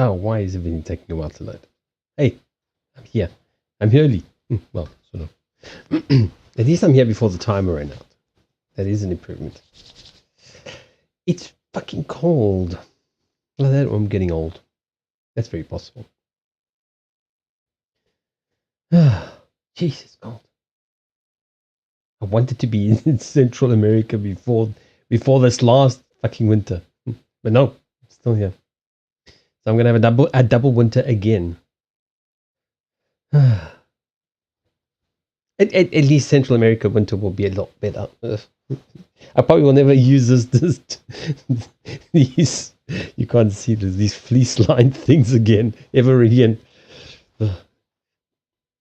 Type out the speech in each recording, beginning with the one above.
Oh, why is everything taking a while to load? Hey, I'm here. I'm early. Well, sort of. At least I'm here before the timer ran out. That is an improvement. It's fucking cold. Well, that I'm getting old. That's very possible. Jesus, cold. I wanted to be in Central America before this last fucking winter, but no, I'm still here. So I'm gonna have a double winter again. At least Central America winter will be a lot better. I probably will never use these. You can't see these fleece lined things again ever again.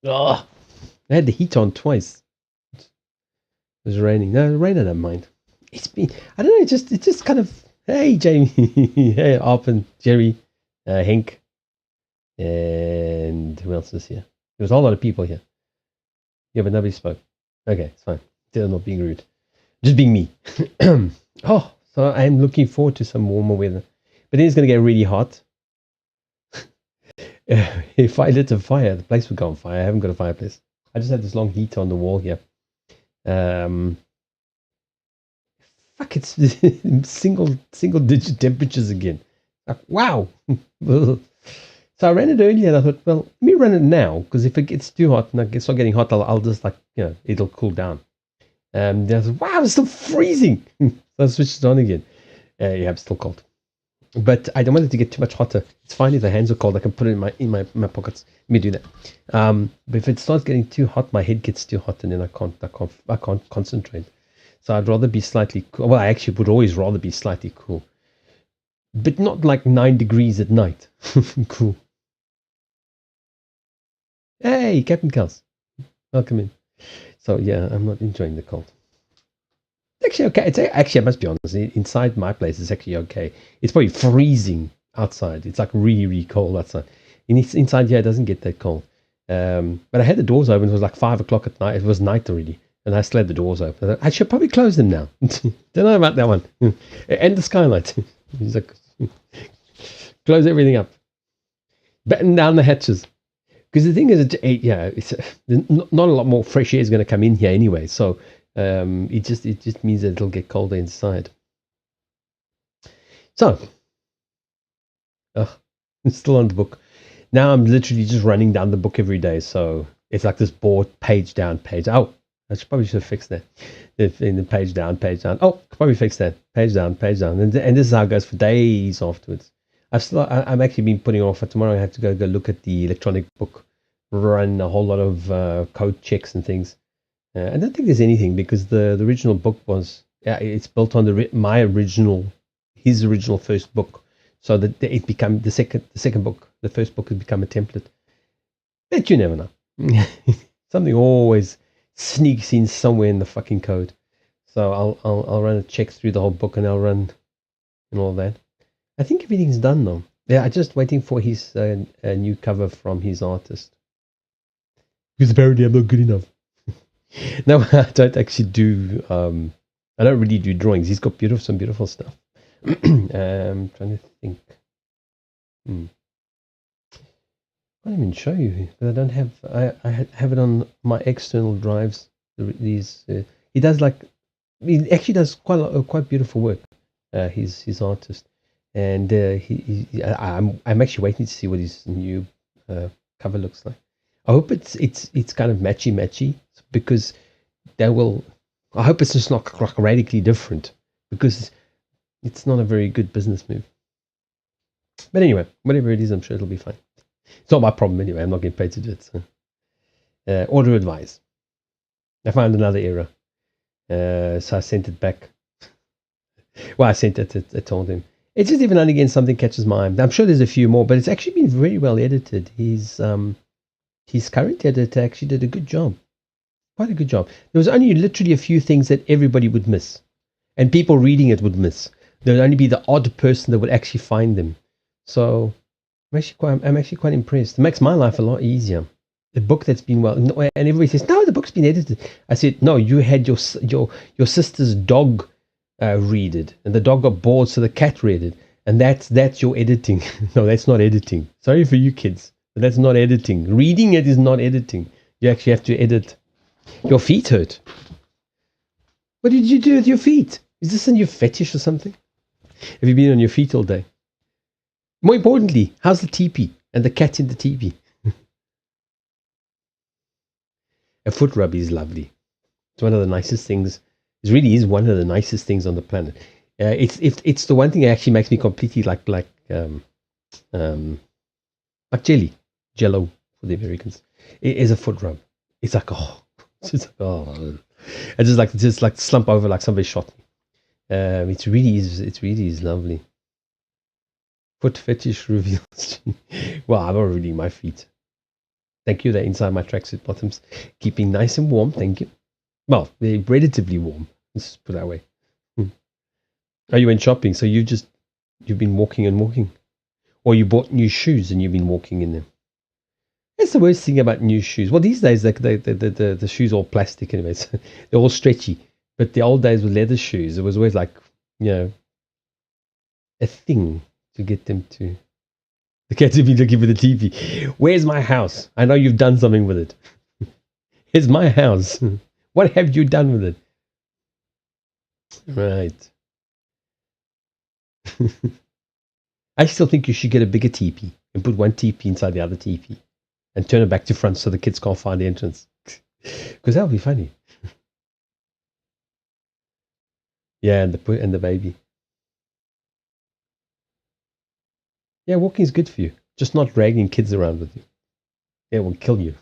Oh, I had the heat on twice. It was raining. No, rain I don't mind. It's been, I don't know, it's just kind of, hey Jamie, hey Arpen, Jerry, Henk, and who else is here? There was a whole lot of people here. Yeah, but nobody spoke. Okay, it's fine. They're not being rude. Just being me. Oh, so I'm looking forward to some warmer weather. But then it's going to get really hot. If I lit a fire, the place would go on fire. I haven't got a fireplace. I just have this long heater on the wall here. Fuck, it's single digit temperatures again. Like, wow. So I ran it earlier and I thought, well, let me run it now, because if it gets too hot and I start getting hot, I'll just it'll cool down. Then I thought, wow, it's still freezing. So I switched it on again. Yeah, I'm still cold. But I don't want it to get too much hotter. It's fine if the hands are cold. I can put it in my pockets. Let me do that. But if it starts getting too hot, my head gets too hot, and then I can't concentrate. So I'd rather be slightly cool. Well, I actually would always rather be slightly cool, but not like 9 degrees at night. Cool. Hey, Captain Kels, welcome in. So yeah, I'm not enjoying the cold. Actually okay. It's actually, I must be honest, inside my place it's actually okay. It's probably freezing outside. It's like really, really cold outside. Inside here it doesn't get that cold. But I had the doors open. It was like 5 o'clock at night. It was night already, and I still had the doors open. I should probably close them now. Don't know about that one. And the skylight. He's like, close everything up, batten down the hatches. Because the thing is, it's not a lot more fresh air is going to come in here anyway. So it just means that it'll get colder inside. So, I'm still on the book. Now I'm literally just running down the book every day. So it's like this board, page down, page. Oh, I probably should have fixed that. In the page down, page down. Oh, probably fix that. Page down, page down. And this is how it goes for days afterwards. I'm actually been putting off for tomorrow. I have to go look at the electronic book, run a whole lot of code checks and things. I don't think there's anything, because the original book was it's built on his original first book, so that it became the second book. The first book has become a template. But you never know. Something always sneaks in somewhere in the fucking code. So I'll run a check through the whole book, and I'll run and all that. I think everything's done though. Yeah, I'm just waiting for his a new cover from his artist. Because apparently I'm not good enough. No, I don't actually do. I don't really do drawings. He's got some beautiful stuff. I'm trying to think. I can't even show you, but I don't have. I have it on my external drives. These he actually does quite beautiful work. His artist. And I'm actually waiting to see what his new cover looks like. I hope it's kind of matchy, because I hope it's just not like radically different, because it's not a very good business move. But anyway, whatever it is, I'm sure it'll be fine. It's not my problem anyway. I'm not getting paid to do it. So. Order advice. I found another error, so I sent it back. Well, I sent it. I told him. It's just even and again something catches my eye. I'm sure there's a few more, but it's actually been very well edited. His current editor actually did a good job. Quite a good job. There was only literally a few things that everybody would miss, and people reading it would miss. There would only be the odd person that would actually find them. So I'm actually quite impressed. It makes my life a lot easier. The book that's been and everybody says, no, the book's been edited. I said, no, you had your sister's dog read it, and the dog got bored, so the cat read it, and that's your editing. No, that's not editing. Sorry for you kids, but that's not editing. Reading it is not editing. You actually have to edit Your feet hurt. What did you do with your feet? Is this a new fetish or something? Have you been on your feet all day? More importantly, how's the teepee and the cat in the teepee? A foot rub is lovely. It's one of the nicest things. It really is one of the nicest things on the planet. It's the one thing that actually makes me completely like Jello for the Americans. It is a foot rub. It's like it's just like just like slump over like somebody shot me. It really is lovely. Foot fetish reveals. Well, I'm already my feet. Thank you. They're inside my tracksuit bottoms, keeping nice and warm. Thank you. Well, they're relatively warm. Let's put it that way. Oh, you went shopping, so you've been walking and walking, or you bought new shoes and you've been walking in them. That's the worst thing about new shoes. Well, these days the shoes are all plastic anyway, so they're all stretchy. But the old days with leather shoes, it was always like, a thing to get them to. The cats have been looking for the TV. Where's my house? I know you've done something with it. Here's my house. What have you done with it? Right. I still think you should get a bigger teepee and put one teepee inside the other teepee and turn it back to front so the kids can't find the entrance. Because that would be funny. Yeah, and the baby. Yeah, walking is good for you. Just not dragging kids around with you. It will kill you.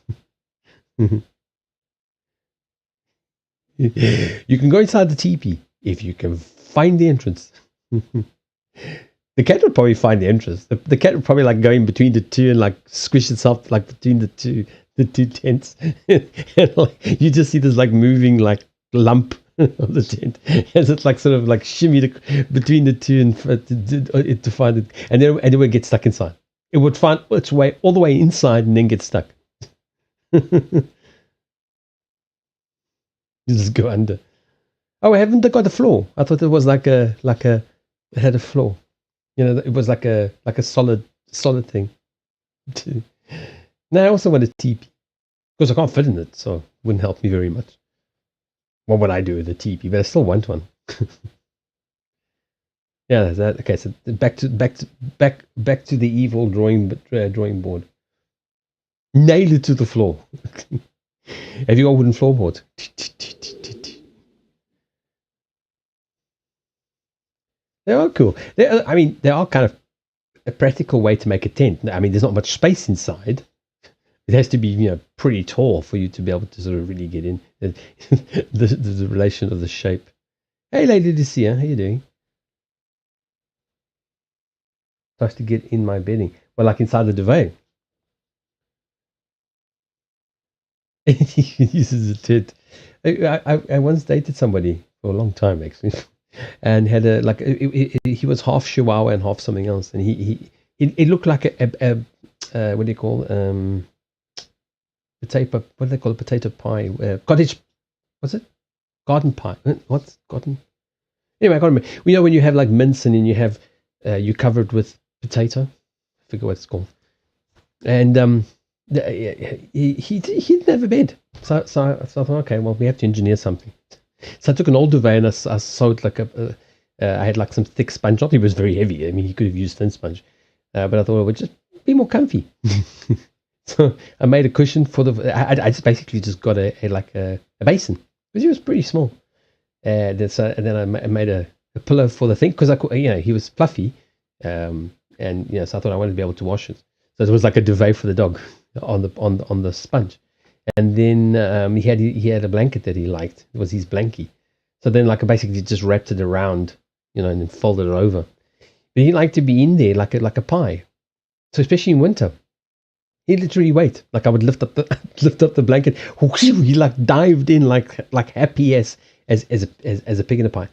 You can go inside the teepee if you can find the entrance. The cat would probably find the entrance. The cat would probably like go in between the two and like squish itself like between the two tents. And like, you just see this like moving like lump of the tent as it like sort of like shimmied between the two and to find it, and then it would get stuck inside. It would find its way all the way inside and then get stuck. You just go under. Oh, haven't they got a floor? I thought it was like a it had a floor. It was like a solid thing. Now I also want a teepee because I can't fit in it, so it wouldn't help me very much. What would I do with a teepee? But I still want one. Yeah, that okay. So back to the evil drawing board. Nail it to the floor. Have you got a wooden floorboard? They are cool. They are kind of a practical way to make a tent. I mean, there's not much space inside. It has to be, pretty tall for you to be able to sort of really get in. The relation of the shape. Hey, Lady Lucia, how you doing? Nice to get in my bedding. Well, like inside the duvet. He uses a tent. I once dated somebody for a long time, actually. And had he was half Chihuahua and half something else, and he looked like a what do you call potato? What do they call it? Potato pie? Cottage? What's it? Garden pie? What's garden? Anyway, I can't remember. When you have like mince and then you have you cover it with potato. I forget what it's called. And he didn't have a bed, so I thought, okay, well, we have to engineer something. So I took an old duvet and I sewed like I had like some thick sponge. Not he was very heavy. I mean, he could have used thin sponge, but I thought it would just be more comfy. So I made a cushion for I just basically just got a basin because he was pretty small, and then I made a pillow for the thing because he was fluffy, and so I thought I wanted to be able to wash it. So it was like a duvet for the dog on the sponge. And then he had a blanket that he liked. It was his blankie. So then I basically just wrapped it around, and then folded it over. But he liked to be in there like a pie. So especially in winter, he'd literally wait. Like I would lift up the blanket. He like dived in like happy as a pig in a pie.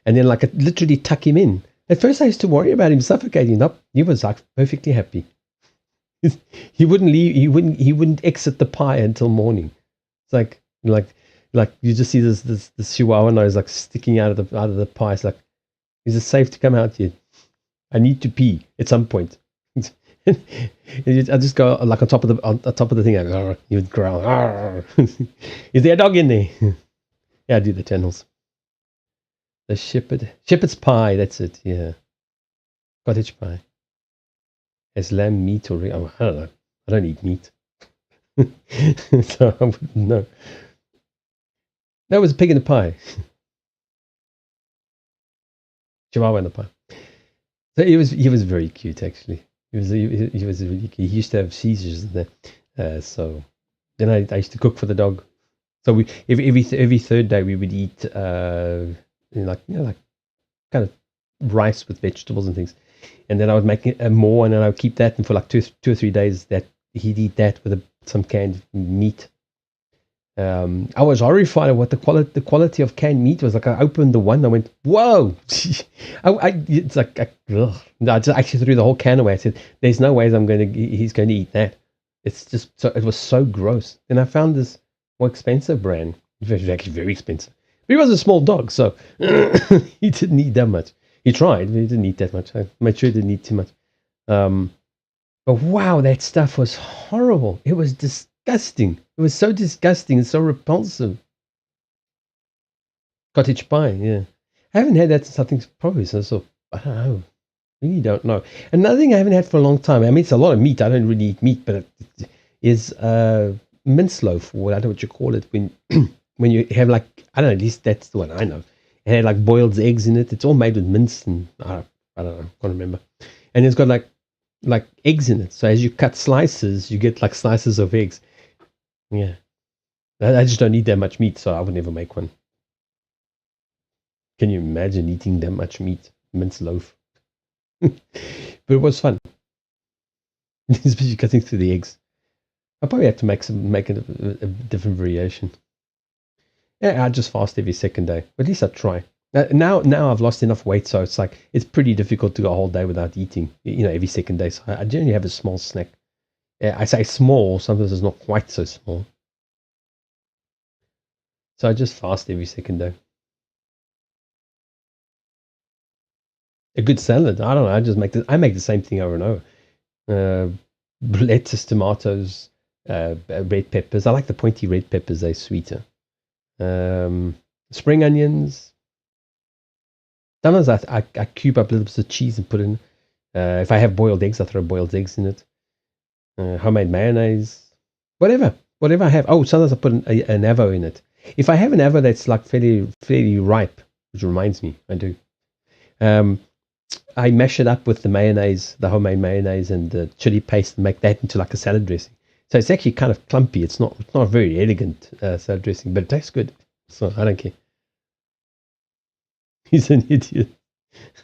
And then I'd literally tuck him in. At first I used to worry about him suffocating. Nope, he was like perfectly happy. He wouldn't leave. He wouldn't exit the pie until morning. It's like you just see this Chihuahua nose like sticking out of the pie. It's like, is it safe to come out yet? I need to pee at some point. I just go like on top of the thing. I go, you would growl. Is there a dog in there? Yeah, I do the channels. The shepherd's pie. That's it. Yeah, cottage pie. Has lamb meat or oh, I don't know. I don't eat meat, so I wouldn't know. That was a pig in the pie. Chihuahua in the pie. So he was very cute actually. He was really cute. He used to have seizures and that. So then I used to cook for the dog. So we every third day we would eat like kind of rice with vegetables and things, and then I would make more, and then I would keep that, and for like two or 3 days that he'd eat that with some canned meat. I was horrified at what the quality of canned meat was. Like I opened the one, I went, "Whoa!" It's like ugh. I just actually threw the whole can away. I said, "There's no ways he's going to eat that." It's just so it was so gross. And I found this more expensive brand. It was actually very expensive. But he was a small dog, so he didn't eat that much. He tried, but he didn't eat that much. I made sure he didn't eat too much. But wow, that stuff was horrible. It was disgusting. It was so disgusting and so repulsive. Cottage pie, yeah. I haven't had that since I think probably since I don't know. Really don't know. Another thing I haven't had for a long time. I mean, it's a lot of meat. I don't really eat meat, but it is mince loaf, or I don't know what you call it when when you have like I don't know. At least that's the one I know. It had like boiled eggs in it. It's all made with mince and I don't know. Can't remember. And it's got like eggs in it. So as you cut slices, you get like slices of eggs. Yeah. I just don't eat that much meat, so I would never make one. Can you imagine eating that much meat? Mince loaf. But it was fun. Especially cutting through the eggs. I probably have to make a different variation. Yeah, I just fast every second day. At least I try. Now I've lost enough weight, so it's pretty difficult to go a whole day without eating. Every second day. So I generally have a small snack. Yeah, I say small. Sometimes it's not quite so small. So I just fast every second day. A good salad. I don't know. I make the same thing over and over. Lettuce, tomatoes, red peppers. I like the pointy red peppers. They're sweeter. Spring onions. Sometimes I cube up little bits of cheese and put in. If I have boiled eggs, I throw boiled eggs in it. Homemade mayonnaise. Whatever I have. Oh, sometimes I put an avo in it. If I have an avo that's like fairly ripe, which reminds me, I do. I mash it up with the mayonnaise, the homemade mayonnaise and the chili paste, and make that into like a salad dressing. So it's actually kind of clumpy. It's not a very elegant salad dressing, but it tastes good. So I don't care. He's an idiot.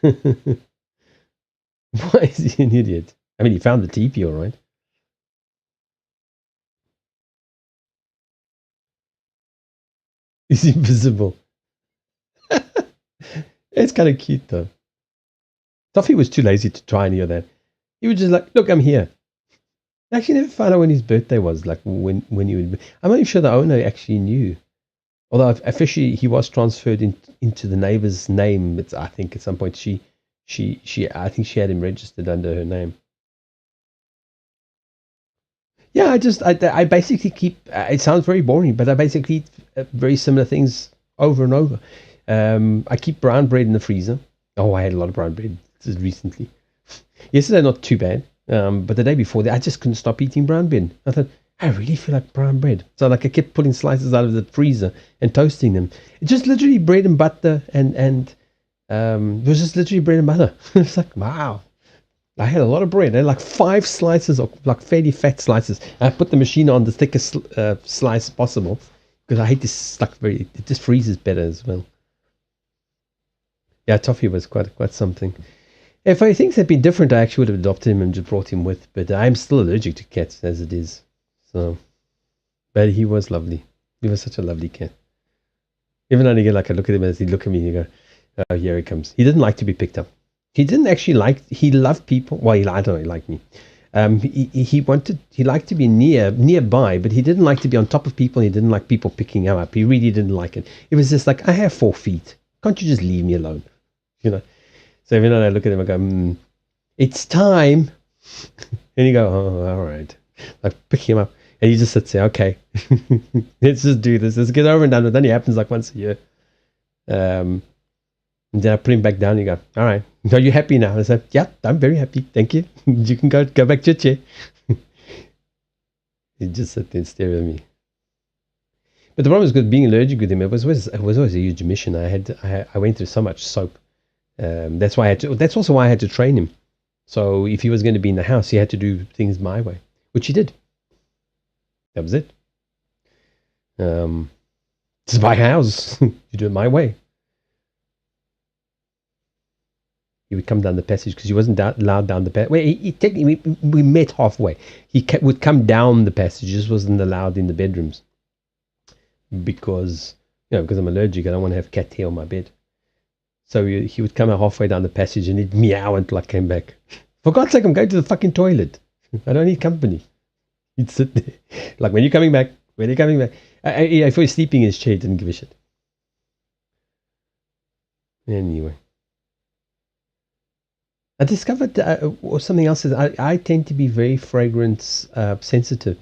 Why is he an idiot? I mean, he found the teepee, all right. He's invisible. It's kind of cute, though. Toffee was too lazy to try any of that. He was just like, look, I'm here. I actually never found out when his birthday was, like when he would be. I'm not even sure the owner actually knew. Although officially he was transferred into the neighbor's name. I think at some point I think she had him registered under her name. Yeah, I basically keep. It sounds very boring, but I basically eat very similar things over and over. I keep brown bread in the freezer. Oh, I had a lot of brown bread recently. Yesterday, not too bad. But the day before that, I just couldn't stop eating brown bread. I thought, I really feel like brown bread. So I kept pulling slices out of the freezer and toasting them. It's just literally bread and butter and it was just literally bread and butter. It's like, wow. I had a lot of bread. I had like 5 slices of like fairly fat slices. I put the machine on the thickest slice possible because I hate this it just freezes better as well. Yeah, toffee was quite something. If things had been different, I actually would have adopted him and just brought him with. But I'm still allergic to cats as it is. So, but he was lovely. He was such a lovely cat. Even though I look at him and he'd look at me and you go, "Oh, here he comes." He didn't like to be picked up. He didn't actually like. He loved people. Well, I don't know. He liked me. He liked to be nearby, but he didn't like to be on top of people. He didn't like people picking him up. He really didn't like it. It was just like, I have 4 feet. Can't you just leave me alone? So every night I look at him, I go, it's time. And you go, oh, all right. Like pick him up, and he just sits there. Okay, let's just do this. Let's get over and done with. It only happens like once a year. And then I put him back down. And you go, all right. Are you happy now? I said, yeah, I'm very happy. Thank you. You can go back to your chair. He just sat there and stared at me. But the problem is with being allergic with him. It was always a huge mission. I went through so much soap. That's why I had to. That's also why I had to train him. So if he was going to be in the house, he had to do things my way, which he did. That was it. It's my house. You do it my way. He would come down the passage because he wasn't allowed down the passage. Well, technically, we met halfway. He would come down the passage, just wasn't allowed in the bedrooms because I'm allergic. I don't want to have cat hair on my bed. So he would come out halfway down the passage and he'd meow until I came back. For God's sake, I'm going to the fucking toilet. I don't need company. He'd sit there. Like, when are you coming back? When are you coming back? If he was sleeping in his chair, he didn't give a shit. Anyway. I discovered something else. Is I tend to be very fragrance sensitive.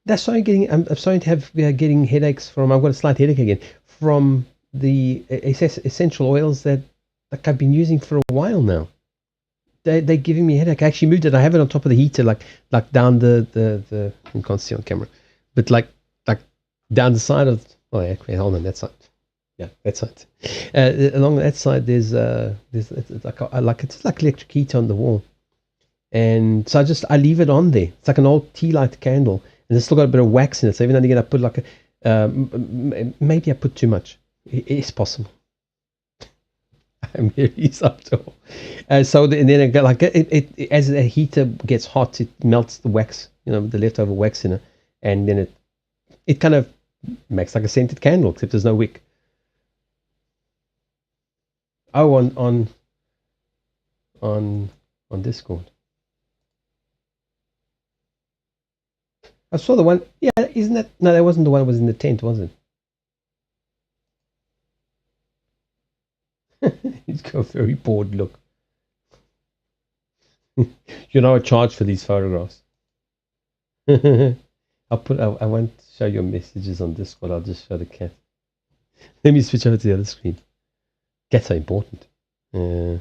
That's why I'm starting to have getting headaches from. I've got a slight headache again from the essential oils that I've been using for a while now. They're giving me a headache. I actually moved it. I have it on top of the heater, like down the you can't see on camera, but like down the side of. Oh yeah, hold on, that side. Yeah, that side. Along that side, there's it's like electric heater on the wall, and so I leave it on there. It's like an old tea light candle, and it's still got a bit of wax in it. So every now and again, I put like maybe I put too much. It's possible. I'm very subtle. So then I get like it as the heater gets hot, it melts the wax, the leftover wax in it, and then it kind of makes like a scented candle, except there's no wick. Oh, on Discord. I saw the one. Yeah, isn't that? No, that wasn't the one that was in the tent, was it? He's got a very bored look. You know, I charge for these photographs. I won't show your messages on Discord. I'll just show the cat. Let me switch over to the other screen. Cats are important. Hold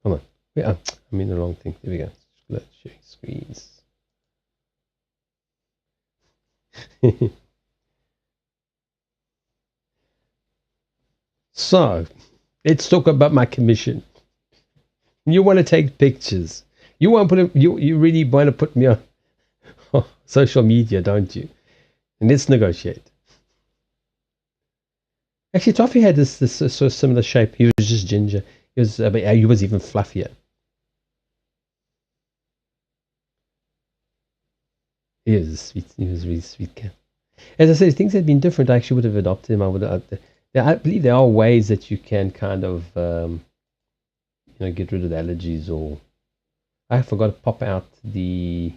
on. Wait, I'm in the wrong thing. There we go. Let's share screens. So, let's talk about my commission. You want to take pictures. You want to put you really want to put me on social media, don't you? And let's negotiate. Actually, Toffee had this sort of similar shape. He was just ginger. He was even fluffier. He was a really sweet cat. As I said, if things had been different, I actually would have adopted him. I believe there are ways that you can kind of, get rid of the allergies. Or I forgot to pop out the.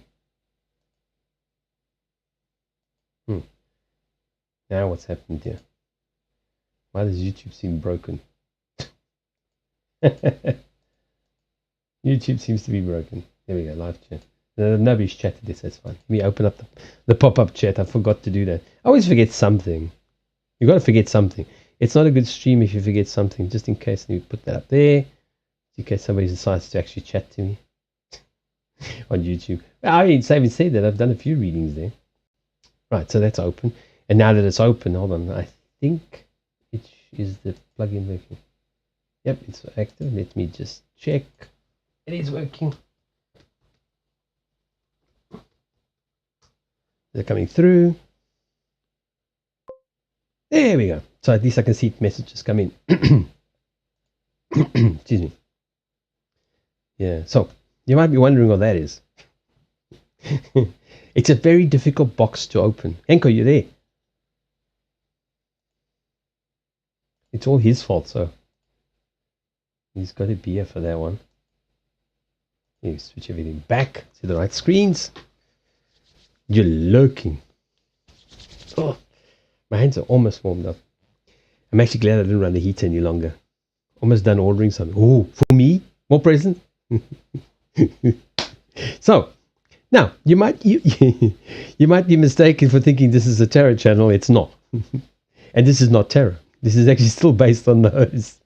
Now what's happened here? Why does YouTube seem broken? YouTube seems to be broken. There we go, live chat. Nobody's chatted this, that's fine. Let me open up the pop-up chat. I forgot to do that. I always forget something. You've got to forget something. It's not a good stream if you forget something, just in case. Let me put that up there, in case somebody decides to actually chat to me on YouTube. I mean, having said that, I've done a few readings there. Right, so that's open. And now that it's open, hold on, I think it is the plugin working. Yep, it's active. Let me just check. It is working. They're coming through. There we go. So at least I can see messages come in. Excuse me. Yeah, so you might be wondering what that is. It's a very difficult box to open. Enko, you there? It's all his fault, so he's got to be here for that one. You switch everything back to the right screens. You're lurking. Oh, my hands are almost warmed up. I'm actually glad I didn't run the heater any longer. Almost done ordering something. Oh, for me? More present. So now you might you might be mistaken for thinking this is a terror channel. It's not, and this is not terror. This is actually still based on those.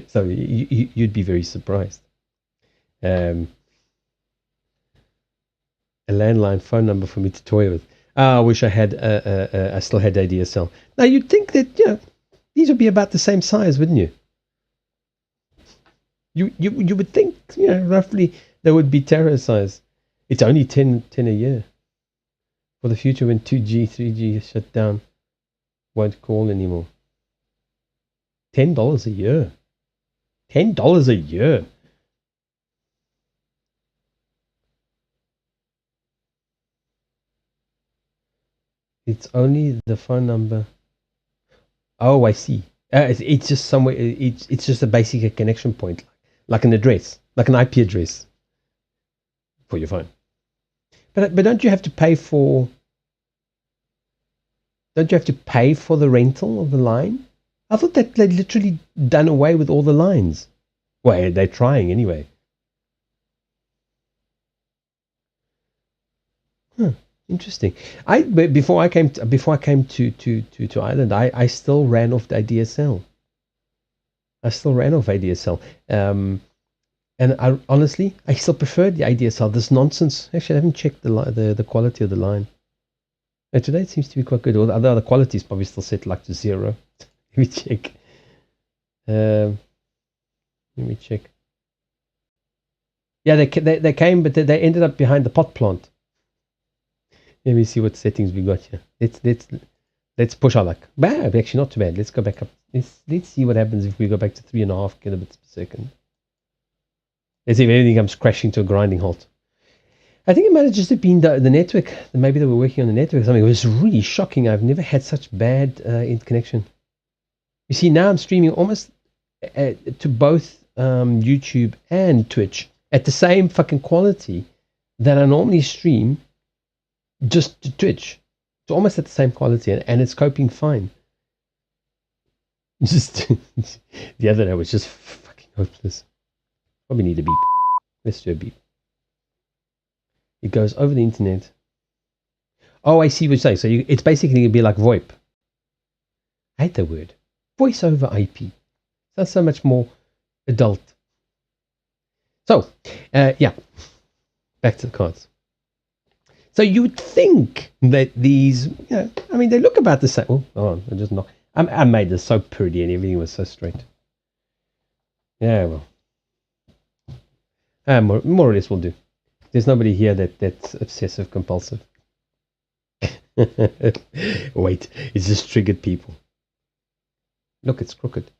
So you'd be very surprised. A landline phone number for me to toy with. I wish I had. I still had ADSL. Now you'd think that these would be about the same size, wouldn't you? You would think roughly they would be terror size. It's only 10 a year. For the future when 2G, 3G is shut down, won't call anymore. $10 a year. $10 a year. It's only the phone number. Oh, I see. It's just somewhere. It's just a basic connection point, like an address, like an IP address for your phone. But don't you have to pay for? Don't you have to pay for the rental of the line? I thought that they'd literally done away with all the lines. Well, they're trying anyway. Huh, interesting. Before I came to Ireland, I still ran off the ADSL. I still ran off ADSL. And honestly, I still preferred the ADSL. This nonsense. Actually, I haven't checked the quality of the line. And today it seems to be quite good. Although the quality is probably still set like to 0. Let me check. Let me check. Yeah, they came, but they ended up behind the pot plant. Let me see what settings we got here. Let's push our luck. Actually not too bad. Let's go back up. Let's see what happens if we go back to 3.5 kilobits per second. Let's see if everything comes crashing to a grinding halt. I think it might have just been the network. Maybe they were working on the network or something. It was really shocking. I've never had such bad connection. You see, now I'm streaming almost to both YouTube and Twitch at the same fucking quality that I normally stream just to Twitch. It's almost at the same quality, and it's coping fine. Just the other day was just fucking hopeless. Probably need a beep. Let's do a beep. It goes over the internet. Oh, I see what you're saying. So it's basically going to be like VoIP. I hate the word. Voice over IP. That's so much more adult. So, yeah. Back to the cards. So you would think that these, I mean, they look about the same. Oh, I just not. I made this so pretty and everything was so straight. Yeah, well. More or less will do. There's nobody here that's obsessive compulsive. Wait, it's just triggered people. Look, it's crooked.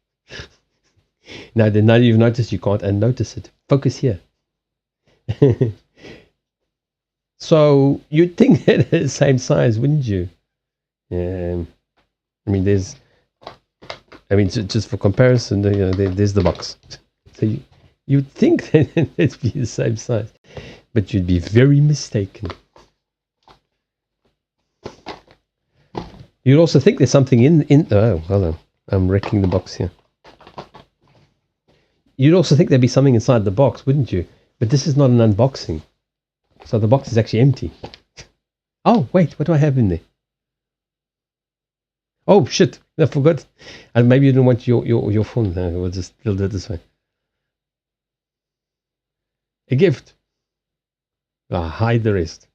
Now you've noticed, you can't unnotice it. Focus here. So you'd think that they're the same size, wouldn't you? I mean, just for comparison, there's the box. So you'd think that it'd be the same size, but you'd be very mistaken. You'd also think there's something in. Oh, hold on, I'm wrecking the box here. You'd also think there'd be something inside the box, wouldn't you? But this is not an unboxing, so the box is actually empty. Oh wait, what do I have in there? Oh shit, I forgot. And maybe you didn't want your phone. No, we'll just do it this way. A gift. Hide the rest.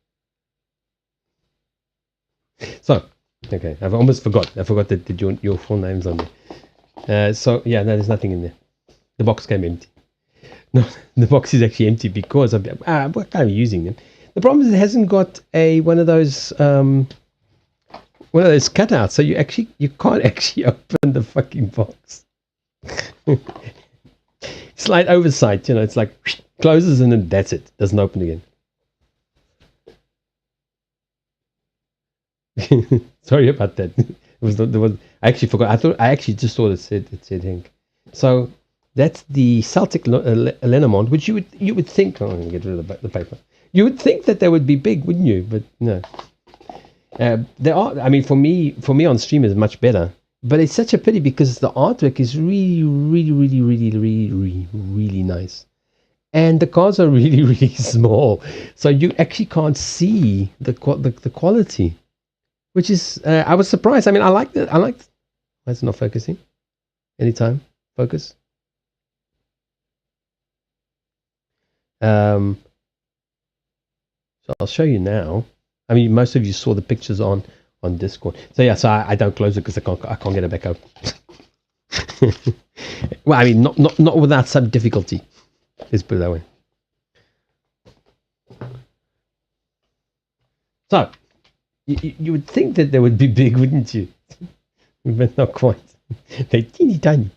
So, okay, I've almost forgot. I forgot that your full name's on there. So, yeah, no, there's nothing in there. The box came empty. No, the box is actually empty because I'm using them. The problem is it hasn't got one of those cutouts, so you can't actually open the fucking box. Slight oversight, it's like closes and then that's it. Doesn't open again. Sorry about that. I actually forgot. I actually just thought it said Hank. So that's the Celtic Lenormand, which you would think. Oh, I'm gonna get rid of the paper. You would think that they would be big, wouldn't you? But no. They are. I mean, for me on stream is much better. But it's such a pity because the artwork is really, really, really, really, really, really, really nice. And the cards are really, really small. So you actually can't see the quality, which is, I was surprised. I mean, I like it. Why is it not focusing? Anytime. Focus. So I'll show you now. I mean, most of you saw the pictures on Discord. So yeah, so I don't close it because I can't get it back up. Well, I mean, not without some difficulty. Let's put it that way. So you would think that they would be big, wouldn't you? But not quite. They're teeny tiny.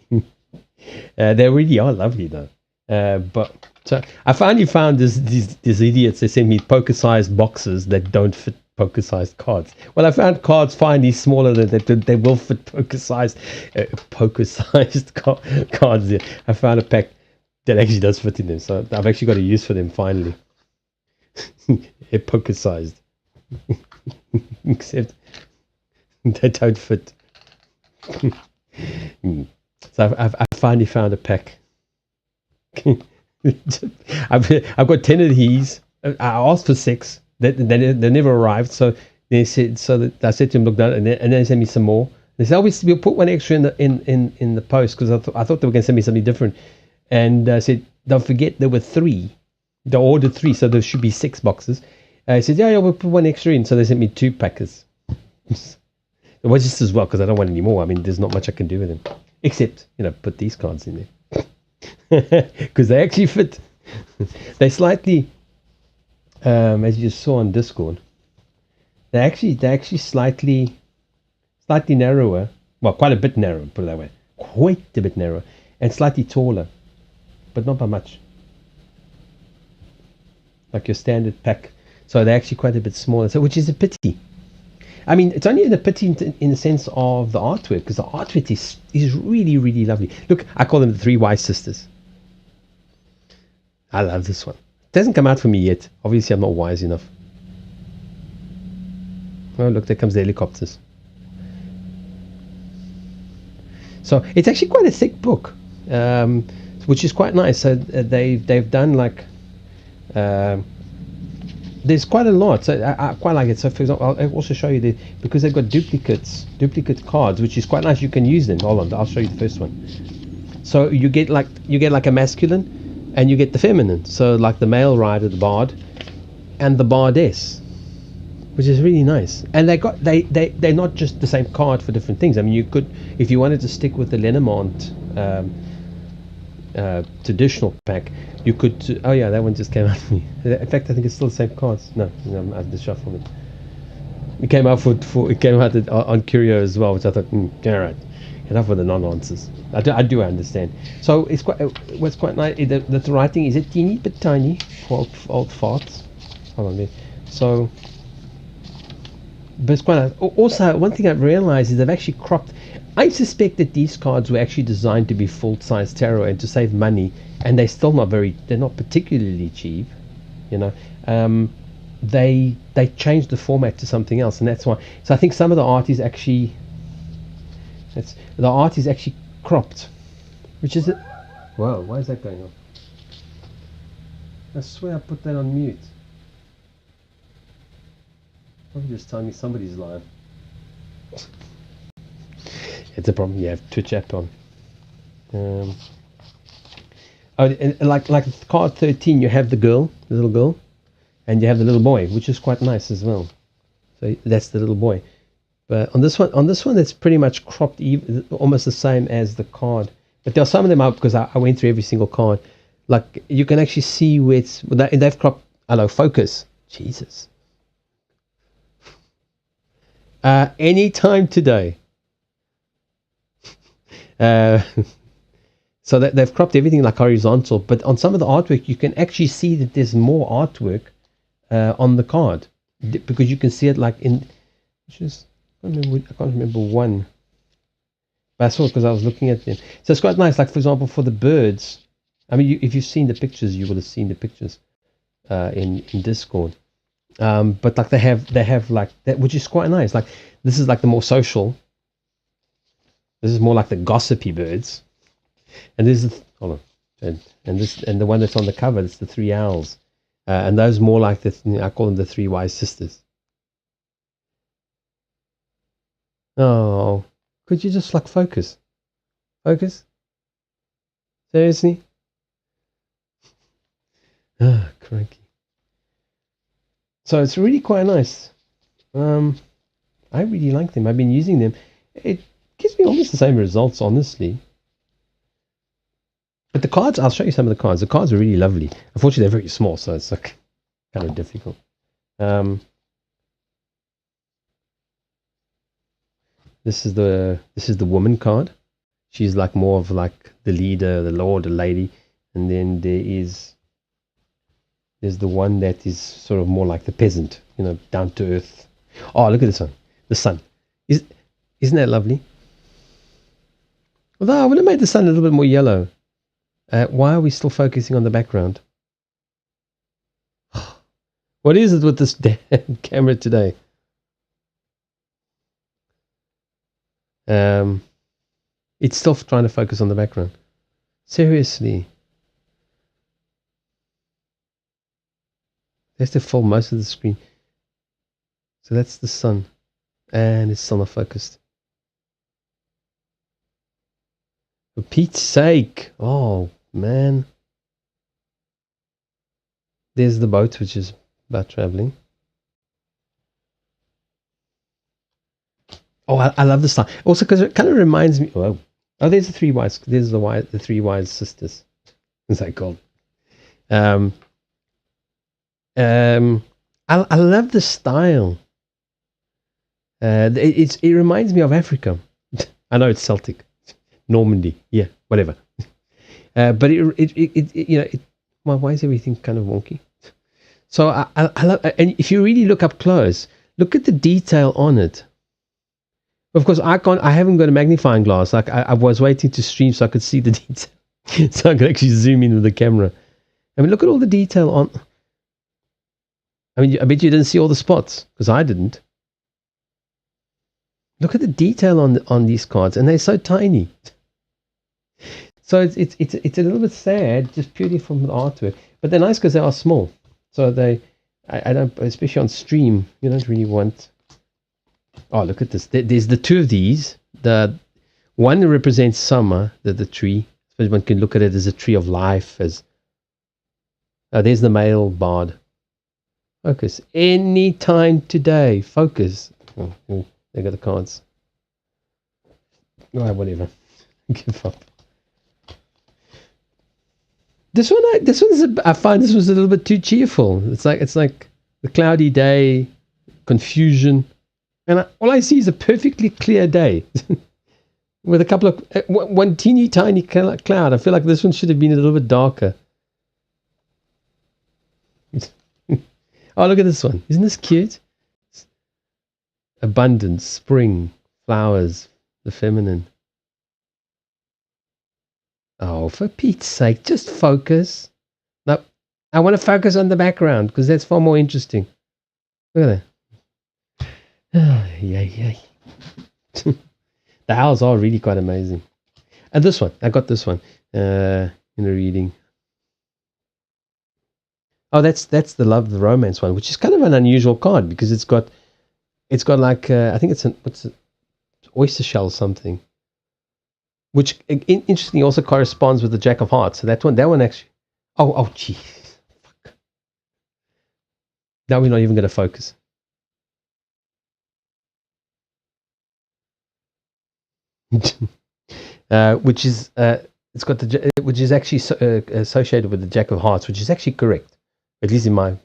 They really are lovely though. But so I finally found these idiots. They sent me poker-sized boxes that don't fit poker-sized cards. Well, I found cards finally smaller that they will fit poker-sized cards. There. I found a pack that actually does fit in them, so I've actually got a use for them finally. They're poker-sized, except they don't fit. So I finally found a pack. I've got 10 of these. I asked for 6. They never arrived. So they said that I said to them, look down, and then they sent me some more. They said, we'll put one extra in the post because I thought they were going to send me something different. And I said, don't forget there were 3. They ordered 3, so there should be 6 boxes. I said, yeah, we'll put one extra in. So they sent me 2 packers. It was just as well because I don't want any more. I mean, there's not much I can do with them except put these cards in there because they actually fit. They slightly, as you saw on Discord, they're actually slightly narrower. Well, quite a bit narrower. Put it that way, quite a bit narrower, and slightly taller, but not by much. Like your standard pack. So they're actually quite a bit smaller. So which is a pity. I mean, it's only a pity in the sense of the artwork, because the artwork is really, really lovely. Look, I call them the 3 wise sisters. I love this one. It doesn't come out for me yet. Obviously, I'm not wise enough. Oh, look, there comes the helicopters. So it's actually quite a thick book, which is quite nice. So they've done like... there's quite a lot, so I quite like it. So for example, I'll also show you because they've got duplicate cards, which is quite nice. You can use them. Hold on, I'll show you the first one. So you get like a masculine, and you get the feminine. So like the male rider, the bard, and the bardess, which is really nice. And they're not just the same card for different things. I mean, you could, if you wanted to stick with the Lenormand traditional pack, you could. Oh yeah, that one just came out for me. In fact, I think it's still the same cards. No, I've just shuffled it. It came out it came out on Curio as well, which I thought, all right, enough with the non-answers. I do understand. So it's what's quite nice. The writing is a teeny bit tiny for old farts. Hold on there. So, but it's quite nice. Also, one thing I've realized is they've actually cropped. I suspect that these cards were actually designed to be full-size tarot and to save money, and they're still they're not particularly cheap, They changed the format to something else, and that's why. So I think some of the art is actually cropped, which is it. Whoa, why is that going on? I swear I put that on mute. Probably just telling me somebody's lying. It's a problem. You have Twitch app on. And like card 13, you have the little girl, and you have the little boy, which is quite nice as well. So that's the little boy. But on this one, it's pretty much cropped, almost the same as the card. But there are some of them out because I went through every single card. Like you can actually see where they've cropped. Hello, focus. Jesus. Anytime today. So that they've cropped everything like horizontal, but on some of the artwork you can actually see that there's more artwork on the card, because you can see it like in. I can't remember one, but I saw it because I was looking at them. So it's quite nice. Like for example, for the birds. I mean, if you've seen the pictures, you would have seen the pictures in Discord. But like they have like that, which is quite nice. Like this is like the more social. This is more like the gossipy birds. And this is hold on, and the one that's on the cover, it's the three owls, and those more like I call them the three wise sisters. Oh, could you just like focus? Focus? Seriously? Ah, cranky. So it's really quite nice. I really like them. I've been using them. It gives me almost the same results, honestly. But the cards, I'll show you some of the cards. The cards are really lovely. Unfortunately, they're very small, so it's like kind of difficult. This is the woman card. She's like more of like the leader, the lord, the lady, and then there's the one that is sort of more like the peasant, down to earth. Oh, look at this one, the sun. Isn't that lovely? Although I would have made the sun a little bit more yellow. Why are we still focusing on the background? What is it with this damn camera today? It's still trying to focus on the background. Seriously. It has to fill most of the screen. So that's the sun. And it's still not focused. For Pete's sake. Oh, man. There's the boat, which is about traveling. Oh, I love the style. Also, because it kind of reminds me. Oh, there's the three wise. There's the three wise sisters. Is that called? I love the style. It reminds me of Africa. I know it's Celtic, Normandy. Yeah, whatever. But why is everything kind of wonky? So I love. And if you really look up close, look at the detail on it. Of course, I haven't got a magnifying glass. Like I was waiting to stream so I could see the detail, so I could actually zoom in with the camera. I mean, look at all the detail on. I mean, I bet you didn't see all the spots because I didn't. Look at the detail on these cards, and they're so tiny. So it's a little bit sad, just purely from the artwork. But they're nice because they are small. So I don't, especially on stream, you don't really want. Oh, look at this. There's the two of these. The one represents summer, the tree. So one can look at it as a tree of life. There's the male bard. Focus. Any time today. Focus. Oh, they got the cards. Oh, whatever. Give up. This one I find this was a little bit too cheerful. It's like the cloudy day, confusion. And all I see is a perfectly clear day with a couple of one teeny tiny cloud. I feel like this one should have been a little bit darker. Oh, look at this one. Isn't this cute? Abundance, spring, flowers, the feminine. Oh, for Pete's sake, just focus. No, I want to focus on the background because that's far more interesting. Look at that. Yay. The owls are really quite amazing. And this one, I got this one in a reading. Oh, that's the love, the romance one, which is kind of an unusual card because it's got like I think it's oyster shell something, which interestingly also corresponds with the Jack of Hearts. So that one actually. Oh, gee, fuck. Now we're not even going to focus. Which is it's got which is actually associated with the Jack of Hearts, which is actually correct, at least in my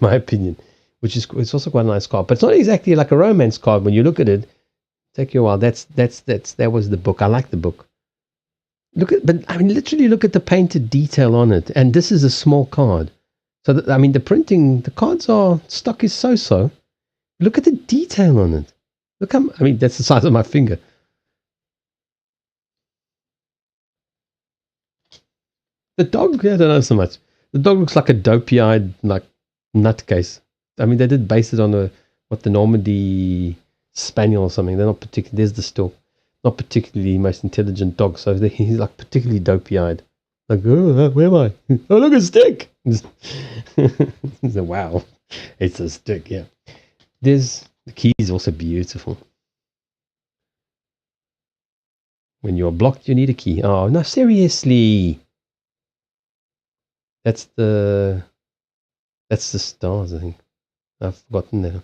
opinion. Which is it's also quite a nice card, but it's not exactly like a romance card when you look at it. Take you a while. That was the book. I like the book. But I mean, literally look at the painted detail on it, and this is a small card. So I mean, the cards stock is so. Look at the detail on it. I mean, that's the size of my finger. The dog, I don't know so much. The dog looks like a dopey-eyed, like, nutcase. I mean, they did base it on the Normandy Spaniel or something. They're not particular. There's the still. not particularly the most intelligent dog, so he's like particularly dopey-eyed. Like, oh, where am I? Oh, look, a stick! So, wow, it's a stick, yeah. The key is also beautiful. When you're blocked, you need a key. Oh, no, seriously. That's the stars, I think. I've forgotten now.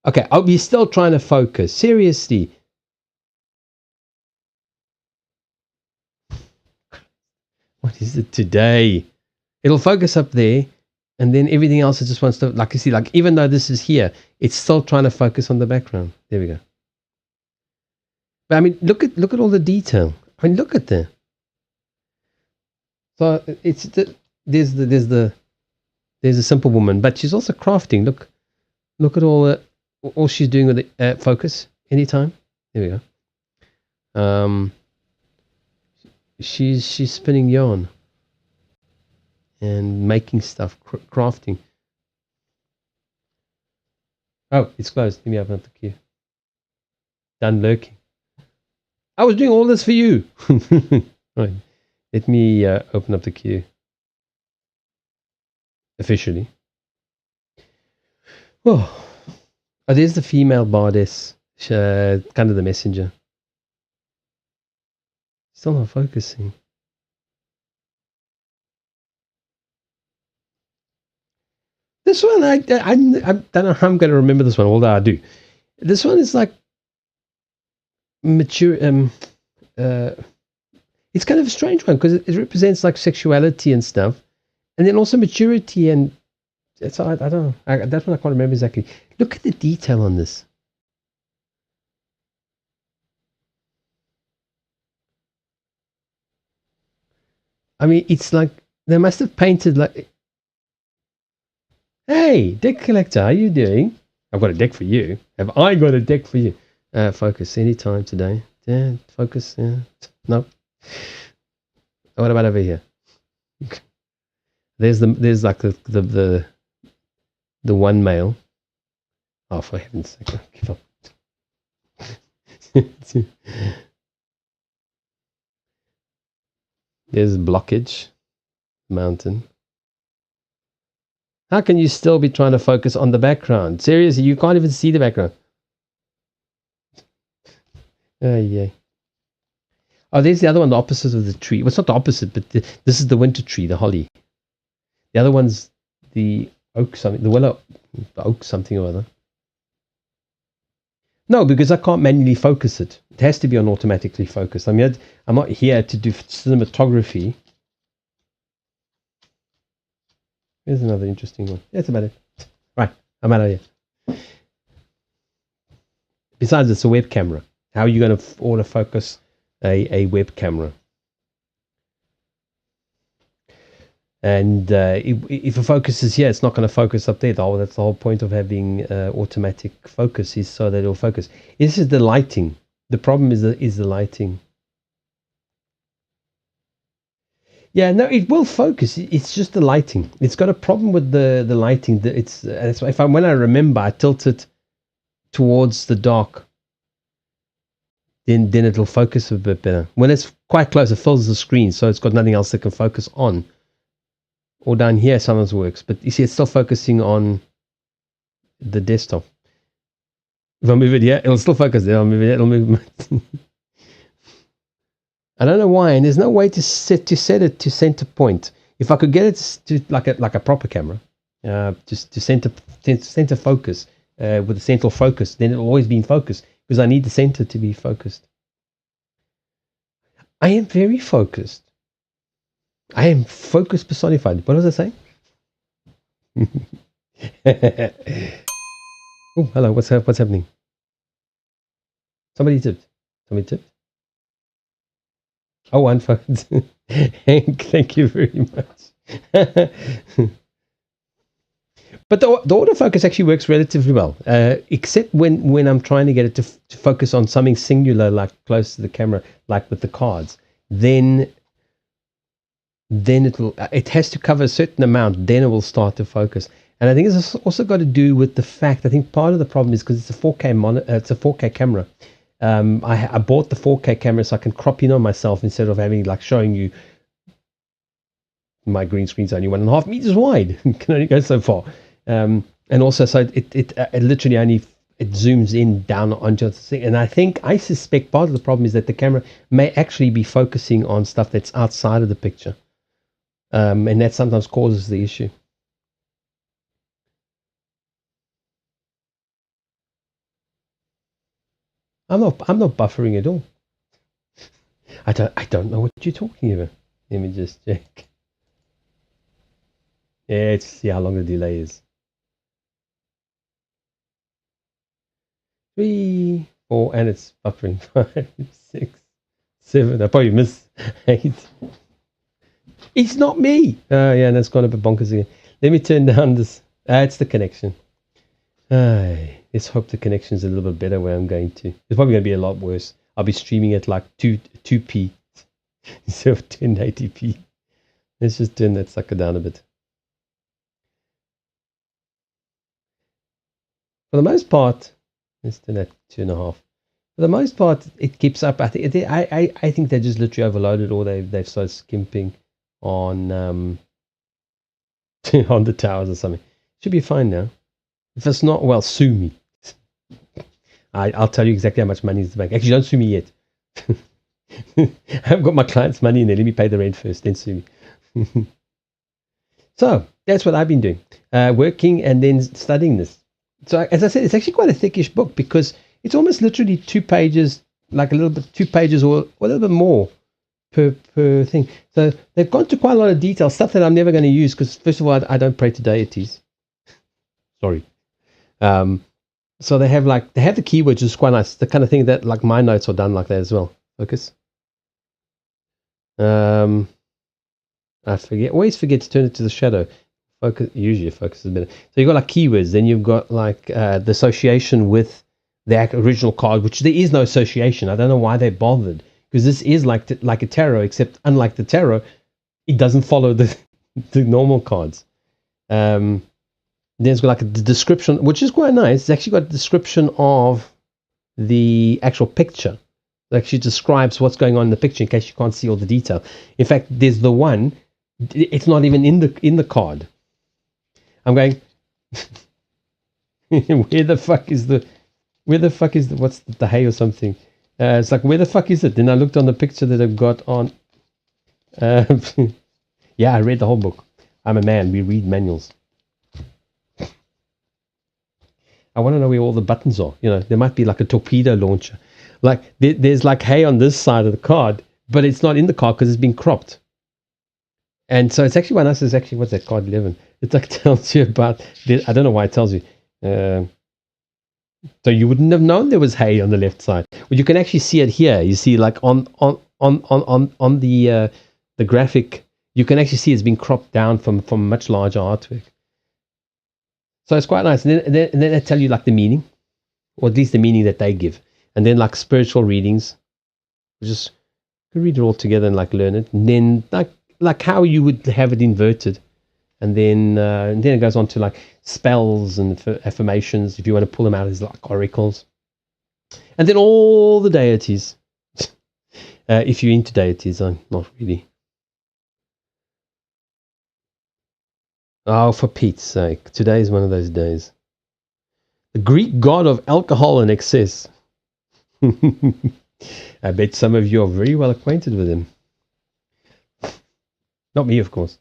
Okay, I'll be still trying to focus. Seriously. What is it today? It'll focus up there, and then everything else it just wants to, like you see, like even though this is here, it's still trying to focus on the background. There we go. But I mean, look at all the detail. I mean, look at that. So there's a simple woman, but she's also crafting. Look at all she's doing with the focus. Anytime. There we go. She's spinning yarn and making stuff, crafting. Oh, it's closed. Let me open up the queue. Done lurking. I was doing all this for you. Right. Let me open up the queue. Officially. Oh, there's the female bardess. Kind of the messenger. Still not focusing. This one, I don't know how I'm going to remember this one, although I do. This one is like mature. It's kind of a strange one because it represents like sexuality and stuff, and then also maturity, and it's I don't know. That one I can't remember exactly. Look at the detail on this. I mean, it's like they must have painted like, hey, deck collector, how you doing? I've got a deck for you. Have I got a deck for you? Focus anytime today. Yeah, focus. Yeah. No. What about over here? There's like the one male. Oh, for heaven's sake! Give up. There's blockage, mountain. How can you still be trying to focus on the background? Seriously, you can't even see the background. Oh, yeah. Oh, there's the other one, the opposite of the tree. Well, it's not the opposite, but this is the winter tree, the holly. The other one's the oak something, the willow, the oak something or other. No, because I can't manually focus it. It has to be on automatically focused. I mean, I'm not here to do cinematography. Here's another interesting one. That's about it. Right, I'm out of here. Besides, it's a web camera. How are you going to autofocus a web camera? And if a focus is here, it's not going to focus up there. That's the whole point of having automatic focus, is so that it'll focus. This is the lighting. The problem is the lighting. Yeah, no, it will focus. It's just the lighting. It's got a problem with the lighting. That's why when I remember, I tilt it towards the dark. Then it'll focus a bit better. When it's quite close, it fills the screen, so it's got nothing else that can focus on. Or down here, sometimes works, but you see, it's still focusing on the desktop. If I move it here, it'll still focus there. I'll move it. It'll move. I don't know why, and there's no way to set it to center point. If I could get it to like a proper camera, just to center focus with a central focus, then it'll always be in focus because I need the center to be focused. I am very focused. I am focus personified. What was I saying? Oh, hello. What's happening? Somebody tipped. Oh, unfocused. Hank, thank you very much. But the autofocus actually works relatively well, except when I'm trying to get it to focus on something singular, like close to the camera, like with the cards. Then it has to cover a certain amount, then it will start to focus. And I think it's also got to do with the fact, I think part of the problem is because it's a 4K camera. I bought the 4K camera so I can crop in on myself instead of having like showing you my green screen's only 1.5 meters wide. It can only go so far. And also, so it literally only it zooms in down onto the thing. And I suspect part of the problem is that the camera may actually be focusing on stuff that's outside of the picture, and that sometimes causes the issue. I'm not buffering at all. I don't know what you're talking about. Let me just check. Yeah, let's see how long the delay is. 3, 4, and it's buffering. 5, 6, 7. I probably missed 8. It's not me. Yeah, and it's gone a bit bonkers again. Let me turn down this. It's the connection. Let's hope the connection is a little bit better where I'm going to. It's probably going to be a lot worse. I'll be streaming at like 2p instead of 1080p. Let's just turn that sucker down a bit. For the most part, let's turn that 2.5. For the most part, it keeps up. I think they just literally overloaded, or they've started skimping on on the towers or something. Should be fine now. If it's not, well, sue me. I'll tell you exactly how much money is to make. Actually, don't sue me yet. I've got my client's money in there. Let me pay the rent first, then sue me. So that's what I've been doing, working and then studying this. So as I said, it's actually quite a thickish book because it's almost literally 2 pages, like a little bit 2 pages or a little bit more per thing. So they've gone to quite a lot of detail, stuff that I'm never going to use because first of all, I don't pray to deities. Sorry. So they have the keywords, which is quite nice. The kind of thing that like my notes are done like that as well. Focus. I always forget to turn it to the shadow. Focus, usually focus is better. So you've got like keywords, then you've got like the association with the original card, which there is no association. I don't know why they bothered, because this is like a tarot, except unlike the tarot, it doesn't follow the normal cards. Then it's got like the description, which is quite nice. It's actually got a description of the actual picture. It actually describes what's going on in the picture in case you can't see all the detail. In fact, there's the one, it's not even in the card. I'm going, where the fuck is what's the hay or something? It's like, where the fuck is it? Then I looked on the picture that I've got on. Yeah, I read the whole book. I'm a man. We read manuals. I want to know where all the buttons are. You know, there might be like a torpedo launcher. Like there's like hay on this side of the card, but it's not in the card because it's been cropped. And so it's actually one nice. Is actually what's that card 11? It like tells you about. I don't know why it tells you. So you wouldn't have known there was hay on the left side. But you can actually see it here. You see, like on the graphic, you can actually see it's been cropped down from much larger artwork. So it's quite nice. And then they tell you like the meaning, or at least the meaning that they give. And then like spiritual readings, just read it all together and like learn it. And then like how you would have it inverted. And then it goes on to like spells and affirmations, if you want to pull them out as like oracles. And then all the deities. If you're into deities, I'm not really. Oh, for Pete's sake. Today is one of those days. The Greek god of alcohol and excess. I bet some of you are very well acquainted with him. Not me, of course.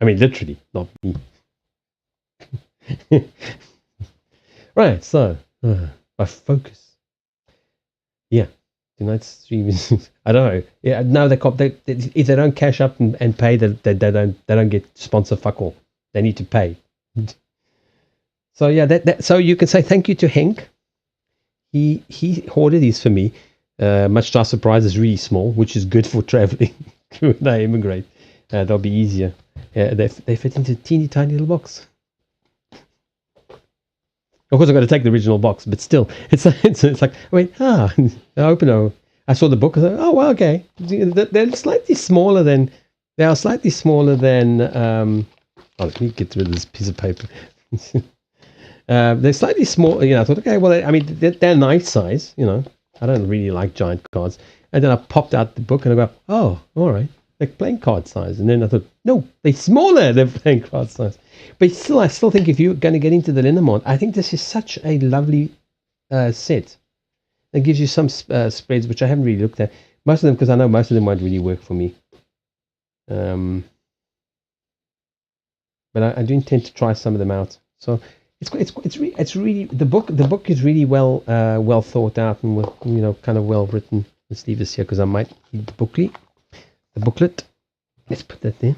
I mean, literally, not me. Right, so, my focus. Yeah, tonight's stream is, I don't know. Yeah, no, if they don't cash up and pay, they don't get sponsor fuck all. They need to pay. So yeah, so you can say thank you to Henk. He ordered these for me. Much to our surprise, it's really small, which is good for traveling when I immigrate. They'll be easier. They fit into a teeny tiny little box. Of course, I've got to take the original box, but still, it's like wait, I open it. I saw the book. I thought, oh well, okay. They're slightly smaller than. They are slightly smaller than. Let me get rid of this piece of paper. They're slightly small. I thought, okay, well, I mean, they're nice size. I don't really like giant cards. And then I popped out the book and I go, oh, all right, they're playing card size. And then I thought, no, they're smaller than playing card size. But still, I still think if you're going to get into the Linamont, I think this is such a lovely set. It gives you some spreads, which I haven't really looked at. Most of them, because I know most of them won't really work for me. But I do intend to try some of them out. So it's really the book is really well thought out and kind of well written. Let's leave this here because I might need the booklet. Let's put that there.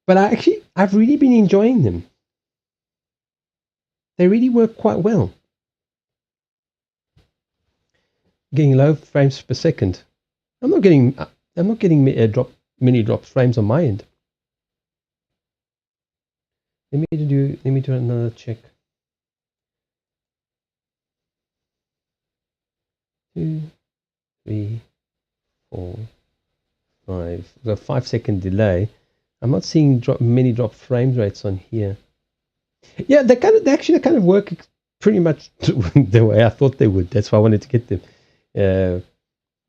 But I've really been enjoying them. They really work quite well. Getting low frames per second. I'm not getting mini drop frames on my end. Let me do another check. 2, 3, 4, 5. We've got a 5-second delay. I'm not seeing mini drop frame rates on here. Yeah, they actually kind of work pretty much the way I thought they would. That's why I wanted to get them.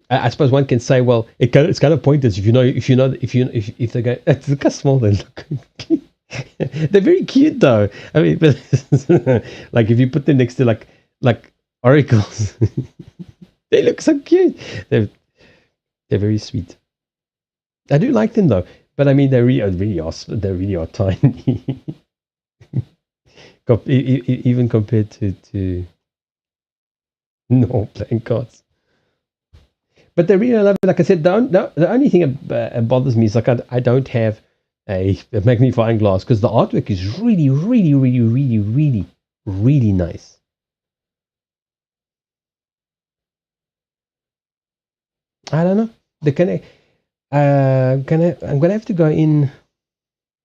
I suppose one can say, well, it's kind of pointless if they go. Look how small they look. They're very cute though. I mean, but like if you put them next to like oracles, they look so cute. They're very sweet. I do like them though, but I mean they really are tiny. Even compared to normal playing cards. But they really love it. Like I said, the only thing that bothers me is like I don't have a magnifying glass because the artwork is really, really, really, really, really, really nice. I don't know. I'm gonna have to go in.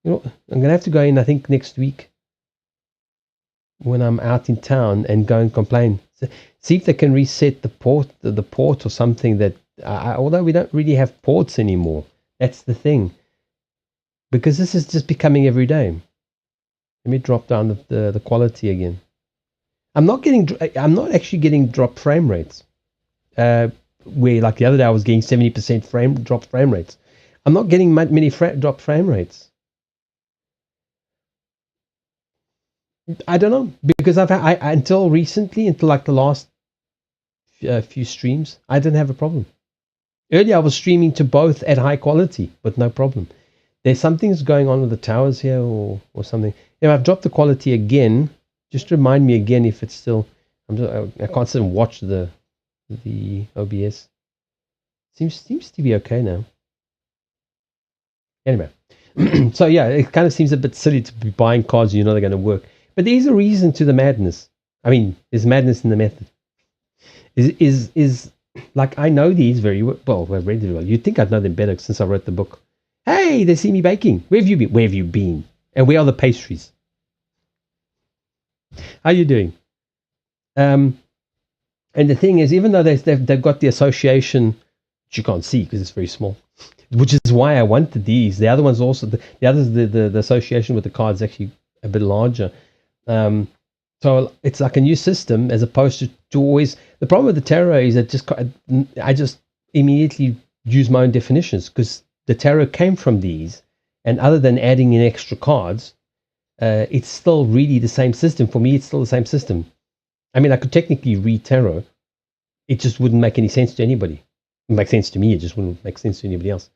I'm gonna have to go in. I think next week when I'm out in town and go and complain. See if they can reset the port or something that. Although we don't really have ports anymore, that's the thing. Because this is just becoming every day. Let me drop down the quality again. I'm not actually getting drop frame rates. Where like the other day I was getting 70% drop frame rates. I'm not getting many drop frame rates. I don't know because until recently, until like the last few streams, I didn't have a problem. Earlier I was streaming to both at high quality with no problem. There's something's going on with the towers here or something. I've dropped the quality again. Just remind me again if it's still. I can't sit and watch the OBS. Seems to be okay now. Anyway, so yeah, it kind of seems a bit silly to be buying cards they're going to work. But there is a reason to the madness. I mean, there's madness in the method. Is like I know these very well. I've read it well. You'd think I'd know them better since I wrote the book. Hey, they see me baking. Where have you been? Where have you been? And where are the pastries? How are you doing? And the thing is, even though they've got the association, which you can't see because it's very small, which is why I wanted these. The other ones also, the association with the cards is actually a bit larger. So it's like a new system as opposed to always. The problem with the tarot is that I just immediately use my own definitions because the tarot came from these, and other than adding in extra cards, it's still really the same system. For me, it's still the same system. I mean, I could technically read tarot. It just wouldn't make any sense to anybody. It would make sense to me. It just wouldn't make sense to anybody else.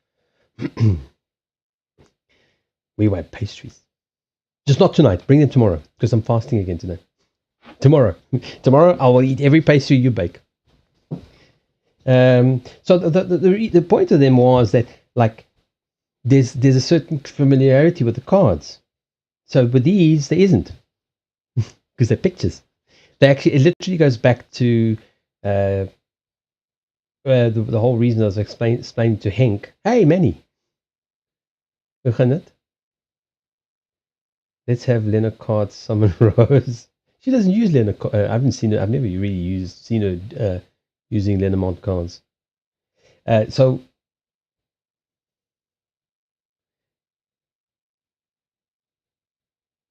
We want pastries. Just not tonight. Bring them tomorrow because I'm fasting again today. Tomorrow I will eat every pastry you bake. So the point of them was that like there's a certain familiarity with the cards. So with these there isn't because they're pictures. It literally goes back to the whole reason I was explaining to Henk. Hey Manny, hoe gaan dit? Let's have Lena cards summon Rose. She doesn't use Lena. I haven't seen her. I've never really seen her using Lenormand cards. So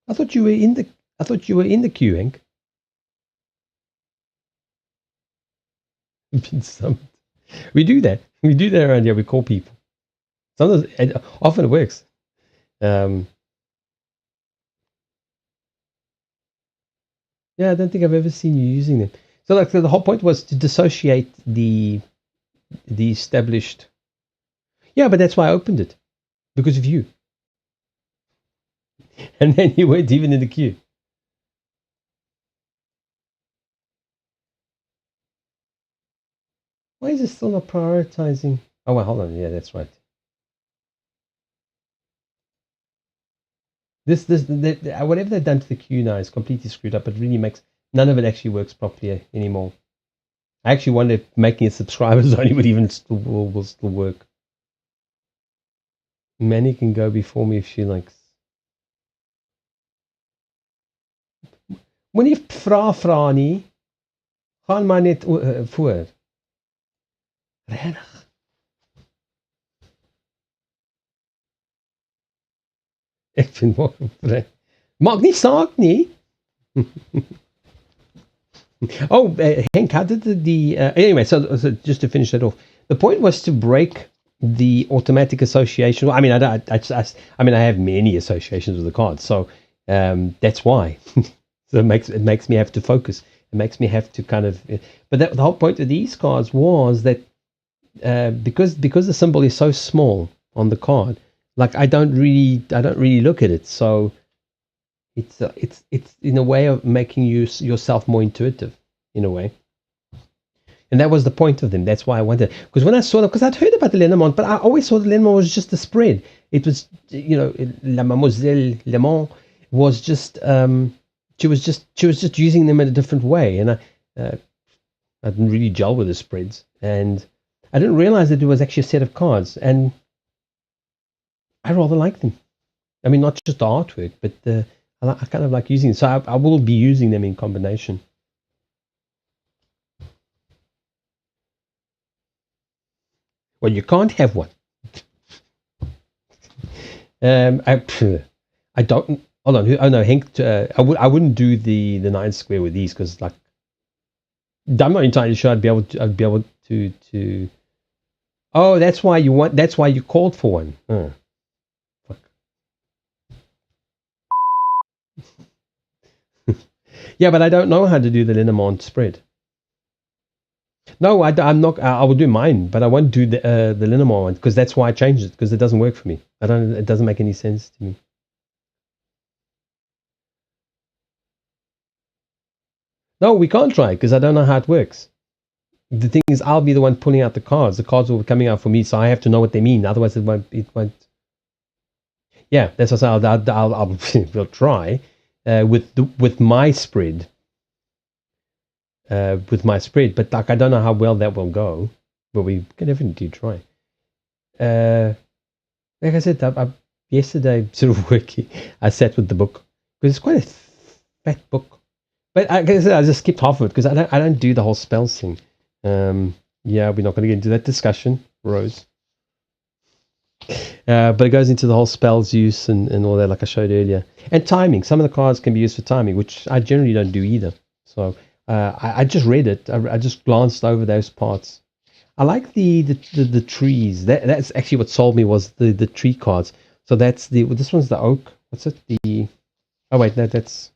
I thought you were in the. I thought you were in the queue, Hank. Been summoned. We do that. We do that around here. We call people. Sometimes, often it works. Yeah, I don't think I've ever seen you using them. So, like, the whole point was to dissociate the established. Yeah, but that's why I opened it, because of you. And then you weren't even in the queue. Why is it still not prioritizing? Oh, well, hold on. Yeah, that's right. Whatever they've done to the queue now is completely screwed up. It really makes none of it actually works properly anymore. I actually wonder if making it subscribers only would even will still work. Manny can go before me if she likes. Moenie vra nie. Gaan maar net voor. Regtig. Ek vind maak nie saak nie. Oh, Henk, how did anyway, so just to finish that off, the point was to break the automatic association. Well, I mean, I have many associations with the cards, so that's why. So it makes me have to focus. It makes me have to kind of. But the whole point of these cards was that because the symbol is so small on the card, like I don't really look at it, so. It's in a way of making yourself more intuitive, in a way. And that was the point of them. That's why I wanted, because when I saw them, because I'd heard about the Lenormand, but I always thought the Lenormand was just a spread. It was, La Mademoiselle Lemon was just, she was just using them in a different way, and I didn't really gel with the spreads, and I didn't realize that it was actually a set of cards, and I rather like them. I mean, not just the artwork, but I kind of like using them. So I will be using them in combination. Well, you can't have one. I don't. Hold on. Oh no, Henk. I wouldn't do the 9 square with these because, like, I'm not entirely sure I'd be able to. Oh, that's why you want. That's why you called for one. Oh, fuck. Yeah, but I don't know how to do the Lenormand spread. No, I'm not. I will do mine, but I won't do the Lenormand one because that's why I changed it, because it doesn't work for me. It doesn't make any sense to me. No, we can't try because I don't know how it works. The thing is, I'll be the one pulling out the cards. The cards will be coming out for me, so I have to know what they mean. Otherwise, it won't. Yeah, that's what I'll we'll try with my spread. But like I don't know how well that will go. But we can definitely try. Like I said, yesterday sort of working, I sat with the book because it's quite a fat book. But I guess I just skipped half of it because I don't do the whole spells thing. Yeah, we're not going to get into that discussion, Rose. But it goes into the whole spells use and all that, like I showed earlier, and timing. Some of the cards can be used for timing, which I generally don't do either. So I just read it. I just glanced over those parts. I like the trees. That's actually what sold me, was the tree cards. So that's this one's the oak. What's it? Oh wait, no, that's.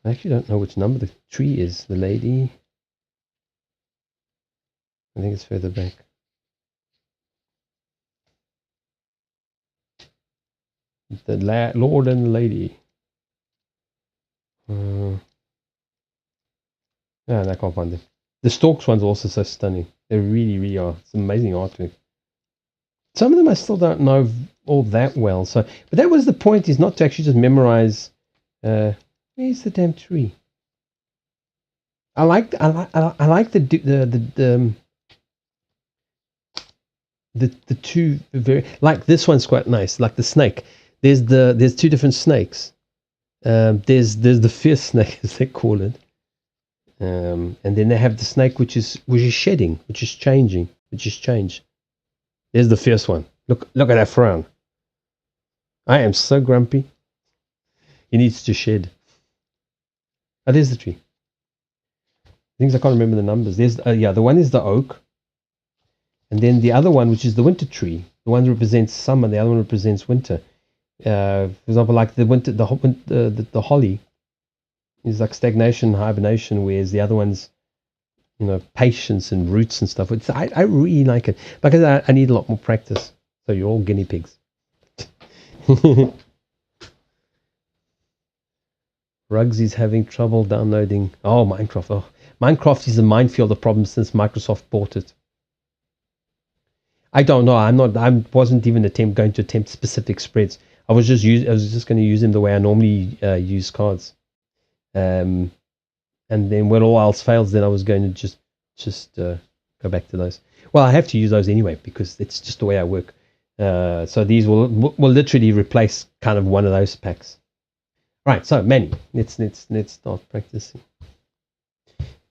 I actually don't know which number the tree is. The lady. I think it's further back. The Lord and the Lady. Yeah, I can't find them. The Storks ones are also so stunning. They really, really are. It's amazing artwork. Some of them I still don't know all that well. So, but that was the point: is not to actually just memorize. Where's the damn tree? I like the two very, like, this one's quite nice. Like the snake. There's two different snakes. There's the fierce snake, as they call it. And then they have the snake which is shedding, which is changing, which is change. There's the fierce one. Look at that frown. I am so grumpy. He needs to shed. Oh, there's the tree. Things I can't remember the numbers. There's yeah, the one is the oak, and then the other one, which is the winter tree. The one represents summer, the other one represents winter. For example, like the winter, the holly is like stagnation, hibernation, whereas the other one's patience and roots and stuff. I really like it because I need a lot more practice. So you're all guinea pigs. Ruggs is having trouble downloading. Oh, Minecraft. Oh, Minecraft is a minefield of problems since Microsoft bought it. I don't know. I wasn't even going to attempt specific spreads. I was just going to use them the way I normally use cards. And then when all else fails, then I was going to just go back to those. Well, I have to use those anyway because it's just the way I work. So these will literally replace kind of one of those packs. Right. So Manny, let's start practicing.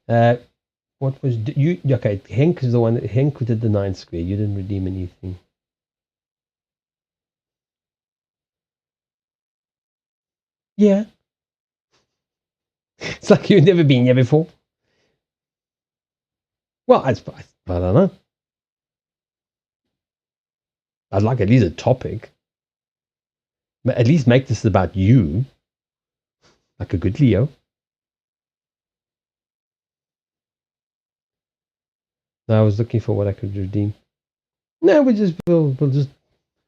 What was you? Okay, Henk is the one. Henk did the 9 square. You didn't redeem anything. Yeah. It's like you've never been here before. Well, I don't know. I'd like at least a topic. But at least make this about you. Like a good Leo. No, I was looking for what I could redeem. No, we'll just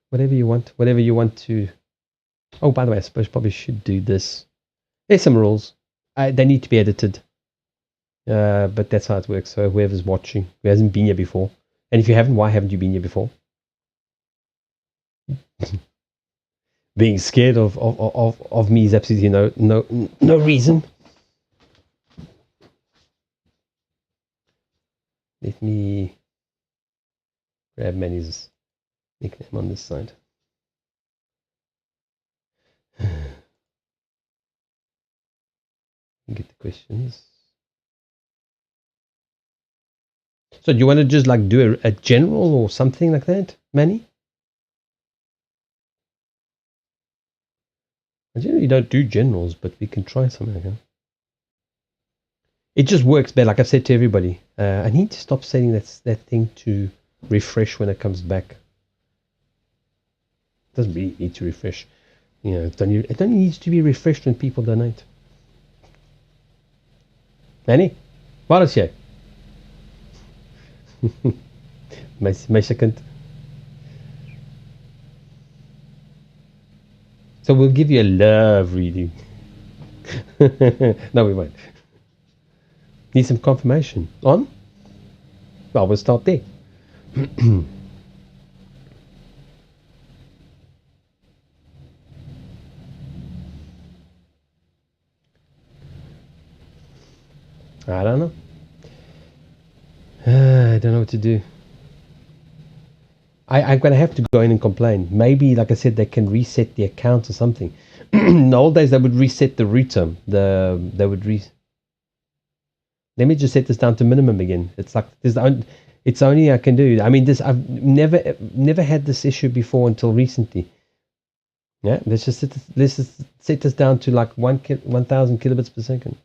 whatever you want to. Oh, by the way, I suppose probably should do this. There's some rules. They need to be edited. But that's how it works. So whoever's watching, who hasn't been here before, and if you haven't, why haven't you been here before? Being scared of me is absolutely no reason. Let me grab Manny's nickname on this side. Get the questions. So do you want to just like do a general or something like that, Manny? I generally don't do generals, but we can try something like that. It just works better. Like I've said to everybody, I need to stop setting that thing to refresh when it comes back. It doesn't really need to refresh. It only needs to be refreshed when people donate. Manny, waar is jy? my second. So we'll give you a love reading. No, we won't. Need some confirmation. On? Well, we'll start there. I don't know. I don't know what to do. I'm going to have to go in and complain. Maybe, like I said, they can reset the account or something. In the old days, they would reset the router. Let me just set this down to minimum again. It's like it's only I can do. I mean, I've never had this issue before until recently. Yeah, let's just set this down to like 1,000 kilobits per second.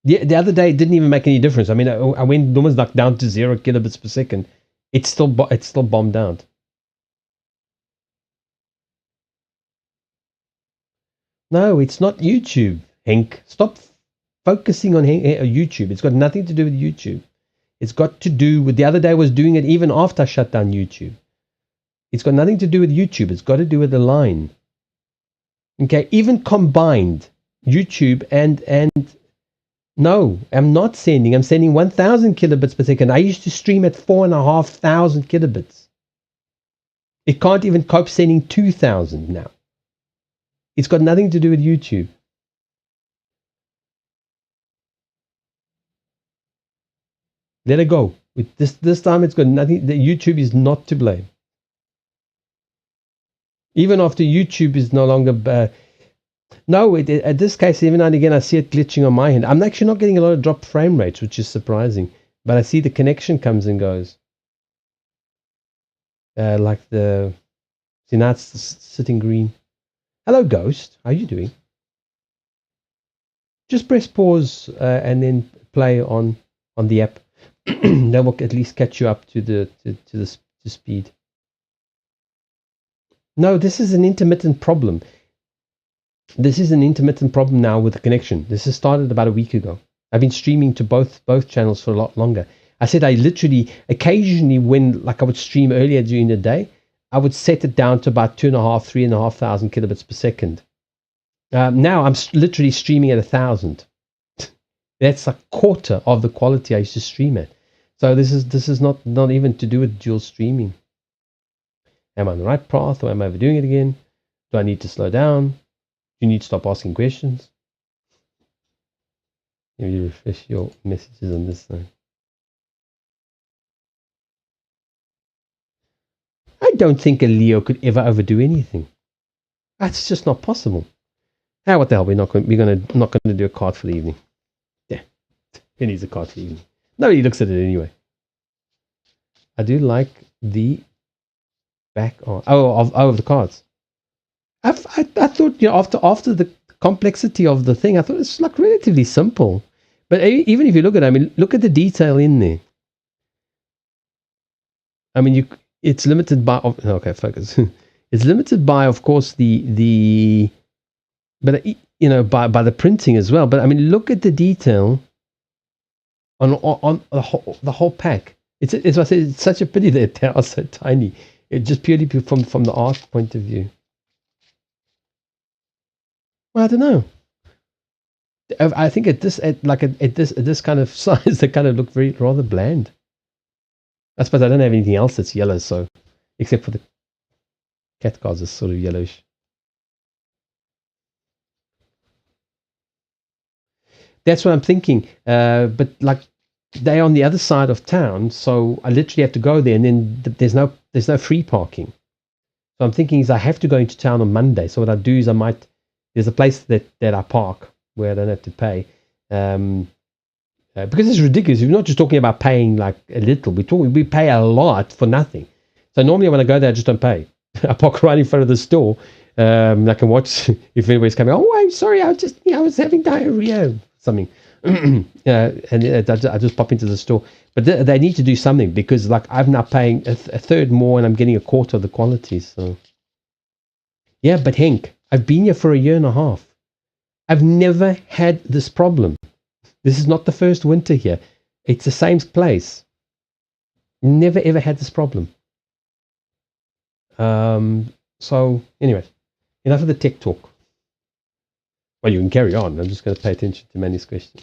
The other day it didn't even make any difference. I mean, I went almost like down to 0 kilobits per second. It's still bombed out. No, it's not YouTube, Henk. Stop focusing on YouTube. It's got nothing to do with YouTube. It's got to do with the other day I was doing it even after I shut down YouTube. It's got nothing to do with YouTube. It's got to do with the line. Okay, even combined, YouTube and no, I'm not sending. I'm sending 1,000 kilobits per second. I used to stream at 4,500 kilobits. It can't even cope sending 2,000 now. It's got nothing to do with YouTube. Let it go. This time it's got nothing. The YouTube is not to blame. Even after YouTube is no longer. No, at this case, even and again, I see it glitching on my end. I'm actually not getting a lot of drop frame rates, which is surprising. But I see the connection comes and goes. Like the. See, now it's sitting green. Hello, Ghost. How are you doing? just press pause and then play on the app. That will at least catch you up to the speed. No, this is an intermittent problem. This is an intermittent problem now with the connection. This has started about a week ago. I've been streaming to both channels for a lot longer. I said I literally occasionally, when like I would stream earlier during the day, I would set it down to about 2.5, 3,500 kilobits per second. Now I'm literally streaming at 1,000. That's a quarter of the quality I used to stream at. So this is not even to do with dual streaming. Am I on the right path, or am I overdoing it again? Do I need to slow down? Do you need to stop asking questions? Maybe refresh your messages on this side. I don't think a Leo could ever overdo anything. That's just not possible. Ah, what the hell? We're not going to do a card for the evening. Yeah, who needs a card for the evening? Nobody looks at it anyway. I do like the back on of the cards. I thought, you know, after the complexity of the thing, I thought it's like relatively simple. But even if you look at it, I mean, look at the detail in there. I mean, it's limited by okay, focus. It's limited by, of course, but you know, by the printing as well. But I mean, look at the detail on the whole pack. It's as I said, it's such a pity that they are so tiny. It just purely from the art point of view. Well, I don't know. I think at this kind of size, they kind of look rather bland. I suppose I don't have anything else that's yellow, so except for the cat cards are sort of yellowish. That's what I'm thinking. But like they're on the other side of town, so I literally have to go there, and then there's no free parking. So I'm thinking is I have to go into town on Monday. So what I do is there's a place that I park where I don't have to pay. Because it's ridiculous. We're not just talking about paying like a little. We pay a lot for nothing. So normally when I go there, I just don't pay. I park right in front of the store. I can watch if anybody's coming. Oh, I'm sorry. I was having diarrhea. Something. And I just pop into the store. But they need to do something because like I'm now paying a third more and I'm getting a quarter of the quality. So yeah, but Henk, I've been here for a year and a half. I've never had this problem. This is not the first winter here. It's the same place. Never ever had this problem. So anyway, enough of the tech talk. Well, you can carry on. I'm just going to pay attention to Manny's question.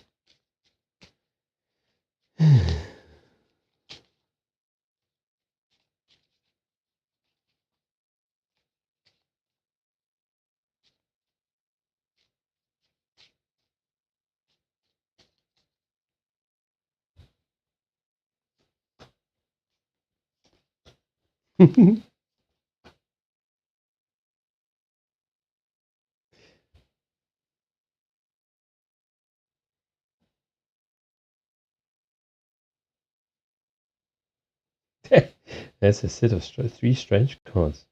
That's a set of three strange cards.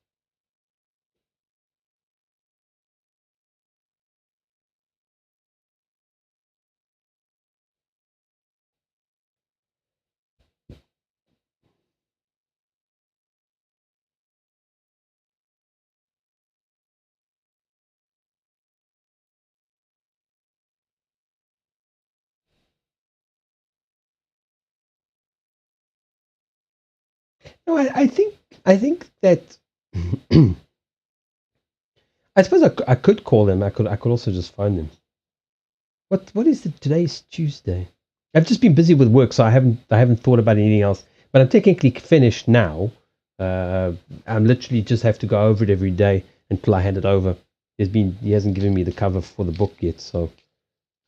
No, I think that I suppose I could call them. I could also just phone them. What is the today's Tuesday? I've just been busy with work, so I haven't thought about anything else. But I'm technically finished now. I'm literally just have to go over it every day until I hand it over. He hasn't given me the cover for the book yet, so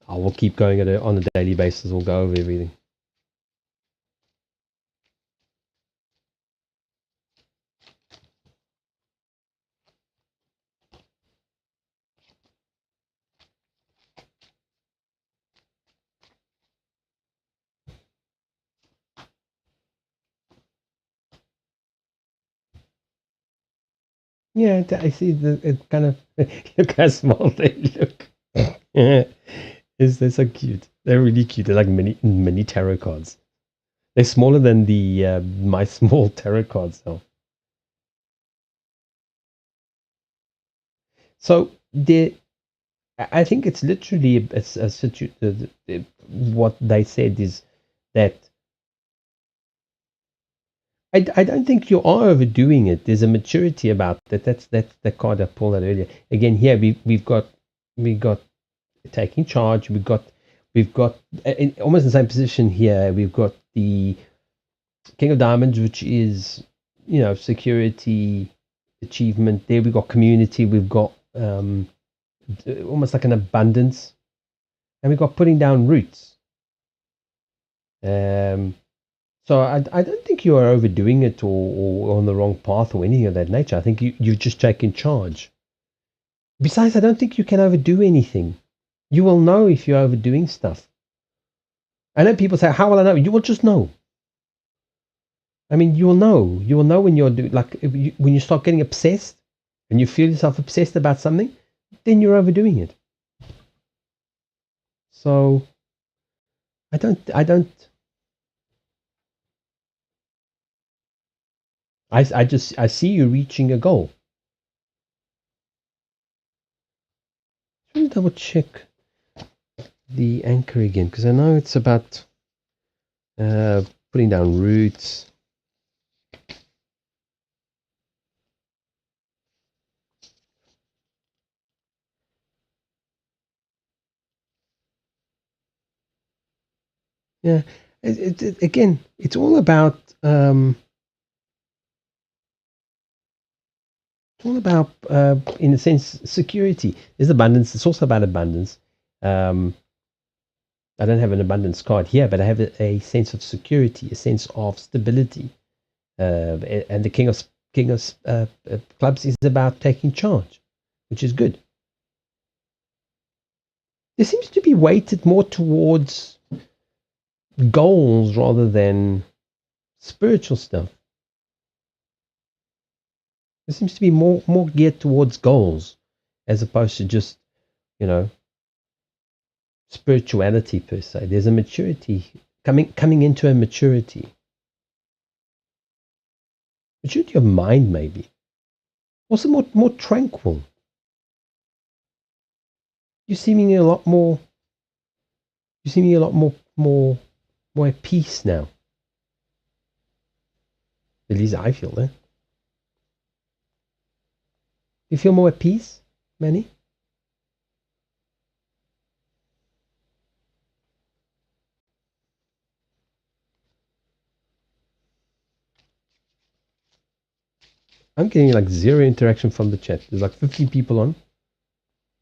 I will keep going on a daily basis. We'll go over everything. Yeah, I see. It kind of look how small they look. They're so cute. They're really cute. They're like mini tarot cards. They're smaller than the my small tarot cards now. So I think it's literally what they said is that I don't think you are overdoing it. There's a maturity about that. That's the card I pulled out earlier. Again, here we got taking charge. We've got in almost the same position here. We've got the King of Diamonds, which is security, achievement. There we've got community. We've got almost like an abundance, and we've got putting down roots. So I don't think you are overdoing it or on the wrong path or anything of that nature. I think you've just taken charge. Besides, I don't think you can overdo anything. You will know if you're overdoing stuff. I know people say, "How will I know?" You will just know. I mean, you will know. You will know when you're when you start getting obsessed and you feel yourself obsessed about something, then you're overdoing it. So I don't. I see you reaching a goal. Let me double check the anchor again because I know it's about putting down roots. Yeah, again, it's all about in a sense, security. There's abundance. It's also about abundance. I don't have an abundance card here, but I have a sense of security, a sense of stability. And the King of Clubs is about taking charge, which is good. There seems to be weighted more towards goals rather than spiritual stuff. There seems to be more geared towards goals as opposed to just, spirituality per se. There's a maturity coming into a maturity of mind, maybe. Also more tranquil. You see me a lot more. You see me a lot more at peace now. At least I feel that. You feel more at peace, Manny? I'm getting like zero interaction from the chat. There's like 50 people on,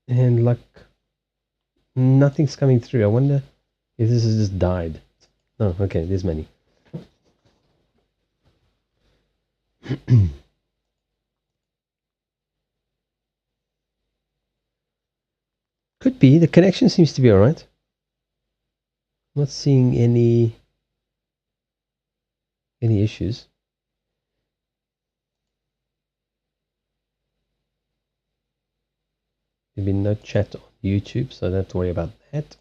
and like nothing's coming through. I wonder if this has just died. Oh, okay. There's many. Could be. The connection seems to be all right. I'm not seeing any issues. There's been no chat on YouTube, so I don't have to worry about that.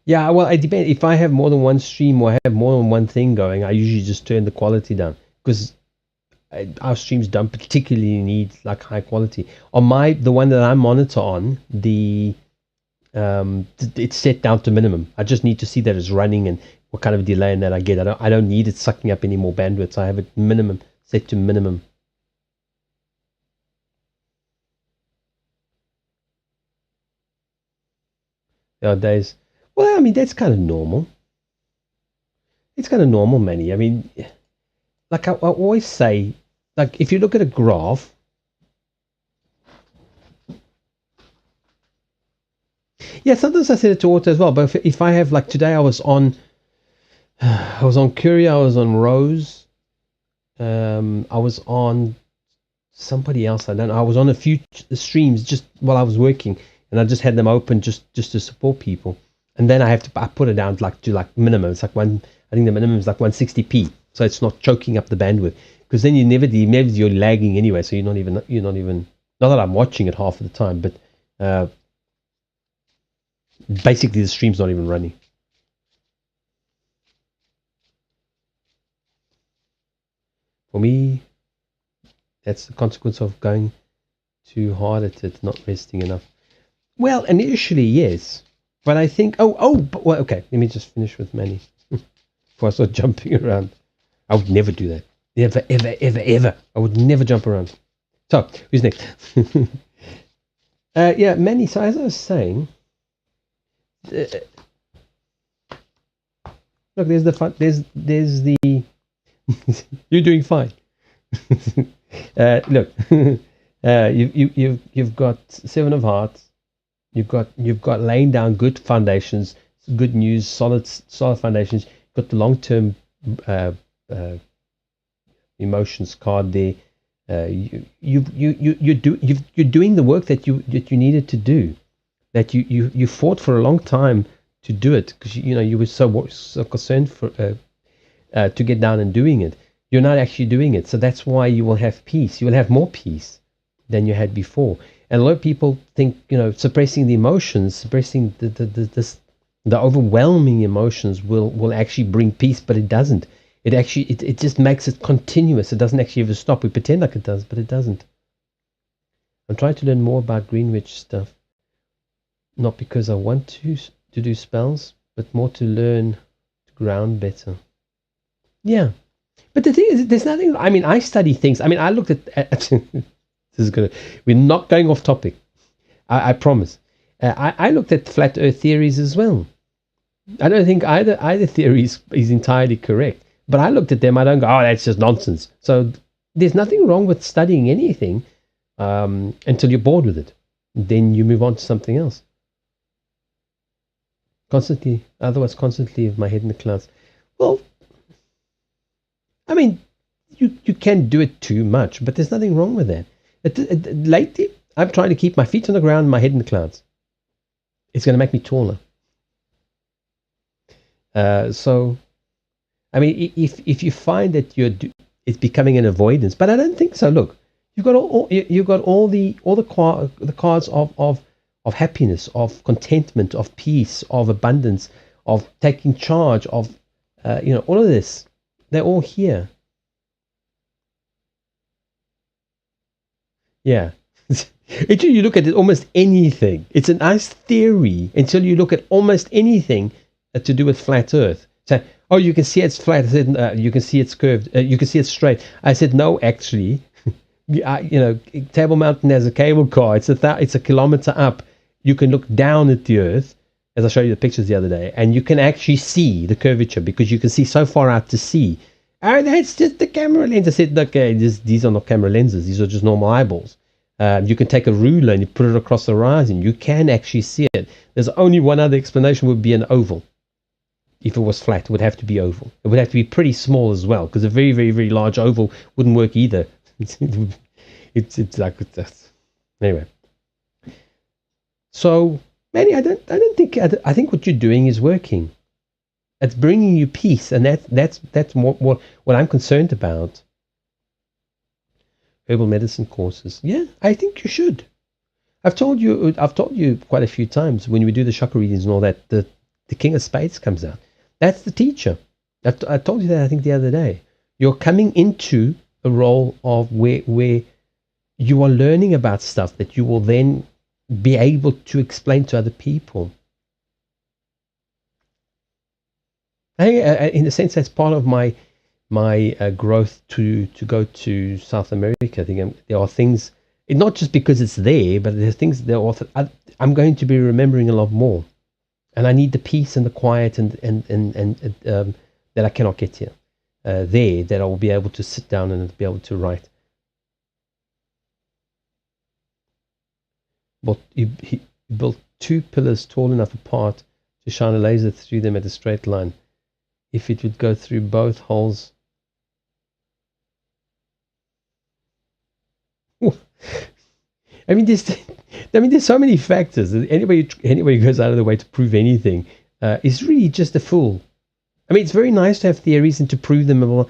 Yeah, well, it depends. If I have more than one stream or I have more than one thing going, I usually just turn the quality down because our streams don't particularly need like high quality. On the one that I monitor on, it's set down to minimum. I just need to see that it's running and what kind of delay in that I get. I don't need it sucking up any more bandwidth. So I have it set to minimum. Nowadays, well, I mean that's kind of normal. It's kind of normal, Manny. I mean, like I always say, like if you look at a graph, yeah, sometimes I set it to auto as well. But if I have like today, I was on Courier, I was on Rose, I was on somebody else. I don't know. I was on a few streams just while I was working, and I just had them open just to support people. And then I put it down to minimum. It's like I think the minimum is like 160p, so it's not choking up the bandwidth. because then you're lagging anyway, so you're not even not that I'm watching it half of the time, but basically the stream's not even running. For me, that's the consequence of going too hard at it, not resting enough. Well, initially, yes. But I think, well, okay, let me just finish with Manny before I start jumping around. I would never do that. Never, ever, ever, ever. I would never jump around. So, who's next? Yeah, Manny, so as I was saying, look, there's the fun, there's the, you're doing fine. Look, you've got Seven of Hearts. You've got laying down good foundations, good news, solid foundations. You've got the long-term emotions card there. You're doing the work that you needed to do. That you fought for a long time to do it because you were so concerned for to get down and doing it. You're not actually doing it, so that's why you will have peace. You will have more peace than you had before. And a lot of people think, suppressing the emotions, suppressing the overwhelming emotions will actually bring peace, but it doesn't. It actually it just makes it continuous. It doesn't actually ever stop. We pretend like it does, but it doesn't. I'm trying to learn more about Greenwich stuff, not because I want to do spells, but more to learn to ground better. Yeah, but the thing is, there's nothing. I mean, I study things. I mean, I looked at we're not going off topic. I promise. I looked at flat Earth theories as well. I don't think either theory is entirely correct. But I looked at them. I don't go, oh, that's just nonsense. So there's nothing wrong with studying anything until you're bored with it. Then you move on to something else. Constantly with my head in the clouds. Well, I mean, you can do it too much, but there's nothing wrong with that. Lately, I'm trying to keep my feet on the ground and my head in the clouds. It's going to make me taller. So, I mean, if you find that it's becoming an avoidance, but I don't think so. Look, you've got all the cards of happiness, of contentment, of peace, of abundance, of taking charge, of all of this. They're all here. Yeah. Until you look at it, almost anything. It's a nice theory until you look at almost anything to do with flat Earth. So, oh, you can see it's flat. I said, you can see it's curved. You can see it's straight. I said, no, actually. Table Mountain has a cable car. It's a kilometer up. You can look down at the Earth, as I showed you the pictures the other day, and you can actually see the curvature because you can see so far out to sea. Oh, that's just the camera lens. I said, look, these are not camera lenses. These are just normal eyeballs. You can take a ruler and you put it across the horizon. You can actually see it. There's only one other explanation, would be an oval. If it was flat, it would have to be oval. It would have to be pretty small as well, because a very, very, very large oval wouldn't work either. It's like that. Anyway. So, Manny, I think what you're doing is working. It's bringing you peace, and that's what I'm concerned about. Herbal medicine courses. Yeah, I think you should. I've told you quite a few times when we do the chakra readings and all that, the King of Spades comes out. That's the teacher. I told you that, I think, the other day. You're coming into a role of where you are learning about stuff that you will then be able to explain to other people. In a sense, that's part of my growth to go to South America. I think there are things, not just because it's there, but there's things that I'm going to be remembering a lot more, and I need the peace and the quiet and that I cannot get here. That I will be able to sit down and be able to write. But he built 2 pillars tall enough apart to shine a laser through them at a straight line. If it would go through both holes. I mean, there's so many factors. Anybody who goes out of the way to prove anything is really just a fool. I mean, it's very nice to have theories and to prove them,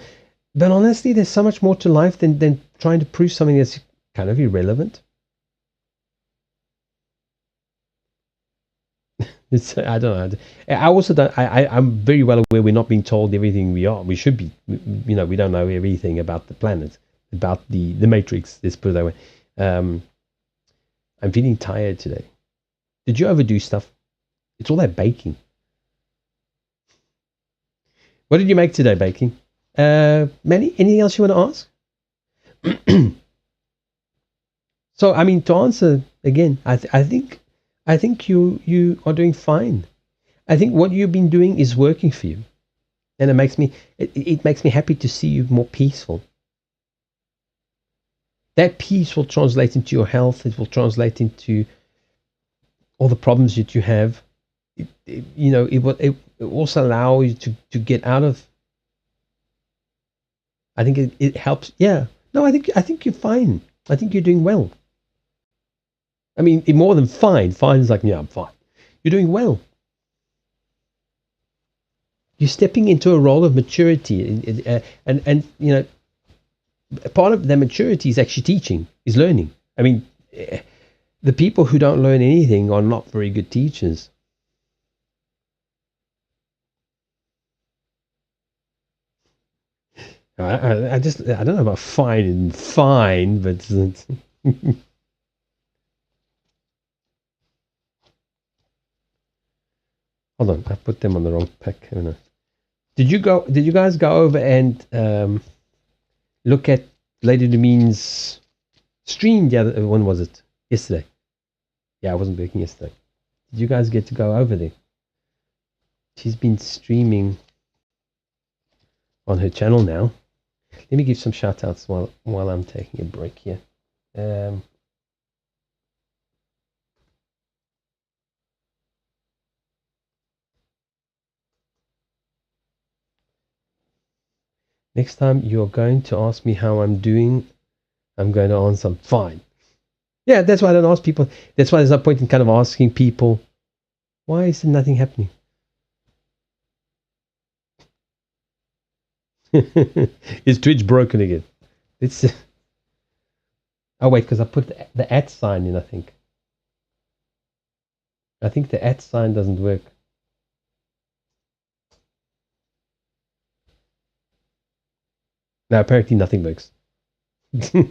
But honestly, there's so much more to life than trying to prove something that's kind of irrelevant. I don't know. I also don't. I'm very well aware we're not being told everything we are. We should be. We don't know everything about the planet, about the Matrix. Let's put it that way. I'm feeling tired today. Did you overdo stuff? It's all that baking. What did you make today, baking? Manny, anything else you want to ask? So, I mean, to answer again, I think you are doing fine. I think what you've been doing is working for you, and it makes me happy to see you more peaceful. That peace will translate into your health. It will translate into all the problems that you have. It will also allow you to get out of. I think it helps. Yeah. No, I think you're fine. I think you're doing well. I mean, more than fine. Fine is like, yeah, I'm fine. You're doing well. You're stepping into a role of maturity, and part of the maturity is actually teaching, is learning. I mean, the people who don't learn anything are not very good teachers. I don't know about fine and fine, but hold on, I put them on the wrong pack. Did you guys go over and look at Lady Domin's stream? The other when was it? Yesterday. Yeah, I wasn't working yesterday. Did you guys get to go over there? She's been streaming on her channel now. Let me give some shout outs while I'm taking a break here. Next time you're going to ask me how I'm doing, I'm going to answer fine. Yeah, that's why I don't ask people. That's why there's no point in kind of asking people, why is there nothing happening? Is Twitch broken again? It's oh wait, because I put the @ sign in. I think the @ sign doesn't work. No, apparently nothing works. Alrighty,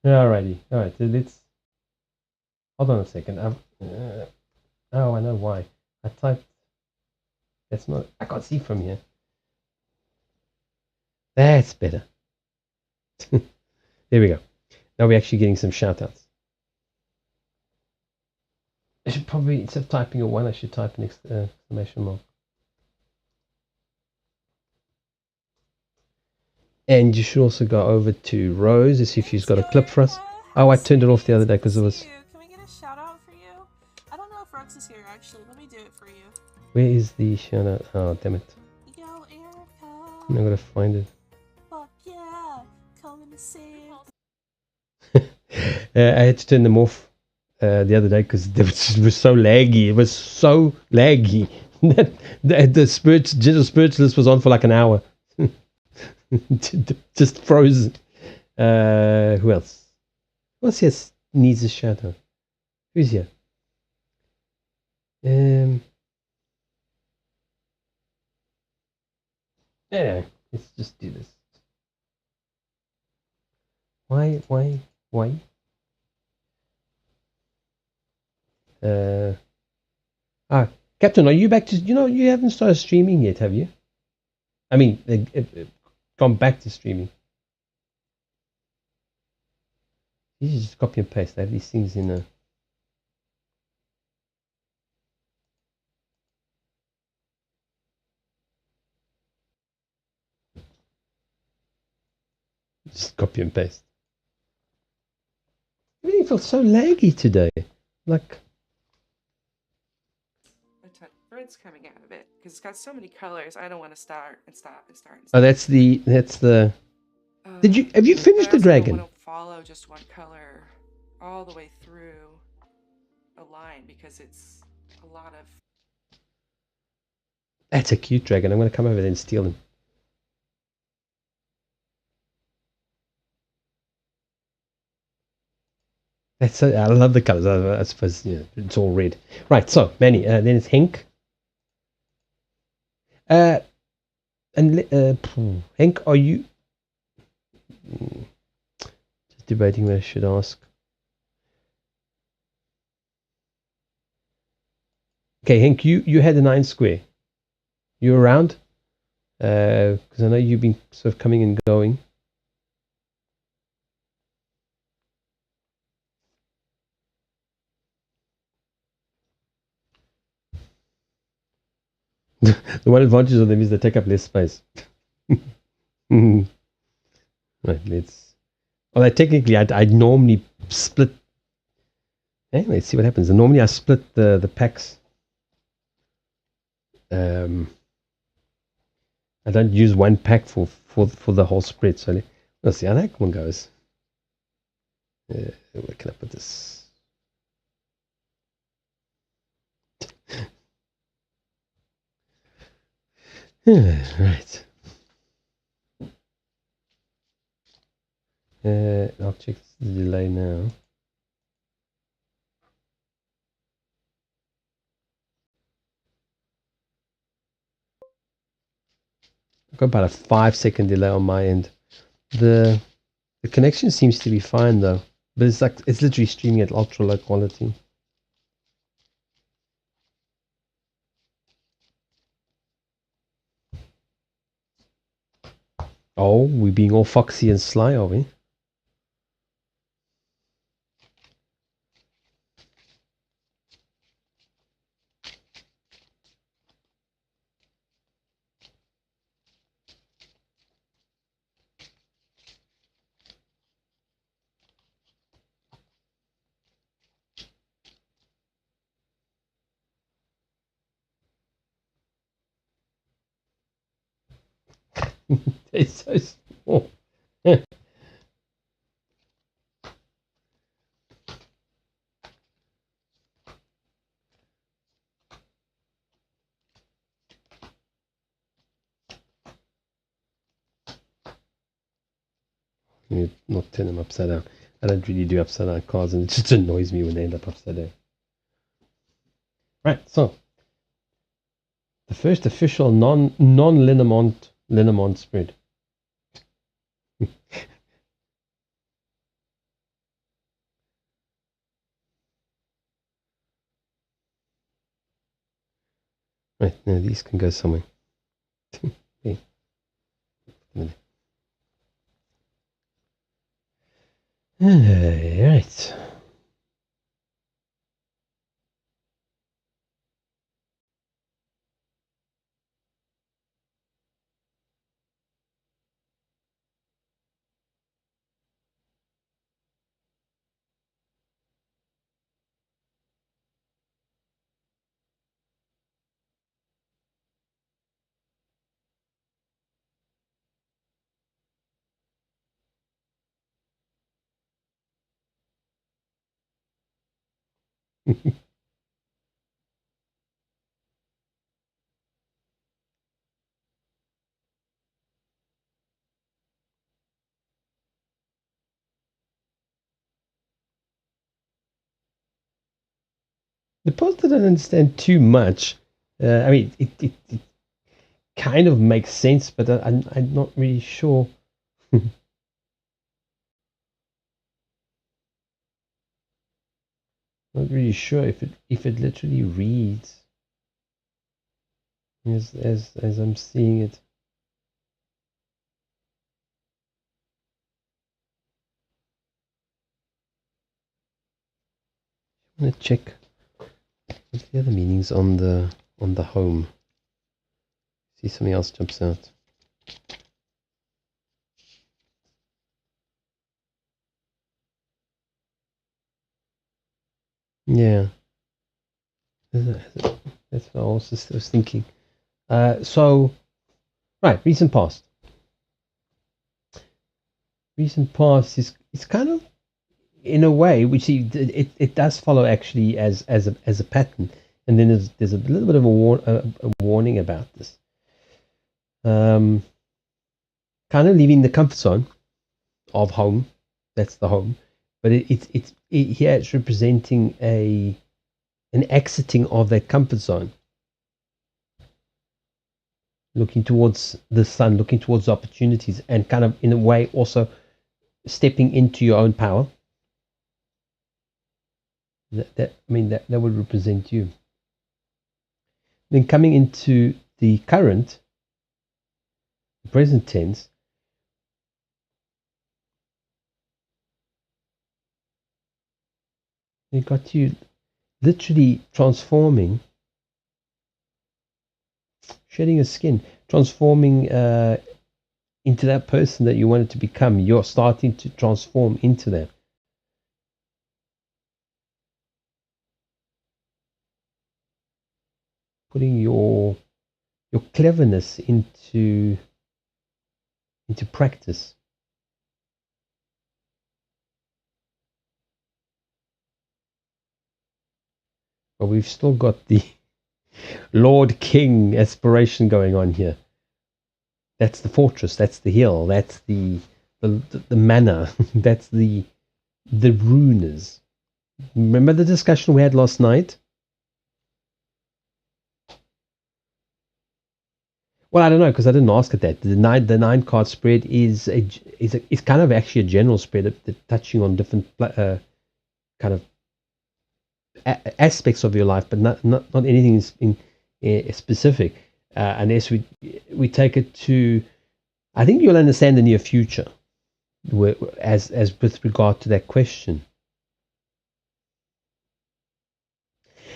all right. Let's hold on a second. Oh, I know why. I typed. That's not. I can't see from here. That's better. There we go. Now we're actually getting some shout outs. I should probably, instead of typing a 1, I should type an exclamation mark. And you should also go over to Rose to see if she's got a clip for us. Oh, I turned it off the other day because it was. Can we get a shout out for you? I don't know if Rex is here actually. Let me do it for you. Where is the shout out? Oh, damn it. Yo, Erica. I'm not gonna find it. Fuck yeah. Coming to see. I had to turn them off the other day because it was so laggy. It was so laggy that the Gentle Spiritualist was on for like an hour. Just frozen. Who else? Who else here needs a shout out? Who's here? Anyway, let's just do this. Why? Captain, are you back to? You haven't started streaming yet, have you? I mean, gone back to streaming. You should just copy and paste. I have these things in a. Just copy and paste. Everything feels so laggy today. Like. Red's coming out of it because it's got so many colors. I don't want to start and stop and start. Oh, that's the. Have you finished the dragon? I don't want to follow just one color all the way through a line because it's a lot of. That's a cute dragon. I'm going to come over there and steal him. That's I love the colors. I suppose it's all red. Right. So Manny. Then it's Henk. And Henk, are you just debating whether I should ask? Okay, Henk, you had a 9 square. You around? Because I know you've been sort of coming and going. The one advantage of them is they take up less space. Right, let's. Although technically, I'd normally split. Let's see what happens. Normally, I split the packs. I don't use one pack for the whole spread. So let's see how that one goes. Where can I put this? Right. I'll check the delay now. I've got about a 5-second delay on my end. The connection seems to be fine though, but it's literally streaming at ultra low quality. Oh, we're being all foxy and sly, are we? It's so small. Not turn them upside down. I don't really do upside down cards, and it just annoys me when they end up upside down. Right, so the first official non-Linamont spread. Right, now these can go somewhere. Hey. Right. The part that I don't understand too much, I mean, it kind of makes sense, but I'm not really sure. Not really sure if it literally reads as I'm seeing it. I'm gonna check what's the other meanings on the home. See, something else jumps out. Yeah, that's what I was thinking. So, right, recent past. Recent past is kind of, in a way, which it does follow actually as a pattern, and then there's a little bit of a warning about this. Kind of leaving the comfort zone of home. That's the home, but here it's representing an exiting of that comfort zone, looking towards the sun, looking towards opportunities, and kind of in a way also stepping into your own power. That would represent you. Then coming into the current, the present tense, it got you literally transforming, shedding your skin, transforming into that person that you wanted to become. You're starting to transform into that. Putting your cleverness into practice. But we've still got the Lord King aspiration going on here. That's the fortress, that's the hill, that's the manor, that's the runes. Remember the discussion we had last night? Well, I don't know because I didn't ask it that. The nine card spread is kind of actually a general spread touching on different kind of aspects of your life, but not anything in specific. Unless we take it to, I think you'll understand the near future, as with regard to that question.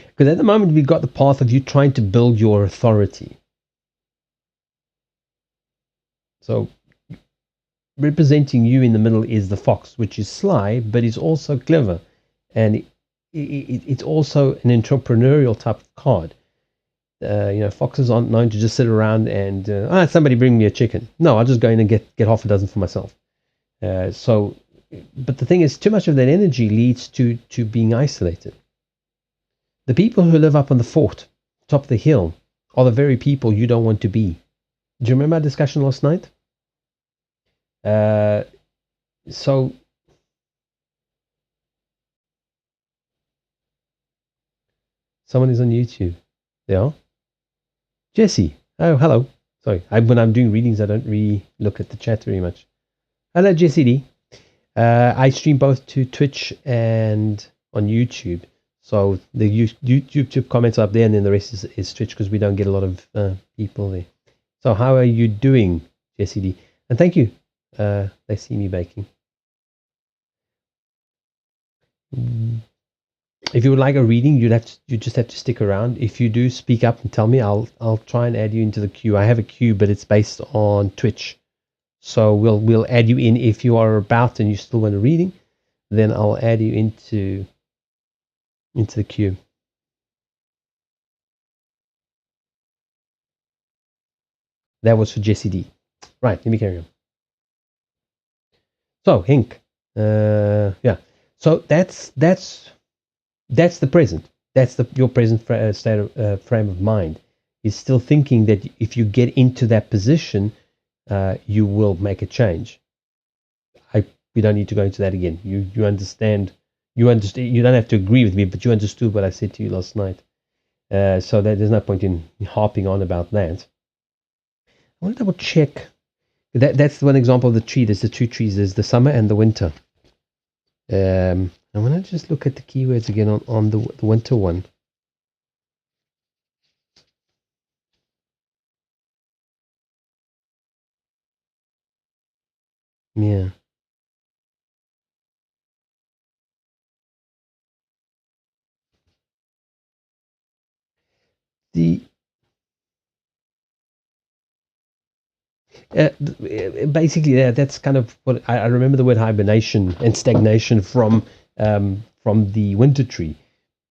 Because at the moment we've got the path of you trying to build your authority. So representing you in the middle is the fox, which is sly, but is also clever. And it's also an entrepreneurial type of card. Foxes aren't known to just sit around and, somebody bring me a chicken. No, I'll just go in and get half a dozen for myself. But the thing is, too much of that energy leads to being isolated. The people who live up on the fort, top of the hill, are the very people you don't want to be. Do you remember our discussion last night? So someone is on YouTube. They are? Jesse. Oh, hello. Sorry. When I'm doing readings, I don't really look at the chat very much. Hello, Jesse D. I stream both to Twitch and on YouTube. So the YouTube comments are up there, and then the rest is Twitch because we don't get a lot of people there. So how are you doing, Jesse D? And thank you. They see me baking. If you would like a reading, you just have to stick around. If you do, speak up and tell me. I'll try and add you into the queue. I have a queue, but it's based on Twitch. So we'll add you in if you are about and you still want a reading. Then I'll add you into the queue. That was for Jesse D. Right, let me carry on. So Hink, yeah. So that's the present. That's your present state of frame of mind. Is still thinking that if you get into that position, you will make a change. We don't need to go into that again. You understand. You understand. You don't have to agree with me, but you understood what I said to you last night. So there's no point in harping on about that. I want to double check. That's one example of the tree. There's the two trees. There's the summer and the winter. I want to just look at the keywords again on the winter one. Yeah. Basically, that's kind of what I remember the word hibernation and stagnation from the winter tree,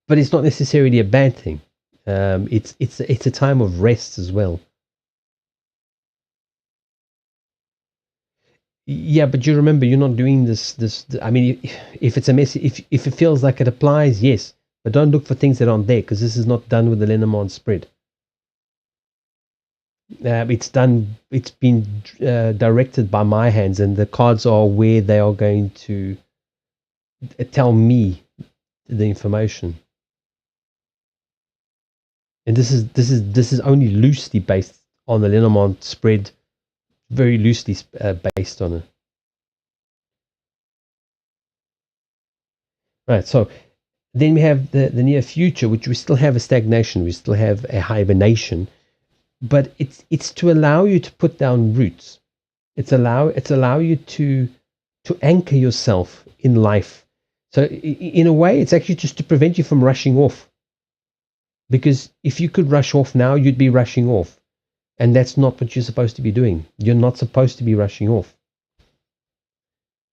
but it's not necessarily a bad thing. It's a time of rest as well. Yeah, but you remember you're not doing this. I mean, if it's a mess, if it feels like it applies, yes, but don't look for things that aren't there because this is not done with the Lenormand spread. It's done. It's been directed by my hands, and the cards are where they are going to tell me the information. And this is only loosely based on the Lenormand spread, very loosely based on it. Right. So then we have the near future, which we still have a stagnation, we still have a hibernation, but it's to allow you to put down roots. It's allow you to anchor yourself in life. So in a way, it's actually just to prevent you from rushing off. Because if you could rush off now, you'd be rushing off. And that's not what you're supposed to be doing. You're not supposed to be rushing off.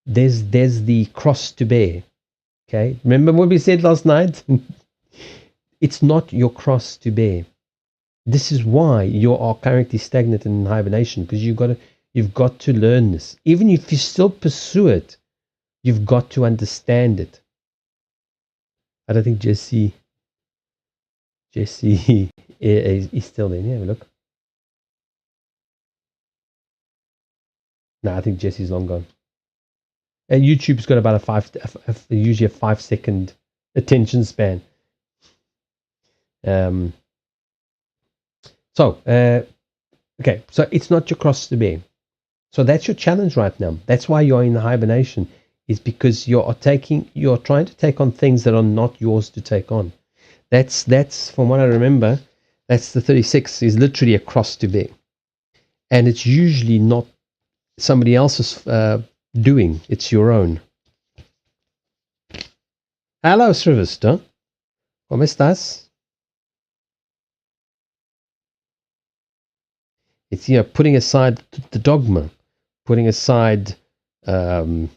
There's the cross to bear. Okay? Remember what we said last night? It's not your cross to bear. This is why you are currently stagnant in hibernation, because you've got to learn this. Even if you still pursue it, you've got to understand it. I don't think Jesse is still there. Yeah, look. No, I think Jesse's long gone. And YouTube's got about usually a 5-second attention span. Okay, so it's not your cross to bear. So that's your challenge right now. That's why you're in the hibernation, is because you're trying to take on things that are not yours to take on. That's from what I remember, that's the 36 is literally a cross to bear. And it's usually not somebody else's doing, it's your own. Hello, Sylvester. ¿Cómo estás? It's putting aside the dogma, putting aside all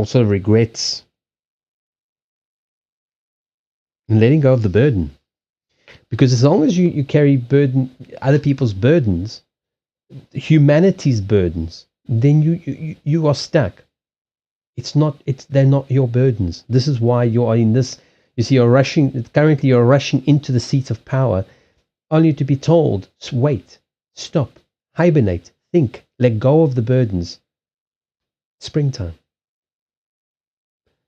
sort of regrets, and letting go of the burden. Because as long as you carry other people's burdens, humanity's burdens, then you are stuck. They're not your burdens. This is why you are in this. You see, you're rushing into the seat of power, only to be told, wait, stop, hibernate, think, let go of the burdens. Springtime.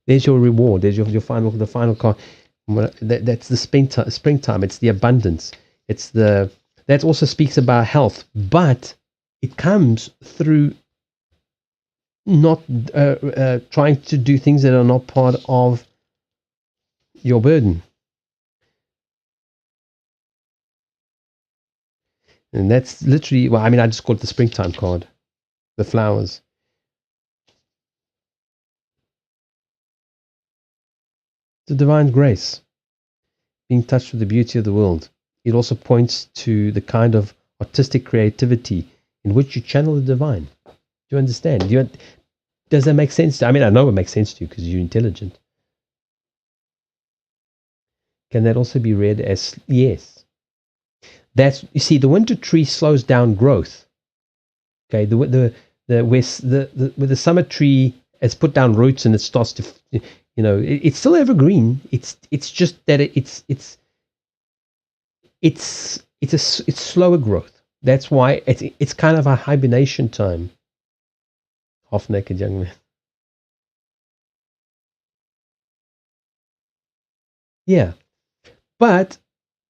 There's your reward. There's the final card. That's the springtime. It's the abundance. That also speaks about health, but it comes through not trying to do things that are not part of your burden. And that's literally, I just call it the springtime card, the flowers. The divine grace, being touched with the beauty of the world. It also points to the kind of artistic creativity in which you channel the divine. Do you understand? Does that make sense? I know it makes sense to you because you're intelligent. Can that also be read as yes? You see, the winter tree slows down growth. Okay, where the summer tree has put down roots and it starts to, it's still evergreen. It's just that it's slower growth. That's why it's kind of a hibernation time. Half naked young man. Yeah, but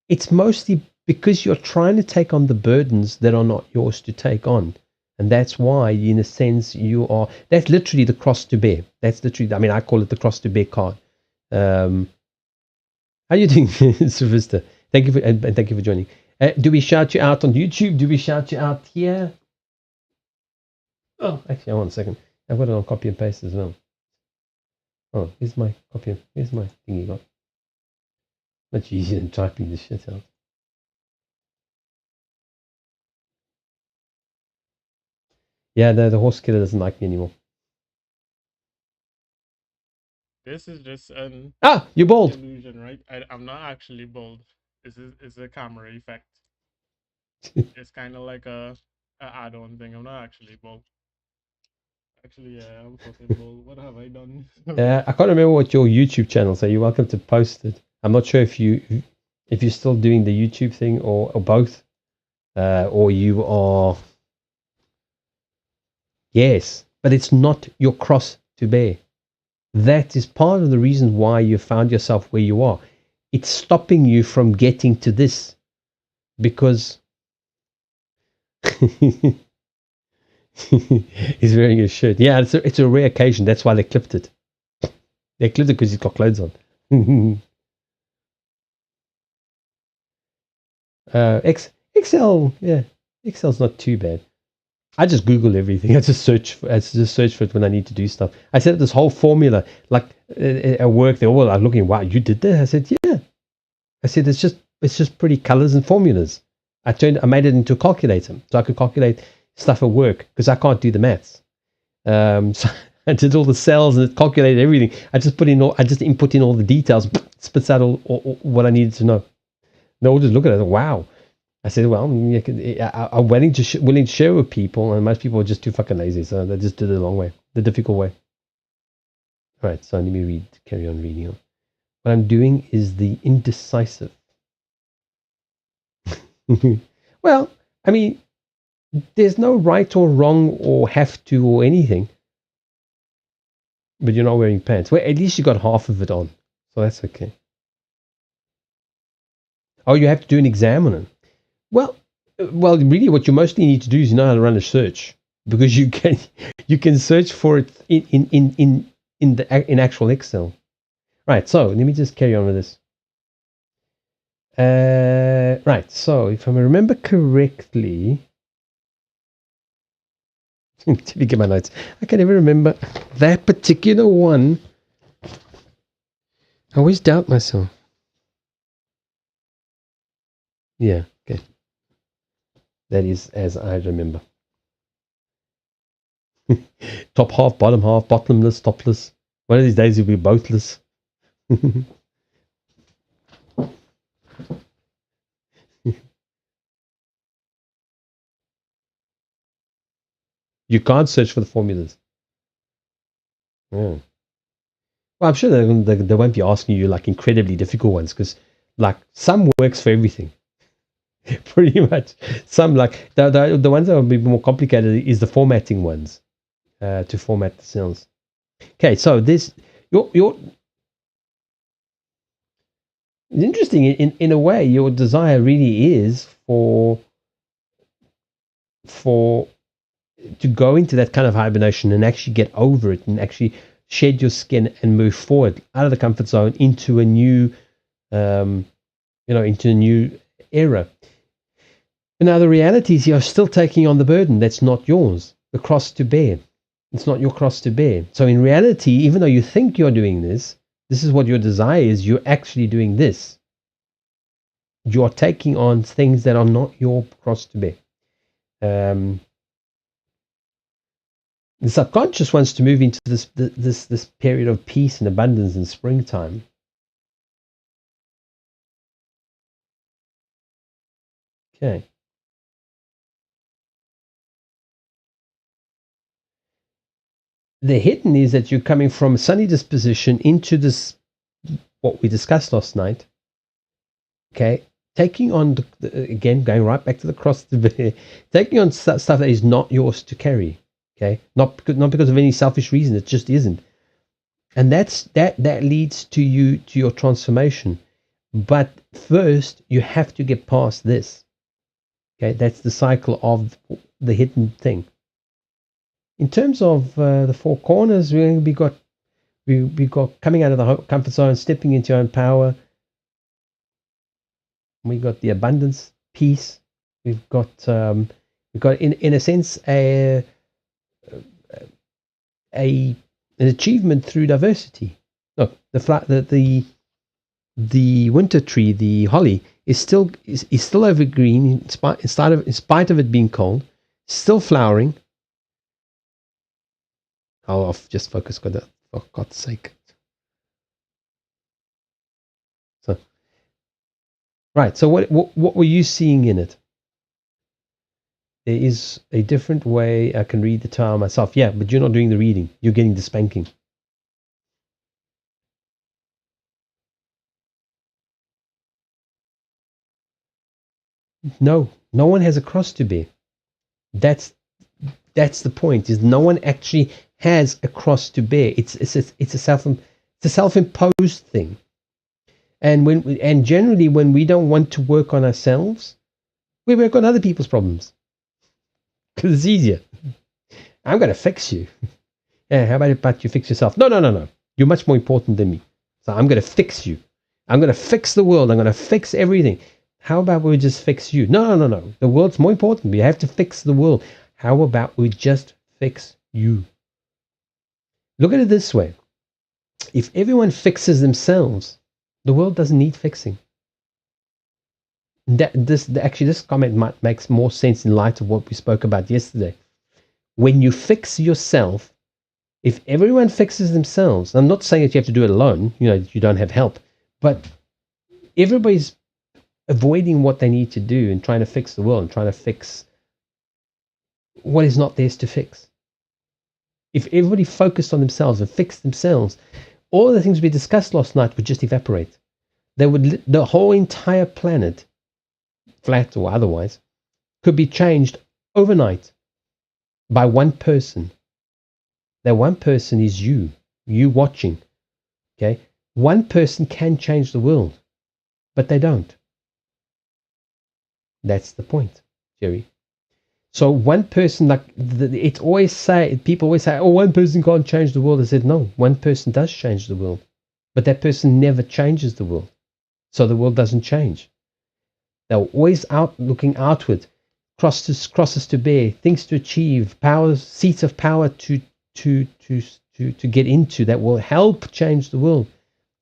it's mostly because you're trying to take on the burdens that are not yours to take on. And that's why, in a sense, that's literally the cross to bear. That's literally, I call it the cross to bear card. How are you doing, Sylvester? Thank you for joining. Do we shout you out on YouTube? Do we shout you out here? Oh, actually, one second. I've got it on copy and paste as well. Oh, here's my copy. Here's my thing you got. Much easier than typing this shit out. Yeah, the horse killer doesn't like me anymore. This is just an you're bald. illusion, right? I'm not actually bald. It's a camera effect. It's kind of like a add-on thing. I'm not actually bald. Actually, yeah, I'm fucking bald. What have I done? I can't remember what your YouTube channel. So you're welcome to post it. I'm not sure if you're still doing the YouTube thing or both, or you are. Yes, but it's not your cross to bear. That is part of the reason why you found yourself where you are. It's stopping you from getting to this because he's wearing a shirt. Yeah, it's a rare occasion. That's why they clipped it. They clipped it because he's got clothes on. Excel, yeah, Excel's not too bad. I just Google everything. I just search for it when I need to do stuff. I set up this whole formula, like at work. They all are looking. Wow, you did that? I said, yeah. I said it's just pretty colors and formulas. I made it into a calculator so I could calculate stuff at work because I can't do the maths. So I did all the cells and it calculated everything. I just input in all the details, spits out all what I needed to know. They all just look at it. Wow. I said, well, I'm willing to share with people, and most people are just too fucking lazy, so they just did it the long way, the difficult way. All right, so let me carry on reading. What I'm doing is the indecisive. Well, I mean, there's no right or wrong or have to or anything, but you're not wearing pants. Well, at least you got half of it on, so that's okay. Oh, you have to do an exam on it. Well, really, what you mostly need to do is know how to run a search because you can search for it in actual Excel. Right. So let me just carry on with this. Right. So if I remember correctly, let me get my notes. I can never remember that particular one. I always doubt myself. Yeah. Okay. That is as I remember. Top half, bottom half, bottomless, topless. One of these days you'll be bothless. You can't search for the formulas. Yeah. Well, I'm sure they won't be asking you like incredibly difficult ones because like some works for everything. Pretty much. Some like the ones that will be more complicated is the formatting ones to format the cells. Okay, so this your it's interesting in a way. Your desire really is for to go into that kind of hibernation and actually get over it and actually shed your skin and move forward out of the comfort zone into a new into a new era. And now the reality is you're still taking on the burden that's not yours, the cross to bear. It's not your cross to bear. So in reality, even though you think you're doing this is what your desire is, you're actually doing this. You're taking on things that are not your cross to bear. The subconscious wants to move into this period of peace and abundance and springtime. Okay. The hidden is that you're coming from a sunny disposition into this, what we discussed last night. Okay. Taking on, again, going right back to the cross to bear, taking on stuff that is not yours to carry. Okay. Not because of any selfish reason. It just isn't. And that leads to your transformation. But first, you have to get past this. Okay. That's the cycle of the hidden thing. In terms of the four corners, we got coming out of the comfort zone, stepping into your own power. We got the abundance, peace. We've got in a sense an achievement through diversity. Look, the winter tree, the holly, is still evergreen in spite of it being cold, still flowering. I'll just focus on that, for God's sake. So, right. So, what were you seeing in it? There is a different way I can read the Torah myself. Yeah, but you're not doing the reading. You're getting the spanking. No one has a cross to bear. That's the point. Is no one actually has a cross to bear. It's a self-imposed thing. And generally when we don't want to work on ourselves, we work on other people's problems because it's easier. I'm going to fix you. Yeah, how about you fix yourself? No. You're much more important than me. So I'm going to fix you. I'm going to fix the world. I'm going to fix everything. How about we just fix you? No. The world's more important. We have to fix the world. How about we just fix you? Look at it this way. If everyone fixes themselves, the world doesn't need fixing. This comment makes more sense in light of what we spoke about yesterday. When you fix yourself, if everyone fixes themselves, I'm not saying that you have to do it alone, you don't have help, but everybody's avoiding what they need to do and trying to fix the world and trying to fix what is not theirs to fix. If everybody focused on themselves and fixed themselves, all of the things we discussed last night would just evaporate. The whole entire planet, flat or otherwise, could be changed overnight by one person. That one person is you watching. Okay? One person can change the world, but they don't. That's the point, Jerry. So one person, people always say, oh, one person can't change the world. I said, no, one person does change the world, but that person never changes the world. So the world doesn't change. They're always looking outward, crosses to bear, things to achieve, seats of power to get into that will help change the world.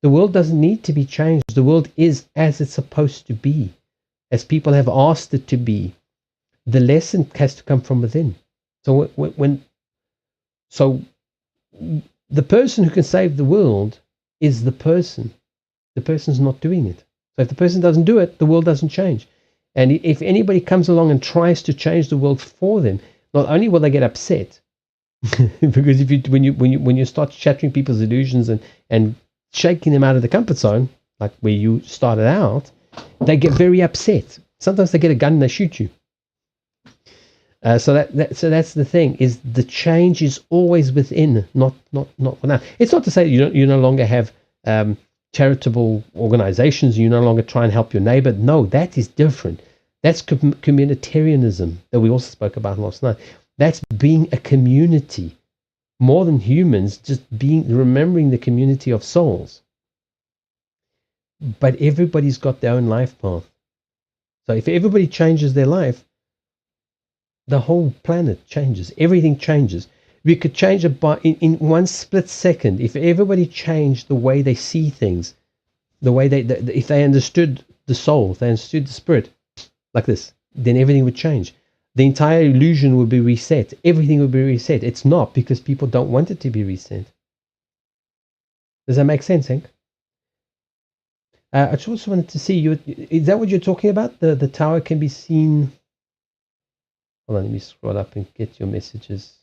The world doesn't need to be changed. The world is as it's supposed to be, as people have asked it to be. The lesson has to come from within. So the person who can save the world is the person. The person's not doing it. So if the person doesn't do it, the world doesn't change. And if anybody comes along and tries to change the world for them, not only will they get upset, because when you start shattering people's illusions and shaking them out of the comfort zone, like where you started out, they get very upset. Sometimes they get a gun and they shoot you. So that's the thing, is the change is always within, not now. It's not to say that you no longer have charitable organizations, you no longer try and help your neighbor. No, that is different. That's communitarianism that we also spoke about last night. That's being a community, more than humans, just remembering the community of souls. But everybody's got their own life path. So if everybody changes their life, the whole planet changes. Everything changes. We could change it in one split second. If everybody changed the way they see things, the way if they understood the soul, if they understood the spirit, like this, then everything would change. The entire illusion would be reset. Everything would be reset. It's not, because people don't want it to be reset. Does that make sense, Hank? I just also wanted to see you. Is that what you're talking about? The tower can be seen. Hold on, let me scroll up and get your messages.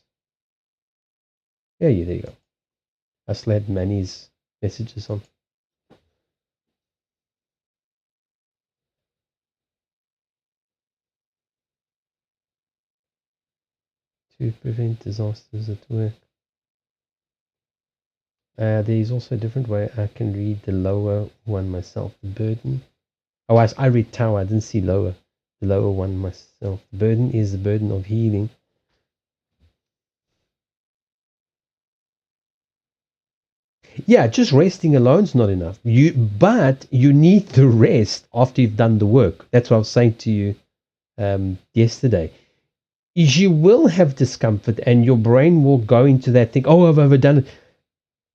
There you go. I still had Manny's messages on. To prevent disasters at work. There is also a different way I can read the lower one myself. The burden. Oh, I read tower. I didn't see lower. The lower one myself. The burden is the burden of healing. Yeah, just resting alone is not enough. But you need the rest after you've done the work. That's what I was saying to you yesterday. You will have discomfort and your brain will go into that thing, oh, I've overdone it.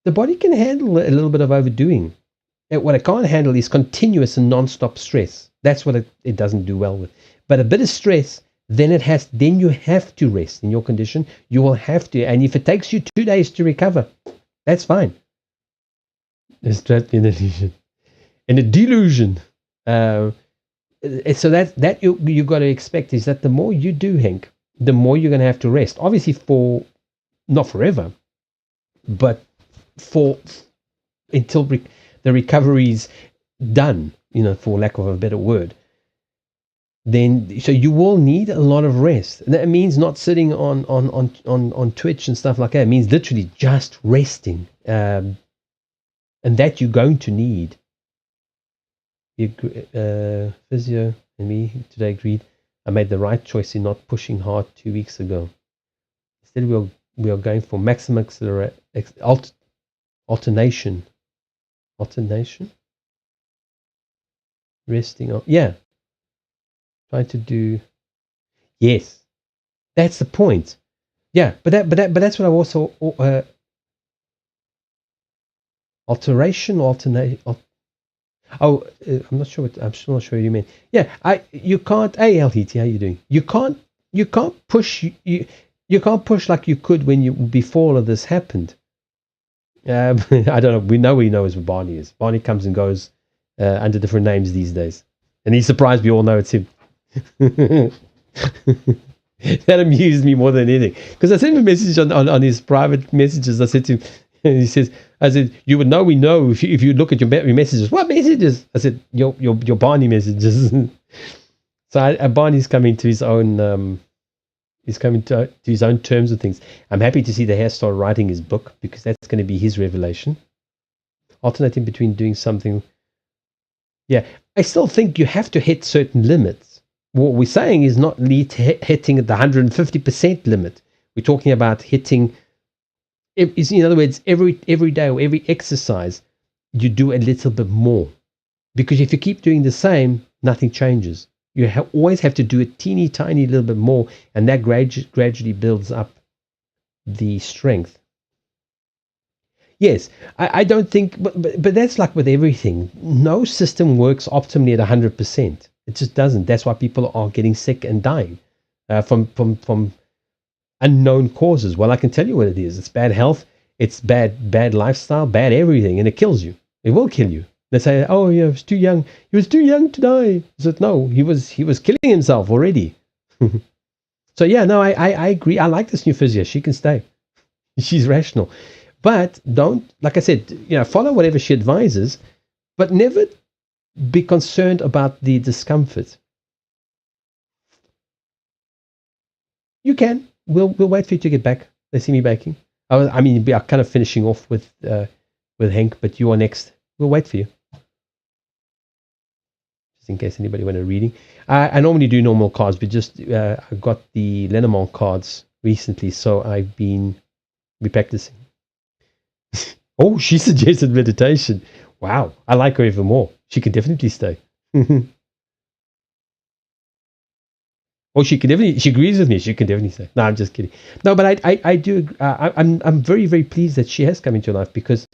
The body can handle a little bit of overdoing. What it can't handle is continuous and non-stop stress. That's what it doesn't do well with. But a bit of stress, then you have to rest. In your condition, you will have to. And if it takes you 2 days to recover, that's fine. It's trapped in an illusion. In a delusion. So that you got to expect is that the more you do, Hank, the more you're going to have to rest. Obviously not forever, but until the recovery's done, for lack of a better word. then so you will need a lot of rest. And that means not sitting on Twitch and stuff like that. It means literally just resting, and that you're going to need. Physio and me today agreed I made the right choice in not pushing hard 2 weeks ago. Instead, we are going for maximum alternation. Alternation? Resting on. Yeah. Trying to do. Yes. That's the point. Yeah, but that's what I also alteration, alternate. I'm not sure what I'm still not sure what you mean. Yeah, you can't. Hey, LHT, how you doing? You can't push you can't push like you could when you before all of this happened. I don't know. We know as what Barney is. Barney comes and goes under different names these days, and he's surprised we all know it's him. That amused me more than anything because I sent him a message on his private messages. I said to him, and he says, "I said you would know. We know if you look at your messages. What messages?" I said, "Your Barney messages." So Barney's coming to his own. He's coming to his own terms of things. I'm happy to see the hair start writing his book because that's going to be his revelation. Alternating between doing something. Yeah, I still think you have to hit certain limits. What we're saying is not hitting the 150% limit. We're talking about hitting. In other words, every day or every exercise, you do a little bit more. Because if you keep doing the same, nothing changes. You always have to do a teeny tiny little bit more, and that gradually builds up the strength. Yes, I don't think, but that's like with everything. No system works optimally at 100%. It just doesn't. That's why people are getting sick and dying from unknown causes. Well, I can tell you what it is. It's bad health. It's bad lifestyle, bad everything, and it kills you. It will kill you. They say, "Oh, yeah, he was too young. He was too young to die." I said, "No, he was killing himself already." So yeah, no, I agree. I like this new physio. She can stay. She's rational, but don't, like I said, follow whatever she advises, but never be concerned about the discomfort. You can. We'll wait for you to get back. They see me baking. We are kind of finishing off with Hank, but you are next. We'll wait for you. Just in case anybody went a reading. I normally do normal cards, but just I got the Lenormand cards recently, so I've been practicing. Oh, she suggested meditation. Wow, I like her even more. She can definitely stay. Oh, she agrees with me. She can definitely stay. No, I'm just kidding. No, but I do. I'm very, very pleased that she has come into your life because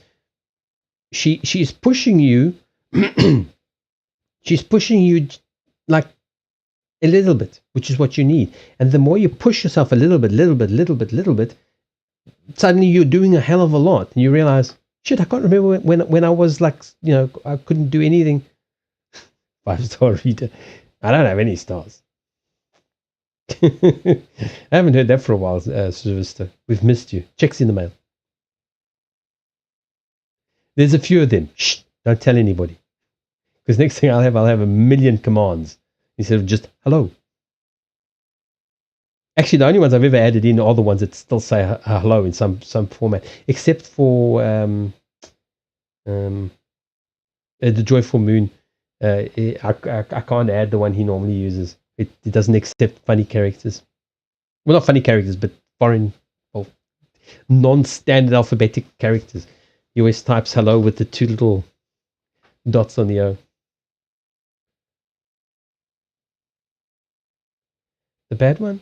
she's pushing you. She's pushing you like a little bit, which is what you need. And the more you push yourself a little bit, suddenly you're doing a hell of a lot. And you realize, shit, I can't remember when I was like, I couldn't do anything. 5-star reader. I don't have any stars. I haven't heard that for a while, Sylvester. We've missed you. Checks in the mail. There's a few of them. Shh, don't tell anybody. Because next thing I'll have a million commands instead of just hello. Actually, the only ones I've ever added in are the ones that still say hello in some format, except for the Joyful Moon. I can't add the one he normally uses. It doesn't accept funny characters. Well, not funny characters, but foreign or non-standard alphabetic characters. He always types hello with the two little dots on the O. The bad one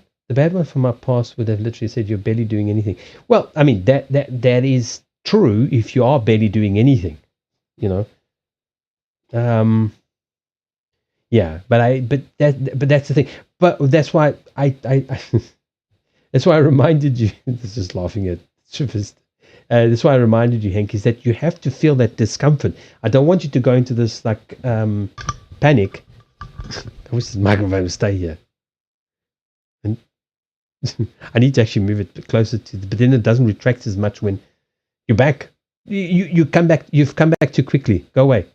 from my past would have literally said you're barely doing anything. Well, I mean that is true if you are barely doing anything, Yeah, but that's the thing. But that's why I that's why I reminded you. This is just laughing at Shivers. That's why I reminded you, Hank, is that you have to feel that discomfort. I don't want you to go into this like panic. I wish this microphone would stay here. And I need to actually move it closer to, but then it doesn't retract as much when you're back. You come back. You've come back too quickly. Go away.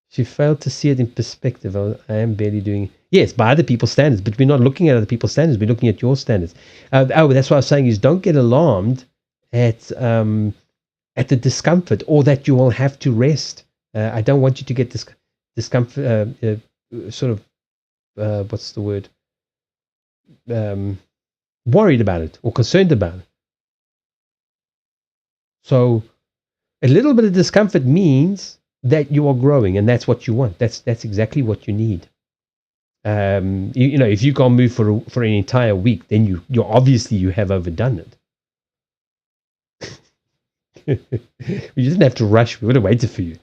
She failed to see it in perspective. I am barely doing. Yes, by other people's standards, but we're not looking at other people's standards. We're looking at your standards. That's what I was saying is don't get alarmed at the discomfort or that you will have to rest. I don't want you to get this discomfort, sort of, what's the word? Worried about it or concerned about it. So a little bit of discomfort means that you are growing, and that's what you want. That's exactly what you need. If you can't move for an entire week, then you obviously you have overdone it. You didn't have to rush. We would have waited for you.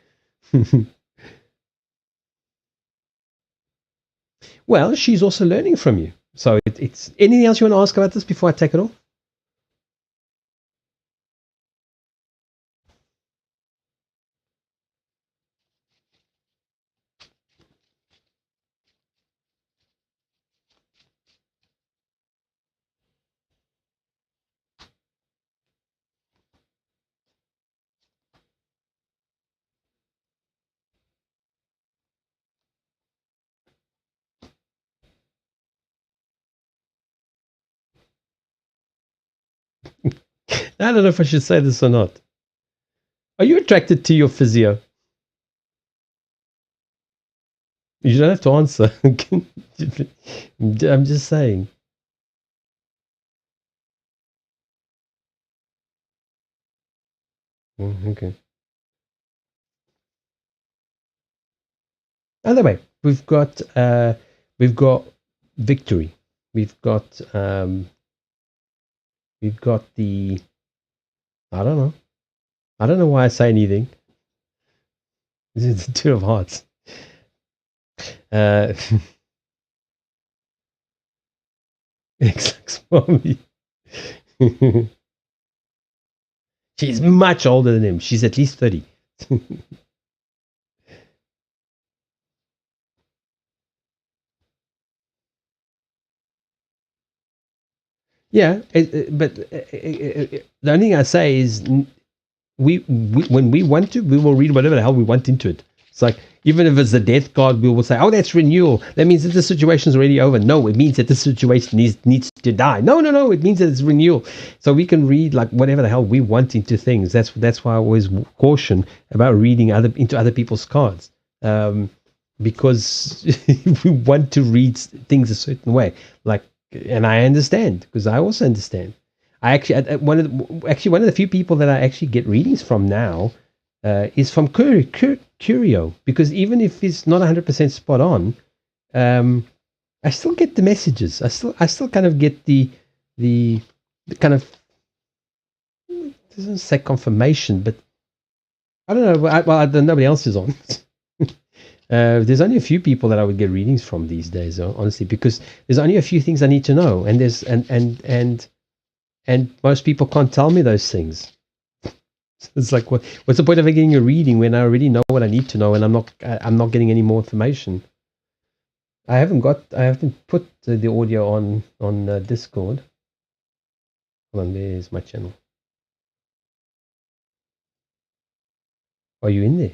Well, she's also learning from you. So it's anything else you want to ask about this before I take it off? I don't know if I should say this or not. Are you attracted to your physio? You don't have to answer. I'm just saying. Okay. Either way, we've got victory. We've got the. I don't know. I don't know why I say anything. This is the Two of Hearts. X for me. She's much older than him. She's at least 30. Yeah, but the only thing I say is we when we want to, we will read whatever the hell we want into it. It's like, even if it's a death card, we will say, oh, that's renewal. That means that the situation's already over. No, it means that the situation needs to die. No. It means that it's renewal. So we can read like whatever the hell we want into things. That's why I always caution about reading into other people's cards. Because we want to read things a certain way. Like, and I understand, because I also understand. I actually one of the few people that I actually get readings from now is from Curio, because even if it's not 100% spot on, I still get the messages. I still kind of get the kind of, it doesn't say confirmation, but I don't know. Nobody else is on. There's only a few people that I would get readings from these days, honestly, because there's only a few things I need to know, and there's and most people can't tell me those things. It's like, what's the point of getting a reading when I already know what I need to know, and I'm not getting any more information. I haven't put the audio on Discord. Hold on, there's my channel. Are you in there?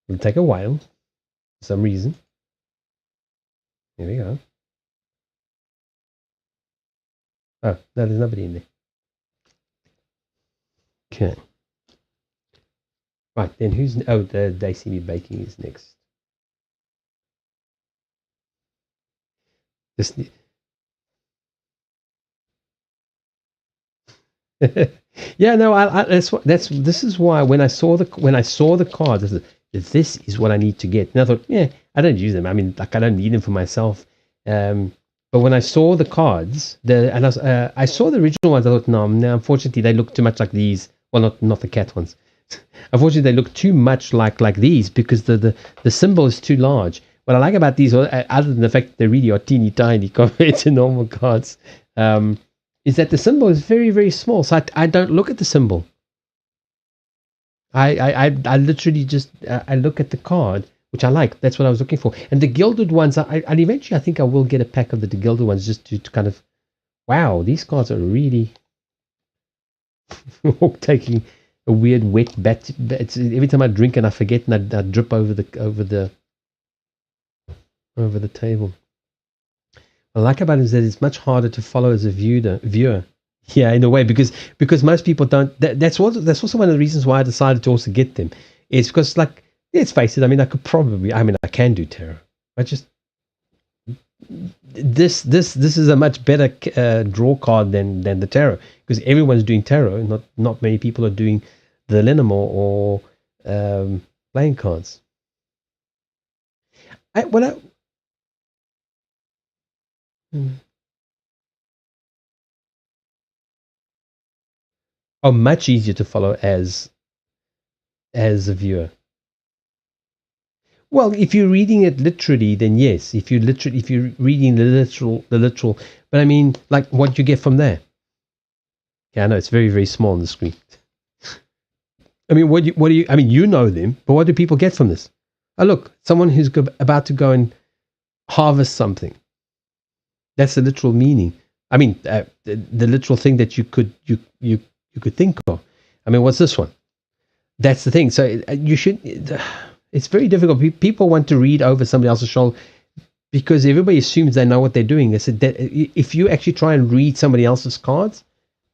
It'll take a while for some reason. Here we go. Oh, no, there's nobody in there. Okay. Right, then who's... Oh, They See Me Baking is next. This... Yeah, no, this is why when I saw the cards, I said, this is what I need to get. And I thought, yeah, I don't use them. I mean, like, I don't need them for myself. But when I saw the cards, I saw the original ones, I thought, no, unfortunately, they look too much like these. Well, not the cat ones. Unfortunately, they look too much like these, because the symbol is too large. What I like about these, other than the fact that they really are teeny tiny compared to normal cards, is that the symbol is very, very small. So I don't look at the symbol. I literally just I look at the card, which I like. That's what I was looking for. And the gilded ones, and eventually I think I will get a pack of the gilded ones, just to kind of, wow, these cards are really taking a weird wet bat. It's, every time I drink and I forget and I drip over the table. What I like about it is that it's much harder to follow as a viewer. Yeah, in a way, because most people don't. That's also one of the reasons why I decided to also get them. Is because, like, let's face it. I mean, I can do tarot. I just this is a much better draw card than the tarot, because everyone's doing tarot. Not many people are doing the Lenormand or playing cards. Much easier to follow as a viewer. Well, if you're reading it literally, then yes. If you're reading the literal, but I mean, like, what you get from there. Yeah, I know it's very, very small on the screen. I mean, what do you? I mean, you know them, but what do people get from this? Oh, look, someone who's about to go and harvest something. That's the literal meaning. I mean, the literal thing that you could think of. I mean, what's this one? That's the thing. So you should. It's very difficult. People want to read over somebody else's shoulder because everybody assumes they know what they're doing. They said that if you actually try and read somebody else's cards,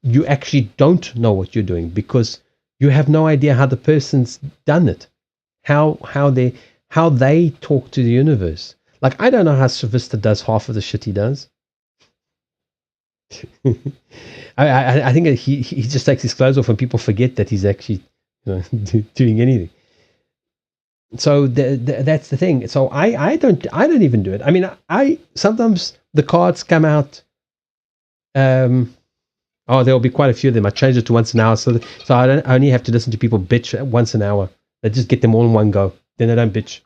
you actually don't know what you're doing, because you have no idea how the person's done it, how they talk to the universe. Like, I don't know how Sylvester does half of the shit he does. I think he just takes his clothes off and people forget that he's actually doing anything. So that's the thing. So I don't even do it. I mean, I sometimes the cards come out. There'll be quite a few of them. I change it to once an hour, so I only have to listen to people bitch once an hour. I just get them all in one go. Then I don't bitch.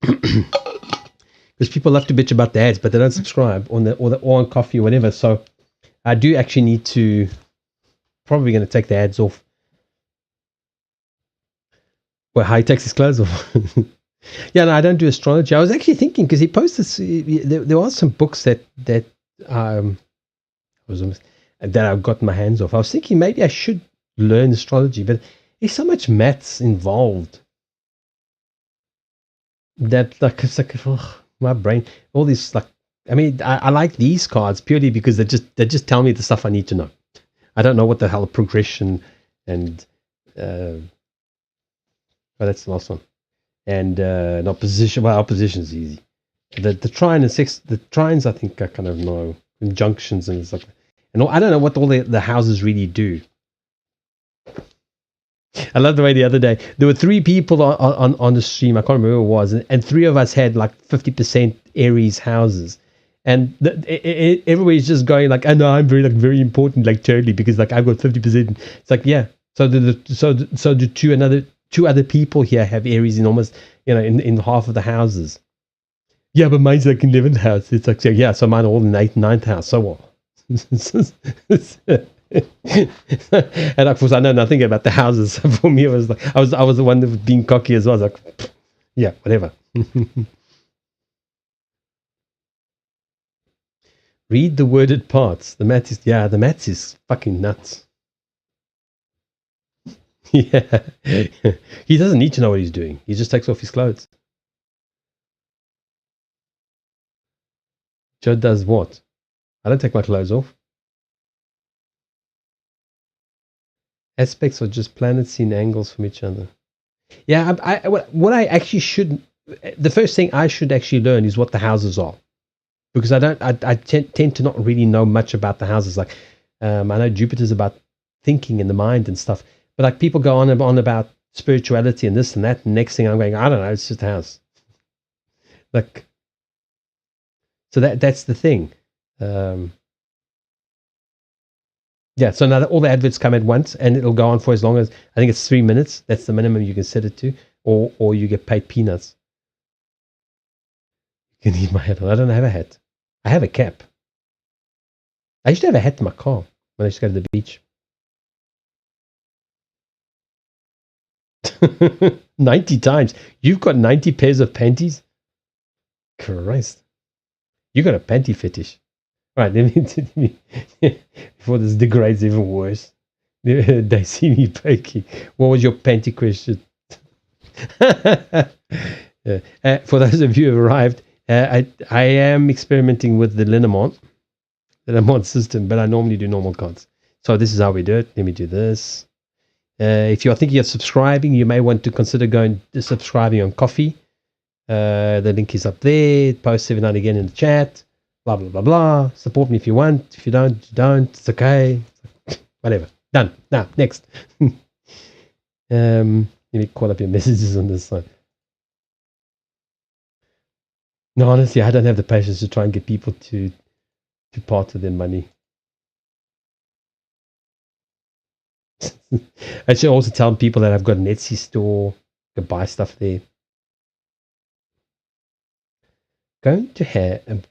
Because people love to bitch about the ads, but they don't subscribe or on coffee or whatever. So I do actually need to. Probably going to take the ads off. Well, how he takes his clothes off. Yeah, no, I don't do astrology. I was actually thinking, because he posted, there are some books that I've gotten my hands off. I was thinking maybe I should learn astrology, but there's so much maths involved that, like, it's like, my brain, all this, like, I mean, I like these cards purely because they just tell me the stuff I need to know. I don't know what the hell progression and that's the last one. And an opposition. Well, opposition is easy. The trine and six. The trines, I think, I kind of know. Conjunctions and stuff. And I don't know what all the houses really do. I love the way the other day there were 3 people on the stream. I can't remember who it was, and 3 of us had like 50% Aries houses, and everybody's just going like, "I know I'm very important, like, totally, because like I've got 50%." It's like, yeah. So do 2 other people here have Aries in almost, in half of the houses. Yeah, but mine's like in 11th house. It's like, yeah, so mine are all in 8th, 9th house. So what? And of course, I know nothing about the houses. For me, it was like I was the one that was being cocky as well. I was like, yeah, whatever. Read the worded parts. The maths is fucking nuts. Yeah. He doesn't need to know what he's doing. He just takes off his clothes. Joe does what? I don't take my clothes off. Aspects are just planets seen angles from each other. Yeah, what I actually should, the first thing I should actually learn is what the houses are, because I tend to not really know much about the houses. Like, I know Jupiter's about thinking in the mind and stuff, but like people go on and on about spirituality and this and that. And next thing I'm going, I don't know, it's just a house. Like, so that's the thing. Yeah, so now all the adverts come at once, and it'll go on for as long as, I think it's 3 minutes. That's the minimum you can set it to, or you get paid peanuts. You can eat my hat on. I don't have a hat. I have a cap. I used to have a hat in my car when I used to go to the beach. 90 times. You've got 90 pairs of panties? Christ. You got a panty fetish. Right, let me before this degrades even worse. They see me baking. What was your panty question? Yeah. For those of you who arrived, I am experimenting with the Linamont system, but I normally do normal cards. So this is how we do it. Let me do this. If you're thinking of subscribing, you may want to consider going subscribing on Coffee. The link is up there. Post 79 again in the chat. Blah blah blah blah. Support me if you want. If you don't, you don't. It's okay. Whatever. Done. Now next. Let me call up your messages on this side. No, honestly, I don't have the patience to try and get people to part with their money. I should also tell people that I've got an Etsy store. You can buy stuff there. Going to have.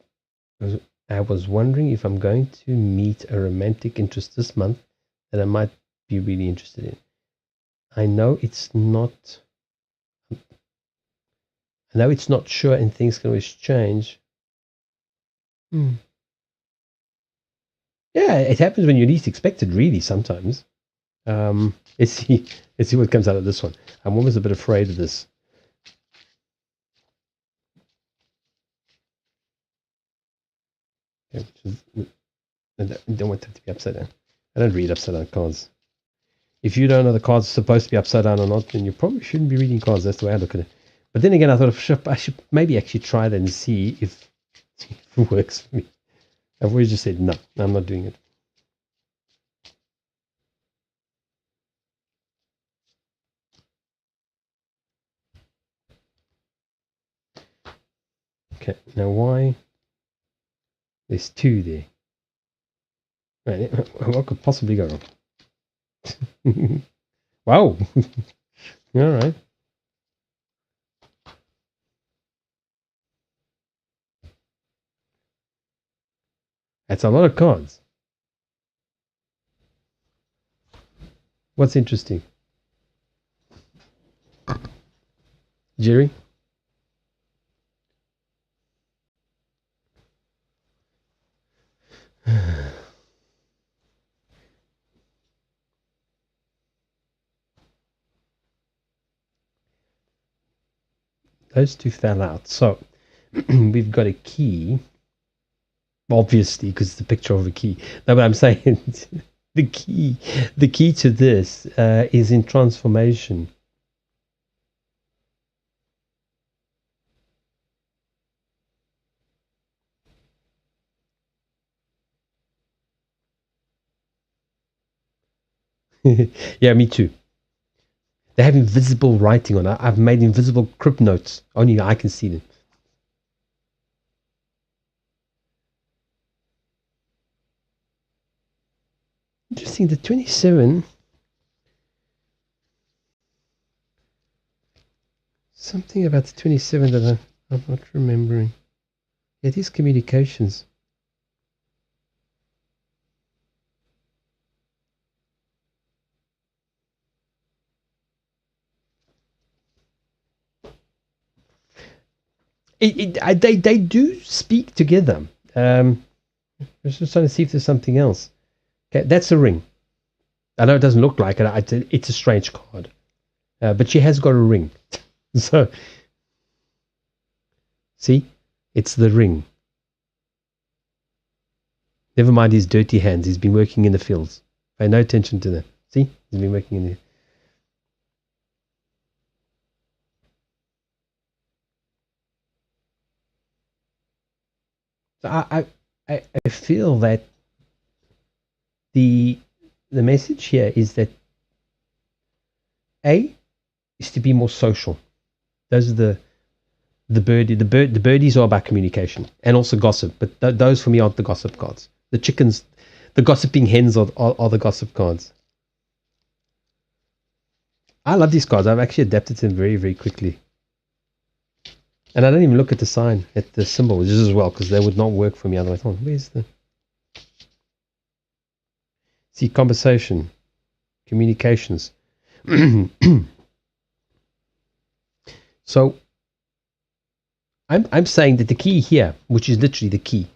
I was wondering if I'm going to meet a romantic interest this month that I might be really interested in. I know it's not sure and things can always change. Yeah, it happens when you least expect it, really, sometimes. Let's see what comes out of this one. I'm almost a bit afraid of this. Okay, I don't want them to be upside down. I don't read upside down cards. If you don't know the cards are supposed to be upside down or not, then you probably shouldn't be reading cards. That's the way I look at it. But then again, I thought I should maybe actually try that and see if it works for me. I've always just said, no, I'm not doing it. Okay, now why? There's two there. Right, what could possibly go wrong? Wow. All right. That's a lot of cards. What's interesting? Jerry? Those two fell out. So we've got a key, obviously, because it's the picture of a key. No, but I'm saying the key to this is in transformation. Yeah, me too. They have invisible writing on it. I've made invisible crypt notes. Only I can see them. Interesting. The 27. Something about the 27 that I'm not remembering. It is communications. They do speak together. I was just trying to see if there's something else. Okay, that's a ring. I know it doesn't look like it. It's a strange card. But she has got a ring. So, see? It's the ring. Never mind his dirty hands. He's been working in the fields. Pay no attention to that. See? He's been working in the... So I feel that the message here is that A is to be more social. Those are the birdies are about communication and also gossip, but those for me aren't the gossip cards. The chickens, the gossiping hens are the gossip cards. I love these cards. I've actually adapted to them very, very quickly. And I don't even look at the sign, at the symbol, which is as well, because they would not work for me otherwise. Oh, where's the... See, conversation, communications. So, I'm saying that the key here, which is literally the key,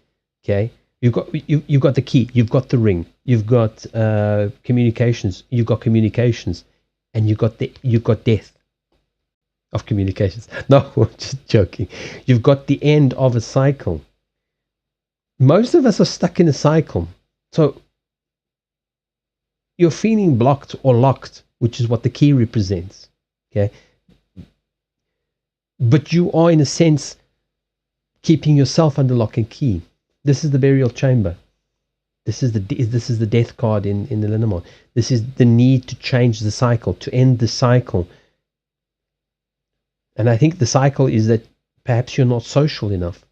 okay, You've got the key. You've got the ring. You've got communications. You've got communications, and you've got death of communications. No, I'm just joking. You've got the end of a cycle. Most of us are stuck in a cycle. So you're feeling blocked or locked, which is what the key represents. Okay. But you are, in a sense, keeping yourself under lock and key. This is the burial chamber. This is the death card in the Lenormand. This is the need to change the cycle, to end the cycle. And I think the cycle is that perhaps you're not social enough.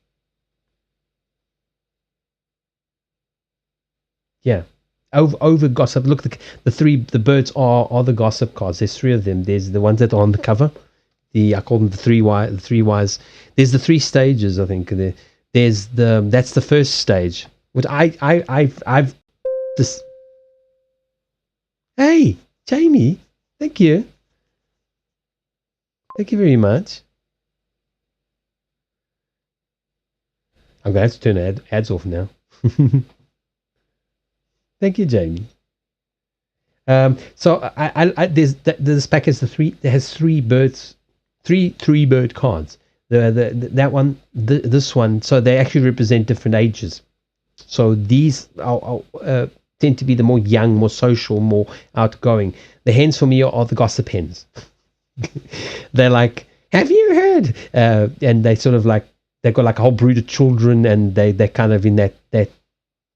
Yeah. Over gossip. Look, the birds are the gossip cards. There's 3 of them. There's the ones that are on the cover. I call them the three wise. There's the 3 stages, I think. That's the first stage. Which I've this. Hey, Jamie, thank you. Thank you very much. I'm going to have to turn ads off now. Thank you, Jamie. So this pack has has 3 birds, three bird cards. That one, this one. So they actually represent different ages. So these tend to be the more young, more social, more outgoing. The hens for me are the gossip hens. They're like, have you heard? And they sort of like, they've got like a whole brood of children, and they're kind of in that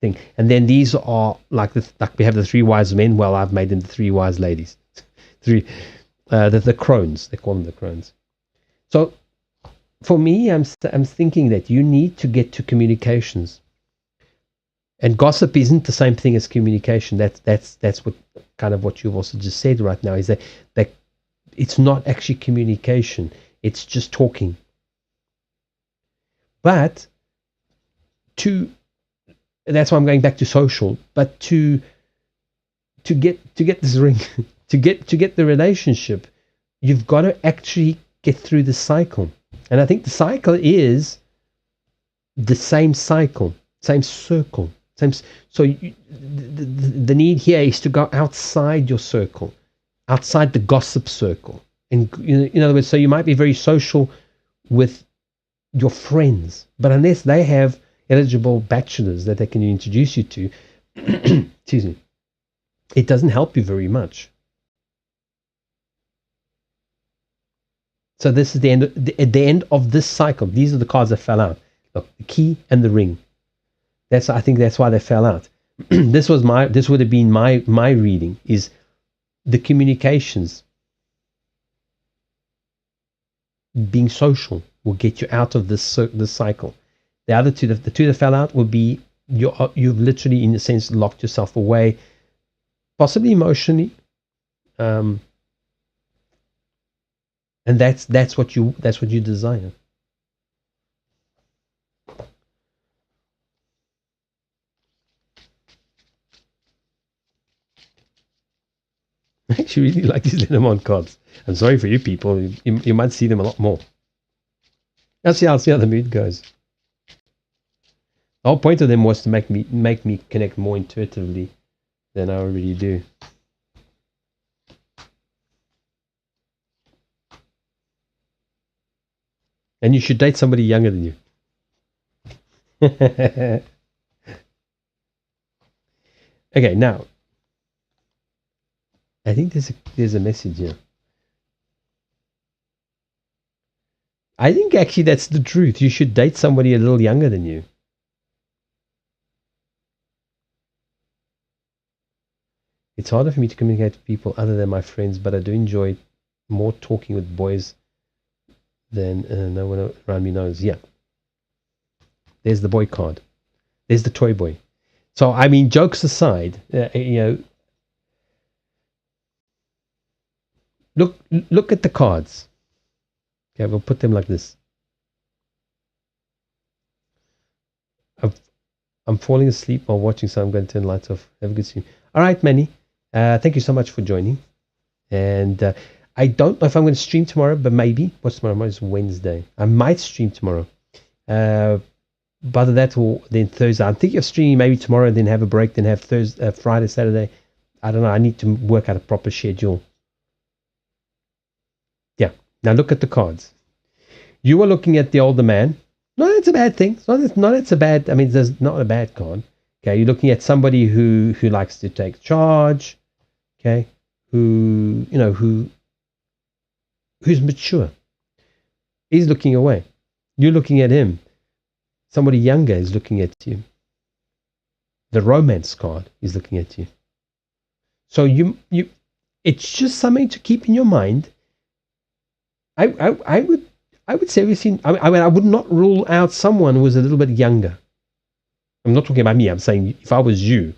thing. And then these are like we have the 3 wise men. Well, I've made them the 3 wise ladies. The crones. They call them the crones. So for me, I'm thinking that you need to get to communications. And gossip isn't the same thing as communication. That's what kind of what you've also just said right now, is that it's not actually communication. It's just talking. But that's why I'm going back to social. But to get this ring, to get the relationship, you've got to actually get through the cycle. And I think the cycle is the same cycle, same circle. So the need here is to go outside your circle, outside the gossip circle. And in other words, so you might be very social with your friends, but unless they have eligible bachelors that they can introduce you to, excuse me, it doesn't help you very much. So this is at the end of this cycle. These are the cards that fell out. Look, the key and the ring. I think that's why they fell out. This would have been my reading, is the communications. Being social will get you out of this cycle. The other two, the 2 that fell out, will be you've literally, in a sense, locked yourself away, possibly emotionally, and that's what you desire. I actually really like these Lenormand cards. I'm sorry for you people. You might see them a lot more. I'll see how the mood goes. The whole point of them was to make me connect more intuitively than I already do. And you should date somebody younger than you. Okay, now I think there's a message here. I think actually that's the truth. You should date somebody a little younger than you. It's harder for me to communicate with people other than my friends, but I do enjoy more talking with boys than no one around me knows. Yeah. There's the boy card. There's the toy boy. So, I mean, jokes aside, look at the cards. Okay, we'll put them like this. I'm falling asleep while watching, so I'm going to turn the lights off. Have a good sleep. All right, Manny. Thank you so much for joining. And I don't know if I'm going to stream tomorrow, but maybe. What's tomorrow? Tomorrow is Wednesday. I might stream tomorrow. Either that or then Thursday. I'm thinking of streaming maybe tomorrow, then have a break, then have Thursday, Friday, Saturday. I don't know. I need to work out a proper schedule. Yeah. Now look at the cards. You are looking at the older man. No, that's a bad thing. It's a bad. I mean, there's not a bad card. Okay, you're looking at somebody who likes to take charge. Okay, who's mature. He's looking away. You're looking at him. Somebody younger is looking at you. The romance card is looking at you. So it's just something to keep in your mind. I would say everything. I mean, I would not rule out someone who was a little bit younger. I'm not talking about me. I'm saying if I was you,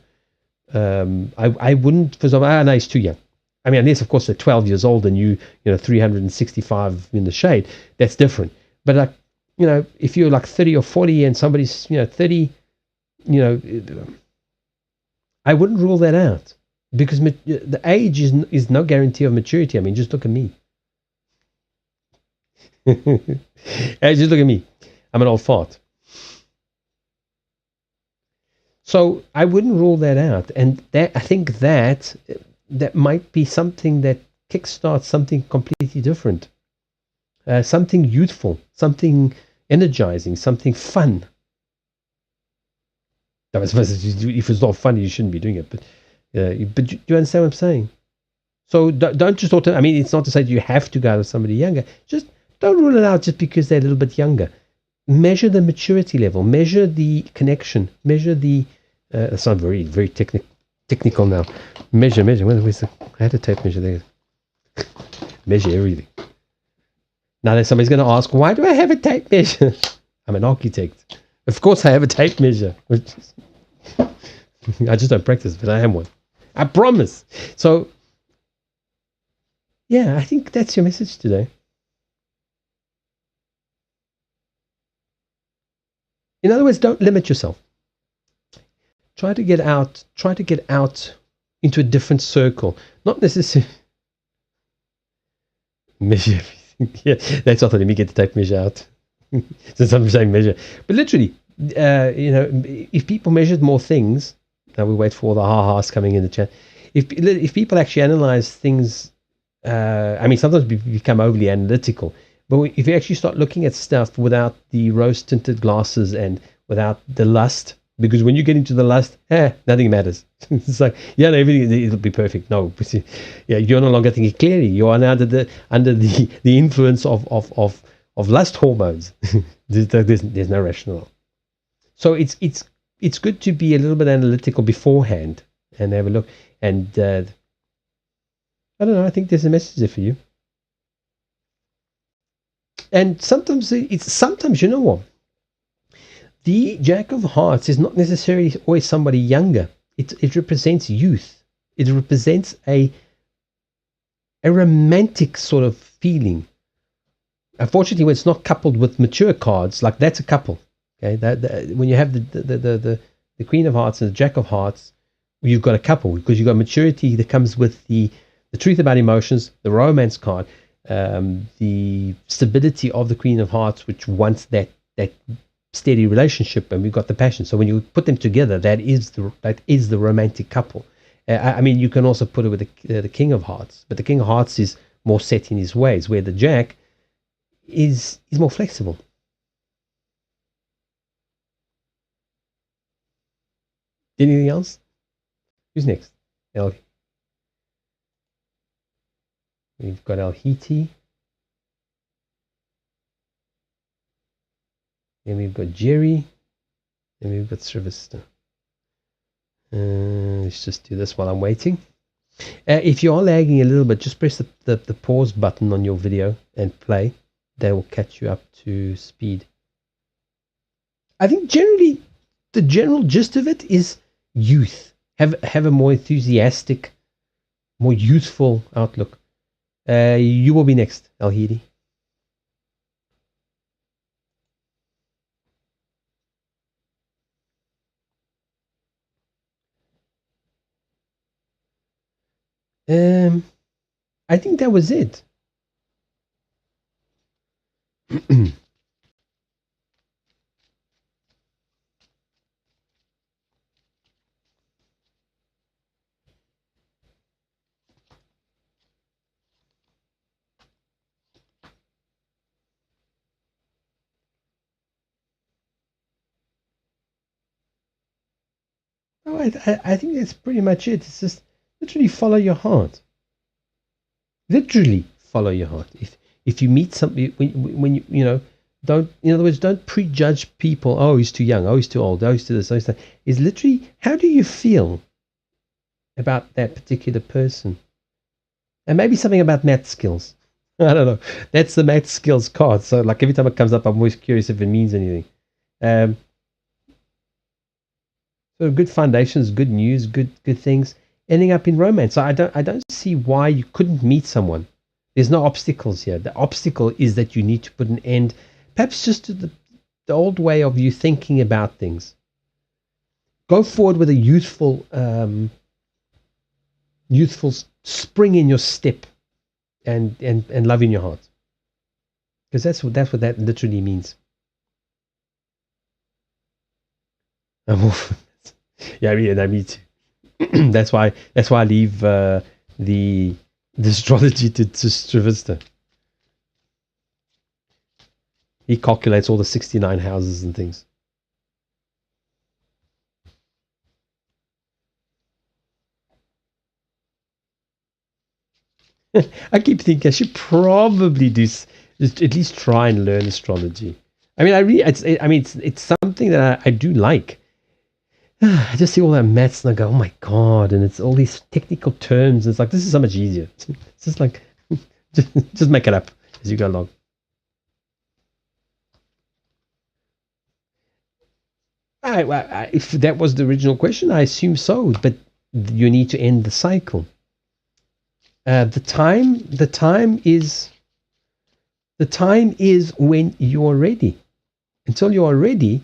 I wouldn't. For example, no, he's too young. I mean, unless of course they're 12 years old and you 365 in the shade, that's different. But like, if you're like 30 or 40 and somebody's 30, I wouldn't rule that out because the age is no guarantee of maturity. I mean, just look at me. Hey, just look at me. I'm an old fart. So I wouldn't rule that out, and I think that might be something that kickstarts something completely different, something youthful, something energizing, something fun. I suppose if it's not fun, you shouldn't be doing it. But do you understand what I'm saying? So don't just I mean, it's not to say that you have to go with somebody younger. Just don't rule it out just because they're a little bit younger. Measure the maturity level. Measure the connection. Measure the. It's not very, very technical now. Measure. Where's I had a tape measure there. Measure everything. Now then somebody's going to ask, why do I have a tape measure? I'm an architect. Of course I have a tape measure. I just don't practice, but I am one. I promise. So, yeah, I think that's your message today. In other words, don't limit yourself. Try to get out into a different circle. Not necessarily measure everything. Yeah, that's not let me get the tape measure out. Since I'm saying measure. But literally, if people measured more things, now we wait for all the ha-has coming in the chat. If people actually analyze things, I mean, sometimes we become overly analytical. But if you actually start looking at stuff without the rose-tinted glasses and without the lust, because when you get into the lust, nothing matters. It's like, everything, it'll be perfect. No, you're no longer thinking clearly. You are now under the influence of lust hormones. There's no rationale. So it's good to be a little bit analytical beforehand and have a look. And I don't know. I think there's a message there for you. And sometimes you know what? The Jack of Hearts is not necessarily always somebody younger. It represents youth. It represents a romantic sort of feeling. Unfortunately, when it's not coupled with mature cards, like that's a couple. Okay, when you have the Queen of Hearts and the Jack of Hearts, you've got a couple because you've got maturity that comes with the truth about emotions, the romance card, the stability of the Queen of Hearts, which wants that steady relationship, and we've got the passion. So when you put them together, that is the romantic couple. I mean, you can also put it with the King of Hearts, but the King of Hearts is more set in his ways, where the Jack is more flexible. Anything else? Who's next? We've got Alhiti. And we've got Jerry. And we've got Sylvester. Let's just do this while I'm waiting. If you are lagging a little bit, just press the pause button on your video and play. That will catch you up to speed. I think generally, the general gist of it is youth. Have a more enthusiastic, more youthful outlook. You will be next, Alhidi. I think that was it. Oh, I think that's pretty much it. It's just literally follow your heart. Literally follow your heart. If you meet somebody when you don't, in other words, don't prejudge people. Oh, he's too young. Oh, he's too old. Oh, he's too this. Oh, he's that. Is literally, how do you feel about that particular person? And maybe something about math skills. I don't know. That's the math skills card. So like every time it comes up, I'm always curious if it means anything. Um, so good foundations, good news, good things, ending up in romance. So I don't see why you couldn't meet someone. There's no obstacles here. The obstacle is that you need to put an end, perhaps just to the old way of you thinking about things. Go forward with a youthful spring in your step, and love in your heart, because that's what that literally means. Yeah, me too. that's why I leave the astrology to Stravista. He calculates all the 69 houses and things. I keep thinking I should probably at least try and learn astrology. I mean, it's something that I do like. I just see all that maths and I go, oh my god! And it's all these technical terms. It's like, this is so much easier. It's just like, just make it up as you go along. If that was the original question, I assume so. But you need to end the cycle. The time is when you're ready. Until you are ready,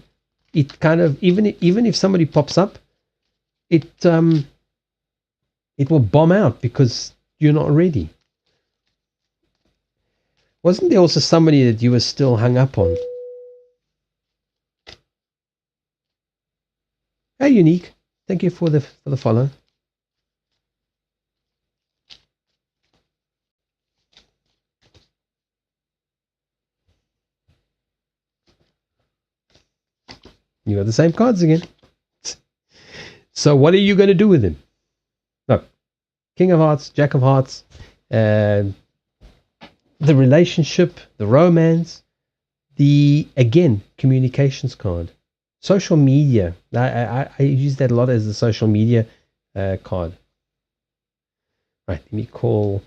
it kind of, even if somebody pops up, it will bomb out because you're not ready. Wasn't there also somebody that you were still hung up on? Hey, Unique. Thank you for the follow. You got the same cards again. So what are you going to do with him? No. King of Hearts, Jack of Hearts, the relationship, the romance, the, again, communications card. Social media. I use that a lot as the social media card. Right, let me call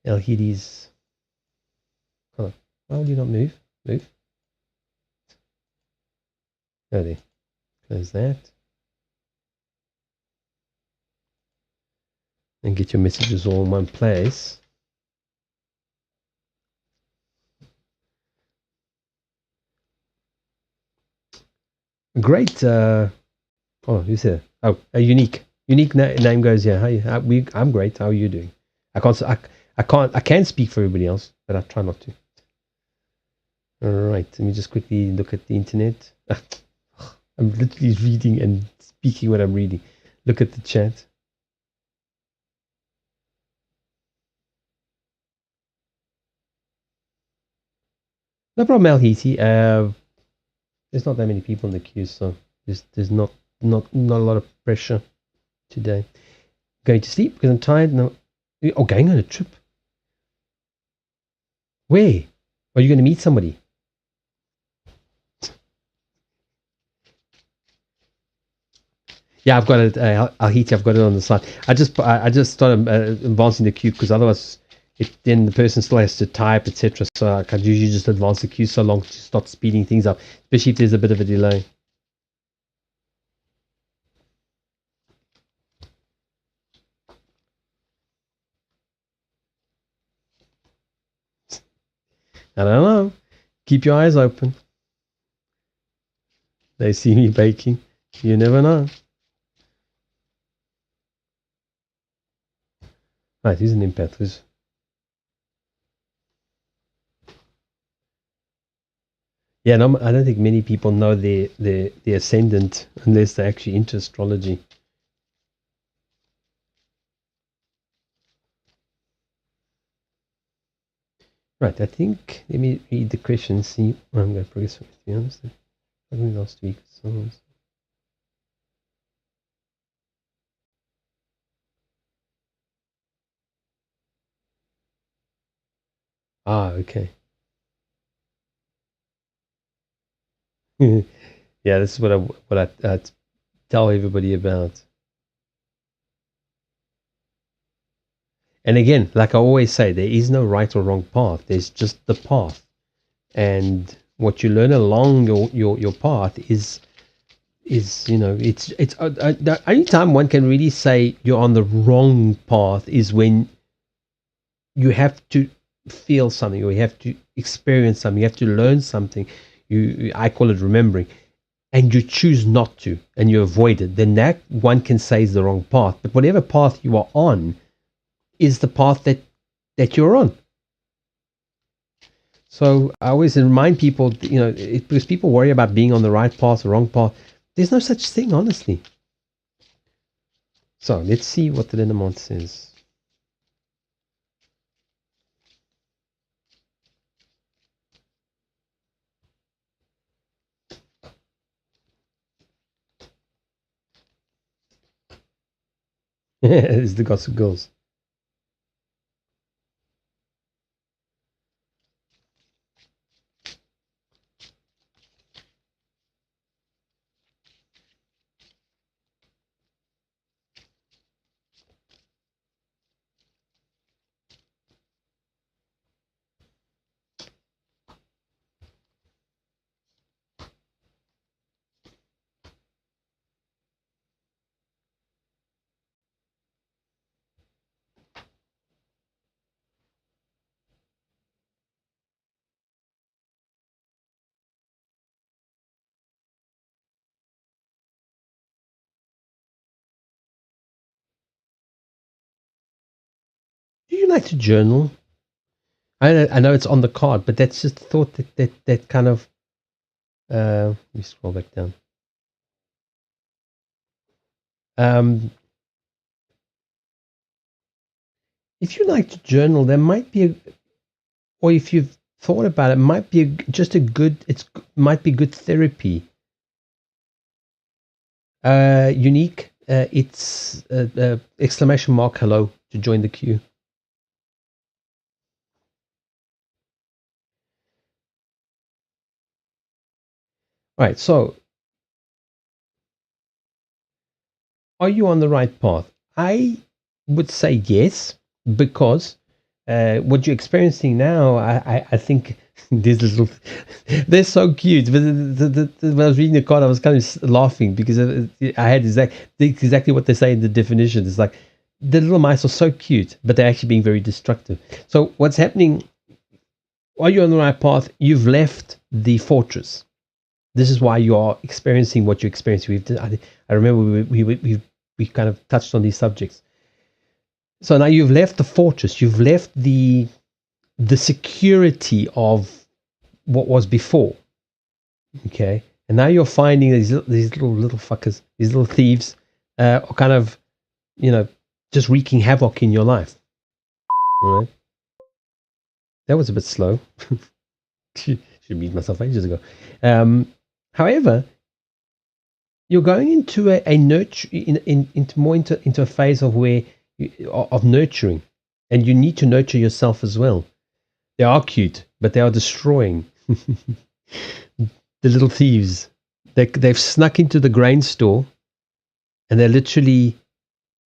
El Hidi's. Hold on. Why will you not move? Move. Oh, there. Close that. And get your messages all in one place. Great. Oh, who's here? Oh, a unique name goes here. I'm great. How are you doing? I can speak for everybody else, but I try not to. All right. Let me just quickly look at the internet. I'm literally reading and speaking what I'm reading. Look at the chat. No problem, Alhiti. There's not that many people in the queue, so there's not a lot of pressure today. Going to sleep because I'm tired. No. Oh, going on a trip. Where? Are you going to meet somebody? Yeah, I've got it. Alhiti, I've got it on the side. I just started advancing the queue because otherwise, then the person still has to type, etc. So I can usually just advance the queue so long to start speeding things up, especially if there's a bit of a delay. I don't know. Keep your eyes open. They see me baking. You never know. Right, who's an empath? Who's... Yeah, no, I don't think many people know their ascendant unless they're actually into astrology. Right, I think, let me read the question, see where I'm going to progress with, to be honest. I think last week. So Ah, okay. Yeah, this is what I tell everybody about. And again, like I always say, there is no right or wrong path. There's just the path, and what you learn along your path is the only time one can really say you're on the wrong path is when you have to feel something, or you have to experience something, you have to learn something. I call it remembering, and you choose not to, and you avoid it. Then that one can say is the wrong path. But whatever path you are on is the path that you're on. So I always remind people, because people worry about being on the right path or wrong path. There's no such thing, honestly. So let's see what the Lenormand says. It's the Gossip Girls. Do you like to journal? I know it's on the card, but that's just a thought that kind of. Let me scroll back down. Um, if you like to journal, there might be or if you've thought about it, might be just a good. Might be good therapy. Unique. It's exclamation mark hello to join the queue. All right. So, are you on the right path? I would say yes, because what you're experiencing now, I think these little, they're so cute. But when I was reading the card, I was kind of laughing because I had exactly what they say in the definition. It's like the little mice are so cute, but they're actually being very destructive. So what's happening? Are you on the right path? You've left the fortress. This is why you are experiencing what you're experiencing. I remember we kind of touched on these subjects. So now you've left the fortress. You've left the security of what was before. Okay, and now you're finding these little fuckers, these little thieves, are kind of, just wreaking havoc in your life. All right, that was a bit slow. Should mute myself ages ago. However, you're going into a nurture into a phase of of nurturing, and you need to nurture yourself as well. They are cute, but they are destroying. The little thieves. They've snuck into the grain store, and they're literally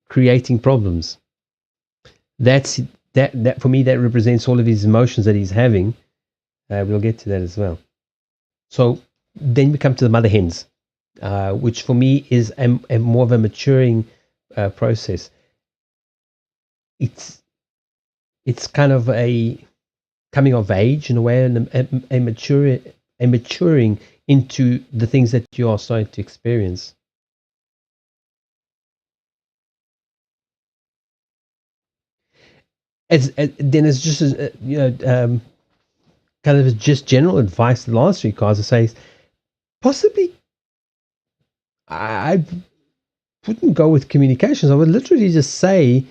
creating problems. That for me, that represents all of his emotions that he's having. We'll get to that as well. So then we come to the mother hens, which for me is a more of a maturing process. It's kind of a coming of age in a way, and a maturing into the things that you are starting to experience. Then it's just kind of just general advice. The last three cards, I say, possibly I wouldn't go with communications. I would literally just say,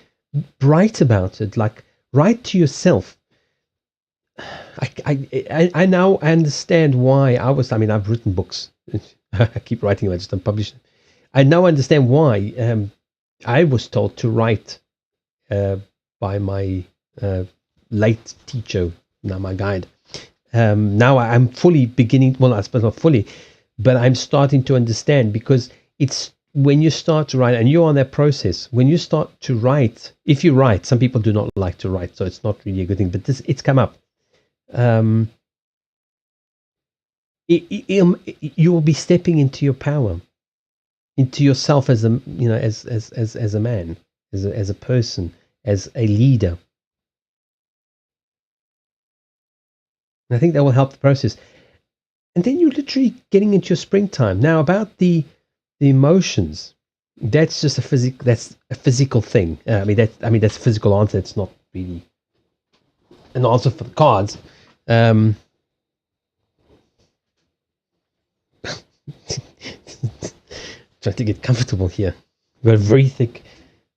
write about it, like write to yourself. I now understand why I've written books. I keep writing, I just don't publish them. I now understand why I was told to write by my late teacher, now my guide. Now I'm fully beginning, well, I suppose not fully, but I'm starting to understand, because it's when you start to write, and you're on that process, when you start to write, if you write, some people do not like to write, so it's not really a good thing, but it's come up. You will be stepping into your power, into yourself as a, as a man, as a person, as a leader. And I think that will help the process. And then you're literally getting into your springtime. Now, about the emotions, that's just that's a physical thing. That's a physical answer. It's not really an answer for the cards. Trying to get comfortable here. I've got a very thick,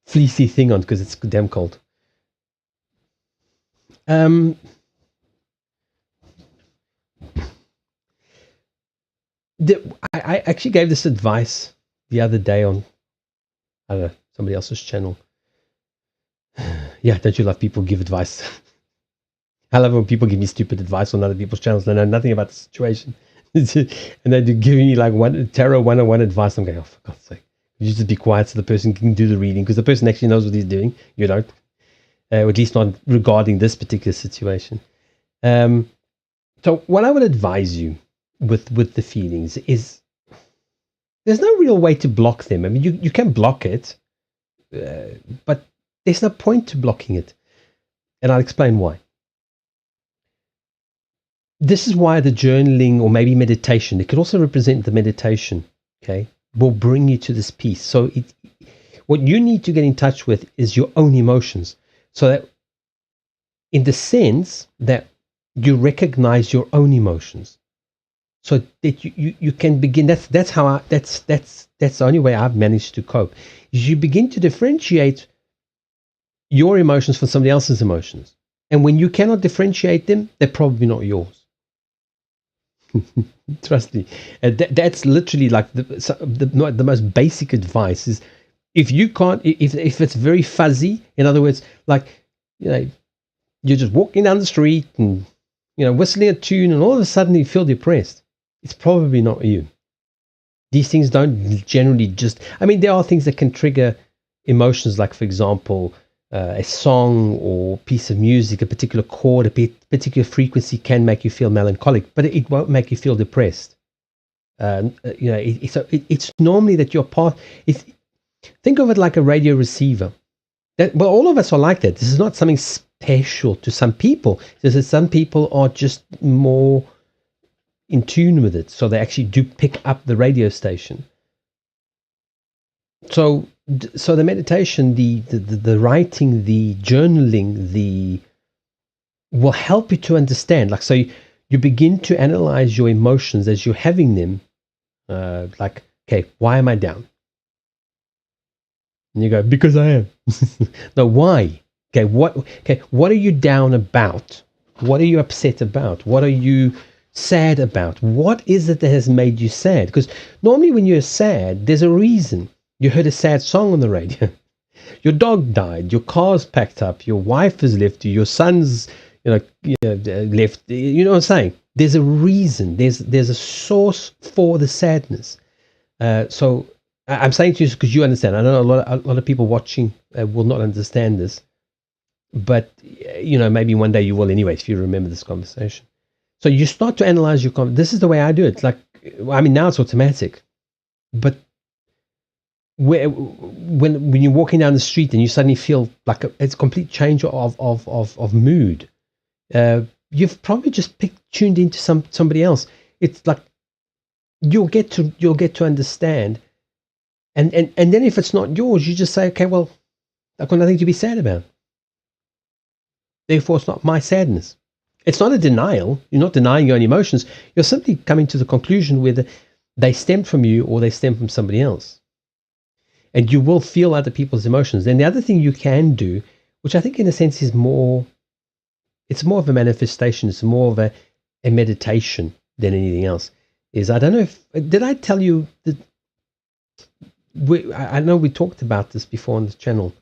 fleecy thing on because it's damn cold. I actually gave this advice the other day on, I don't know, somebody else's channel. Yeah, don't you love people give advice? I love when people give me stupid advice on other people's channels. They know nothing about the situation. And they're giving me like tarot 101 advice. I'm going, oh, for God's sake. You just be quiet so the person can do the reading, because the person actually knows what he's doing. You don't. Or at least not regarding this particular situation. So what I would advise you with the feelings is, there's no real way to block them. I mean, you can block it, but there's no point to blocking it. And I'll explain why. This is why the journaling, or maybe meditation, it could also represent the meditation, okay, will bring you to this peace. So what you need to get in touch with is your own emotions. So that, in the sense that you recognize your own emotions, so that you can begin. That's the only way I've managed to cope. Is you begin to differentiate your emotions from somebody else's emotions, and when you cannot differentiate them, they're probably not yours. Trust me. That's literally like the most basic advice is, if you can't, if it's very fuzzy, in other words, like, you're just walking down the street and, whistling a tune, and all of a sudden you feel depressed, it's probably not you. These things don't generally there are things that can trigger emotions, like, for example, a song or piece of music, a particular chord, a particular frequency can make you feel melancholic, but it won't make you feel depressed. It's normally that you're part. Think of it like a radio receiver. Well, all of us are like that. This is not something special to some people. Some people are just more in tune with it, so they actually do pick up the radio station. So the meditation, the writing, the journaling, will help you to understand. Like, so you begin to analyze your emotions as you're having them. Like, okay, why am I down? And you go, because I am. No, why? Okay, what are you down about? What are you upset about? What are you sad about? What is it that has made you sad? Because normally when you're sad, there's a reason. You heard a sad song on the radio. Your dog died. Your car's packed up. Your wife has left you. Your son's left. You know what I'm saying? There's a reason. There's a source for the sadness. So I'm saying to you because you understand. I know a lot of people watching will not understand this, but maybe one day you will anyway if you remember this conversation. So you start to analyze your this is the way I do it. Like, now it's automatic, but when you're walking down the street and you suddenly feel like it's a complete change of mood, you've probably just tuned into somebody else. It's like you'll get to understand, and then if it's not yours, you just say, okay, well, I've got nothing to be sad about. Therefore, it's not my sadness. It's not a denial. You're not denying your own emotions. You're simply coming to the conclusion whether they stem from you or they stem from somebody else. And you will feel other people's emotions. And the other thing you can do, which I think in a sense is more of a manifestation, it's more of a meditation than anything else, is, I don't know did I tell you that, I know we talked about this before on this channel.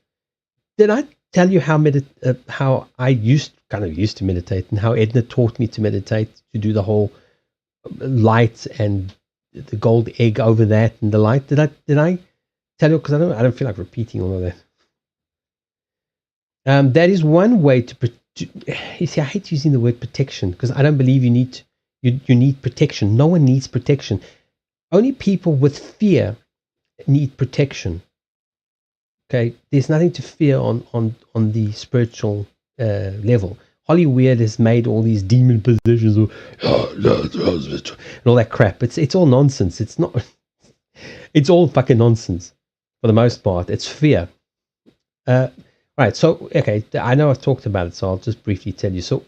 Did I tell you how I used to meditate, and how Edna taught me to meditate, to do the whole light and the gold egg over that and the light. Did I tell you? Because I don't feel like repeating all of that. That is one way to. You see, I hate using the word protection because I don't believe you need protection. No one needs protection. Only people with fear need protection. Okay, there's nothing to fear on the spiritual level. Hollywood has made all these demon possessions and all that crap. It's all nonsense. It's not. It's all fucking nonsense for the most part. It's fear. Right. So okay, I know I've talked about it, so I'll just briefly tell you. So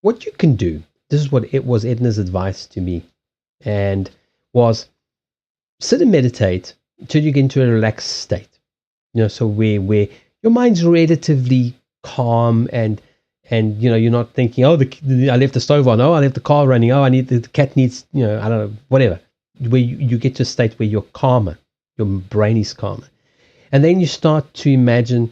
what you can do. This is what it was Edna's advice to me, and was sit and meditate until you get into a relaxed state. So where your mind's relatively calm and you're not thinking, oh, I left the stove on, oh, I left the car running, oh, the cat needs, I don't know, whatever. Where you get to a state where you're calmer, your brain is calmer, and then you start to imagine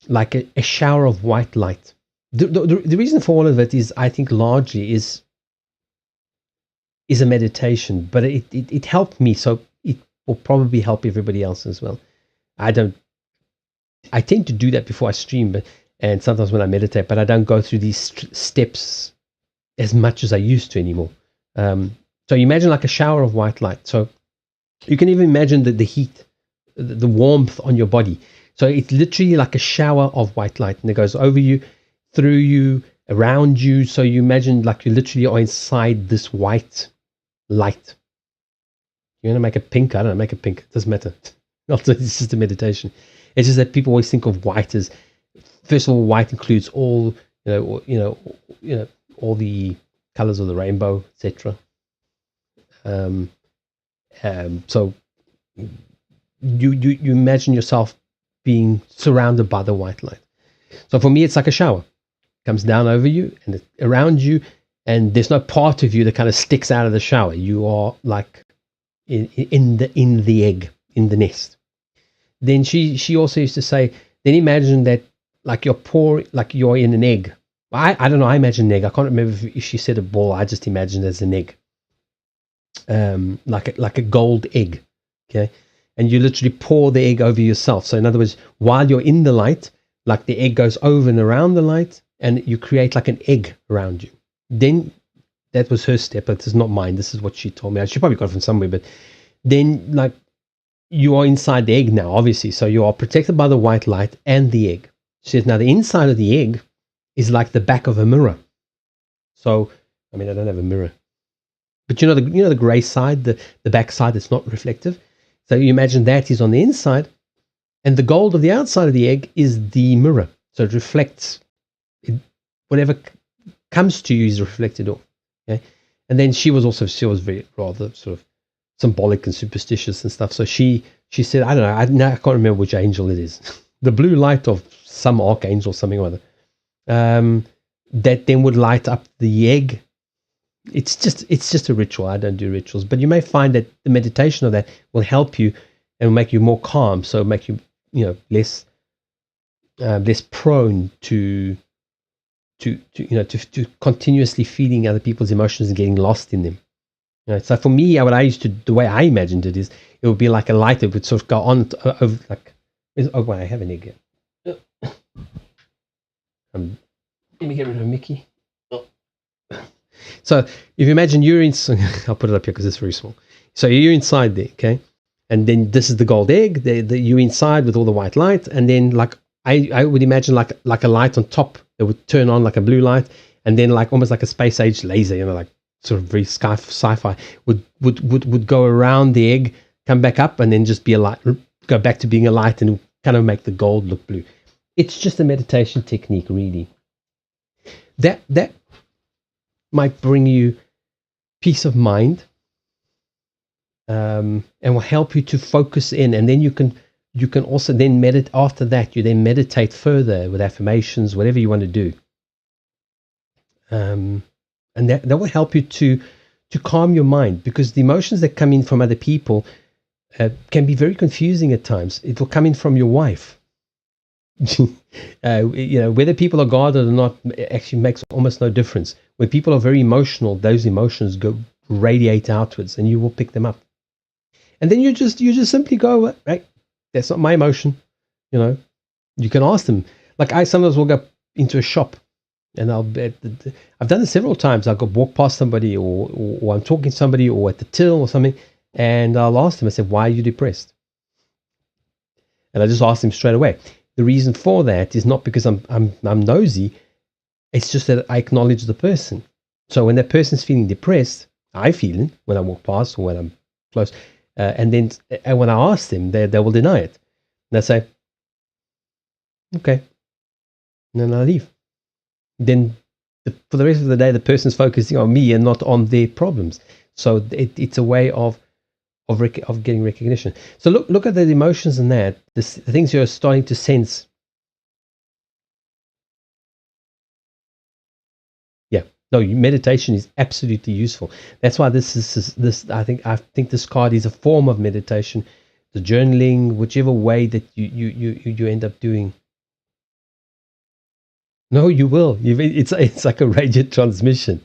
like a shower of white light. The reason for all of it is, I think, largely is a meditation, but it helped me, so it will probably help everybody else as well. I tend to do that before I stream, and sometimes when I meditate, but I don't go through these steps as much as I used to anymore. So you imagine like a shower of white light. So you can even imagine the heat, the warmth on your body. So it's literally like a shower of white light, and it goes over you, through you, around you. So you imagine like you literally are inside this white light. You want to make it pink? I don't know, make it pink. It doesn't matter. Also, it's just a meditation. It's just that people always think of white as, first of all, white includes all all the colors of the rainbow, etc. So you imagine yourself being surrounded by the white light. So for me, it's like a shower. It comes down over you and around you, and there's no part of you that kind of sticks out of the shower. You are like in the egg, in the nest. Then she also used to say, then imagine that like you're in an egg. I don't know, I imagine an egg. I can't remember if she said a ball. I just imagined it as an egg. Like a gold egg. Okay. And you literally pour the egg over yourself. So in other words, while you're in the light, like the egg goes over and around the light, and you create like an egg around you. Then that was her step, but it's not mine. This is what she told me. She probably got it from somewhere, but then like you are inside the egg now, obviously. So you are protected by the white light and the egg. She says now the inside of the egg is like the back of a mirror. So, I mean, I don't have a mirror, but the gray side, the back side that's not reflective. So you imagine that is on the inside, and the gold of the outside of the egg is the mirror. So it reflects whatever comes to you is reflected off. Okay, and then she was very rather sort of symbolic and superstitious and stuff. So she said, I don't know, I can't remember which angel it is, the blue light of some archangel, something or other, that then would light up the egg. It's just a ritual. I don't do rituals, but you may find that the meditation of that will help you and will make you more calm. So make you less prone to continuously feeding other people's emotions and getting lost in them. So for me, the way I imagined it is, it would be like a light that would sort of go on over like. Oh, wait, I have an egg here. Let me get rid of Mickey. So if you imagine you're in, I'll put it up here because it's very small. So you're inside there, okay? And then this is the gold egg. You're inside with all the white light, and then like I would imagine like a light on top that would turn on like a blue light, and then like almost like a space age laser, like sort of very sci-fi would go around the egg, come back up, and then just be a light, go back to being a light, and kind of make the gold look blue. It's just a meditation technique, really. That might bring you peace of mind, and will help you to focus in, and then you can also then meditate. After that, you then meditate further with affirmations, whatever you want to do, and that will help you to calm your mind, because the emotions that come in from other people can be very confusing at times. It will come in from your wife. Whether people are guarded or not actually makes almost no difference. When people are very emotional, those emotions go radiate outwards, and you will pick them up. And then you just simply go, right, that's not my emotion. You can ask them. Like I sometimes will go into a shop, and I've done it several times. I'll go walk past somebody, or I'm talking to somebody, or at the till or something, and I'll ask them. I said, "Why are you depressed?" And I just ask them straight away. The reason for that is not because I'm nosy. It's just that I acknowledge the person. So when that person's feeling depressed, I feel it when I walk past or when I'm close, and when I ask them, they will deny it. And I say, "Okay," and then I leave. Then for the rest of the day, the person's focusing on me and not on their problems. So it's a way of getting recognition. So look at the emotions and the things you're starting to sense. Yeah, no, meditation is absolutely useful. That's why this. I think this card is a form of meditation. The journaling, whichever way that you end up doing. No, you will. It's like a radio transmission.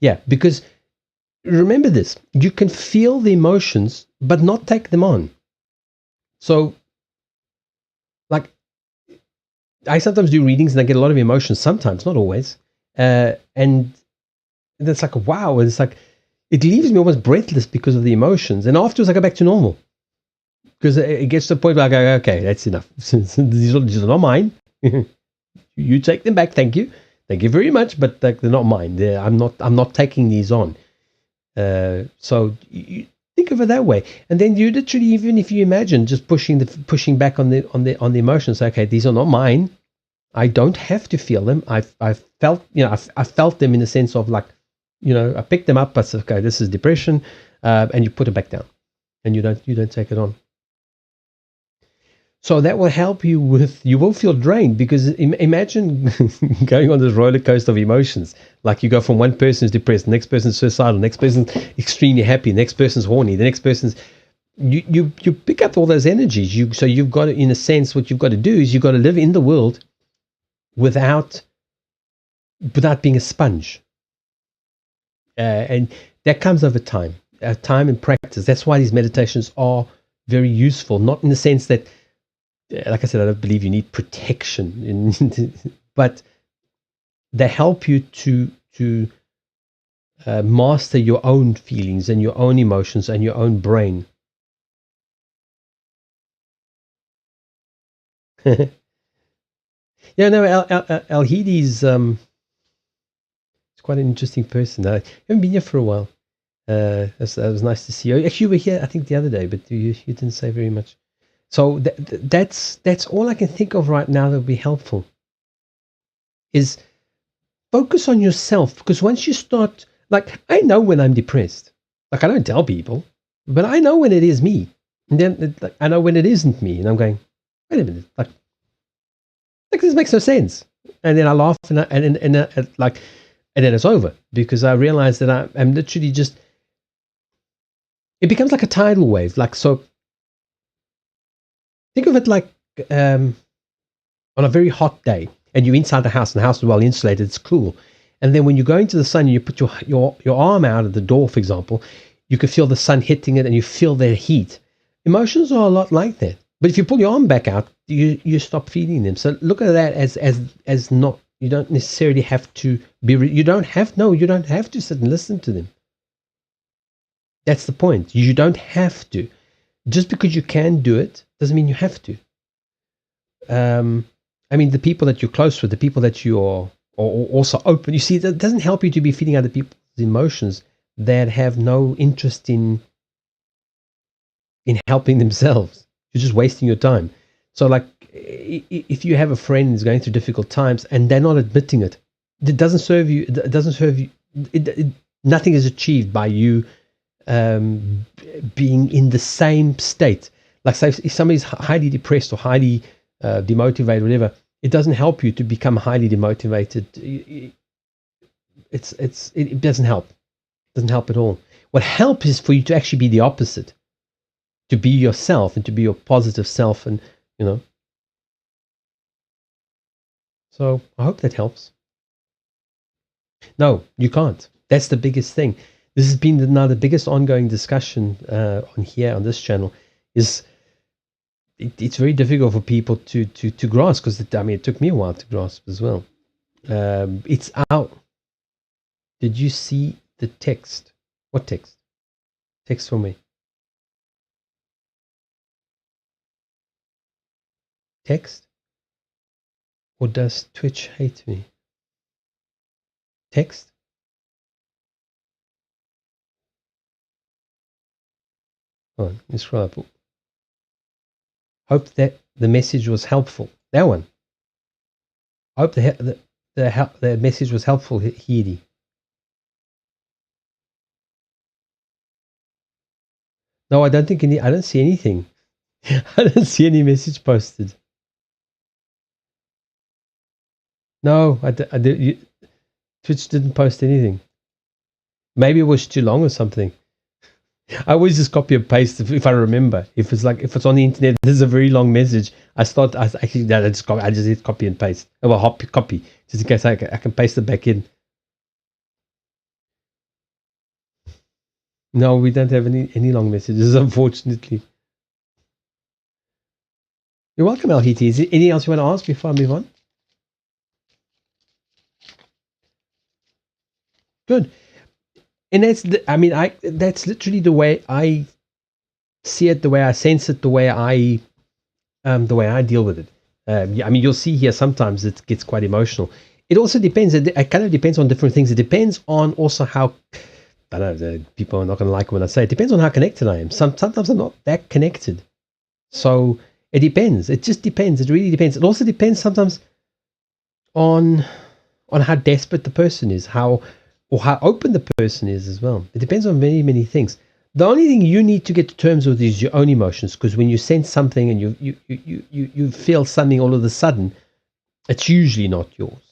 Yeah, because remember this: you can feel the emotions, but not take them on. So, like, I sometimes do readings and I get a lot of emotions. Sometimes, not always, and it's like wow. It's like it leaves me almost breathless because of the emotions, and afterwards I go back to normal. Because it gets to the point where I go, okay, that's enough. These are not mine. You take them back, thank you very much, but they're not mine. I'm not taking these on. So you think of it that way, and then you literally, even if you imagine just pushing back on the emotions. Okay, these are not mine. I don't have to feel them. I felt I felt them in the sense of like I picked them up. I said, okay, this is depression, and you put it back down, and you don't take it on. So that will help you you will feel drained because imagine going on this roller coaster of emotions. Like you go from one person's depressed, the next person's suicidal, next person's extremely happy, the next person's horny, the next person's, you pick up all those energies. So you've got to, in a sense, what you've got to do is you've got to live in the world without being a sponge. And that comes over time and practice. That's why these meditations are very useful, not in the sense that, like I said, I don't believe you need protection, but they help you to master your own feelings and your own emotions and your own brain. Yeah, no, Al-Hidi's it's quite an interesting person. I haven't been here for a while. That was nice to see you. Actually, you were here, I think, the other day, but you didn't say very much. So that's all I can think of right now that would be helpful. Is focus on yourself, because once you start, like, I know when I'm depressed. Like, I don't tell people, but I know when it is me, and then I know when it isn't me, and I'm going, wait a minute, like this makes no sense, and then I laugh and then it's over because I realize that I'm literally just. It becomes like a tidal wave, like so. Think of it like on a very hot day, and you're inside the house, and the house is well insulated, it's cool. And then when you go into the sun and you put your arm out of the door, for example, you can feel the sun hitting it and you feel their heat. Emotions are a lot like that. But if you pull your arm back out, you stop feeling them. So look at that as not, you don't necessarily have to you don't have to sit and listen to them. That's the point. You don't have to. Just because you can do it doesn't mean you have to. I mean, the people that you're close with, the people that you're also open. You see, that doesn't help you to be feeling other people's emotions that have no interest in helping themselves. You're just wasting your time. So, like, if you have a friend who's going through difficult times and they're not admitting it, it doesn't serve you. It doesn't serve you. Nothing is achieved by you being in the same state. Like, say, if somebody's highly depressed or highly demotivated, whatever, it doesn't help you to become highly demotivated. It doesn't help. It doesn't help at all. What helps is for you to actually be the opposite, to be yourself and to be your positive self, and So I hope that helps. No, you can't. That's the biggest thing. This has been now the biggest ongoing discussion on this channel. Is it's very difficult for people to grasp, because it took me a while to grasp as well. It's out. Did you see the text? What text? Text for me. Text? Or does Twitch hate me? Text? Hold on, let's scroll up. Hope that the message was helpful. That one. Hope the message was helpful, Heidi. No, I don't see anything. I don't see any message posted. No, Twitch didn't post anything. Maybe it was too long or something. I always just copy and paste if I remember. If it's on the internet, there's a very long message. I just hit copy and paste. Well, copy, just in case I can paste it back in. No, we don't have any long messages, unfortunately. You're welcome, Alhiti. Is there anything else you want to ask before I move on? Good. And that's literally the way I see it, the way I sense it, the way I deal with it. You'll see here sometimes it gets quite emotional. It also depends. It kind of depends on different things. It depends on also how, I don't know, people are not going to like it when I say it. Depends on how connected I am. Sometimes I'm not that connected. So it depends. It just depends. It really depends. It also depends sometimes on how desperate the person is, how open the person is as well. It depends on many, many things. The only thing you need to get to terms with is your own emotions, because when you sense something and you feel something all of a sudden, it's usually not yours.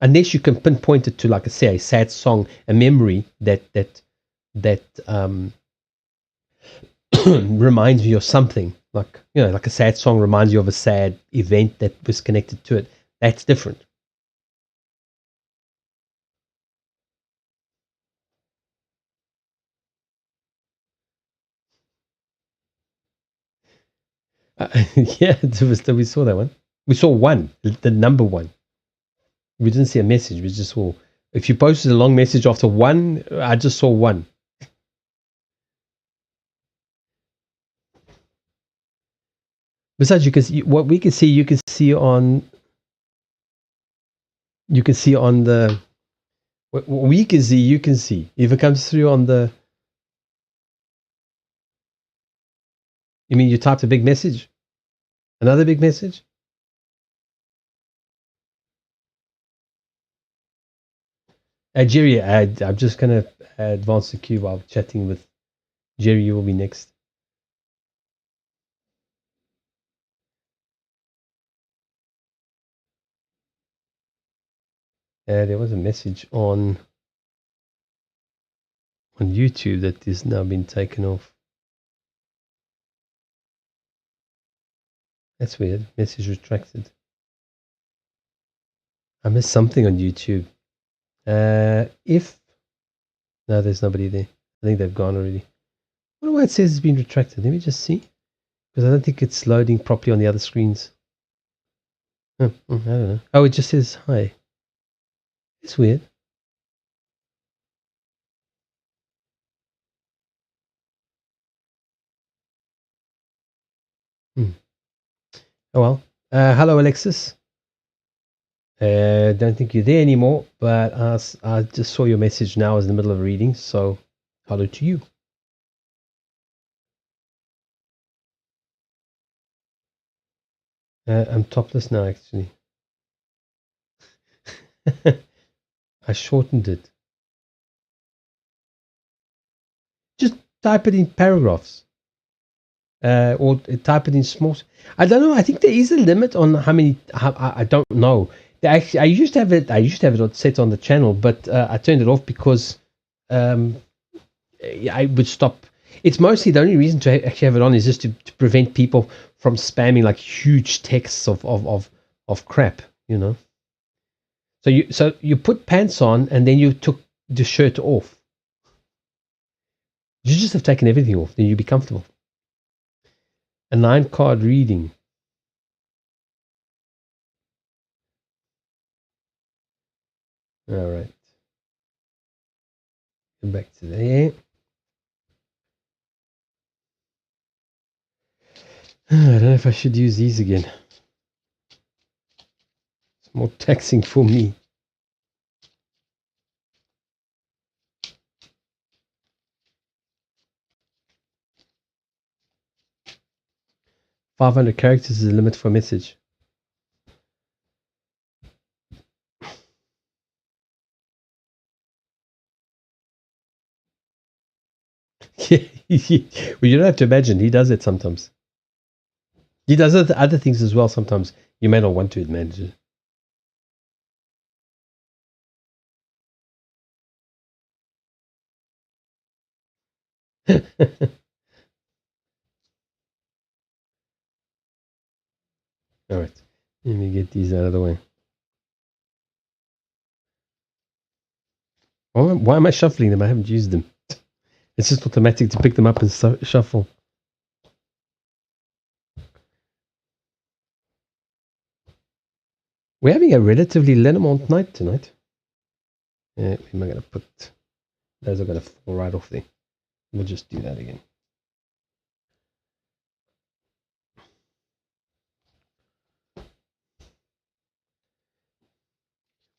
Unless you can pinpoint it to, like I say, a sad song, a memory that reminds you of something. Like a sad song reminds you of a sad event that was connected to it. That's different. Yeah, we saw that one. We saw one, the number one. We didn't see a message. We just saw. If you posted a long message after one, I just saw one. Besides, what we can see, you can see on the. What we can see, you can see. If it comes through on the. You mean you typed a big message? Another big message? Jerry, I'm just going to advance the queue while chatting with Jerry. You will be next. There was a message on YouTube that is now been taken off. That's weird. Message retracted. I missed something on YouTube. No, there's nobody there. I think they've gone already. I wonder why it says it's been retracted. Let me just see. Because I don't think it's loading properly on the other screens. I don't know. Oh, it just says hi. It's weird. Oh well. Hello, Alexis. Don't think you're there anymore, but I just saw your message now. I was in the middle of reading, so hello to you. I'm topless now, actually. I shortened it. Just type it in paragraphs. Or type it in small. I don't know. I think there is a limit on how many. I don't know. I used to have it. I used to have it set on the channel, but I turned it off because I would stop. It's mostly the only reason to actually have it on is just to prevent people from spamming like huge texts of crap, you know. So you put pants on and then you took the shirt off. You just have taken everything off, then you'd be comfortable. A 9-card reading. All right. Go back to there. I don't know if I should use these again. It's more taxing for me. "500 characters is the limit for a message." Yeah, well, you don't have to imagine. He does it sometimes. He does other things as well sometimes. You may not want to imagine. All right. Let me get these out of the way. Why am I shuffling them? I haven't used them. It's just automatic to pick them up and shuffle. We're having a relatively Lenormand night tonight. Where am I going to put... Those are going to fall right off there. We'll just do that again.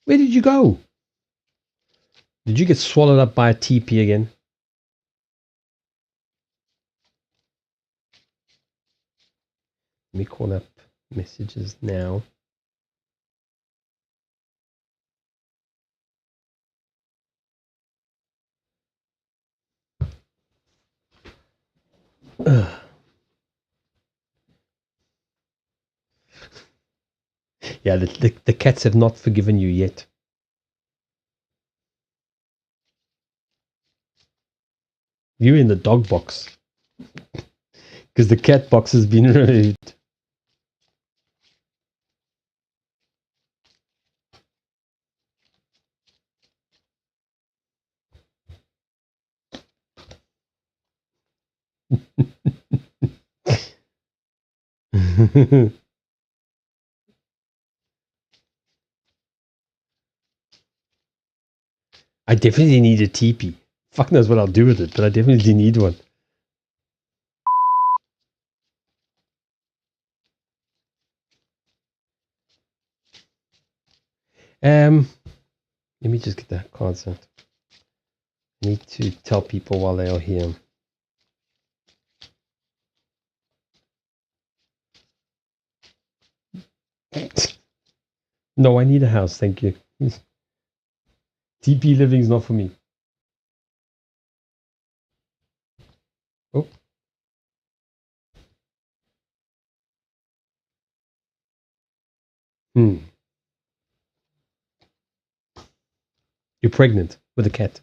Where did you go? Did you get swallowed up by a TP again? Let me call up messages now. Yeah, the cats have not forgiven you yet. You're in the dog box. Because the cat box has been removed. I definitely need a teepee. Fuck knows what I'll do with it, but I definitely need one. Let me just get the cards out. I need to tell people while they are here. No, I need a house, thank you. TP living is not for me. Oh. You're pregnant with a cat.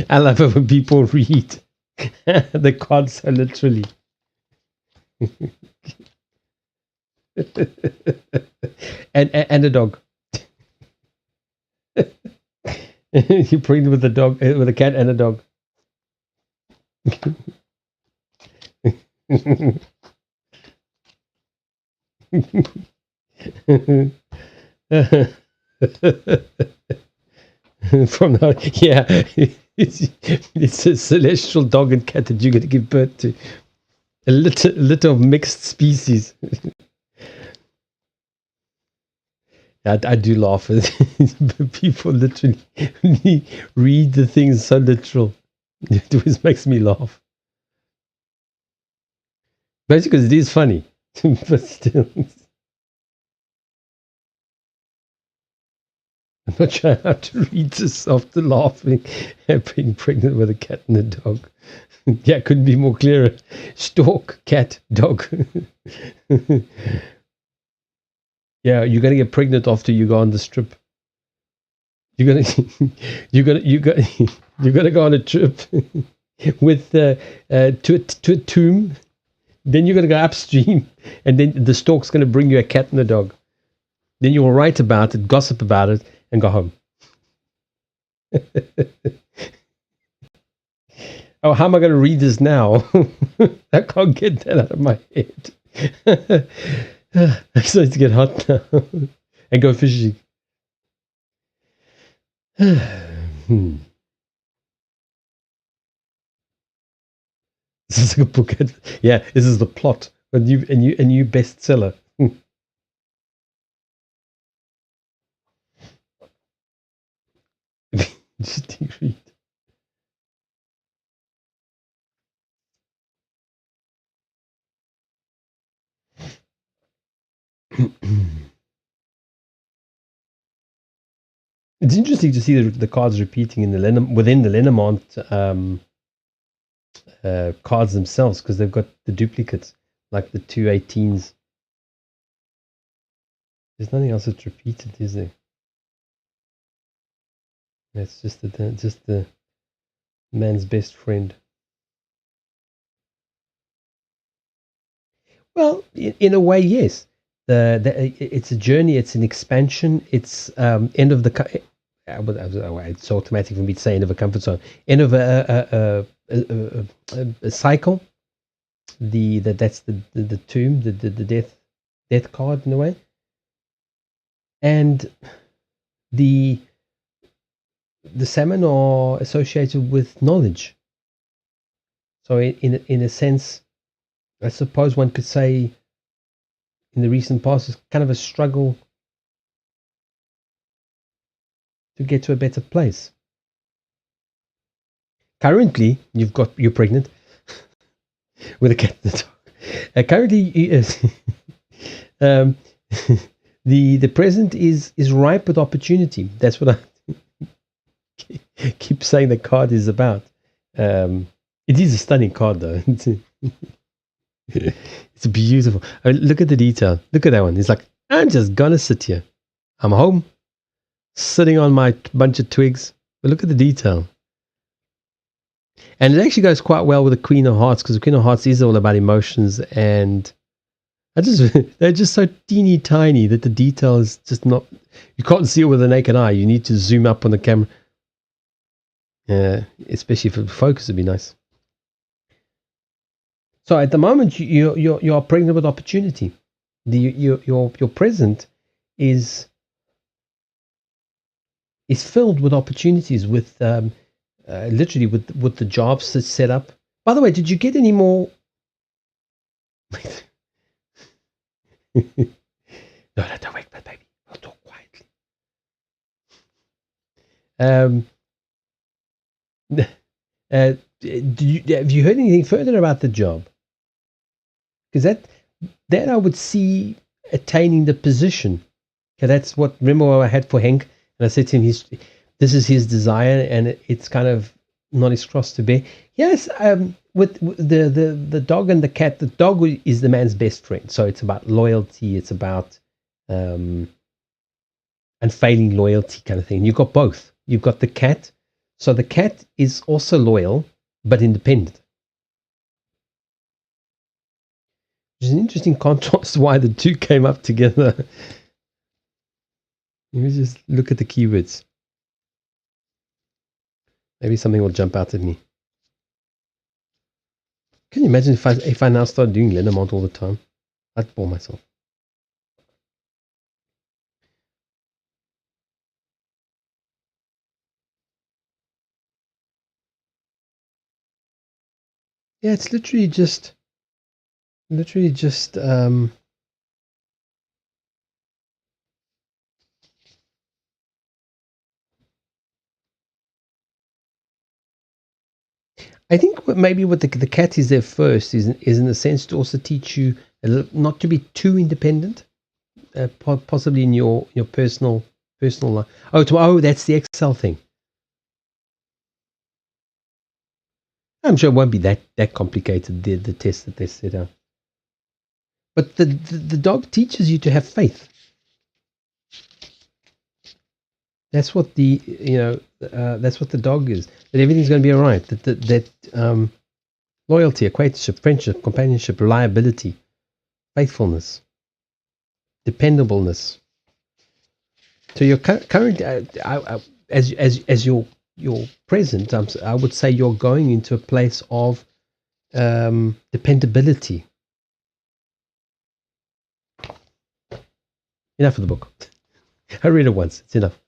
I love it when people read the cards so literally. and a dog. You're pregnant with a dog, with a cat and a dog. From now, yeah, it's a celestial dog and cat that you're going to give birth to. A litter of mixed species. I do laugh at people literally read the things so literal. It always makes me laugh. Basically, because it is funny, but still. I'm not sure how to read this after laughing at being pregnant with a cat and a dog. Yeah, couldn't be more clearer. Stork, cat, dog. Yeah, you're going to get pregnant after you go on the strip. You're gonna you're gonna go on a trip with to a tomb. Then you're gonna go upstream, and then the stork's gonna bring you a cat and a dog. Then you'll write about it, gossip about it, and go home. Oh, how am I going to read this now? I can't get that out of my head. I'm starting to get hot now and go fishing. Hmm. This is like a book. Yeah, this is the plot. A new bestseller. Interesting read. It's interesting to see the cards repeating in the within the Lenormand cards themselves, because they've got the duplicates, like the 218s. There's nothing else that's repeated, is there? That's just the man's best friend. Well, in a way, yes. It's a journey. It's an expansion. It's end of the. It's automatic for me to say end of a comfort zone. End of a cycle. That's the tomb, the death card in a way, and the salmon are associated with knowledge. So in a sense, I suppose one could say in the recent past it's kind of a struggle to get to a better place. Currently, you're pregnant with a cat and a dog. Currently, the present is ripe with opportunity. That's what I keep saying the card is about. It is a stunning card, though. It's beautiful. Look at the detail. Look at that one. It's like, I'm just gonna sit here. I'm home, sitting on my bunch of twigs. But look at the detail. And it actually goes quite well with the Queen of Hearts, because the Queen of Hearts is all about emotions, and they're just so teeny tiny that the detail is just not. You can't see it with the naked eye. You need to zoom up on the camera. Especially for focus, would be nice. So at the moment, you are pregnant with opportunity. Your present is filled with opportunities, with literally with the jobs that's set up. By the way, did you get any more? No, don't wake that baby. I'll talk quietly. Have you heard anything further about the job? Because that I would see attaining the position. Okay, that's what, remember what I had for Henk, and I said to him, this is his desire, and it's kind of not his cross to bear. Yes, with the dog and the cat, the dog is the man's best friend. So it's about loyalty, it's about unfailing loyalty kind of thing. You've got both. You've got the cat. So the cat is also loyal, but independent. Which is an interesting contrast why the two came up together. Let me just look at the keywords. Maybe something will jump out at me. Can you imagine if I now start doing Lenormand all the time? I'd bore myself. Yeah, it's literally just I think maybe what the cat is there first is in a sense to also teach you not to be too independent, possibly in your personal life. Oh, that's the Excel thing. I'm sure it won't be that complicated, the test that they set out. But the dog teaches you to have faith. That's what the that's what the dog is. That everything's going to be all right. That loyalty, acquaintanceship, friendship, companionship, reliability, faithfulness, dependableness. So your current, as your present, I would say you're going into a place of dependability. Enough of the book. I read it once. It's enough.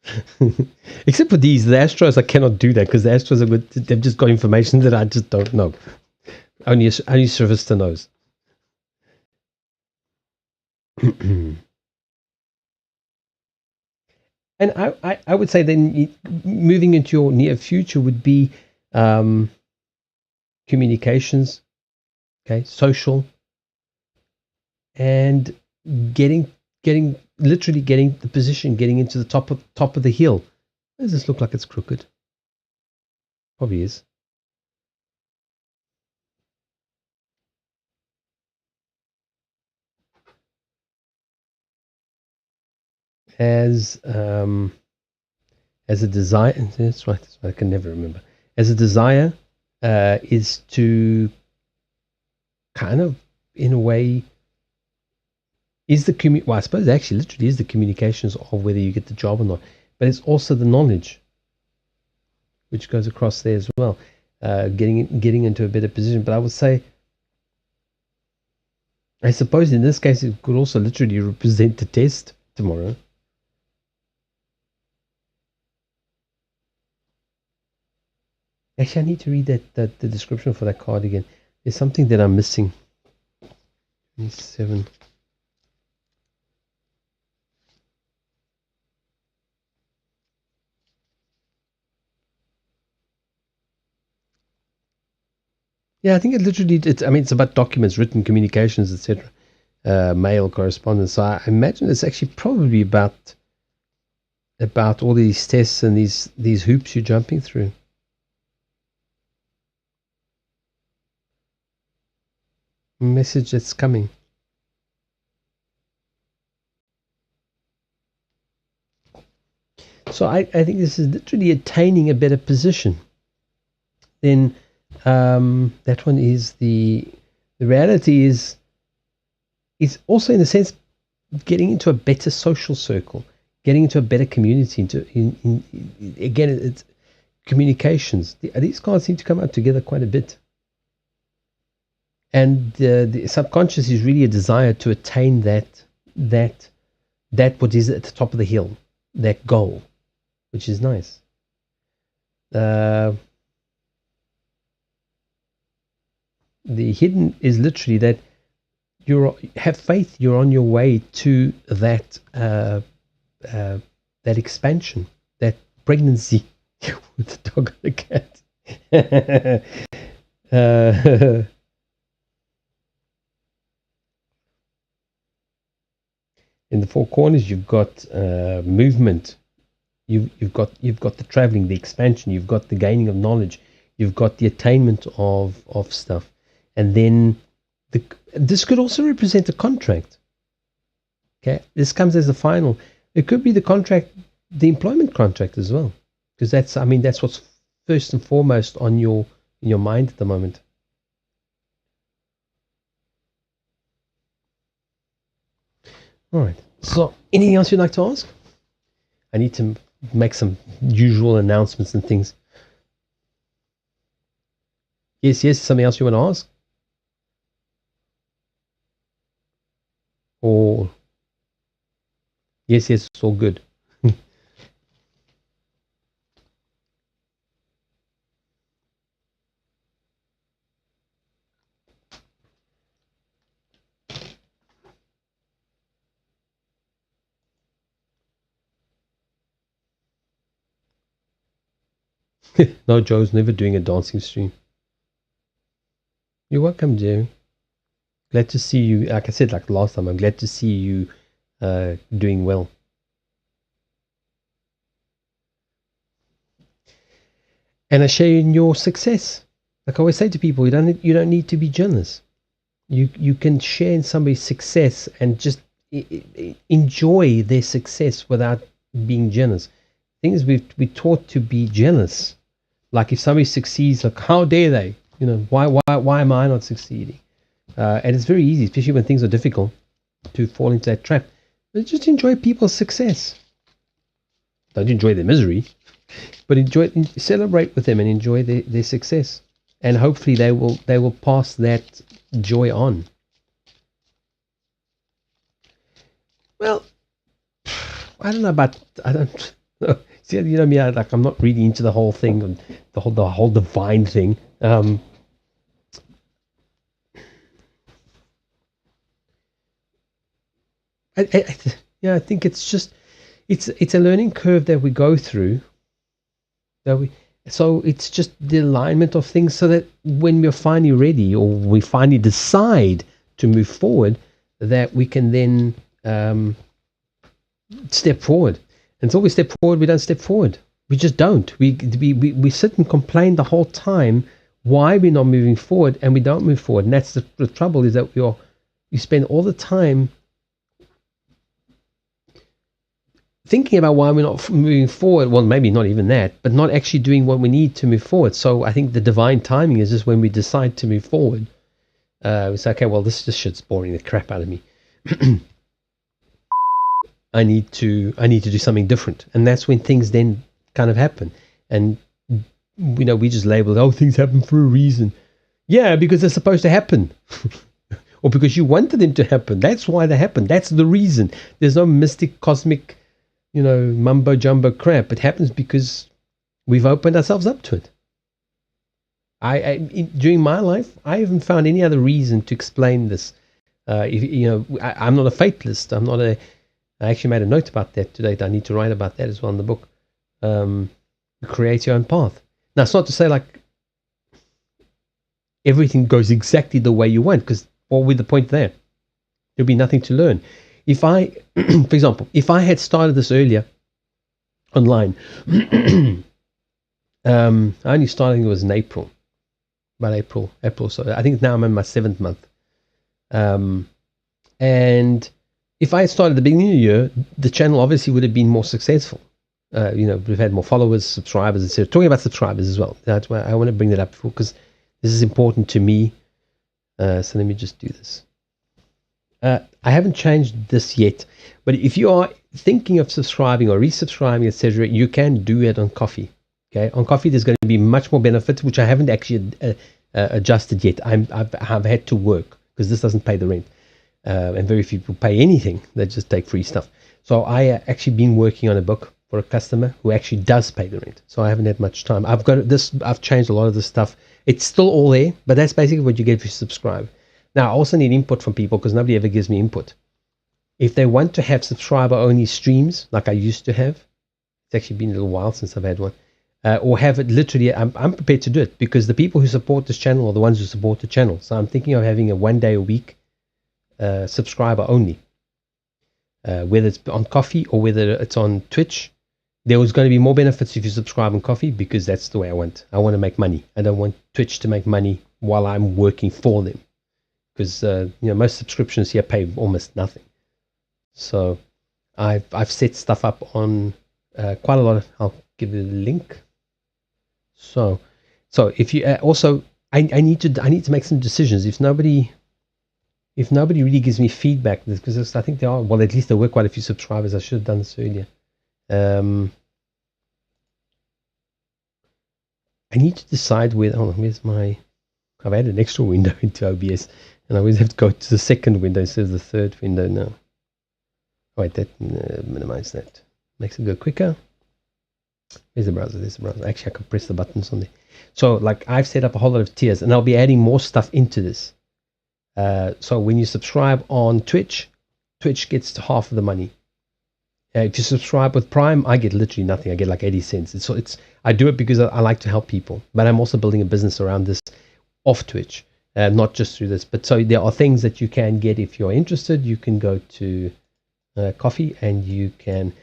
Except for these, the Astros, I cannot do that because the Astros are good. They've just got information that I just don't know. Only Sylvester knows. And I would say then moving into your near future would be communications, okay, social, and literally getting the position, getting into the top of the hill. Does this look like it's crooked? Probably is. As a desire, that's right. I can never remember. As a desire is to kind of, in a way, is the well, I suppose actually literally is the communications of whether you get the job or not, but it's also the knowledge which goes across there as well, getting into a better position. But I would say, I suppose in this case it could also literally represent the test tomorrow. Actually, I need to read the description for that card again. There's something that I'm missing. 7. Yeah, I think it literally. It's about documents, written communications, etc. Mail correspondence. So I imagine it's actually probably about all these tests and these hoops you're jumping through. Message that's coming. So I think this is literally attaining a better position. Then that one is the reality is also in a sense getting into a better social circle, getting into a better community. Again, it's communications. These cards seem to come out together quite a bit. And the subconscious is really a desire to attain that what is at the top of the hill, that goal, which is nice. The hidden is literally that have faith. You're on your way to that that expansion, that pregnancy with the dog and the cat. In the 4 corners, you've got movement. You've got the traveling, the expansion. You've got the gaining of knowledge. You've got the attainment of stuff, and then this could also represent a contract. Okay, this comes as the final. It could be the contract, the employment contract as well, because that's what's first and foremost on in your mind at the moment. All right. So, anything else you'd like to ask? I need to make some usual announcements and things. Yes. Something else you want to ask? Or yes, it's all good. No, Joe's never doing a dancing stream. You're welcome, Jerry. Glad to see you. Like I said, like last time, I'm glad to see you doing well. And I share in your success. Like I always say to people, you don't need to be jealous. You can share in somebody's success and just enjoy their success without being jealous. thing is, we're taught to be jealous. Like if somebody succeeds, like how dare they? Why am I not succeeding? And it's very easy, especially when things are difficult, to fall into that trap. But just enjoy people's success. Don't enjoy their misery, but celebrate with them and enjoy their success. And hopefully they will pass that joy on. Well, I don't know. See, me. I'm not really into the whole thing, and the whole divine thing. I think it's just it's a learning curve that we go through. So it's just the alignment of things, so that when we're finally ready, or we finally decide to move forward, that we can then step forward. And until we step forward, we don't step forward. We just don't. We sit and complain the whole time why we're not moving forward, and we don't move forward. And that's the trouble, is that you spend all the time thinking about why we're not moving forward. Well, maybe not even that, but not actually doing what we need to move forward. So I think the divine timing is just when we decide to move forward. We say, okay, well, this shit's boring the crap out of me. I need to do something different, and that's when things then kind of happen. And we just label, oh, things happen for a reason. Yeah, because they're supposed to happen. Or because you wanted them to happen. That's why they happen. That's the reason. There's no mystic, cosmic, mumbo jumbo crap. It happens because we've opened ourselves up to it. During my life, I haven't found any other reason to explain this. I'm not a fatalist. I actually made a note about that today. I need to write about that as well in the book. Create your own path. Now, it's not to say like everything goes exactly the way you want, because what would the point there? There'll be nothing to learn. If I, for example, if I had started this earlier online, I only started, it was in April, about April. So I think now I'm in my 7th month. And if I had started at the beginning of the year, the channel obviously would have been more successful. We've had more followers, subscribers, etc. Talking about subscribers as well. That's why I want to bring that up, because this is important to me. So let me just do this. I haven't changed this yet, but if you are thinking of subscribing or resubscribing, etc., you can do it on Coffee. Okay, on Coffee there's going to be much more benefits, which I haven't actually adjusted yet. I've had to work, because this doesn't pay the rent, and very few people pay anything. They just take free stuff. So I actually been working on a book for a customer who actually does pay the rent. So I haven't had much time. I've changed a lot of this stuff. It's still all there, but that's basically what you get if you subscribe. Now, I also need input from people, because nobody ever gives me input. If they want to have subscriber-only streams, like I used to have, it's actually been a little while since I've had one, or have it literally, I'm prepared to do it, because the people who support this channel are the ones who support the channel. So I'm thinking of having a 1 day a week subscriber-only, whether it's on Coffee or whether it's on Twitch. There was going to be more benefits if you subscribe on Coffee, because that's the way I want. I want to make money. I don't want Twitch to make money while I'm working for them, because most subscriptions here pay almost nothing. So I've set stuff up on quite a lot of. I'll give you the link. So if you also, I need to make some decisions. If nobody really gives me feedback, because I think there are, well, at least there were quite a few subscribers. I should have done this earlier. I need to decide whether. Hold on, where's my? I've added an extra window into OBS, and I always have to go to the second window instead of the third window now. Wait, that minimize that. Makes it go quicker. There's the browser. Actually, I can press the buttons on there. So, like, I've set up a whole lot of tiers, and I'll be adding more stuff into this. So when you subscribe on Twitch, Twitch gets half of the money. If you subscribe with Prime, I get literally nothing. I get like 80 cents. I do it because I like to help people, but I'm also building a business around this off Twitch, not just through this. But so there are things that you can get if you're interested. You can go to Coffee, and you can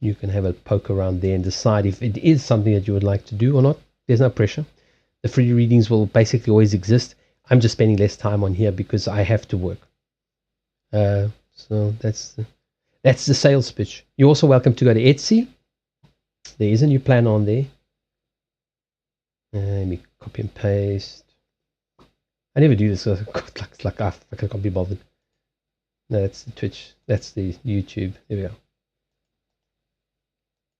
have a poke around there and decide if it is something that you would like to do or not. There's no pressure. The free readings will basically always exist. I'm just spending less time on here because I have to work. So that's the sales pitch. You're also welcome to go to Etsy. There is a new plan on there. Let me copy and paste. I never do this. Like I can't be bothered. No, that's the Twitch. That's the YouTube. There we go.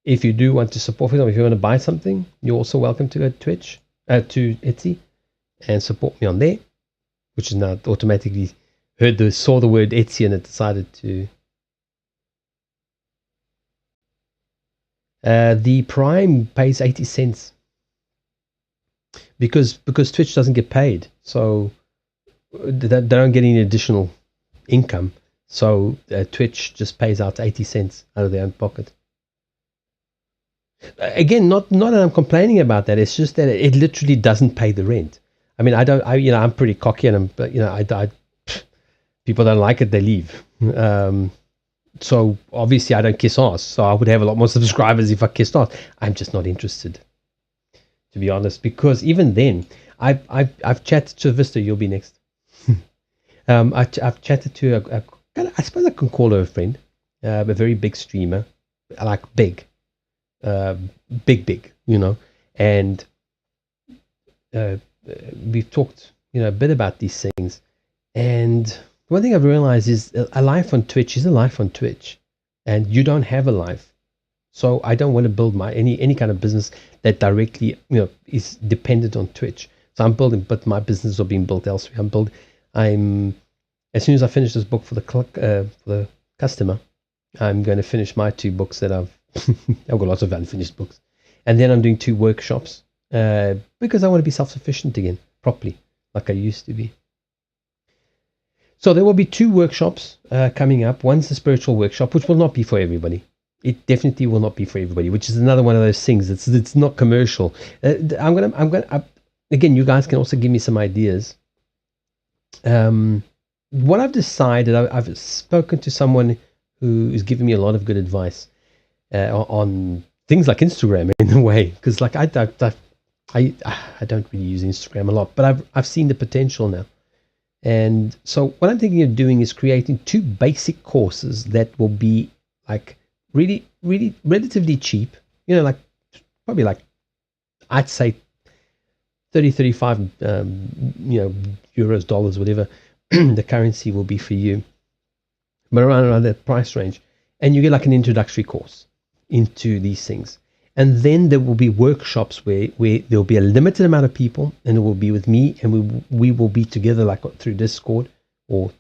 If you do want to support, for example, if you want to buy something, you're also welcome to go to Twitch, to Etsy, and support me on there, which is now automatically saw the word Etsy and it decided to. The Prime pays 80 cents because Twitch doesn't get paid, so they don't get any additional income. So Twitch just pays out 80 cents out of their own pocket. Again, not that I'm complaining about that. It's just that it literally doesn't pay the rent. I mean, I'm pretty cocky, and people don't like it, they leave. So obviously I don't kiss ass. So I would have a lot more subscribers if I kissed ass. I'm just not interested, to be honest, because even then, I've chatted to Vista. You'll be next. I've chatted to I suppose I can call her a friend, a very big streamer, like big, and we've talked, a bit about these things. And one thing I've realized is a life on Twitch is a life on Twitch, and you don't have a life. So I don't want to build any kind of business that directly, is dependent on Twitch. So I'm building, but my business are being built elsewhere. As soon as I finish this book for the customer, I'm going to finish my 2 books that I've got lots of unfinished books, and then I'm doing 2 workshops because I want to be self-sufficient again, properly, like I used to be. So there will be 2 workshops coming up. One's the spiritual workshop, which will not be for everybody. It definitely will not be for everybody, which is another one of those things. It's not commercial. Again, you guys can also give me some ideas. What I've decided, I've spoken to someone who is giving me a lot of good advice on things like Instagram, in a way, because like I don't really use Instagram a lot, but I've seen the potential now. And so what I'm thinking of doing is creating 2 basic courses that will be like really, really relatively cheap, probably like, I'd say 30, 35, euros, dollars, whatever the currency will be for you, but around that price range. And you get like an introductory course into these things. And then there will be workshops where there will be a limited amount of people, and it will be with me, and we will be together like through Discord or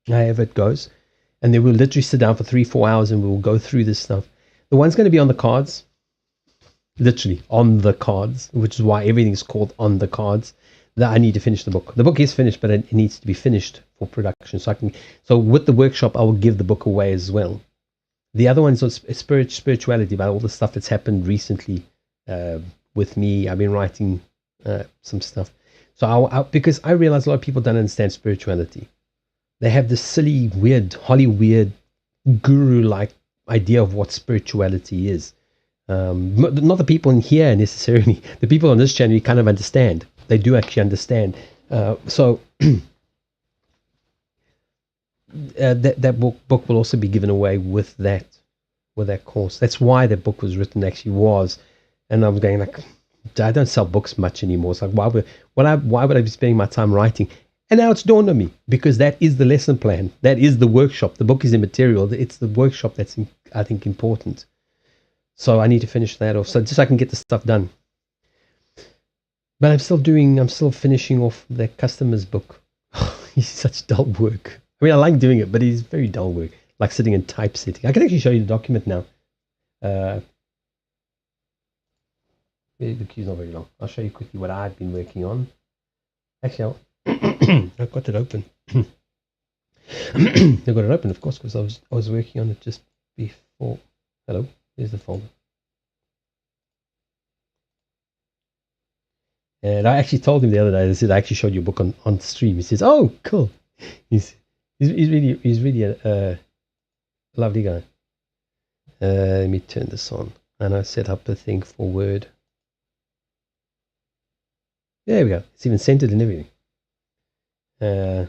however it goes. And then we'll literally sit down for 3-4 hours and we will go through this stuff. The one's going to be on the cards, literally on the cards, which is why everything's called on the cards. That I need to finish the book. The book is finished, but it needs to be finished for production. So with the workshop, I will give the book away as well. The other one's on spirituality, about all the stuff that's happened recently with me. I've been writing some stuff. So because I realize a lot of people don't understand spirituality. They have this silly, weird, Hollywood, guru-like idea of what spirituality is. Not the people in here necessarily. The people on this channel, you kind of understand. They do actually understand. That book will also be given away with that course. That's why that book was written, actually was. And I was going like, I don't sell books much anymore. It's like, why would I be spending my time writing? And now it's dawned on me, because that is the lesson plan. That is the workshop. The book is immaterial. It's the workshop that's, I think, important. So I need to finish that off, so just so I can get the stuff done. But I'm still finishing off the customer's book. It's such dull work. I mean, I like doing it, but it's very dull work. Like sitting and typesetting. I can actually show you the document now. The queue's not very long. I'll show you quickly what I've been working on. Actually, I've got it open. I've got it open, of course, because I was working on it just before. Hello, there's the folder. And I actually told him the other day, I said, I actually showed you a book on stream. He says, oh, cool. He's really a lovely guy. Let me turn this on. And I set up a thing for Word. There we go. It's even centered and everything. So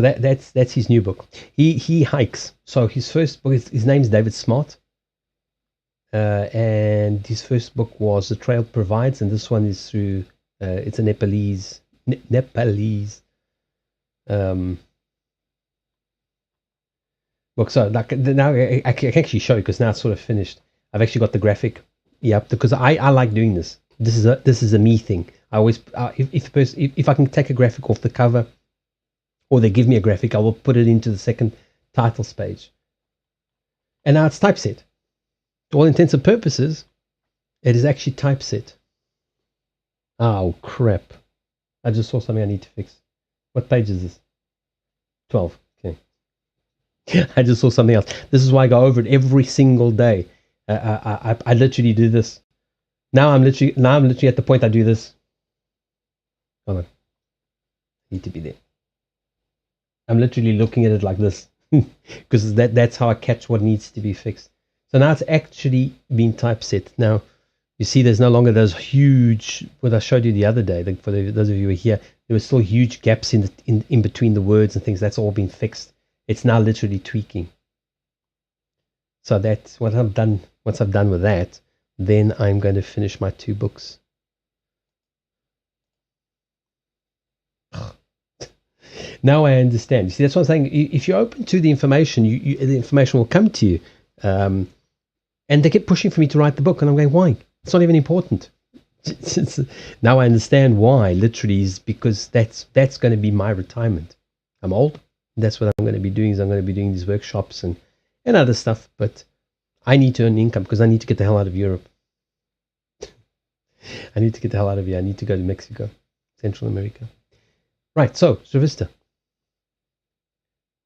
that's his new book. He hikes. So his first book, his name is David Smart. and his first book was The Trail Provides, and this one is through, it's a Nepalese book. So like now I can actually show you because now it's sort of finished. I've actually got the graphic. Yep, because I like doing this. This is a me thing. I always if I can take a graphic off the cover, or they give me a graphic, I will put it into the second titles page. And now it's typeset. To all intents and purposes, it is actually typeset. Oh crap! I just saw something I need to fix. What page is this? 12. Okay. I just saw something else. This is why I go over it every single day. I literally do this. Now I'm literally at the point I do this. Hold on. I need to be there. I'm literally looking at it like this because that's how I catch what needs to be fixed. So now it's actually been typeset. Now you see there's no longer those huge, what I showed you the other day, for those of you who are here, there were still huge gaps in between the words and things. That's all been fixed. It's now literally tweaking. So that's what I've done. Once I've done with that, then I'm going to finish my 2 books. Now I understand. You see, that's what I'm saying. If you're open to the information, the information will come to you. And they kept pushing for me to write the book, and I'm going, why? It's not even important. Now I understand why. Literally, is because that's going to be my retirement. I'm old. That's what I'm going to be doing. Is I'm going to be doing these workshops and other stuff. But I need to earn income because I need to get the hell out of Europe. I need to get the hell out of here. I need to go to Mexico, Central America. Right. So, Sylvester,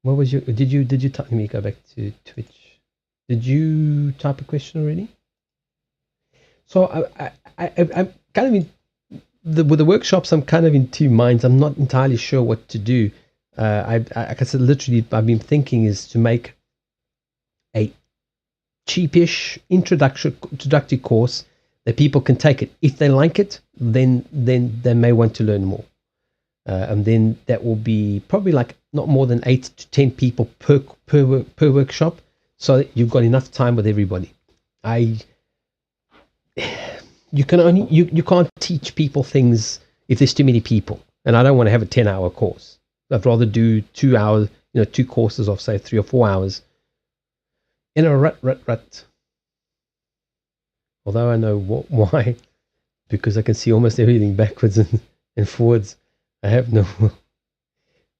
what was your? Did you type? Let me go back to Twitch. Did you type a question already? So I'm kind of in with the workshops. I'm kind of in 2 minds. I'm not entirely sure what to do. Like I said, literally, I've been thinking is to make a cheapish introductory course that people can take it. If they like it, then they may want to learn more. And then that will be probably like not more than 8 to 10 people per workshop, so that you've got enough time with everybody. You can't teach people things if there's too many people, and I don't want to have a 10-hour course. I'd rather do 2 hours, 2 courses of say 3 or 4 hours in a rut. Although I know why, because I can see almost everything backwards and forwards. I have no.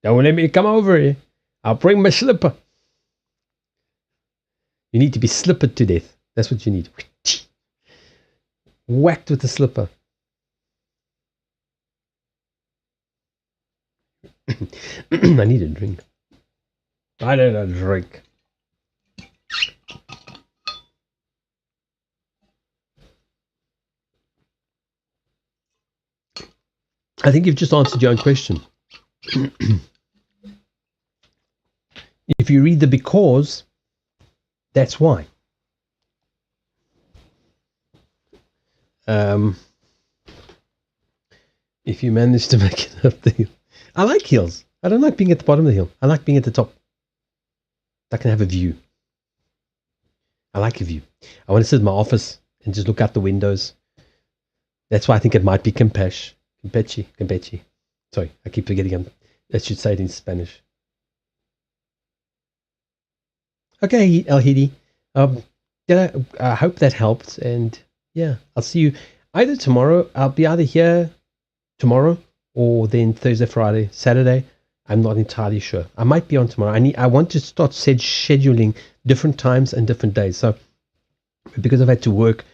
Don't let me come over here. I'll bring my slipper. You need to be slippered to death. That's what you need. Whacked with the slipper. I need a drink. I need a drink. I think you've just answered your own question. If you read the because, that's why. If you manage to make it up the hill. I like hills. I don't like being at the bottom of the hill. I like being at the top. I can have a view. I like a view. I want to sit in my office and just look out the windows. That's why I think it might be Campeche. Sorry, I keep forgetting I should say it in Spanish. Okay, El Hidi. I hope that helped. And yeah, I'll see you either tomorrow. I'll be either here tomorrow or then Thursday, Friday, Saturday. I'm not entirely sure. I might be on tomorrow. I want to start scheduling different times and different days. So because I've had to work,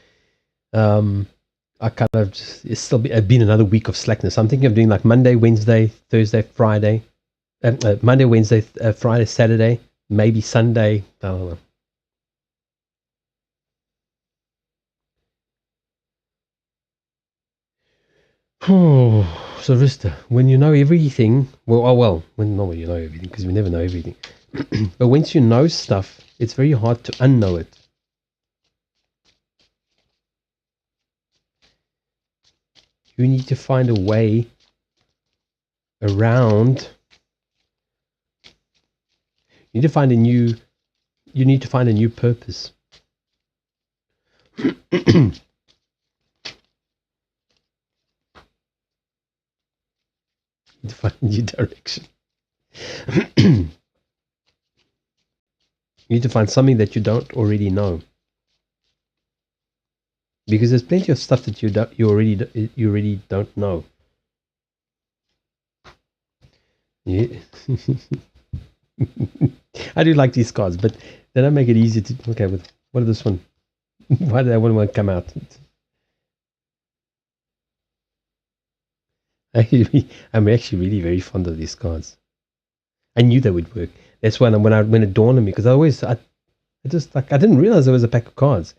I kind of it's been another week of slackness. I'm thinking of doing like Monday, Wednesday, Thursday, Friday, Monday, Wednesday, Friday, Saturday, maybe Sunday. I don't know. Oh, so Vista, when you know everything, when you know everything, because we never know everything. But once you know stuff, it's very hard to unknow it. You need to find a way around. You need to find a new purpose. To find a new direction. You need to find something that you don't already know, because there's plenty of stuff that you already don't know. Yeah. I do like these cards, but they don't make it easy to. Okay, with what is this one? Why did that one want to come out? I'm actually really very fond of these cards. I knew they would work. That's when it dawned on me, because I just like, I didn't realize there was a pack of cards.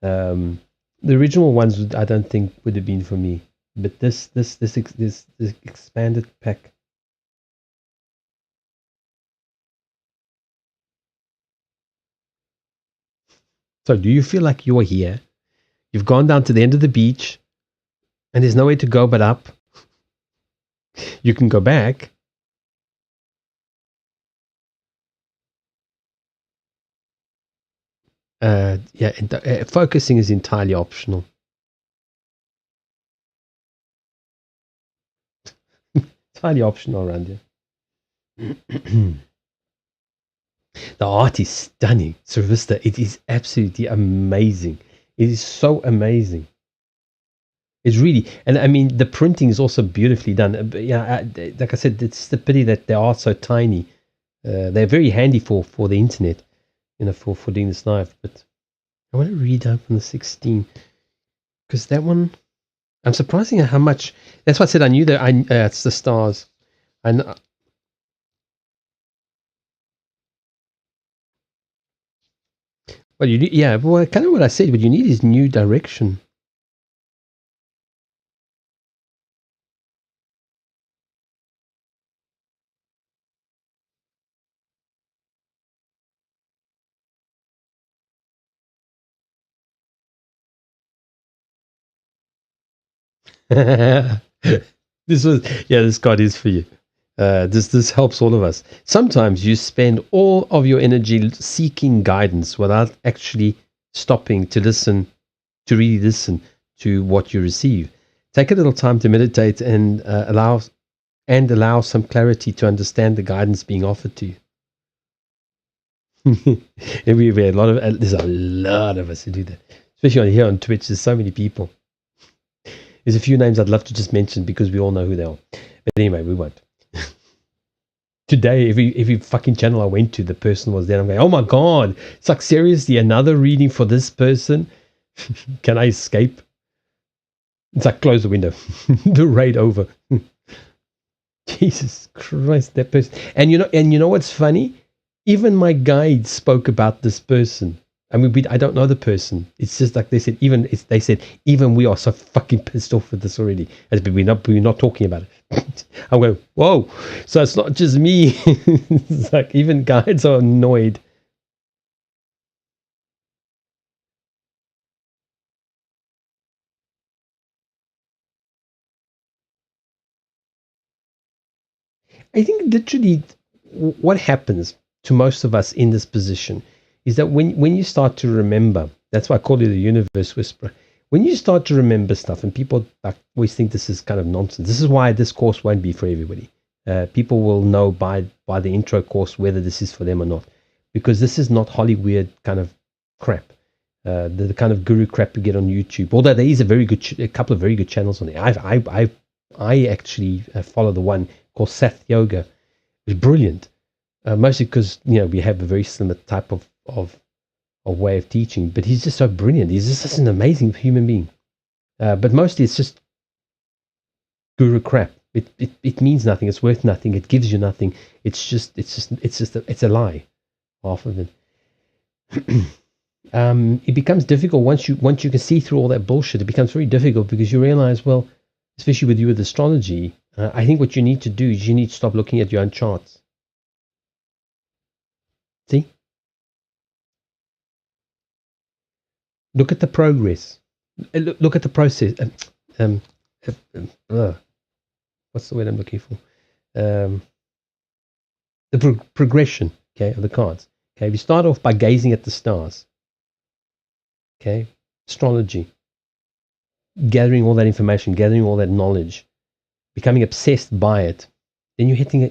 The original ones I don't think would have been for me, but this expanded pack. So, do you feel like you're here? You've gone down to the end of the beach, and there's nowhere to go but up. You can go back. Yeah, focusing is entirely optional. Entirely optional around here. The art is stunning, Sir Vista. It is absolutely amazing. It is so amazing. It's really, and I mean, the printing is also beautifully done. But yeah, like I said, it's the pity that they are so tiny. They're very handy for the internet, for doing this live. But I want to read out from the 16, because that one, I'm surprising at how much. That's why I said I knew that it's the stars. And well, you need, yeah, well, kind of what I said. What you need is new direction. This card is for you. This helps all of us. Sometimes you spend all of your energy seeking guidance without actually stopping to listen, to really listen to what you receive. Take a little time to meditate and allow some clarity to understand the guidance being offered to you. There's a lot of us who do that, especially here on Twitch. There's so many people. There's a few names I'd love to just mention because we all know who they are. But anyway, we won't. Today, every fucking channel I went to, the person was there. I'm going, oh my God. It's like, seriously, another reading for this person? Can I escape? It's like, close the window. The raid over. Jesus Christ, that person. And you know what's funny? Even my guide spoke about this person. I mean, I don't know the person. It's just like they said. Even we are so fucking pissed off with this already. We're not talking about it. I'm going, whoa! So it's not just me. It's like even guides are annoyed. I think literally what happens to most of us in this position is that when you start to remember, that's why I call it the universe whisperer. When you start to remember stuff, and people always think this is kind of nonsense. This is why this course won't be for everybody. People will know by the intro course whether this is for them or not, because this is not Hollywood kind of crap. The kind of guru crap you get on YouTube. Although there is a couple of very good channels on there. I actually follow the one called Seth Yoga. It's brilliant, mostly because we have a very similar type of way of teaching. But he's just so brilliant. He's just an amazing human being. But mostly it's just guru crap. It means nothing. It's worth nothing. It gives you nothing. It's a lie. Half of it. It becomes difficult once you can see through all that bullshit. It becomes very difficult because you realize, well, especially with you with astrology, I think what you need to do is you need to stop looking at your own charts. See? Look at the progress. Look at the process. What's the word I'm looking for? The progression, okay, of the cards. Okay, we start off by gazing at the stars. Okay, astrology, gathering all that information, gathering all that knowledge, becoming obsessed by it, then you're hitting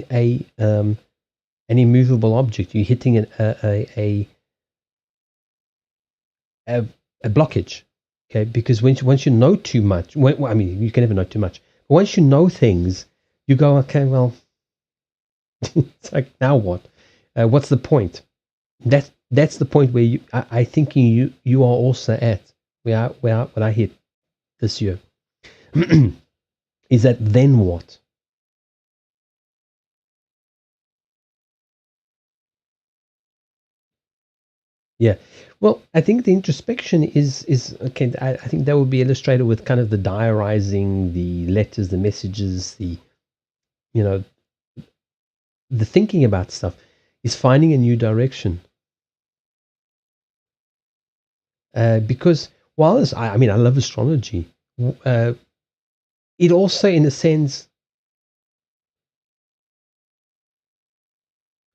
an immovable object. You're hitting a, a blockage. Okay, because once you know too much, I mean, you can never know too much. But once you know things, you go, okay, well, it's like, now what? What's the point? That's the point where I think you are also at where I hit this year. Is that then what? Yeah. Well, I think the introspection is okay. I think that would be illustrated with kind of the diarizing, the letters, the messages, you know, the thinking about stuff is finding a new direction. Because while I mean, I love astrology. It also, in a sense,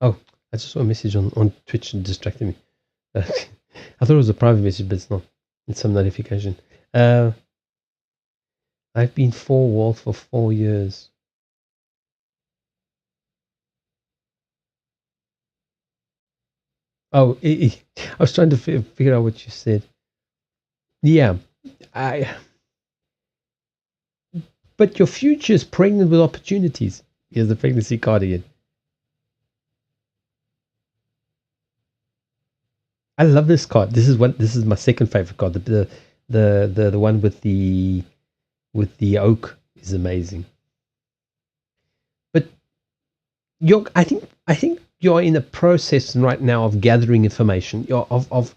oh, I just saw a message on Twitch and distracted me. I thought it was a private message, but it's not. It's some notification. I've been four-walled for 4 years. Oh, I was trying to figure out what you said. Yeah, I. But your future is pregnant with opportunities. Here's the pregnancy card again. I love this card. This is my second favorite card. The one with the oak is amazing. But I think you're in a process right now of gathering information. You're of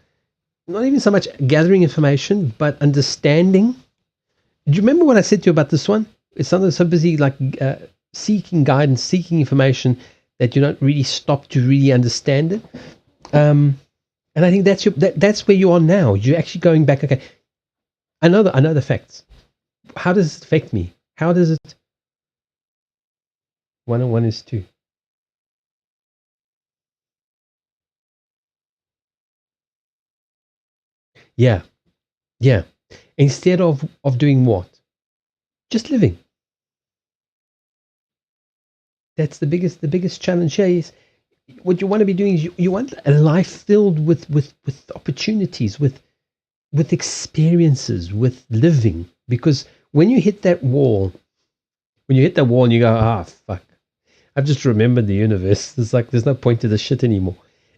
not even so much gathering information, but understanding. Do you remember what I said to you about this one? It's something so busy like seeking guidance, seeking information that you don't really stop to really understand it. And I think that's where you are now. You're actually going back. Okay, I know the facts. How does it affect me? How does it? 1 and 1 is 2. Yeah, yeah. Instead of doing what? Just living. That's the biggest challenge here is what you want to be doing is you want a life filled with opportunities, with experiences, with living. Because when you hit that wall, and you go, fuck, I've just remembered the universe. It's like there's no point to this shit anymore.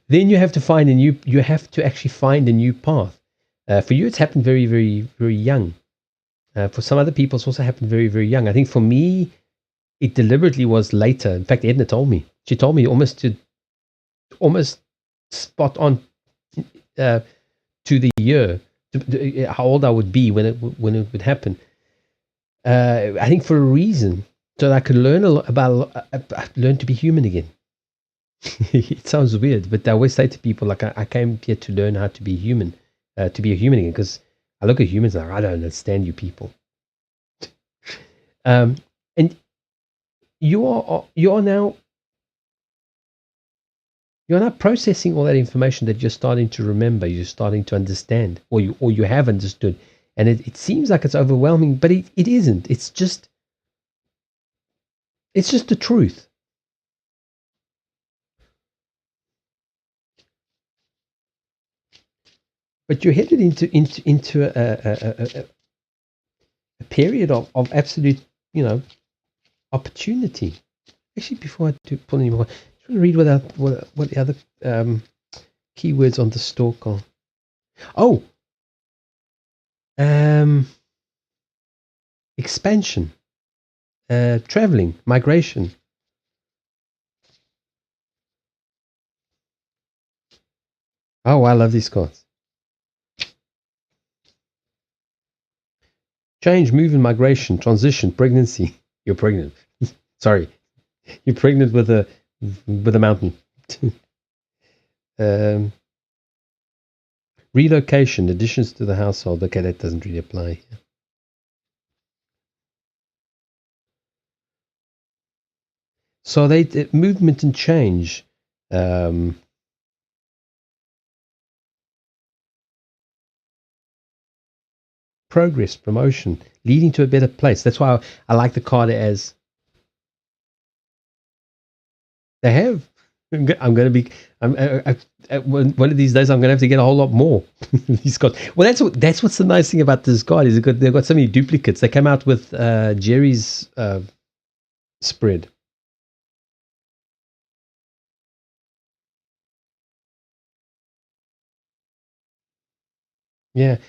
Then you have to find you have to actually find a new path. For you, it's happened very, very, very young. For some other people, it's also happened very, very young. I think for me, it deliberately was later. In fact, Edna told me. She told me almost spot on to the year, how old I would be when it would happen. I think for a reason, so that I could learn a lot learn to be human again. It sounds weird, but I always say to people, like, I came here to learn how to be human, to be a human again, because I look at humans like, I don't understand you people. And you're now processing all that information that you're starting to remember, you're starting to understand, or you have understood, and it seems like it's overwhelming, but it isn't. It's just the truth. But you're headed into a period of absolute, opportunity. Actually, before I do pull any more, just want to read what the other keywords on the stalk are. Oh, expansion, traveling, migration. Oh, I love these cards. Change, movement, migration, transition, pregnancy. You're pregnant. Sorry, you're pregnant with a mountain. Relocation, additions to the household. Okay, that doesn't really apply here. So movement and change. progress, promotion, leading to a better place. That's why I like the card as they have. I'm going to be. One of these days, I'm going to have to get a whole lot more. These cards. Well, that's what's the nice thing about this card is they've got so many duplicates. They came out with Jerry's spread. Yeah,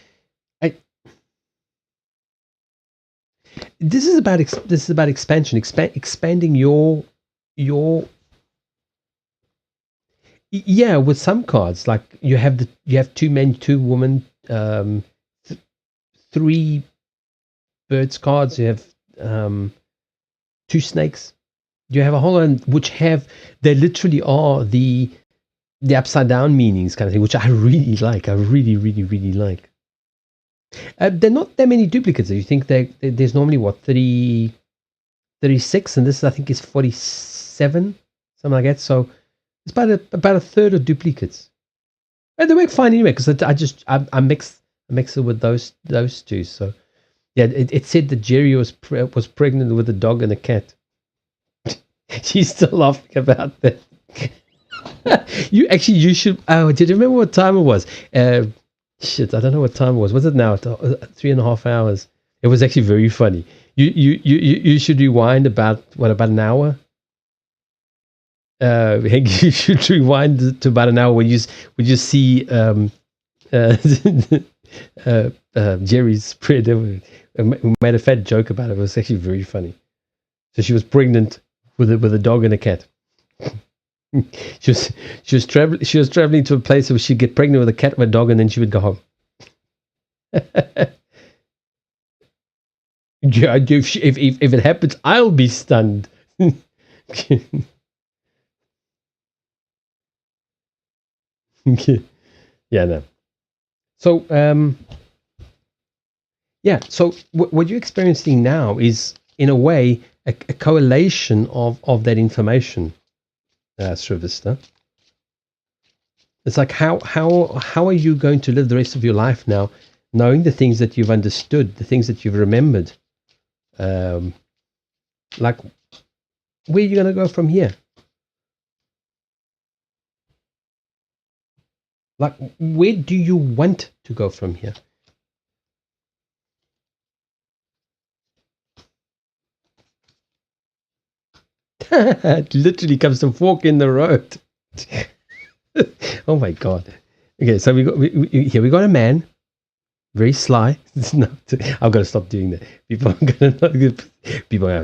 this is about expansion, expanding your yeah. With some cards, like you have two men, two women, three birds cards. You have two snakes. You have a whole lot, which have they literally are the upside down meanings kind of thing, which I really like. I really, really, really like. There are not that many duplicates. You think there's normally what 36, and this I think is 47, something like that. So it's about a third of duplicates. And they work fine anyway because I mix it with those two. So yeah, it said that Jerry was pregnant with a dog and a cat. She's still laughing about that. you should. Oh, did you remember what time it was? Shit, I don't know what time it was. Was it now? 3.5 hours. It was actually very funny. You should rewind about an hour. You should rewind to about an hour when you see Jerry's spread. We made a fat joke about it. It was actually very funny. So she was pregnant with a dog and a cat. She was traveling to a place where she'd get pregnant with a cat and a dog, and then she would go home. Yeah, if it happens, I'll be stunned. Yeah, no. So, yeah. So what you're experiencing now is, in a way, a correlation of that information, Sravista. It's like how are you going to live the rest of your life now, knowing the things that you've understood, the things that you've remembered. Like, where are you going to go from here? Like, where do you want to go from here? It literally comes to fork in the road. Oh my god. Okay, so we got a man, very sly. No, I've got to stop doing that. People are going,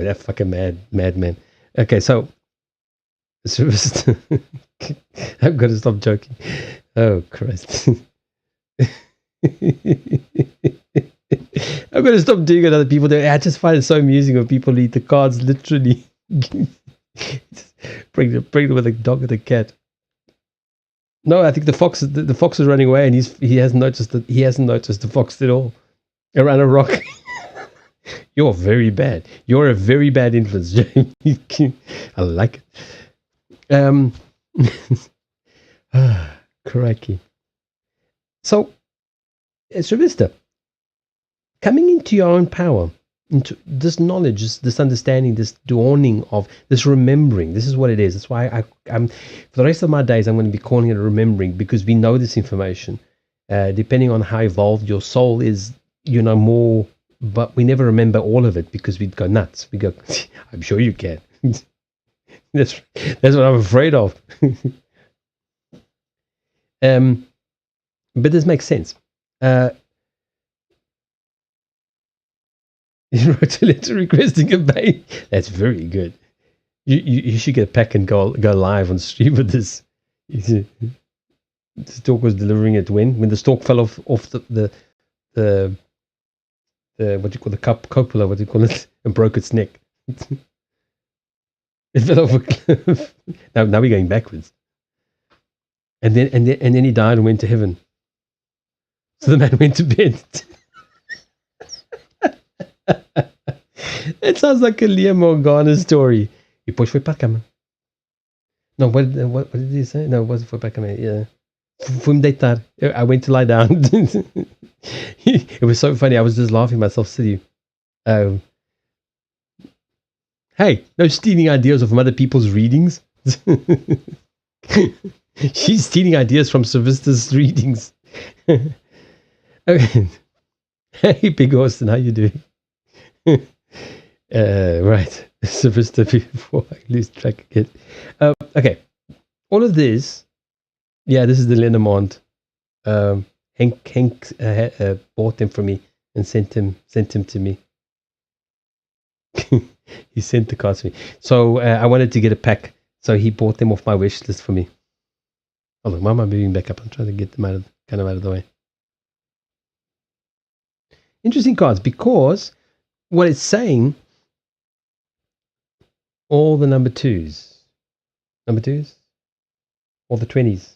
that fucking madman. Okay, so I've got to stop joking. Oh Christ. I'm going to stop doing it. Other people do. I just find it so amusing when people read the cards literally. Pregnant with a dog and a cat. No, I think the fox is running away, and he hasn't noticed the fox at all. Around a rock. You're very bad. You're a very bad influence, Jamie. I like it. Crikey. So, Sravista, coming into your own power, into this knowledge, this understanding, this dawning of this remembering. This is what it is. That's why I'm for the rest of my days I'm going to be calling it a remembering, because we know this information. Depending on how evolved your soul is, you know more, but we never remember all of it because we'd go nuts. We go, I'm sure you can. That's what I'm afraid of. But this makes sense. You wrote a letter requesting a baby. That's very good. You should get a pack and go live on stream with this. The stork was delivering it when the stork fell off the what do you call the cupola? What do you call it? And broke its neck. It fell off a cliff. Now we're going backwards. And then he died and went to heaven. So the man went to bed. It sounds like a Liam Morgana story. E depois foi para a cama. No, what did he say? No, it wasn't foi para a cama. Yeah. Fui-me deitar. I went to lie down. It was so funny. I was just laughing myself silly. Um, hey, no stealing ideas from other people's readings. She's stealing ideas from Sylvester's readings. Okay. Hey, Big Austin, how you doing? Right, Sylvester, before I lose track again. Okay, all of this, yeah, this is the Lenormand. Hank bought them for me and sent him to me. He sent the cards to me. So I wanted to get a pack, so he bought them off my wish list for me. Hold on, why am I moving back up? I'm trying to get them out of the way. Interesting cards, because what it's saying, all the number twos, all the 20s.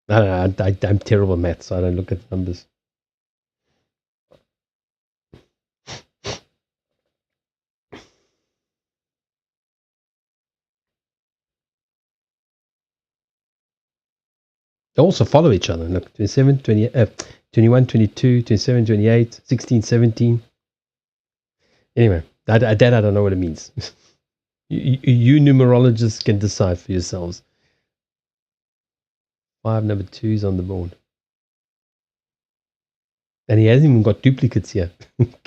I don't know, I'm terrible at maths, so I don't look at numbers. They also follow each other. Look, 27, 20, 21, 22, 27, 28, 16, 17. Anyway, that I don't know what it means. You numerologists can decide for yourselves. 5 number 2s on the board. And he hasn't even got duplicates here.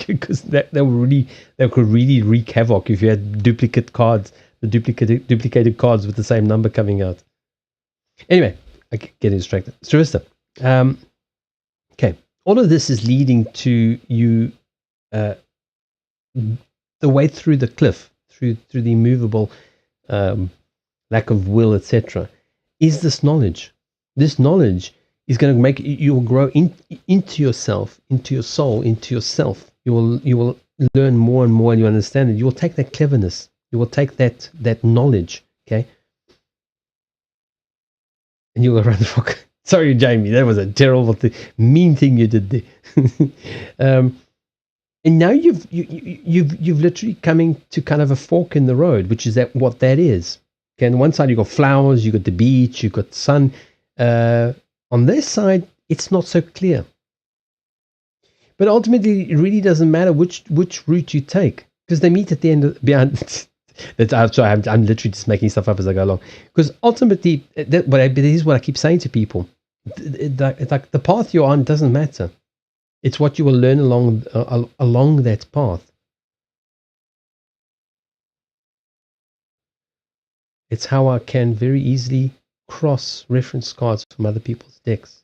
Because that could really wreak havoc if you had duplicate cards, the duplicated cards with the same number coming out. Anyway, I get distracted. Sylvester. Okay. All of this is leading to you the way through the cliff, through the immovable lack of will, etc., is this knowledge. This knowledge is going to make you will grow into yourself, into your soul, into yourself. You will learn more and more, and you understand it. You will take that cleverness. You will take that knowledge. Okay. And you will run the fuck. Sorry, Jamie, that was a terrible thing, mean thing you did there. And now you've literally coming to kind of a fork in the road, which is what that is. Okay, on one side you've got flowers, you've got the beach, you've got the sun. On this side, it's not so clear. But ultimately, it really doesn't matter which route you take, because they meet at the end of behind. I'm literally just making stuff up as I go along. Because ultimately, this is what I keep saying to people. It's like the path you're on doesn't matter. It's what you will learn along that path. It's how I can very easily cross reference cards from other people's decks.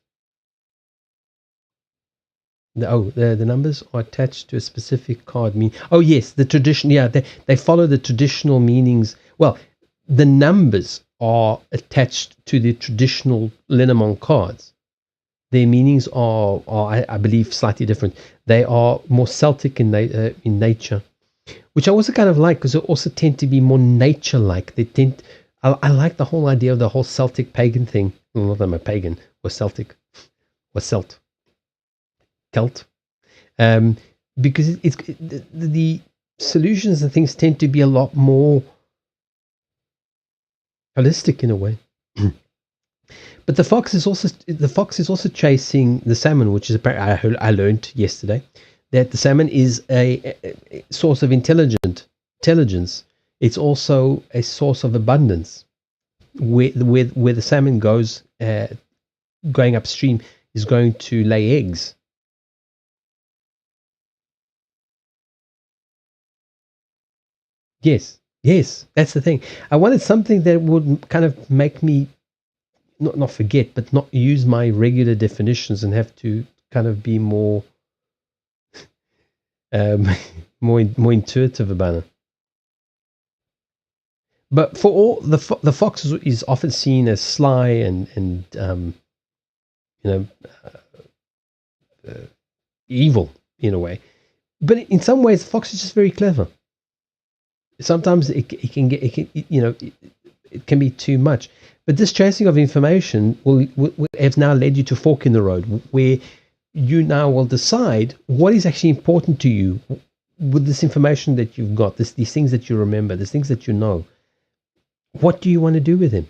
The numbers are attached to a specific card meaning. Oh yes, the tradition. Yeah, they follow the traditional meanings. Well, the numbers are attached to the traditional Lenormand cards. Their meanings are I believe, slightly different. They are more Celtic in nature, which I also kind of like, because they also tend to be more nature-like. I like the whole idea of the whole Celtic pagan thing. Well, not that I'm a pagan, or Celtic, or Celt. Because the solutions and things tend to be a lot more holistic in a way. But the fox is also chasing the salmon, which is I learned yesterday that the salmon is a source of intelligence. It's also a source of abundance. Where the salmon goes, going upstream, is going to lay eggs. Yes, that's the thing. I wanted something that would kind of make me not forget, but not use my regular definitions and have to kind of be more more intuitive about it. But for all the fox is often seen as sly and evil in a way, but in some ways, the fox is just very clever. Sometimes it can be too much. But this chasing of information will have now led you to fork in the road, where you now will decide what is actually important to you with this information that you've got, these things that you remember, these things that you know. What do you want to do with him?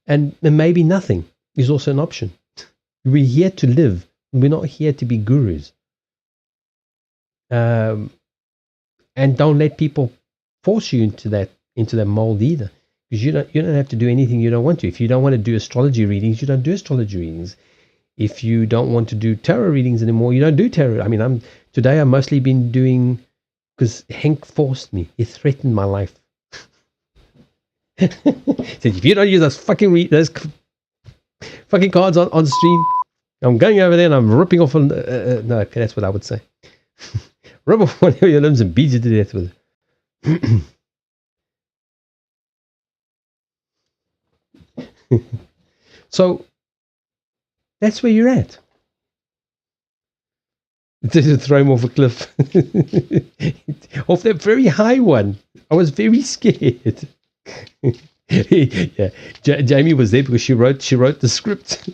And maybe nothing is also an option. We're here to live. We're not here to be gurus. And don't let people force you into that mold either. Because you don't have to do anything you don't want to. If you don't want to do astrology readings, you don't do astrology readings. If you don't want to do tarot readings anymore, you don't do tarot. I mean, today I've mostly been doing, because Henk forced me. He threatened my life. He said, if you don't use those fucking cards on stream, I'm going over there and I'm ripping off. No, okay, that's what I would say. Rip off one of your limbs and beat you to death with it. So that's where you're at. To throw him off a cliff. Off that very high one. I was very scared. Yeah, Jamie was there because she wrote the script.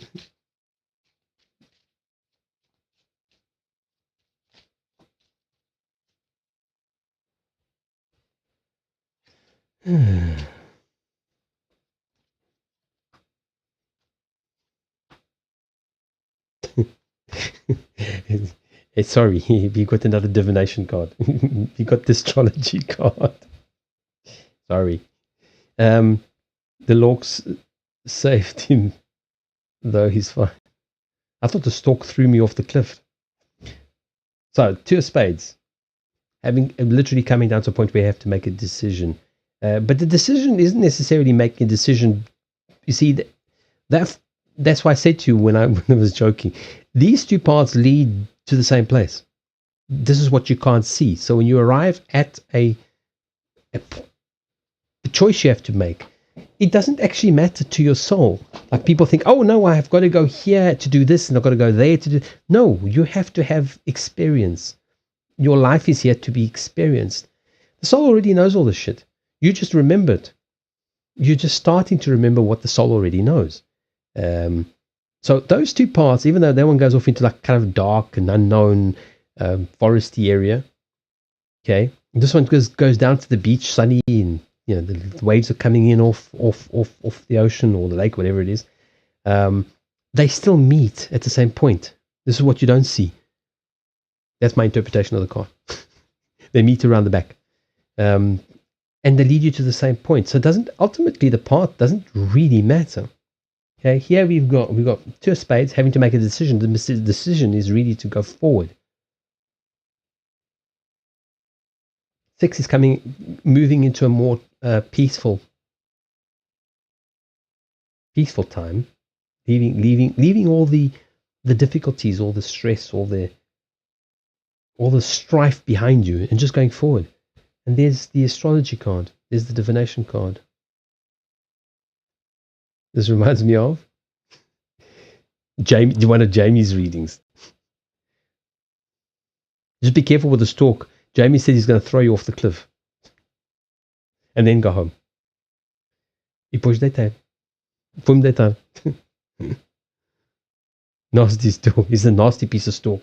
Sorry, you got another divination card. You got the astrology card. Sorry. The Lorks saved him, though he's fine. I thought the stork threw me off the cliff. So, 2 of spades. Having literally coming down to a point where you have to make a decision. But the decision isn't necessarily making a decision. You see, that's why I said to you when I was joking. These 2 paths lead to the same place. This is what you can't see. So when you arrive at a choice you have to make, it doesn't actually matter to your soul. Like people think, oh no, I've got to go here to do this and I've got to go there to do. No, you have to have experience. Your life is here to be experienced. The soul already knows all this shit. You just remember it. You're just starting to remember what the soul already knows. So those 2 parts, even though that one goes off into like kind of dark and unknown foresty area, okay, this one goes down to the beach, sunny, and the waves are coming in off the ocean or the lake, whatever it is. They still meet at the same point. This is what you don't see. That's my interpretation of the card. They meet around the back, and they lead you to the same point. So it doesn't ultimately, the path doesn't really matter. Okay, here we've got 2 of spades having to make a decision. The decision is really to go forward. 6 is moving into a more peaceful time, leaving all the difficulties, all the stress, all the strife behind you, and just going forward. And there's the astrology card. There's the divination card. This reminds me of one of Jamie's readings. Just be careful with the stork. Jamie said he's going to throw you off the cliff and then go home. E depois deitar. Vou-me deitar. Nasty stork. He's a nasty piece of stork.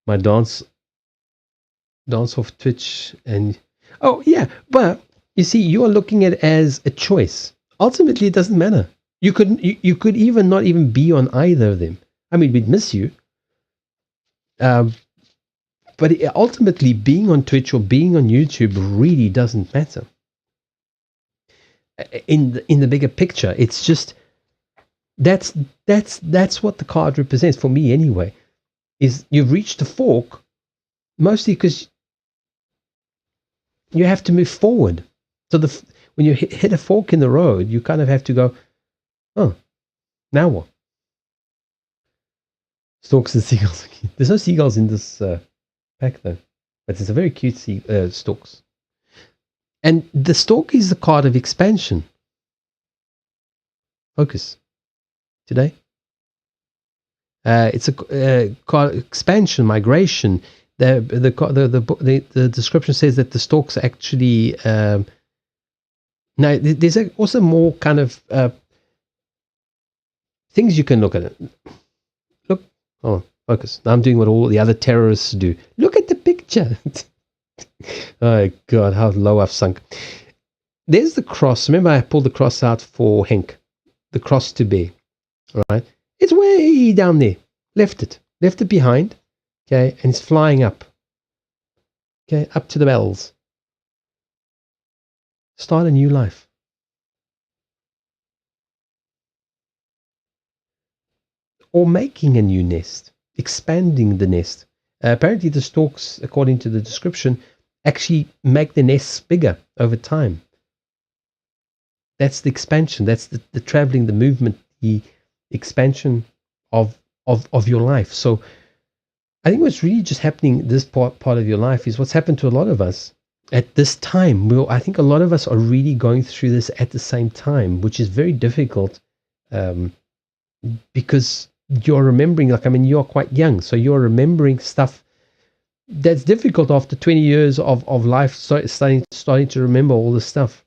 My dance off Twitch and oh yeah, but you see, you are looking at it as a choice. Ultimately, it doesn't matter. You could even not even be on either of them. I mean, we'd miss you. But ultimately, being on Twitch or being on YouTube really doesn't matter. In the bigger picture, it's just that's what the card represents for me anyway. Is you've reached a fork, mostly because you have to move forward. So when you hit a fork in the road, you kind of have to go, oh, now what? Storks and seagulls. There's no seagulls in this pack though, but it's a very cute storks. And the stork is the card of expansion. Focus. Today. It's a card expansion, migration. The description says that the storks are actually now there's also more kind of things you can look at it. Look, oh, focus. Now I'm doing what all the other terrorists do. Look at the picture. Oh God, how low I've sunk. There's the cross. Remember, I pulled the cross out for Henk, the cross to bear. Right? It's way down there. Left it behind. Okay, and it's flying up. Okay, up to the bells. Start a new life. Or making a new nest, expanding the nest. Apparently, the storks, according to the description, actually make the nests bigger over time. That's the expansion. That's the traveling, the movement, the expansion of your life. So I think what's really just happening this part of your life is what's happened to a lot of us at this time. I think a lot of us are really going through this at the same time, which is very difficult because you're remembering, like, I mean, you're quite young, so you're remembering stuff that's difficult after 20 years of life, starting to remember all this stuff.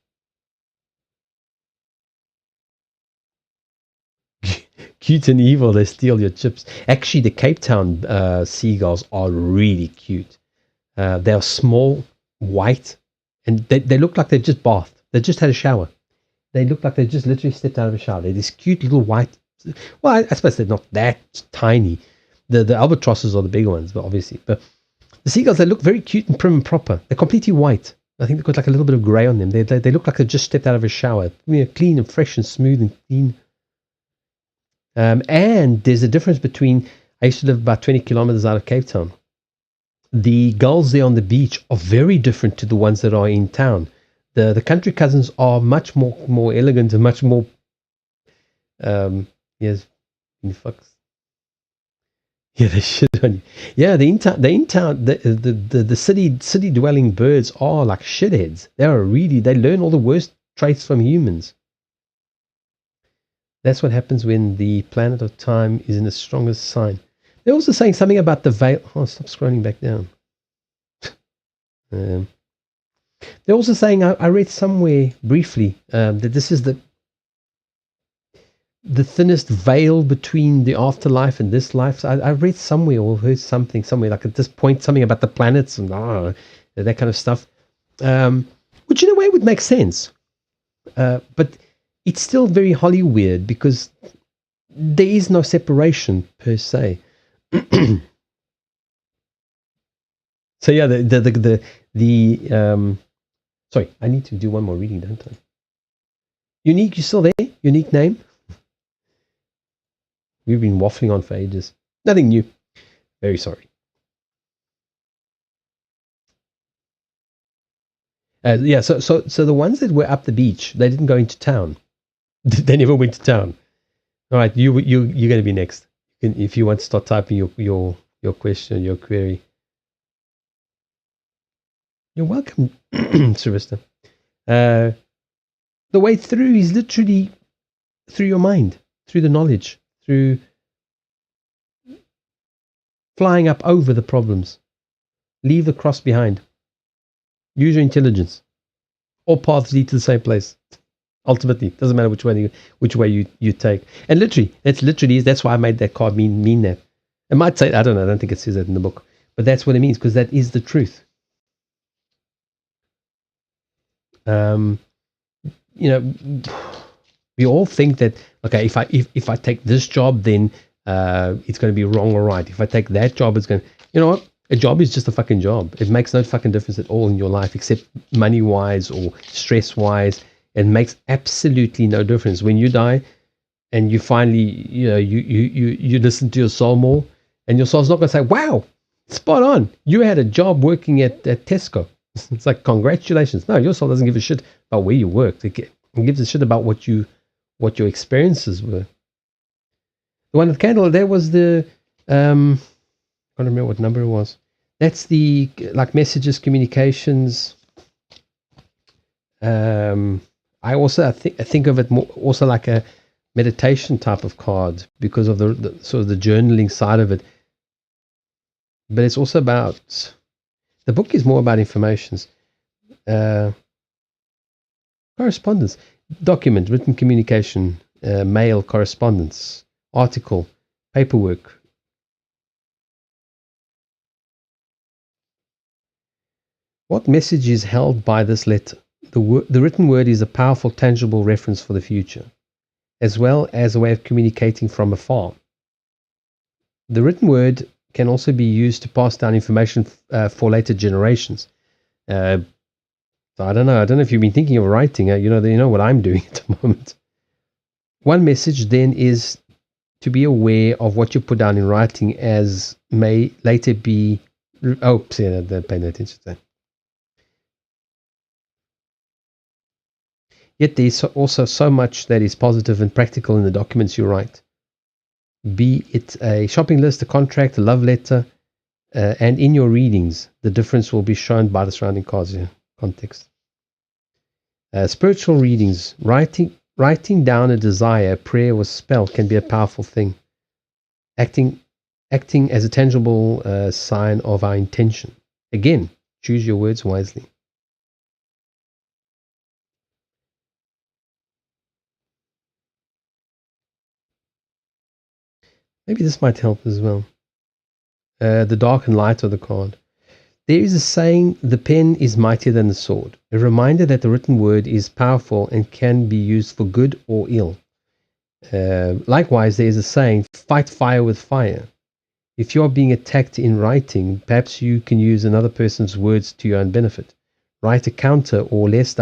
Cute and evil, they steal your chips. Actually, the Cape Town seagulls are really cute. They are small, white, and they look like they've just bathed. They just had a shower. They look like they just literally stepped out of a shower. They're this cute little white. Well, I suppose they're not that tiny. The albatrosses are the bigger ones, but obviously. But the seagulls, they look very cute and prim and proper. They're completely white. I think they've got like a little bit of grey on them. They look like they've just stepped out of a shower. You know, clean and fresh and smooth and clean. And there's a difference between, I used to live about 20 kilometers out of Cape Town. The gulls there on the beach are very different to the ones that are in town. The country cousins are much more elegant and much more, yes, fucks. Yeah, they shit on you. Yeah, the city dwelling birds are like shitheads. They learn all the worst traits from humans. That's what happens when the planet of time is in the strongest sign. They're also saying something about the veil. Oh, stop scrolling back down. They're also saying, I read somewhere briefly that this is the thinnest veil between the afterlife and this life. So I read somewhere or heard something somewhere, like at this point, something about the planets and that kind of stuff, which in a way would make sense. But it's still very Hollywood because there is no separation per se. So yeah, sorry, I need to do one more reading, don't I? Unique, you still there? Unique name? We've been waffling on for ages. Nothing new. Very sorry. Yeah, so the ones that were up the beach, they didn't go into town. They never went to town. All right, you're going to be next. If you want to start typing your question, your query. You're welcome, Sylvester. The way through is literally through your mind, through the knowledge, through flying up over the problems. Leave the cross behind. Use your intelligence. All paths lead to the same place. Ultimately, it doesn't matter which way you take. And that's why I made that card mean that. It might say, I don't know, I don't think it says that in the book, but that's what it means, because that is the truth. We all think that, okay, if I take this job, then it's going to be wrong or right. If I take that job, it's going to, you know what? A job is just a fucking job. It makes no fucking difference at all in your life, except money-wise or stress-wise. It makes absolutely no difference. When you die and you finally, you listen to your soul more, and your soul's not going to say, wow, spot on. You had a job working at Tesco. It's like, congratulations. No, your soul doesn't give a shit about where you worked. It gives a shit about what your experiences were. The one with the candle, there was the, I can't remember what number it was. That's the, like, messages, communications. I also think of it more also like a meditation type of card because of the sort of the journaling side of it. But it's also about, the book is more about informations, correspondence, document, written communication, mail, correspondence, article, paperwork. What message is held by this letter? The written word is a powerful, tangible reference for the future, as well as a way of communicating from afar. The written word can also be used to pass down information for later generations. So I don't know. I don't know if you've been thinking of writing. You know what I'm doing at the moment. One message then is to be aware of what you put down in writing, as may later be. Oh, see, they're paying attention to that. Yet there is also so much that is positive and practical in the documents you write. Be it a shopping list, a contract, a love letter, and in your readings, the difference will be shown by the surrounding cards here, context. Spiritual readings, writing down a desire, a prayer, or spell can be a powerful thing. Acting as a tangible sign of our intention. Again, choose your words wisely. Maybe this might help as well. The dark and light of the card. There is a saying, the pen is mightier than the sword. A reminder that the written word is powerful and can be used for good or ill. Likewise, there is a saying, fight fire with fire. If you are being attacked in writing, perhaps you can use another person's words to your own benefit. Write a counter, or less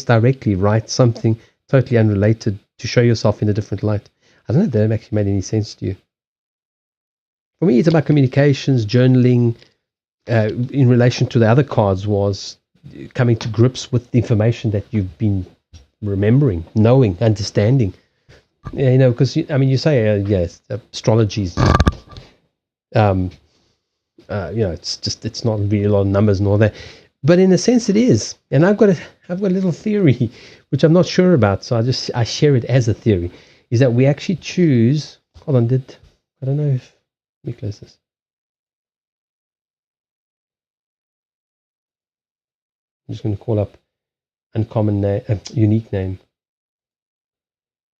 directly write something totally unrelated to show yourself in a different light. I don't know if that actually made any sense to you. For me, it's about communications, journaling. In relation to the other cards, was coming to grips with the information that you've been remembering, knowing, understanding. Because you say yes, astrology's. It's not really a lot of numbers and all that, but in a sense it is. And I've got a little theory, which I'm not sure about, so I share it as a theory. Is that we actually choose. Hold on, I don't know if. Let me close this. I'm just going to call up uncommon name, unique name.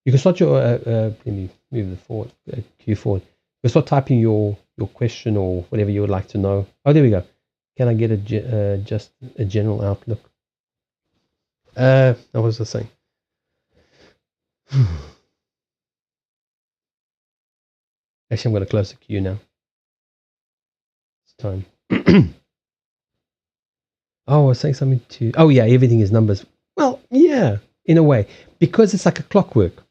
You can start your. Let me move the forward, Q forward. You can start typing your question or whatever you would like to know. Oh, there we go. Can I get just a general outlook? What was I saying? Actually, I'm going to close the queue now. It's time. Oh, I was saying something to. Oh, yeah, everything is numbers. Well, yeah, in a way, because it's like a clockwork.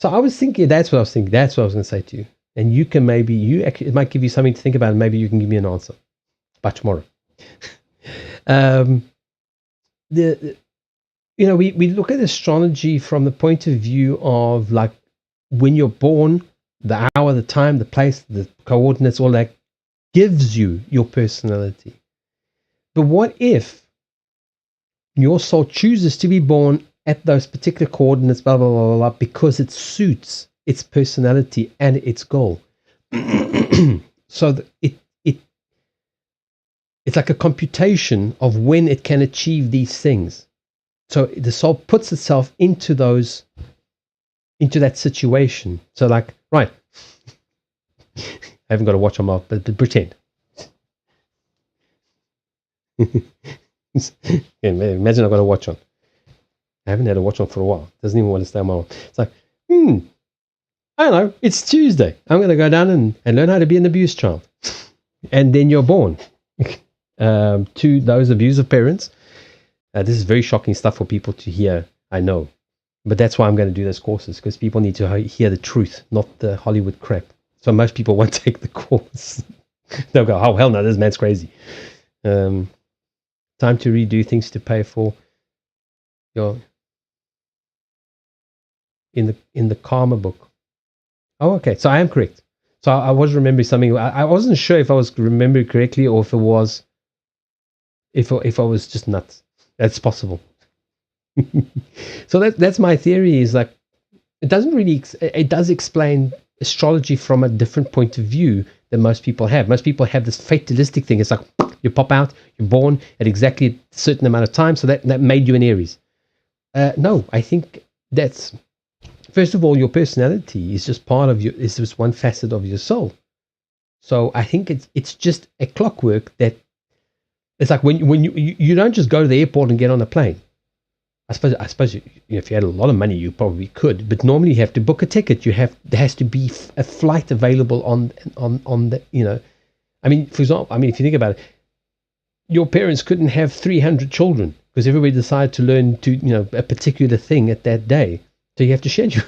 So I was thinking, that's what I was thinking. That's what I was going to say to you. And you can it might give you something to think about, and maybe you can give me an answer by tomorrow. We look at astrology from the point of view of like when you're born, the hour, the time, the place, the coordinates, all that gives you your personality. But what if your soul chooses to be born at those particular coordinates, blah, blah, blah, blah, blah, because it suits its personality and its goal? So it's like a computation of when it can achieve these things. So the soul puts itself into that situation. So like, right, I haven't got a watch on my, but pretend. Imagine I've got a watch on. I haven't had a watch on for a while. Doesn't even want to stay on my arm. It's like, I don't know, it's Tuesday. I'm going to go down and learn how to be an abused child. And then you're born to those abusive parents. This is very shocking stuff for people to hear, I know. But that's why I'm going to do those courses, because people need to hear the truth, not the Hollywood crap. So most people won't take the course. They'll go, oh, hell no, this man's crazy. Time to redo things to pay for your in the karma book. Oh, okay. So I am correct. So I was remembering something. I wasn't sure if I was remembering correctly or if it was if I was just nuts. That's possible. So that's my theory. Is like it doesn't really. It does explain astrology from a different point of view than most people have. Most people have this fatalistic thing. It's like you pop out, you're born at exactly a certain amount of time, so that made you an Aries. No, I think that's first of all, your personality is just part of is just one facet of your soul. So I think it's just a clockwork that It's like when you don't just go to the airport and get on a plane. I suppose if you had a lot of money, you probably could. But normally you have to book a ticket. There has to be a flight available on the I mean, for example, if you think about it, your parents couldn't have 300 children because everybody decided to learn a particular thing at that day. So you have to schedule.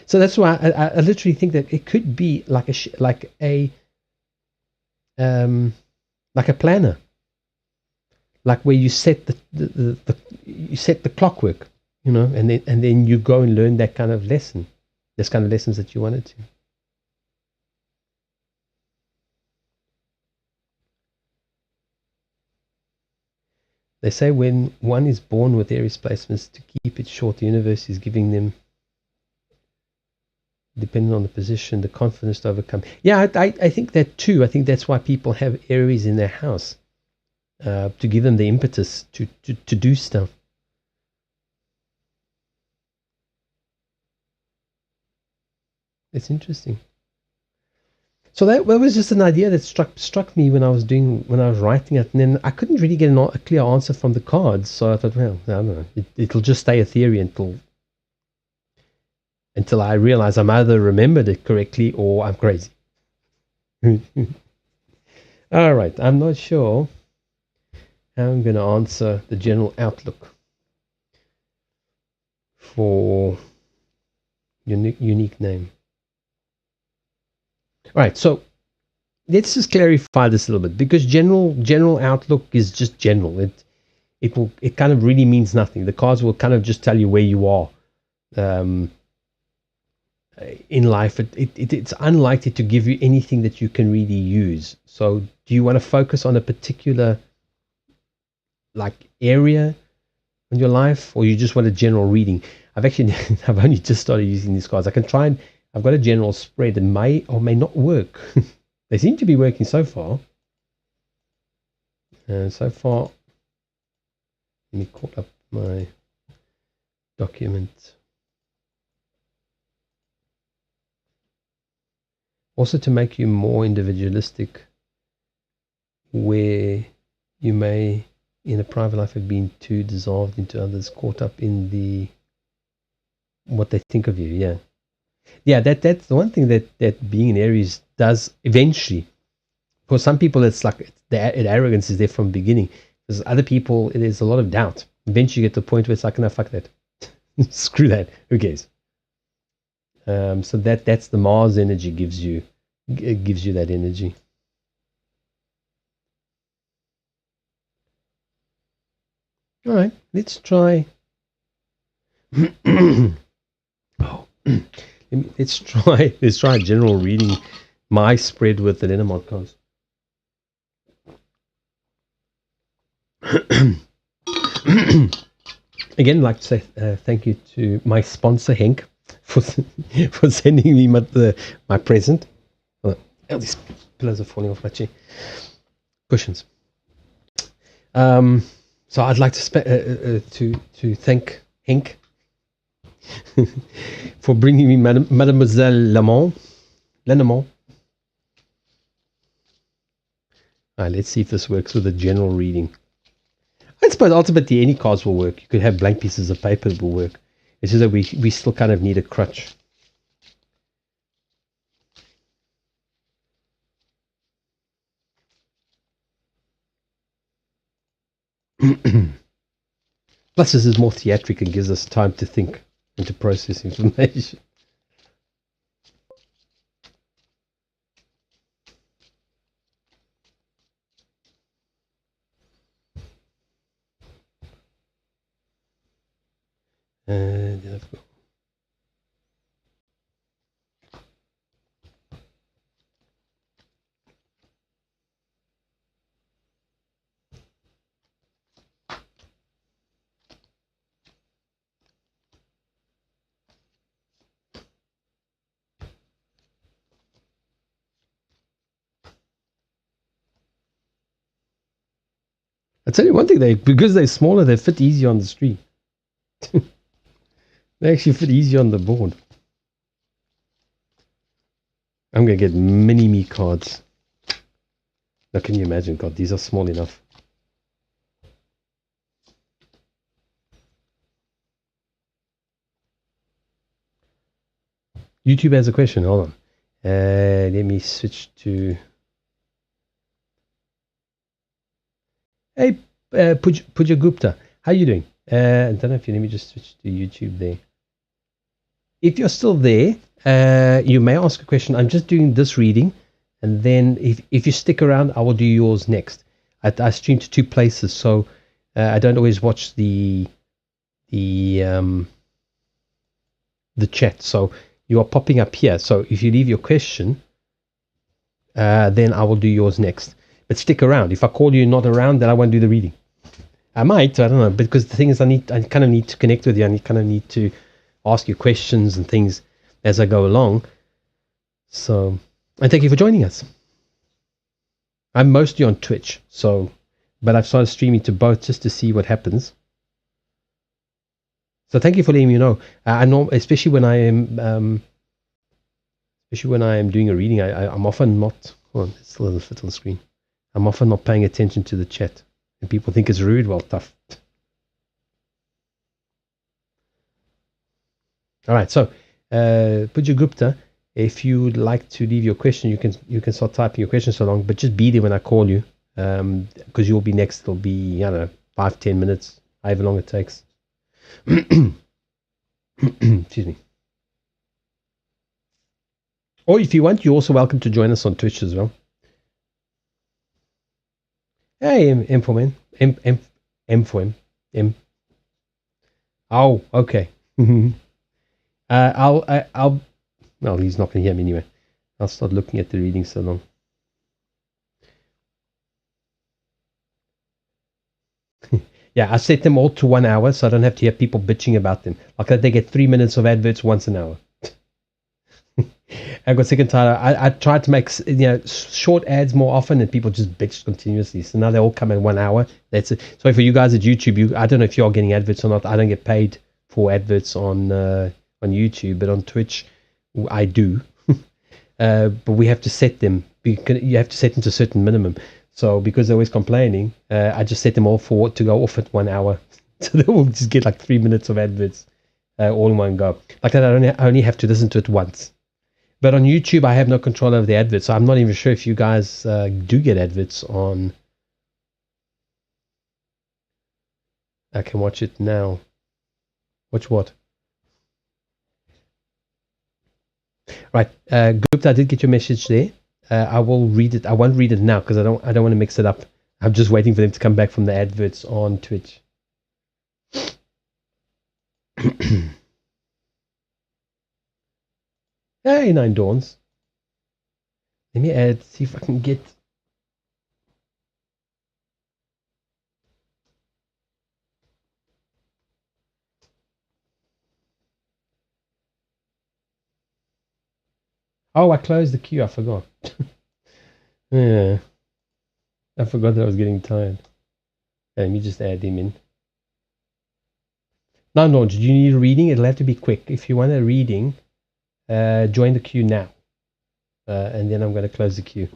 So that's why I literally think that it could be like a planner, like where you set the clockwork, and then you go and learn that kind of lesson, this kind of lessons that you wanted to. They say when one is born with Aries placements, to keep it short, the universe is giving them, depending on the position, the confidence to overcome. Yeah, I think that too. I think that's why people have Aries in their house, to give them the impetus to do stuff. It's interesting. So that was just an idea that struck me when I was writing it, and then I couldn't really get a clear answer from the cards. So I thought, well, I don't know, it'll just stay a theory until I realize I'm either remembered it correctly or I'm crazy. All right, I'm not sure how I'm going to answer the general outlook for unique name. All right, so let's just clarify this a little bit, because general outlook is just general. It kind of really means nothing. The cards will kind of just tell you where you are in life. It's unlikely to give you anything that you can really use. So do you want to focus on a particular area in your life, or you just want a general reading? I've only just started using these cards. I can try and I've got a general spread that may or may not work. They seem to be working so far. So far, let me call up my document. Also, to make you more individualistic, where you may, in a private life, have been too dissolved into others, caught up in what they think of you. Yeah, that's the one thing that being in Aries does eventually. For some people, it's like the arrogance is there from the beginning. There's other people, there's a lot of doubt. Eventually, you get to the point where it's like, no, fuck that, screw that, who cares? So that's the Mars energy gives you that energy. All right, let's try. Let's try a general reading. My spread with the Lenormand cards. Again, I'd like to say thank you to my sponsor Henk for sending me my present. Oh, these pillows are falling off my chair. Cushions. So I'd like to thank Henk for bringing me Mademoiselle Lenormand. All right, let's see if this works with a general reading. I suppose ultimately any cards will work. You could have blank pieces of paper that will work. It's just that we still kind of need a crutch. Plus, this is more theatric and gives us time to think and to process information. I'll tell you one thing, because they're smaller, they fit easier on the street. They actually fit easier on the board. I'm going to get mini-me cards. Now, can you imagine? God, these are small enough. YouTube has a question. Hold on. Let me switch to. Hey, Puja Gupta, how you doing? I don't know if you let me just switch to YouTube there. If you're still there, you may ask a question. I'm just doing this reading, and then if you stick around, I will do yours next. I stream to two places, so I don't always watch the chat. So you are popping up here. So if you leave your question, then I will do yours next. But stick around. If I call you not around, then I won't do the reading. I might, I don't know, because the thing is, I kind of need to connect with you. I kind of need to ask you questions and things as I go along. So, and thank you for joining us. I'm mostly on Twitch, but I've started streaming to both just to see what happens. So thank you for letting me know. I know, especially when I am doing a reading, I'm often not. Hold on, it's still doesn't fit on the screen. I'm often not paying attention to the chat, and people think it's rude. Well, tough. All right, so Puja Gupta, if you would like to leave your question, you can start typing your question so long, but just be there when I call you, because you'll be next. It'll be, I don't know, 5-10 minutes, however long it takes. Excuse me. Or if you want, you're also welcome to join us on Twitch as well. Hey, M for M. M for M. M. Oh, okay. I'll. Well, he's not going to hear me anyway. I'll start looking at the reading so long. Yeah, I set them all to 1 hour, so I don't have to hear people bitching about them. Like they get 3 minutes of adverts once an hour. I've got second title. I tried to make short ads more often, and people just bitch continuously. So now they all come in 1 hour. That's it. So for you guys at YouTube, I don't know if you're getting adverts or not. I don't get paid for adverts on YouTube, but on Twitch, I do. But we have to set them. You have to set them to a certain minimum. So because they're always complaining, I just set them all to go off at 1 hour. So they will just get like 3 minutes of adverts all in one go. Like that, I only have to listen to it once. But on YouTube, I have no control over the adverts. So I'm not even sure if you guys do get adverts on. I can watch it now. Watch what? Right. Gupta, I did get your message there. I will read it. I won't read it now because I don't want to mix it up. I'm just waiting for them to come back from the adverts on Twitch. Hey, 9 Dawns. Let me see if I can get. Oh, I closed the queue. I forgot. Yeah. I forgot that I was getting tired. Let me just add him in. No, do you need a reading? It'll have to be quick. If you want a reading, join the queue now. And then I'm going to close the queue.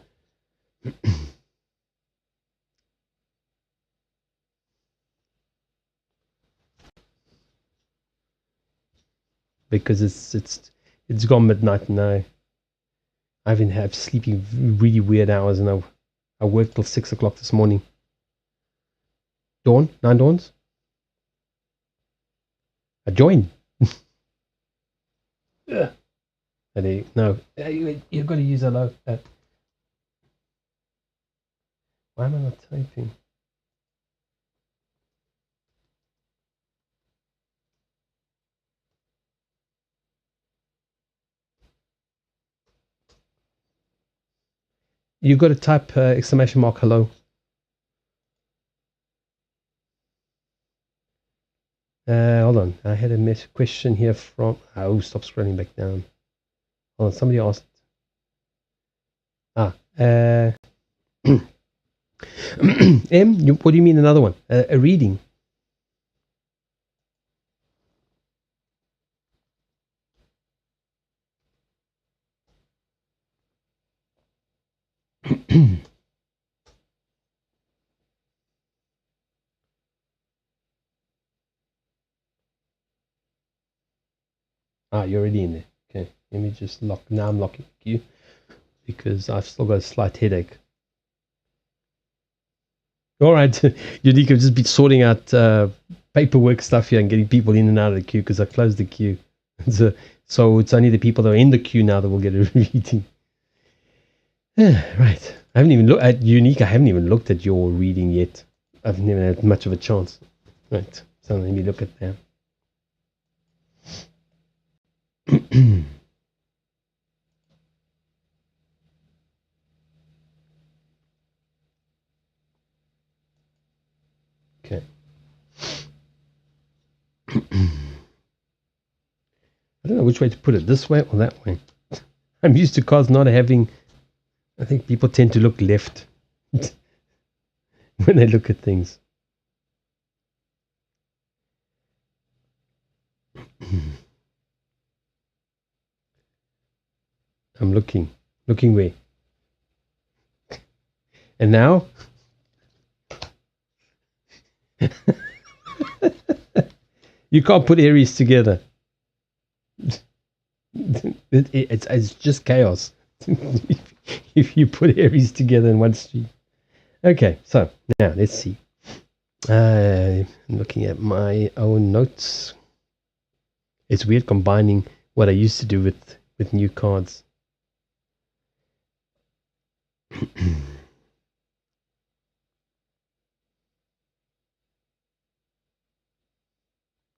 Because it's gone midnight now. I've been sleeping really weird hours, and I worked till 6 o'clock this morning. Dawn? 9 Dawns? I joined. No, you've got to use hello. Why am I not typing? You've got to type exclamation mark hello. Hold on. I had a question here from. Oh, stop scrolling back down. Hold on. Somebody asked. M, what do you mean another one? A reading? You're already in there. Okay, let me just lock. Now I'm locking the queue because I've still got a slight headache. All right, Unique, I've just been sorting out paperwork stuff here and getting people in and out of the queue because I closed the queue. So it's only the people that are in the queue now that will get a reading. Right. I haven't even looked at Unique. I haven't even looked at your reading yet. I've never had much of a chance. Right. So let me look at that. Okay. I don't know which way to put it, this way or that way. I'm used to cards not having. I think people tend to look left when they look at things. I'm looking. Looking where? And now? You can't put Aries together. It's just chaos if you put Aries together in one street. Okay, so now let's see. I'm looking at my own notes. It's weird combining what I used to do with new cards.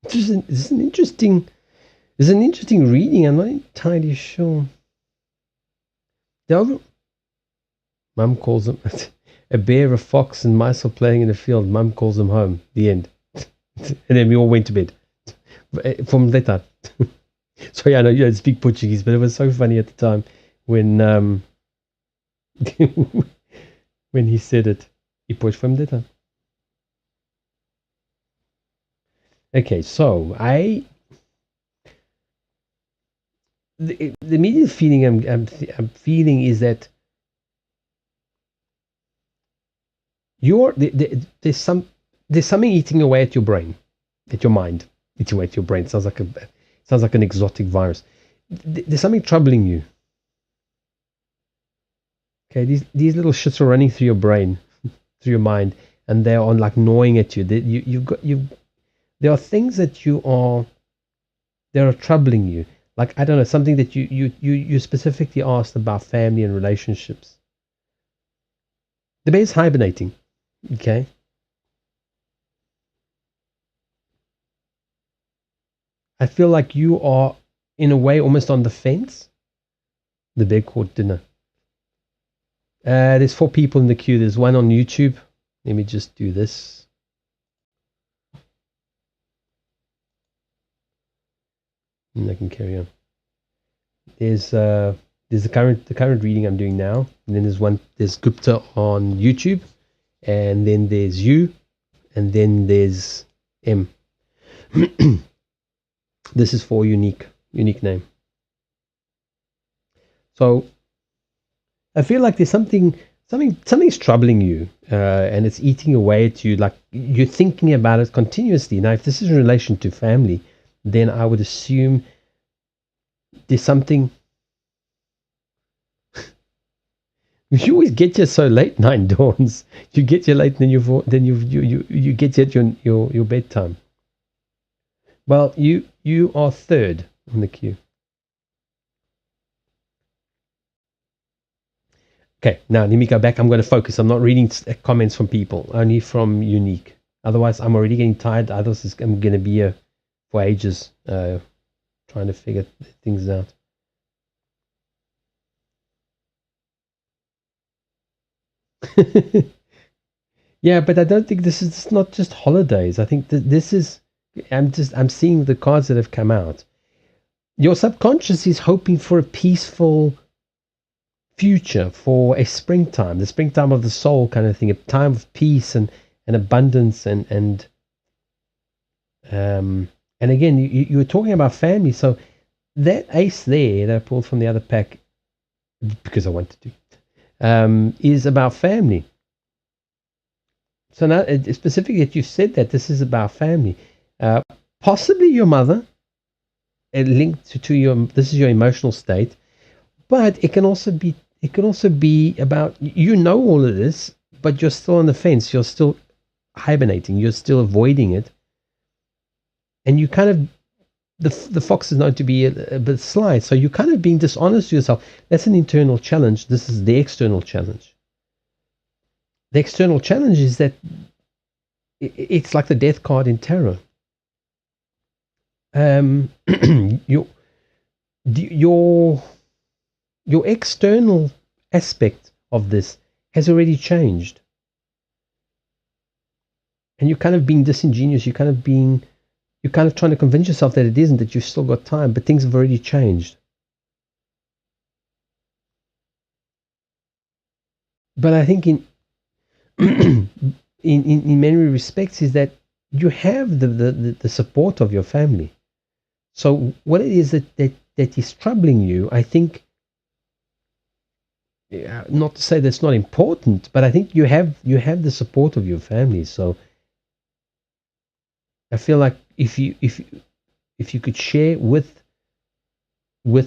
This is an interesting reading. I'm not entirely sure. Mum calls him a bear, a fox, and mice are playing in the field. Mum calls them home. The end. And then we all went to bed. From that time. Sorry, I know you don't speak Portuguese, but it was so funny at the time when when he said it. E depois foi-me deitar. Okay, so the immediate feeling I'm feeling is that there's something eating away at your brain, at your mind, eating away at your brain. Sounds like an exotic virus. There's something troubling you. Okay, these little shits are running through your brain, through your mind, and they're on like gnawing at you. There are things that are troubling you. Like, I don't know, something that you specifically asked about family and relationships. The bear's hibernating. Okay. I feel like you are, in a way, almost on the fence. The bear caught dinner. There's 4 people in the queue. There's one on YouTube. Let me just do this. And I can carry on. There's the current reading I'm doing now, and then there's Gupta on YouTube, and then there's you, and then there's M. This is for unique name. So I feel like there's something's troubling you, and it's eating away at you. Like, you're thinking about it continuously. Now, if this is in relation to family, then I would assume there's something. You always get here so late, 9 dawns. You get here late, then you get here at your bedtime. Well, you are third on the queue. Okay, now let me go back. I'm going to focus. I'm not reading comments from people, only from Unique. Otherwise, I'm already getting tired. Otherwise, I'm going to be here for ages trying to figure things out. Yeah, but I don't think this is not just holidays. I think that this is. I'm seeing the cards that have come out. Your subconscious is hoping for a peaceful future, for a springtime, the springtime of the soul kind of thing, a time of peace and abundance and again, you were talking about family. So that ace there that I pulled from the other pack, because I wanted to, is about family. So now, specifically that you said that this is about family. Possibly your mother, linked to your, this is your emotional state, but it can also be about, all of this, but you're still on the fence, you're still hibernating, you're still avoiding it, and you kind of, the fox is known to be a bit sly, so you're kind of being dishonest to yourself. That's an internal challenge. This is the external challenge. The external challenge is that it's like the death card in tarot. your your your external aspect of this has already changed, and you're kind of being disingenuous. You're kind of trying to convince yourself that it isn't, that you've still got time, but things have already changed. But I think in many respects is that you have the support of your family. So what it is that is troubling you, I think, not to say that's not important, but I think you have the support of your family. So I feel like if you could share with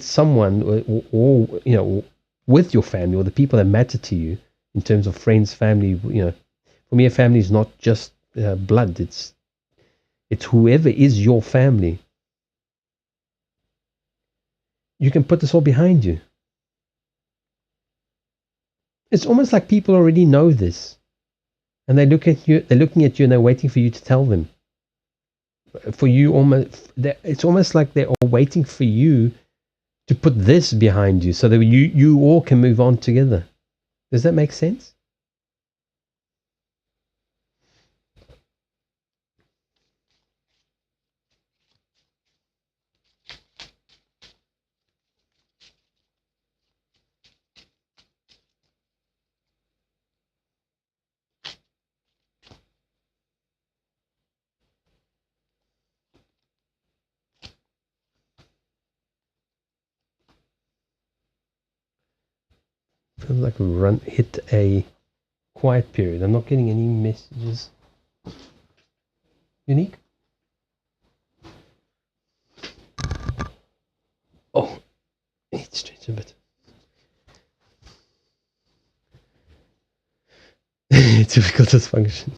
someone, or with your family, or the people that matter to you, in terms of friends, family, for me, a family is not just blood. It's whoever is your family. You can put this all behind you. It's almost like people already know this, and they look at you. They're looking at you, and they're waiting for you to tell them. For you, it's almost like they're all waiting for you to put this behind you, so that you all can move on together. Does that make sense? Feels like we hit a quiet period. I'm not getting any messages. Unique? Oh, it's changed a bit. Typical dysfunction.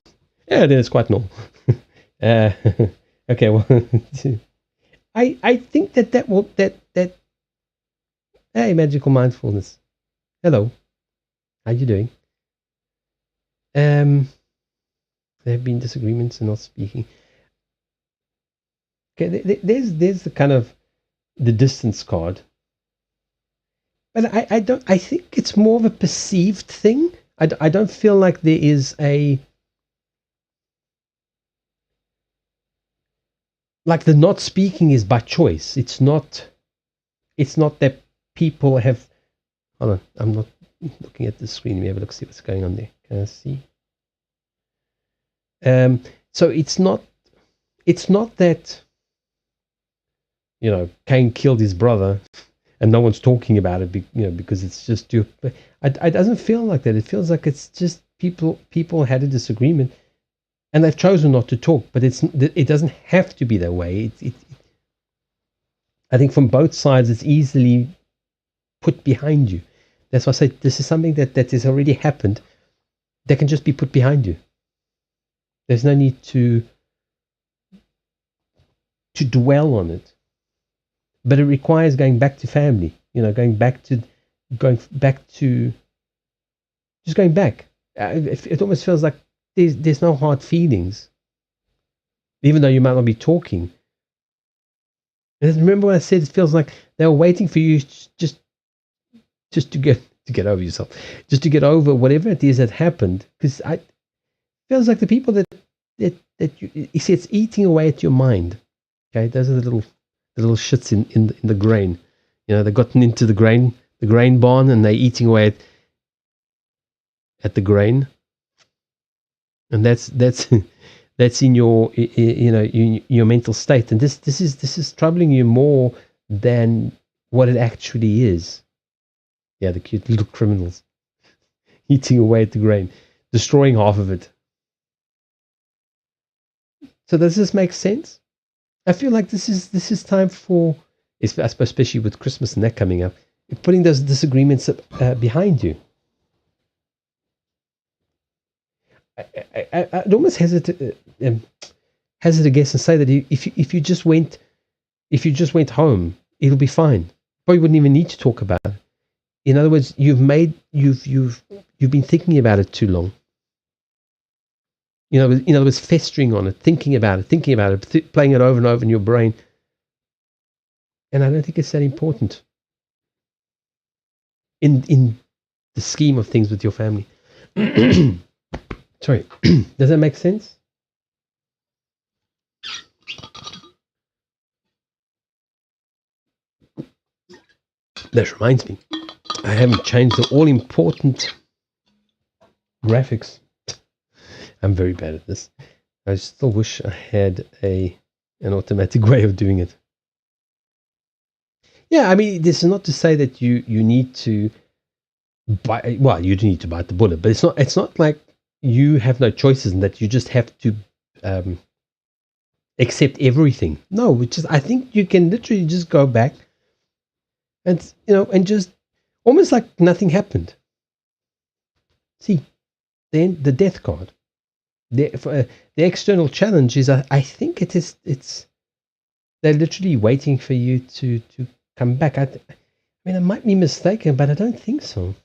Yeah, then it's quite normal. Okay, well, I think that hey, magical mindfulness. Hello, how you doing? There have been disagreements and not speaking. Okay, there's the kind of the distance card, but I don't. I think it's more of a perceived thing. I don't feel like there is a, like, the not speaking is by choice. It's not that people have. Hold on, I'm not looking at the screen. Let me have a look, see what's going on there. Can I see? So it's not that, Cain killed his brother and no one's talking about it, because it's just too. It doesn't feel like that. It feels like it's just people had a disagreement and they've chosen not to talk. But it doesn't have to be that way. I think from both sides, it's easily put behind you. That's why I say this is something that has already happened. That can just be put behind you. There's no need to dwell on it. But it requires going back to family, going back to just going back. It almost feels like there's no hard feelings, even though you might not be talking. And remember what I said? It feels like they were waiting for you just to get over yourself, just to get over whatever it is that happened. Because it feels like the people that you see, it's eating away at your mind. Okay, those are the little shits in the grain. They've gotten into the grain barn, and they're eating away at the grain. And that's in your your mental state. And this is troubling you more than what it actually is. Yeah, the cute little criminals eating away at the grain, destroying half of it. So does this make sense? I feel like this is time for I suppose especially with Christmas and that coming up, putting those disagreements behind you. I'd almost hesitate a guess and say that if you just went home, it'll be fine. Probably wouldn't even need to talk about it. In other words, you've been thinking about it too long. In other words, festering on it, thinking about it, playing it over and over in your brain. And I don't think it's that important in the scheme of things with your family. Sorry, does that make sense? That reminds me, I haven't changed the all important graphics. I'm very bad at this. I still wish I had an automatic way of doing it. Yeah, I mean, this is not to say that you need to buy. Well, you do need to bite the bullet, but it's not like you have no choices and that you just have to accept everything. No, I think you can literally just go back and just almost like nothing happened. See, then the death card. The external challenge is, I think it's they're literally waiting for you to come back. I mean, I might be mistaken, but I don't think so.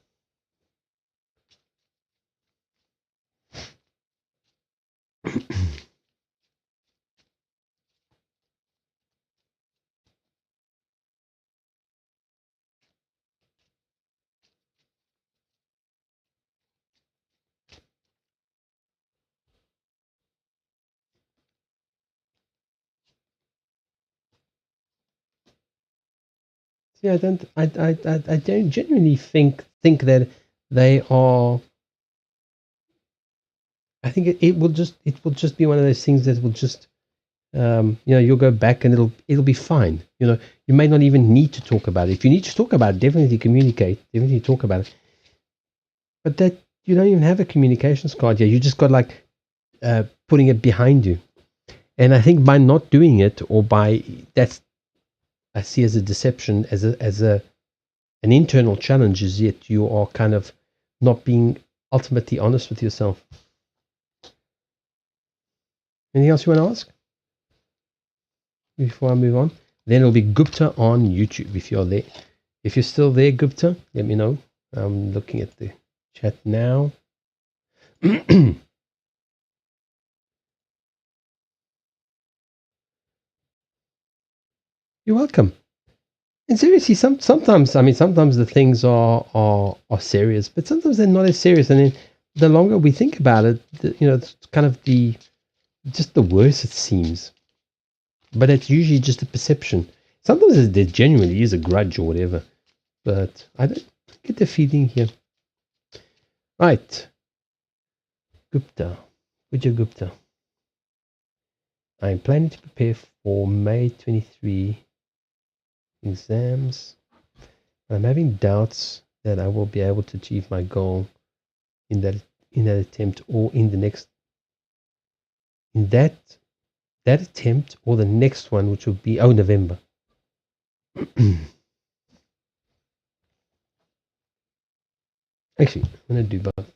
See, I don't genuinely think that they are. I think it will just be one of those things that will just you'll go back and it'll be fine. You may not even need to talk about it. If you need to talk about it, definitely communicate, definitely talk about it. But that you don't even have a communications card yet. You just got like putting it behind you. And I think by not doing it, or by that's I see as a deception, as an internal challenge, is yet you are kind of not being ultimately honest with yourself. Anything else you want to ask before I move on? Then it'll be Gupta on YouTube if you're there. If you're still there, Gupta, let me know. I'm looking at the chat now. You're welcome. And seriously, sometimes the things are serious, but sometimes they're not as serious. And then the longer we think about it, it's kind of just the worse it seems. But it's usually just a perception. Sometimes there genuinely is a grudge or whatever, but I don't get the feeling here. Right, Gupta, Vijay Gupta. I'm planning to prepare for May 23 exams. I'm having doubts that I will be able to achieve my goal in that attempt, or in the next in that attempt, or the next one, which will be November. Actually, I'm going to do both.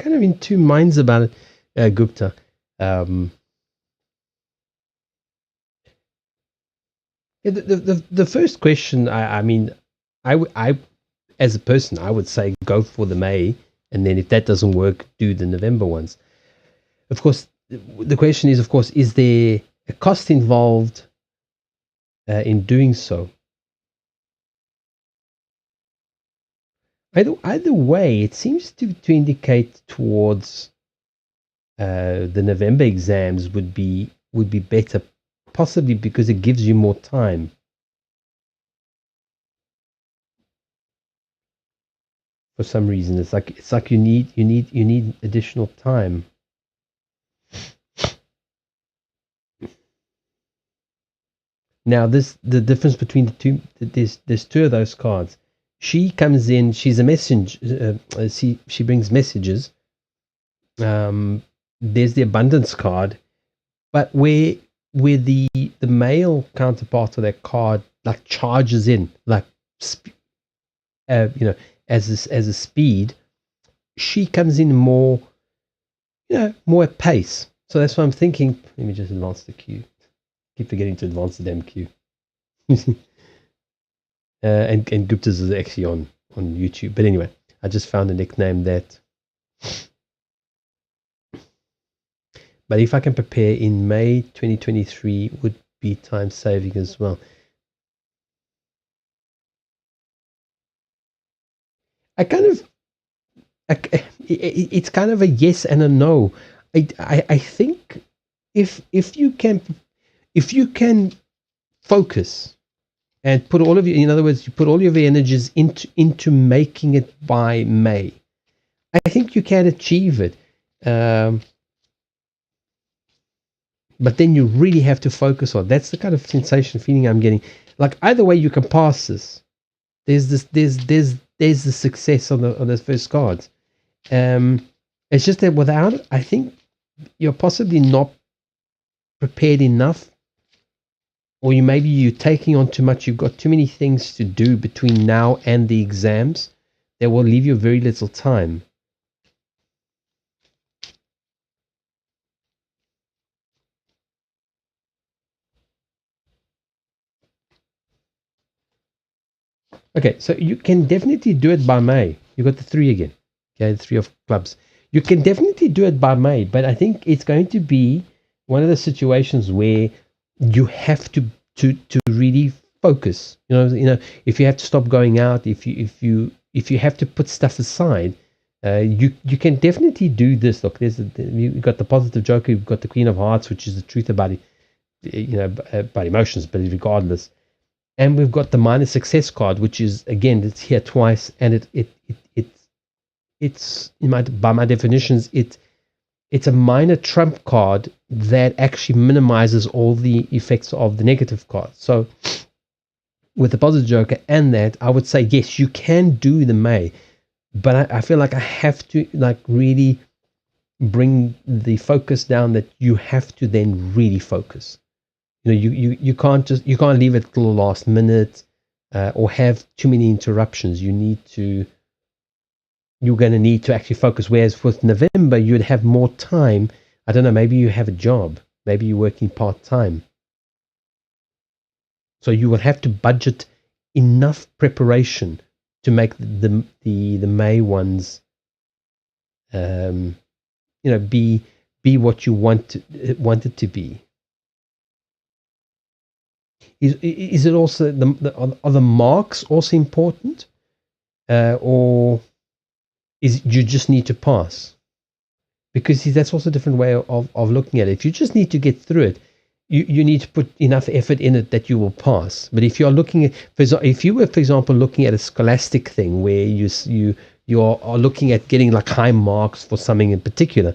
kind of in two minds about it, Gupta. The first question, I mean, I as a person, I would say go for the May, and then if that doesn't work, do the November ones. Of course, the question is, of course, is there a cost involved in doing so? Either way, it seems to indicate towards the November exams would be better, possibly because it gives you more time. For some reason, it's like you need additional time. Now, the difference between the two. There's two of those cards. She comes in. She's a messenger. She brings messages. There's the abundance card, but where the male counterpart of that card like charges in like as a speed, she comes in more more at pace. So that's why I'm thinking. Let me just advance the queue. Keep forgetting to advance the damn queue. And Gupta's is actually on YouTube. But anyway, I just found a nickname that. But if I can prepare in May 2023, would be time saving as well. It's kind of a yes and a no. I think if you can focus and put all of your, in other words, you put all of your energies into making it by May, I think you can achieve it. But then you really have to focus on. That's the kind of sensation, feeling I'm getting. Like either way, you can pass this. There's the success on those first cards. It's just that without it, I think you're possibly not prepared enough, or you're taking on too much. You've got too many things to do between now and the exams that will leave you very little time. Okay, so you can definitely do it by May. You got the 3 again. Okay, the 3 of clubs. You can definitely do it by May, but I think it's going to be one of the situations where you have to really focus. You know, if you have to stop going out, if you have to put stuff aside, you can definitely do this. Look, you've got the positive Joker, you've got the Queen of Hearts, which is the truth about about emotions, but regardless. And we've got the minor success card, which is again, it's here twice, and it's by my definitions, it's a minor trump card that actually minimizes all the effects of the negative card. So with the positive Joker and that, I would say yes, you can do the May, but I feel like I have to really bring the focus down. That you have to then really focus. You can't leave it till the last minute or have too many interruptions. You're going to need to actually focus. Whereas with November, you'd have more time. I don't know, maybe you have a job, maybe you're working part-time. So you would have to budget enough preparation to make the May ones be what you want it to be. Is it also are the marks also important, or is you just need to pass? Because that's also a different way of looking at it. If you just need to get through it, you need to put enough effort in it that you will pass. But if you're looking at, if you were, for example, looking at a scholastic thing where you are looking at getting like high marks for something in particular,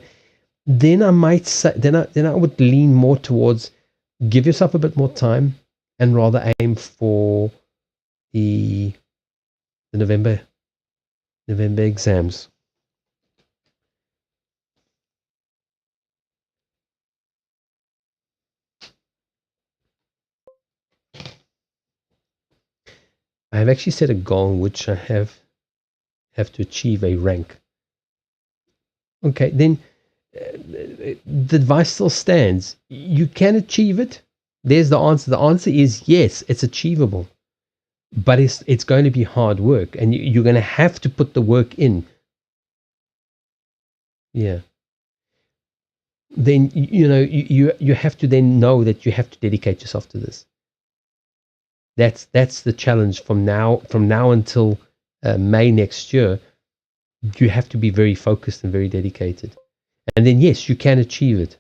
then I might say then I would lean more towards give yourself a bit more time and rather aim for the November exams. I have actually set a goal in which I have to achieve a rank. Okay, then the advice still stands. You can achieve it. There's the answer. The answer is yes, it's achievable, but it's going to be hard work, and you're going to have to put the work in. Yeah. Then you have to then know that you have to dedicate yourself to this. That's the challenge from now until May next year. You have to be very focused and very dedicated, and then yes, you can achieve it.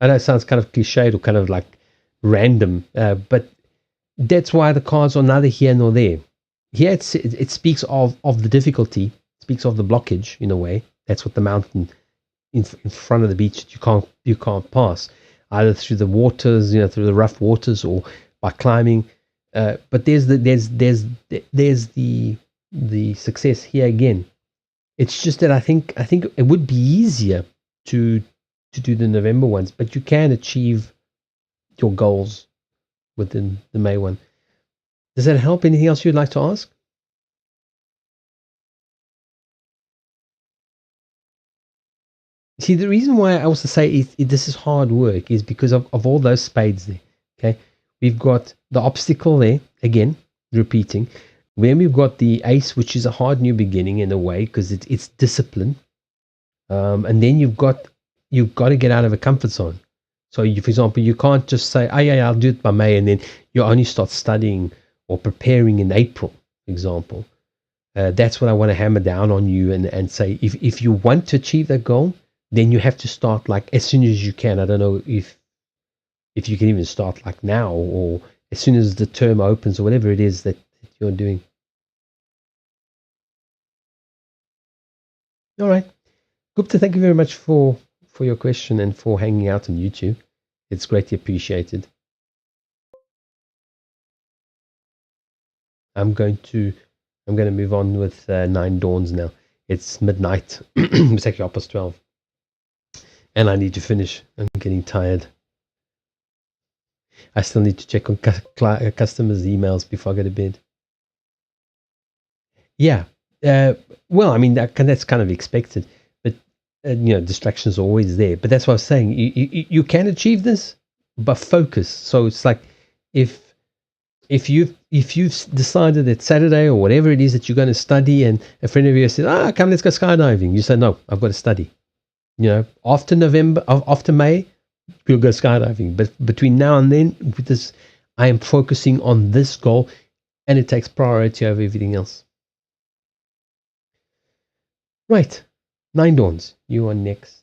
I know it sounds kind of cliched or kind of like random, but that's why the cards are neither here nor there. Here it speaks of the difficulty, speaks of the blockage in a way. That's what the mountain in front of the beach that you can't pass, either through the waters, through the rough waters, or by climbing. But there's the success here again. It's just that I think it would be easier to do the November ones, but you can achieve your goals within the May one. Does that help? Anything else you'd like to ask? See, the reason why I also say this is hard work is because of all those spades there. Okay, we've got the obstacle there again, repeating. Then we've got the ace, which is a hard new beginning in a way because it's discipline. And then you've got to get out of a comfort zone. So, for example, you can't just say, "Oh yeah, I'll do it by May," and then you only start studying or preparing in April, for example. That's what I want to hammer down on you and say, if you want to achieve that goal, then you have to start like as soon as you can. I don't know if you can even start like now or as soon as the term opens or whatever it is that you're doing. All right. Gupta, thank you very much for your question and for hanging out on YouTube. It's greatly appreciated. I'm going to move on with Nine Dawns now. It's midnight. It's actually 12:30, and I need to finish. I'm getting tired. I still need to check on customers' emails before I go to bed. Yeah. Uh, well, I mean that's kind of expected, but distractions are always there. But that's what I was saying. You can achieve this, but focus. So it's like if if you've decided that Saturday or whatever it is that you're going to study, and a friend of yours says, come, let's go skydiving. You say, no, I've got to study. After November, after May, we'll go skydiving. But between now and then, with this, I am focusing on this goal, and it takes priority over everything else. Right, Nine Dawns, you are next.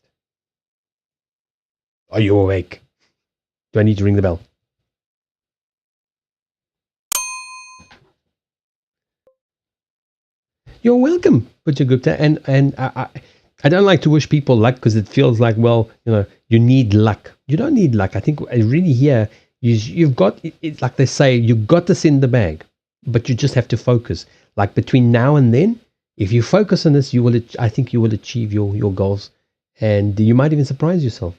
Are you awake? Do I need to ring the bell? You're welcome, Butcher Gupta. And I don't like to wish people luck because it feels like, well, you need luck. You don't need luck. I think really here, you've got, it's like they say, you've got this in the bag, but you just have to focus. Like between now and then, if you focus on this, I think you will achieve your goals, and you might even surprise yourself.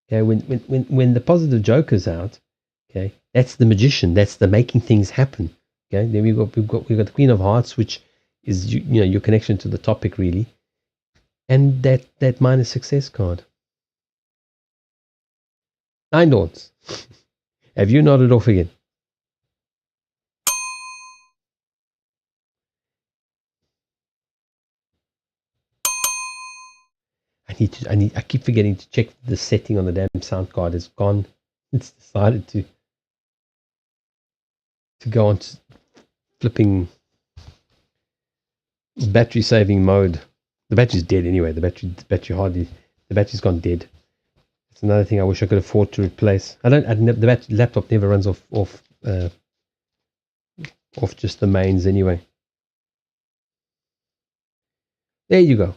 Okay, when the positive joker's out, okay, that's the magician. That's the making things happen. Okay, then we've got the Queen of Hearts, which is your connection to the topic really, and that minor success card. Nine Dawns. Have you nodded off again? I keep forgetting to check the setting on the damn sound card. It's gone. It's decided to go on to flipping battery saving mode. The battery's dead anyway. The battery's gone dead. It's another thing I wish I could afford to replace. The laptop never runs off just the mains anyway. There you go.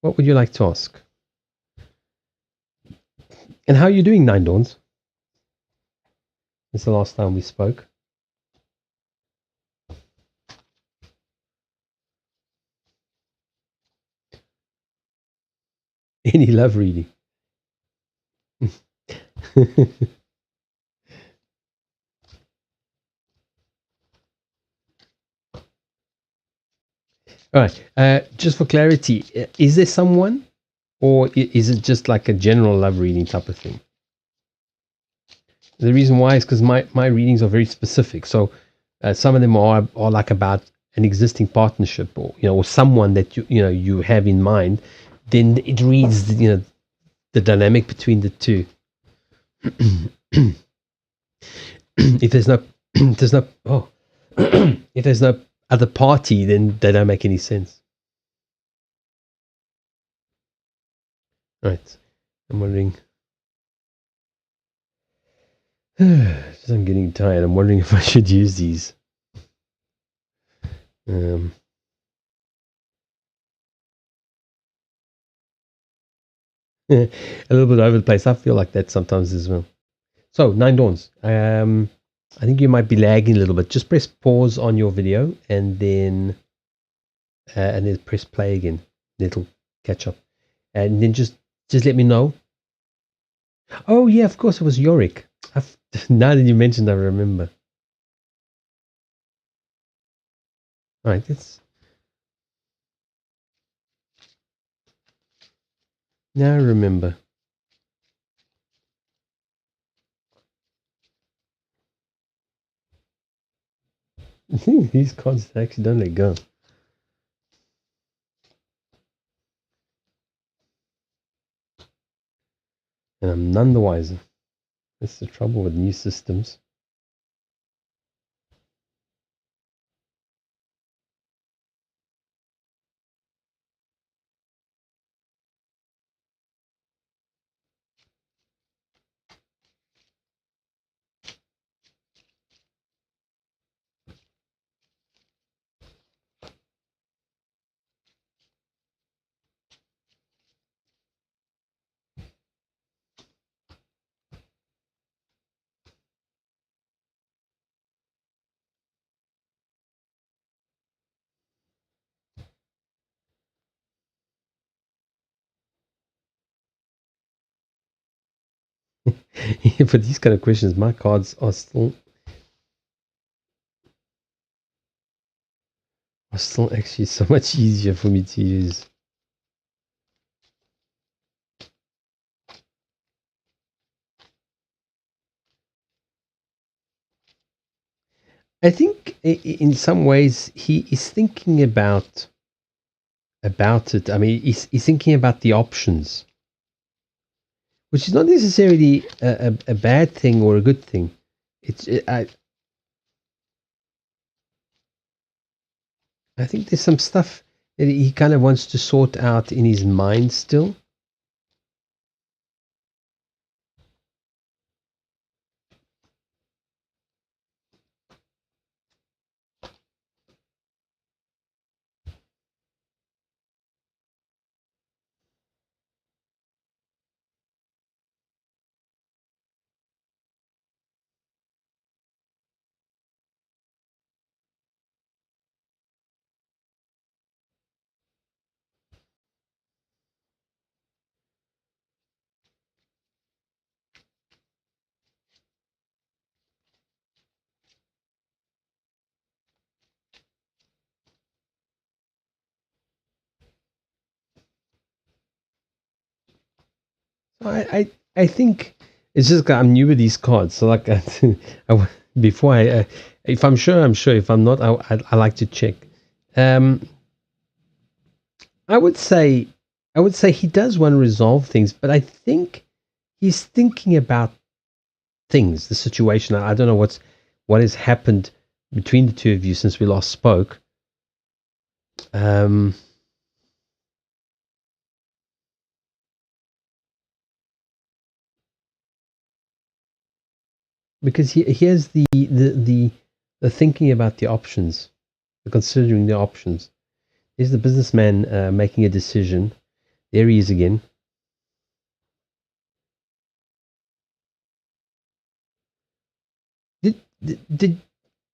What would you like to ask? And how are you doing, Nine Dawns? It's the last time we spoke. Any love reading? All right. Just for clarity, is there someone, or is it just like a general love reading type of thing? The reason why is because my readings are very specific. So some of them are like about an existing partnership, or or someone that you have in mind. Then it reads the dynamic between the two. If there's no if there's no other party, then they don't make any sense. Right. I'm wondering. Just I'm getting tired. I'm wondering if I should use these. A little bit over the place. I feel like that sometimes as well. So, Nine Dawns. I think you might be lagging a little bit. Just press pause on your video and then press play again. It'll catch up. And then just let me know. Oh yeah, of course it was Yorick. Now that you mentioned, I remember. All right, now I remember. These cards actually don't let go. And I'm none the wiser. That's the trouble with new systems. For these kind of questions, my cards are still actually so much easier for me to use. I think in some ways he is thinking about it. I mean, he's thinking about the options, which is not necessarily a bad thing or a good thing. I think there's some stuff that he kind of wants to sort out in his mind still. I think it's just I'm new with these cards, so like before if I'm sure, I'm sure. If I'm not, I like to check. I would say he does want to resolve things, but I think he's thinking about things, the situation. I don't know what has happened between the two of you since we last spoke. Because he has the thinking about the options, the considering the options. Here's the businessman making a decision. There he is again. Did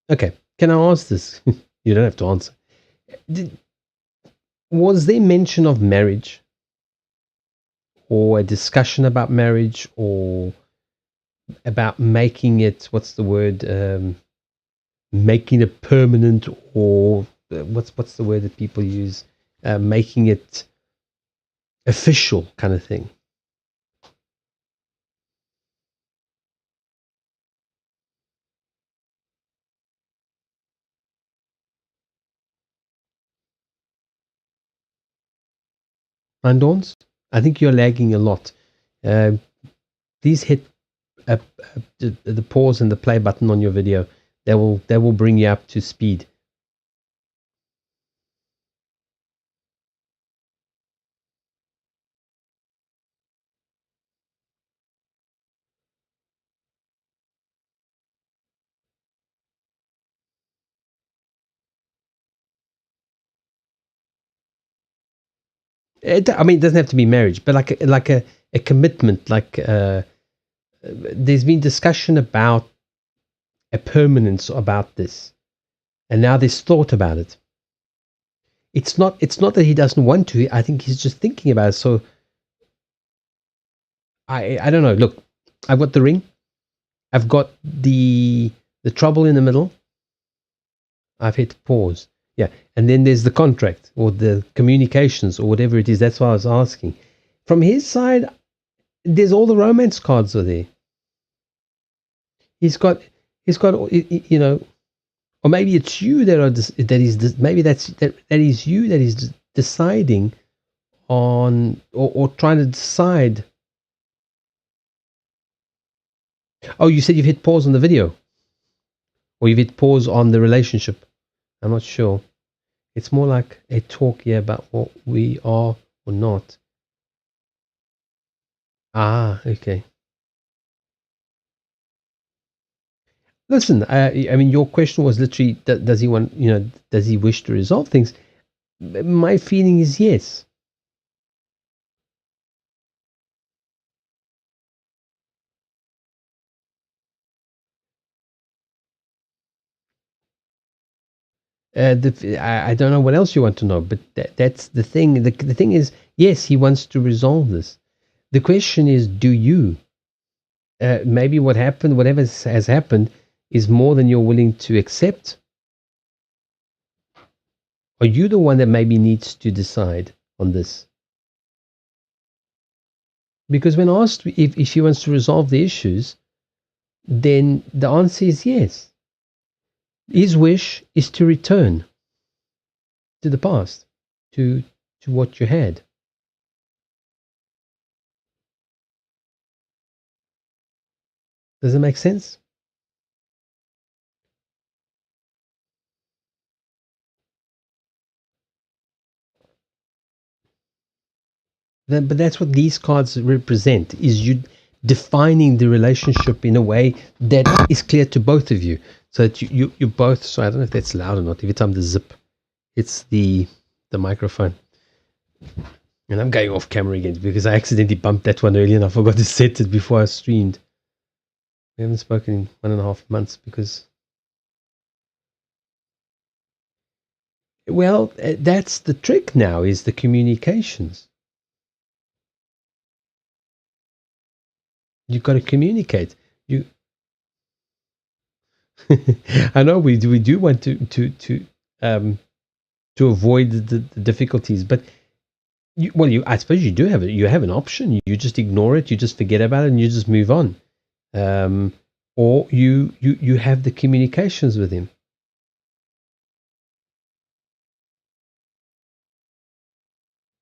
okay? Can I ask this? You don't have to answer. Was there mention of marriage, or a discussion about marriage, or about making it? What's the word? Making it permanent, or what's the word that people use, making it official kind of thing. Dawns, I think you're lagging a lot. Please hit the pause and the play button on your video. That will bring you up to speed. I mean, it doesn't have to be marriage, but like a commitment. Like there's been discussion about a permanence about this, and now there's thought about it. It's not that he doesn't want to. I think he's just thinking about it. So I don't know. Look, I've got the ring. I've got the trouble in the middle. I've hit pause. Yeah, and then there's the contract or the communications or whatever it is. That's what I was asking. From his side, there's all the romance cards are there. He's got you know, or maybe it's you that is maybe that is you that is deciding on or trying to decide. Oh, you said you've hit pause on the video, or you've hit pause on the relationship. I'm not sure. It's more like a talk here about what we are or not. Ah, okay. Listen, I mean, your question was literally, does he want, does he wish to resolve things? My feeling is yes. I don't know what else you want to know, but that's the thing. The thing is, yes, he wants to resolve this. The question is, do you? Maybe what happened, whatever has happened, is more than you're willing to accept. Are you the one that maybe needs to decide on this? Because when asked if she wants to resolve the issues, then the answer is yes. His wish is to return to the past, to what you had. Does it make sense? But that's what these cards represent, is you defining the relationship in a way that is clear to both of you. So that you both, so I don't know if that's loud or not. Every time the zip hits the microphone. And I'm going off camera again because I accidentally bumped that one earlier and I forgot to set it before I streamed. We haven't spoken in 1.5 months because, well, that's the trick now, is the communications. You've got to communicate. I know we do want to avoid the difficulties, but I suppose you do have it. You have an option. You just ignore it. You just forget about it, and you just move on. Or you have the communications with him.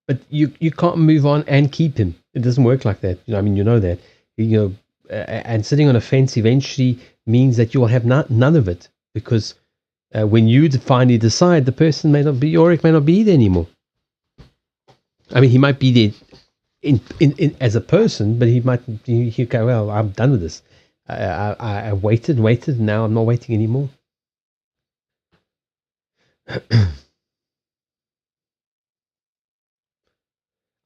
But you can't move on and keep him. It doesn't work like that. I mean, you know that. And sitting on a fence eventually means that you will have none of it, because when you finally decide, the person may not be, Yorick may not be there anymore. I mean, he might be there in as a person, but he go, well, I'm done with this. I waited, and now I'm not waiting anymore.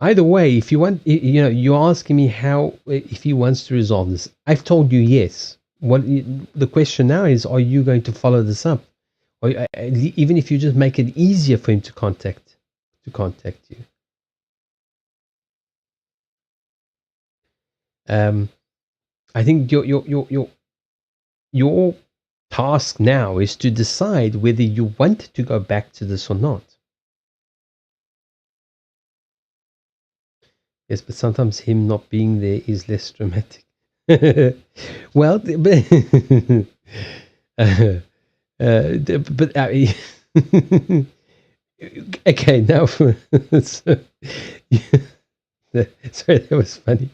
Either way, if you want, you're asking me how, if he wants to resolve this. I've told you yes. The question now is, are you going to follow this up? Or even if you just make it easier for him to contact you. I think your task now is to decide whether you want to go back to this or not. Yes, but sometimes him not being there is less dramatic. Well, but okay, now so, sorry, that was funny.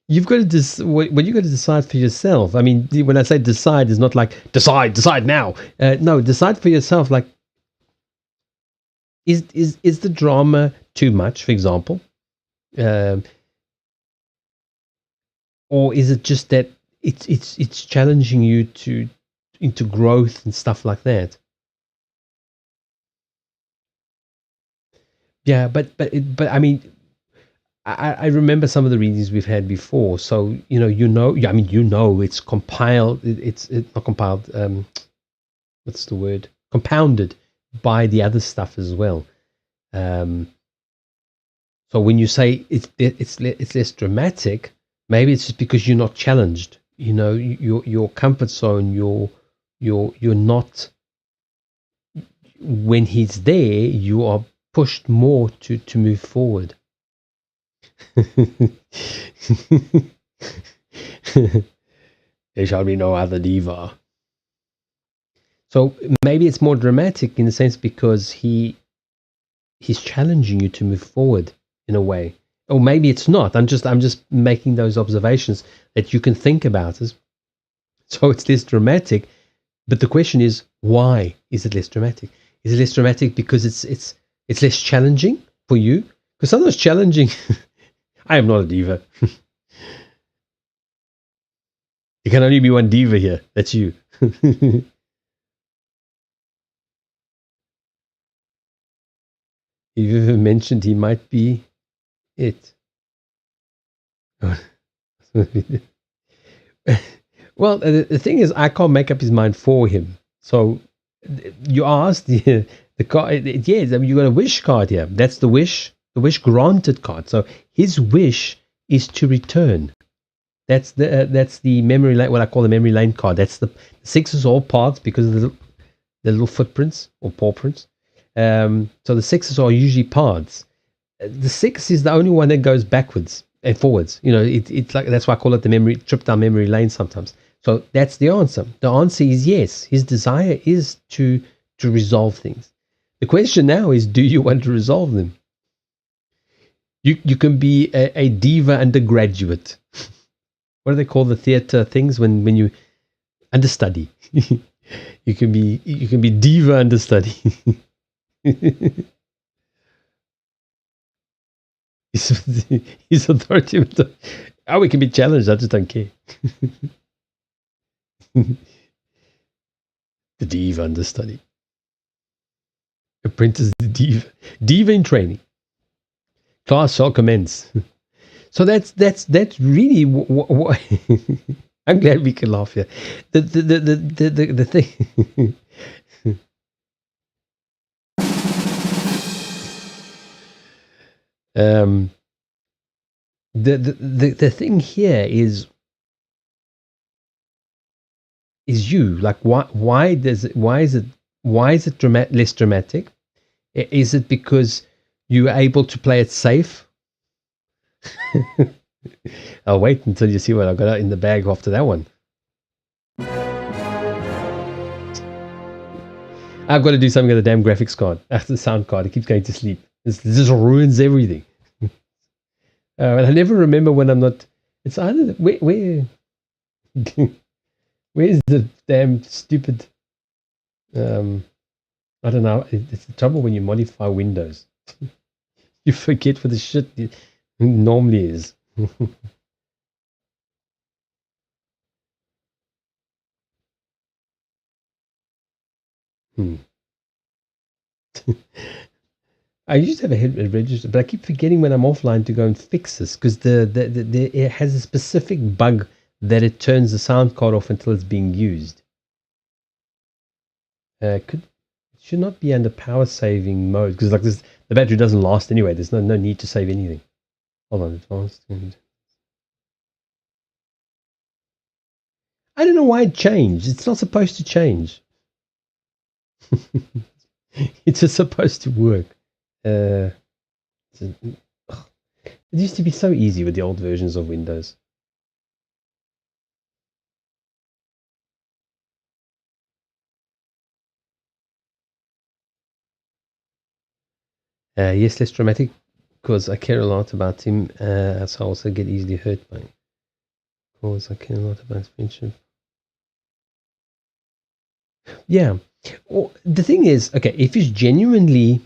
You've got to what you got to decide for yourself. I mean, when I say decide, it's not like decide now. No, decide for yourself. Like, is the drama too much, for example, um, or is it just that it's challenging you to into growth and stuff like that? Yeah, but I mean, I remember some of the readings we've had before. So yeah, I mean, it's compiled. It's not compiled. What's the word? Compounded by the other stuff as well. Um, so when you say it's less dramatic, maybe it's just because you're not challenged. Your comfort zone. You're not, when he's there. You are pushed more to move forward. There shall be no other diva. So maybe it's more dramatic in a sense because he's challenging you to move forward in a way. Or maybe it's not. I'm just making those observations that you can think about as. So it's less dramatic. But the question is, why is it less dramatic? Is it less dramatic because it's less challenging for you? Because sometimes challenging. I am not a diva. There can only be one diva here. That's you. You've ever mentioned he might be it. Well, the thing is, I can't make up his mind for him. So you asked the card. Yes, I mean, you got a wish card here. That's the wish granted card. So his wish is to return. That's the memory lane. What I call the memory lane card. That's the sixes all paths because of the little footprints or paw prints. So the sixes are usually paths. The six is the only one that goes backwards and forwards. It's like, that's why I call it the memory trip down memory lane sometimes. So that's the answer. The answer is yes. His desire is to resolve things. The question now is, do you want to resolve them? You can be a diva undergraduate. What do they call the theater things when you understudy? you can be diva understudy. He's authority. Oh, we can be challenged. I just don't care. The diva understudy. Apprentice the diva. Diva in training. Class shall commence. So that's really what. I'm glad we can laugh here. The thing. The thing here is you, like, why is it less dramatic? Is it because you're able to play it safe? I'll wait until you see what I've got in the bag after that one. I've got to do something with the damn graphics card. After the sound card, it keeps going to sleep. This just ruins everything. And I never remember when I'm not. It's either where's the damn stupid. I don't know. It's the trouble when you modify Windows. You forget what the shit normally is. I used to have a register, but I keep forgetting when I'm offline to go and fix this because it has a specific bug that it turns the sound card off until it's being used. It should not be under power saving mode because like this, the battery doesn't last anyway. There's no need to save anything. Hold on, advanced. I don't know why it changed. It's not supposed to change. It's just supposed to work. It used to be so easy with the old versions of Windows. Yes, less dramatic because I care a lot about him. So I also get easily hurt by him. Because I care a lot about his friendship. Yeah. Well, the thing is, okay, if he's genuinely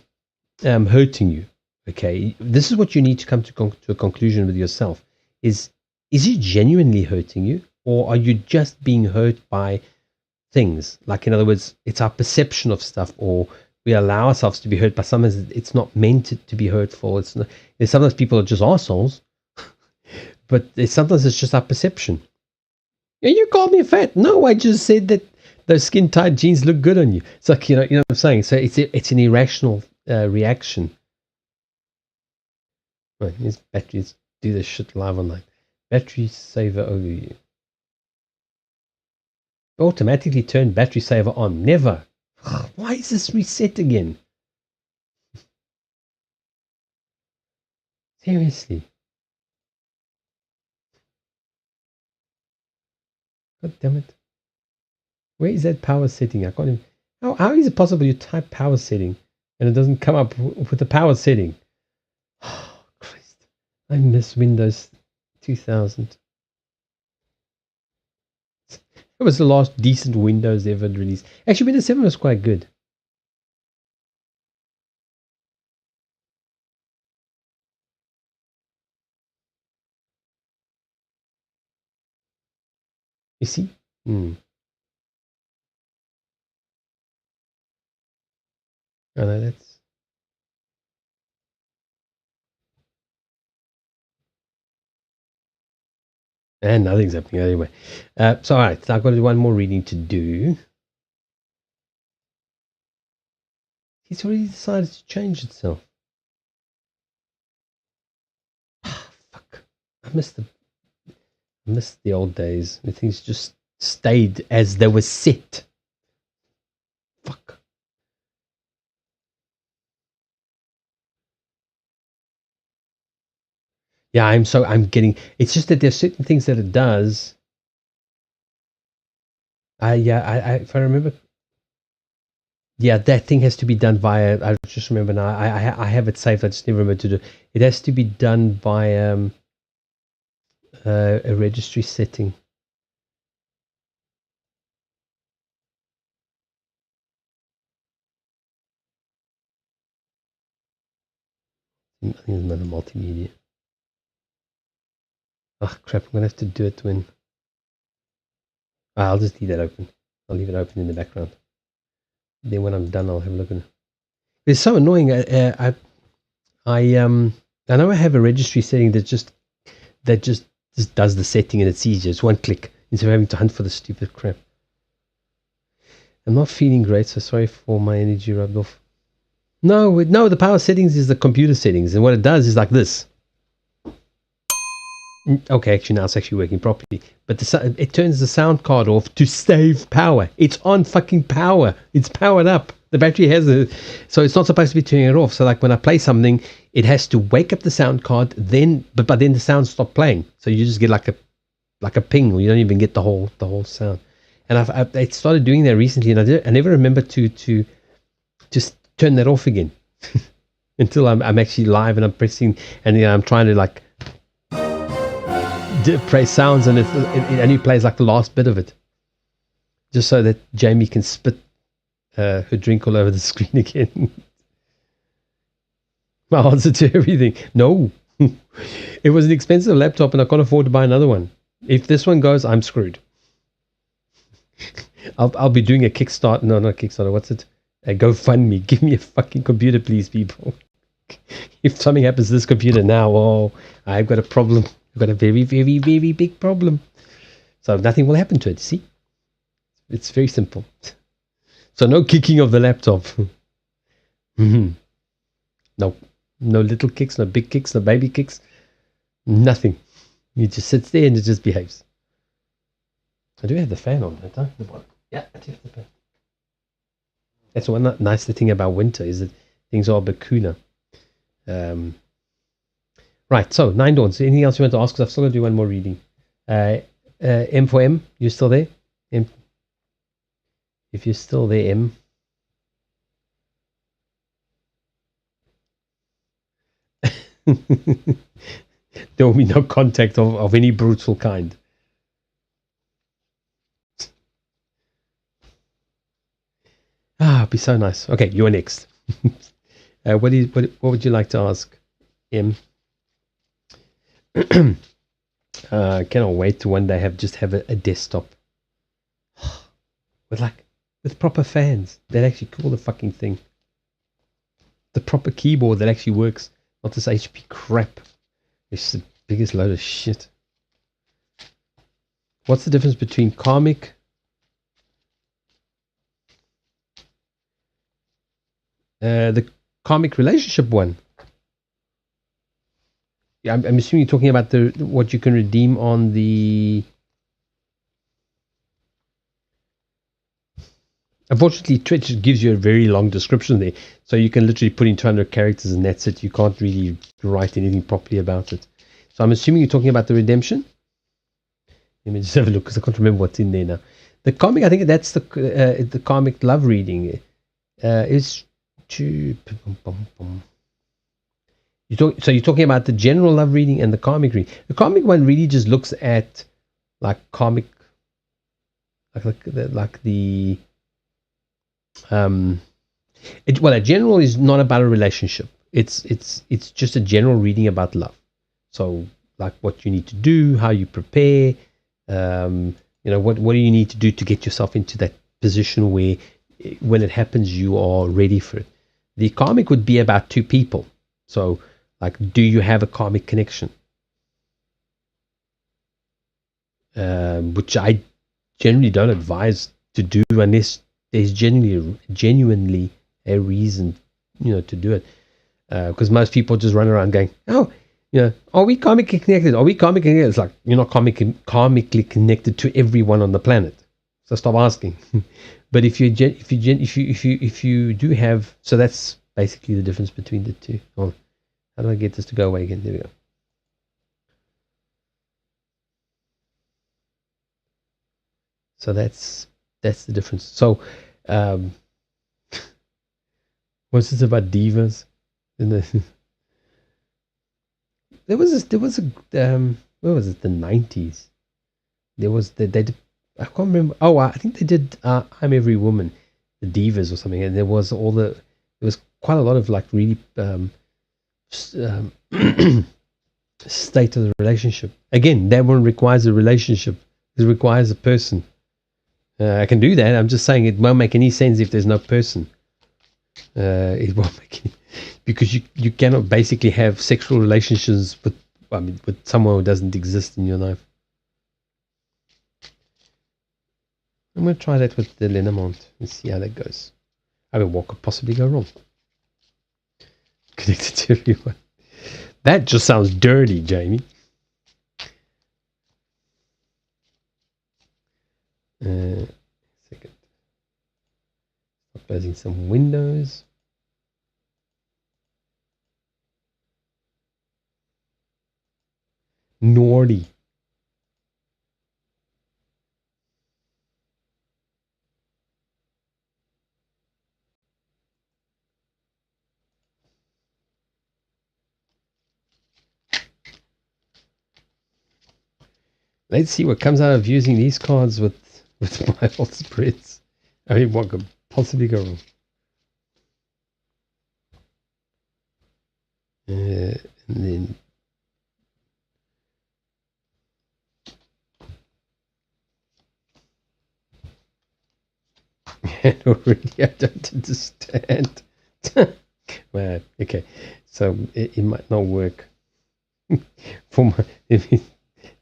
hurting you, okay, this is what you need to come to a conclusion with yourself. Is he genuinely hurting you, or are you just being hurt by things? Like, in other words, it's our perception of stuff, or we allow ourselves to be hurt by something. It's not meant to be hurtful. It's not. Sometimes people are just assholes, but sometimes it's just our perception. Yeah, you called me fat. No, I just said that those skin tight jeans look good on you. It's like, you know what I'm saying. So it's an irrational reaction. Right, here's batteries. Do this shit live online. Battery saver overview. Automatically turn battery saver on. Never. Why is this reset again? Seriously. God damn it. Where is that power setting? I can't even. How is it possible you type power setting and it doesn't come up with the power setting? Oh, Christ. I miss Windows 2000. It was the last decent Windows ever released. Actually, Windows 7 was quite good. You see? Hmm. Oh, no, that's. And nothing's happening anyway. So, all right. So I've got to do one more reading to do. He's already decided to change itself. Fuck. I missed the old days where things just stayed as they were set. Fuck. Yeah, I'm getting. It's just that there's certain things that it does. If I remember, yeah, that thing has to be done via. I just remember now. I have it saved. I just never remember to do. It has to be done by a registry setting. I think it's another multimedia. Oh crap! I'm gonna have to do it when. I'll just leave that open. I'll leave it open in the background. Then when I'm done, I'll have a look at it. It's so annoying. I know I have a registry setting that just does the setting and it's easier. It's one click instead of having to hunt for the stupid crap. I'm not feeling great, so sorry for my energy rubbed off. No, the power settings is the computer settings, and what it does is like this. Okay, actually now it's actually working properly, but it turns the sound card off to save power. It's on fucking power. It's powered up. The battery has so it's not supposed to be turning it off. So like when I play something, it has to wake up the sound card, but then the sound stops playing. So you just get like a ping, or you don't even get the whole sound. And I started doing that recently, and I never remember to just turn that off again until I'm actually live and I'm pressing, and I'm trying to like play sounds, and it only plays like the last bit of it, just so that Jamie can spit her drink all over the screen again. My answer to everything: no. It was an expensive laptop, and I can't afford to buy another one. If this one goes, I'm screwed. I'll be doing a Kickstarter. No, not Kickstarter. What's it? A GoFundMe. Give me a fucking computer, please, people. If something happens to this computer now, oh, I've got a problem. I've got a very, very, very big problem. So nothing will happen to it. See? It's very simple. So no kicking of the laptop. No. No little kicks, no big kicks, no baby kicks. Nothing. It just sits there and it just behaves. I do have the fan on, don't I? The bottom. Yeah, I do have the fan. That's one nice thing about winter is that things are a bit cooler. Right, so 9 Dawns. Anything else you want to ask? Because I've still got to do one more reading. M for M, you still there? M. If you're still there, M. There will be no contact of any brutal kind. It'd be so nice. Okay, you're next. What would you like to ask, M? Cannot wait to one day have a desktop with proper fans that actually cool the fucking thing. The proper keyboard that actually works, not this HP crap. It's the biggest load of shit. What's the difference between karmic the karmic relationship one? Yeah, I'm assuming you're talking about what you can redeem on the. Unfortunately, Twitch gives you a very long description there, so you can literally put in 200 characters and that's it. You can't really write anything properly about it. So I'm assuming you're talking about the redemption. Let me just have a look because I can't remember what's in there now. The comic, I think that's the karmic love reading. Is to. So you're talking about the general love reading and the karmic reading. The karmic one really just looks at like karmic, like the a general is not about a relationship. It's just a general reading about love. So like what you need to do, how you prepare, what do you need to do to get yourself into that position where when it happens you are ready for it. The karmic would be about two people. So like, do you have a karmic connection? Which I generally don't advise to do unless there's genuinely a reason, to do it. Because most people just run around going, oh, are we karmically connected? Are we karmically connected? It's like you're not karmically connected to everyone on the planet. So stop asking. But if you do have, so that's basically the difference between the two. Oh, how do I get this to go away again? There we go. So that's the difference. So, what's this about divas? There was a where was it? The 90s. There was I can't remember. Oh, I think they did. I'm Every Woman, the divas or something, and there was quite a lot of like really state of the relationship. Again, that one requires a relationship. It requires a person. I can do that. I'm just saying it won't make any sense if there's no person. It won't make any, because you cannot basically have sexual relations with someone who doesn't exist in your life. I'm going to try that with the Lenormand and see how that goes. I mean, what could possibly go wrong? Connected to everyone. That just sounds dirty, Jamie. Second. Closing some windows. Naughty. Let's see what comes out of using these cards with my old spreads. I mean, what could possibly go wrong? And then already I don't understand. Well, okay, so it might not work. For my, let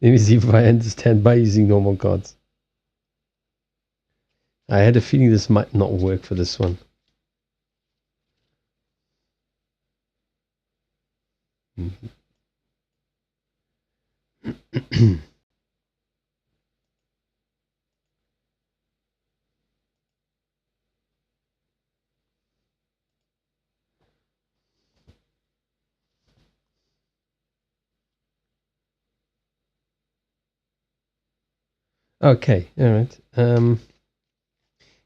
me see if I understand by using normal cards. I had a feeling this might not work for this one. Okay, all right.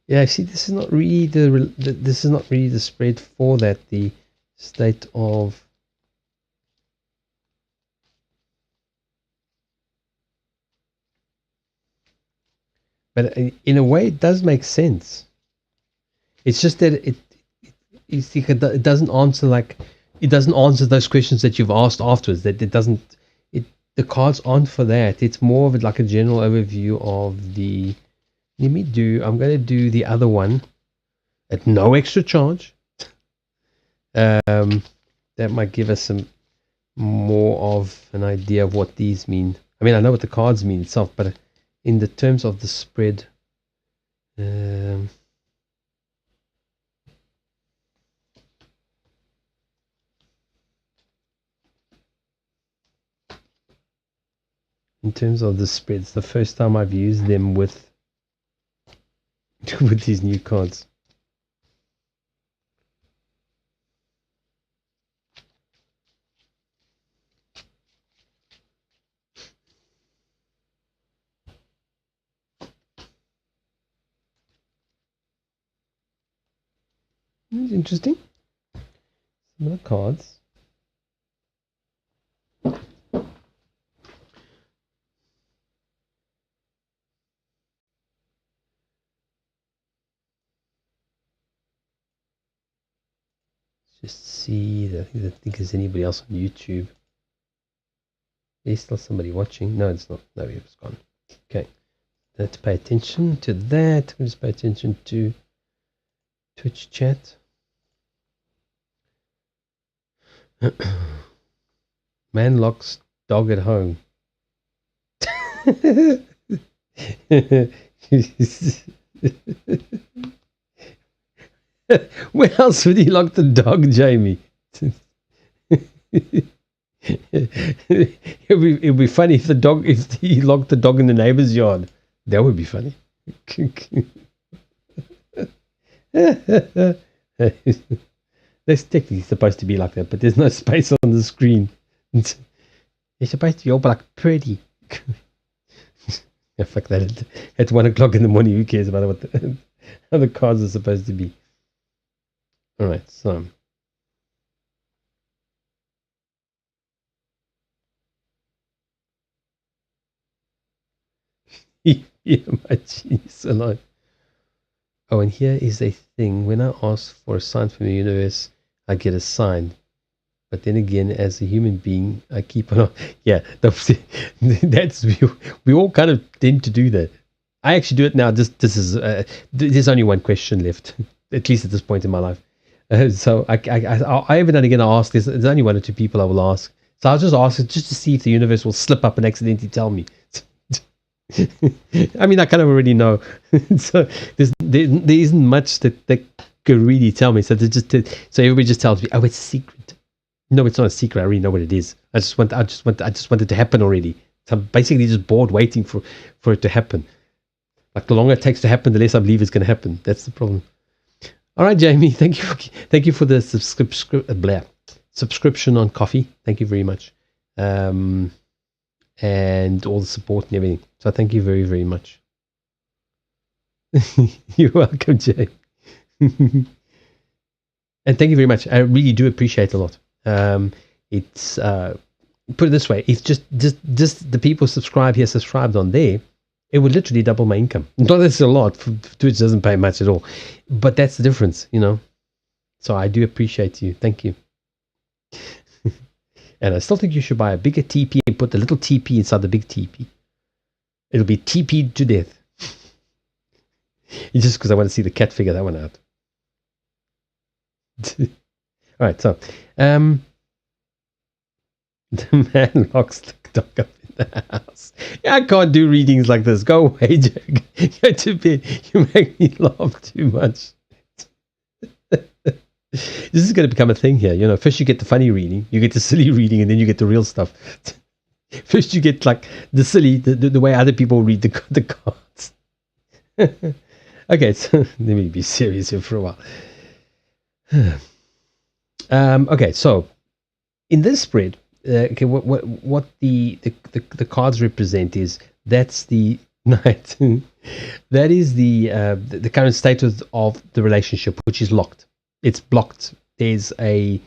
Yeah, see, this is not really this is not really the spread for that. The state of, but in a way, it does make sense. It's just that you see, it doesn't answer it doesn't answer those questions that you've asked afterwards. That it doesn't. The cards aren't for that. It's more of like a general overview of the. I'm going to do the other one at no extra charge. That might give us some more of an idea of what these mean. I mean, I know what the cards mean itself, but in the terms of the spread, in terms of the spreads, the first time I've used them with with these new cards. It's interesting. Some of the cards. Just see. I think there's anybody else on YouTube. Is still somebody watching? No, it's not. No, it's gone. Okay. Let's pay attention to that. Let's pay attention to Twitch chat. Man locks dog at home. Where else would he lock the dog, Jamie? It'd be funny if he locked the dog in the neighbor's yard. That would be funny. That's technically supposed to be like that, but there's no space on the screen. You're supposed to be all like pretty. Yeah, fuck that. At 1 o'clock in the morning, who cares about what how the cards are supposed to be? Alright, so. Yeah, my genius alive. Oh, and here is a thing. When I ask for a sign from the universe, I get a sign. But then again, as a human being, I keep on. Yeah, that's we all kind of tend to do that. I actually do it now. There's only one question left, at least at this point in my life. So I every now and again I ask. There's only one or two people I will ask. So I'll just ask it just to see if the universe will slip up and accidentally tell me. I mean, I kind of already know. So there isn't much that could really tell me. So everybody just tells me, oh, it's a secret. No, it's not a secret. I already know what it is. I just want it to happen already. So I'm basically just bored waiting for it to happen. Like the longer it takes to happen, the less I believe it's going to happen. That's the problem. All right, Jamie. Thank you for the subscription on Coffee. Thank you very much. And all the support and everything. So thank you very, very much. You're welcome, Jay. And thank you very much. I really do appreciate it a lot. It's put it this way: if just the people subscribed on there, it would literally double my income. Not that's a lot. Twitch doesn't pay much at all, but that's the difference, you know. So I do appreciate you. Thank you. And I still think you should buy a bigger TP and put the little TP inside the big TP. It'll be TP'd to death. It's just because I want to see the cat figure that one out. All right, so the man locks the dog up in the house. Yeah, I can't do readings like this. Go away, Jack. Go to bed. You make me laugh too much. This is going to become a thing here. You know, first you get the funny reading, you get the silly reading, and then you get the real stuff. First you get like the silly, the way other people read the cards. Okay, so let me be serious here for a while. Okay, so in this spread, okay, what the cards represent is that's the Right. That is the current status of the relationship, which is locked. It's blocked. There's like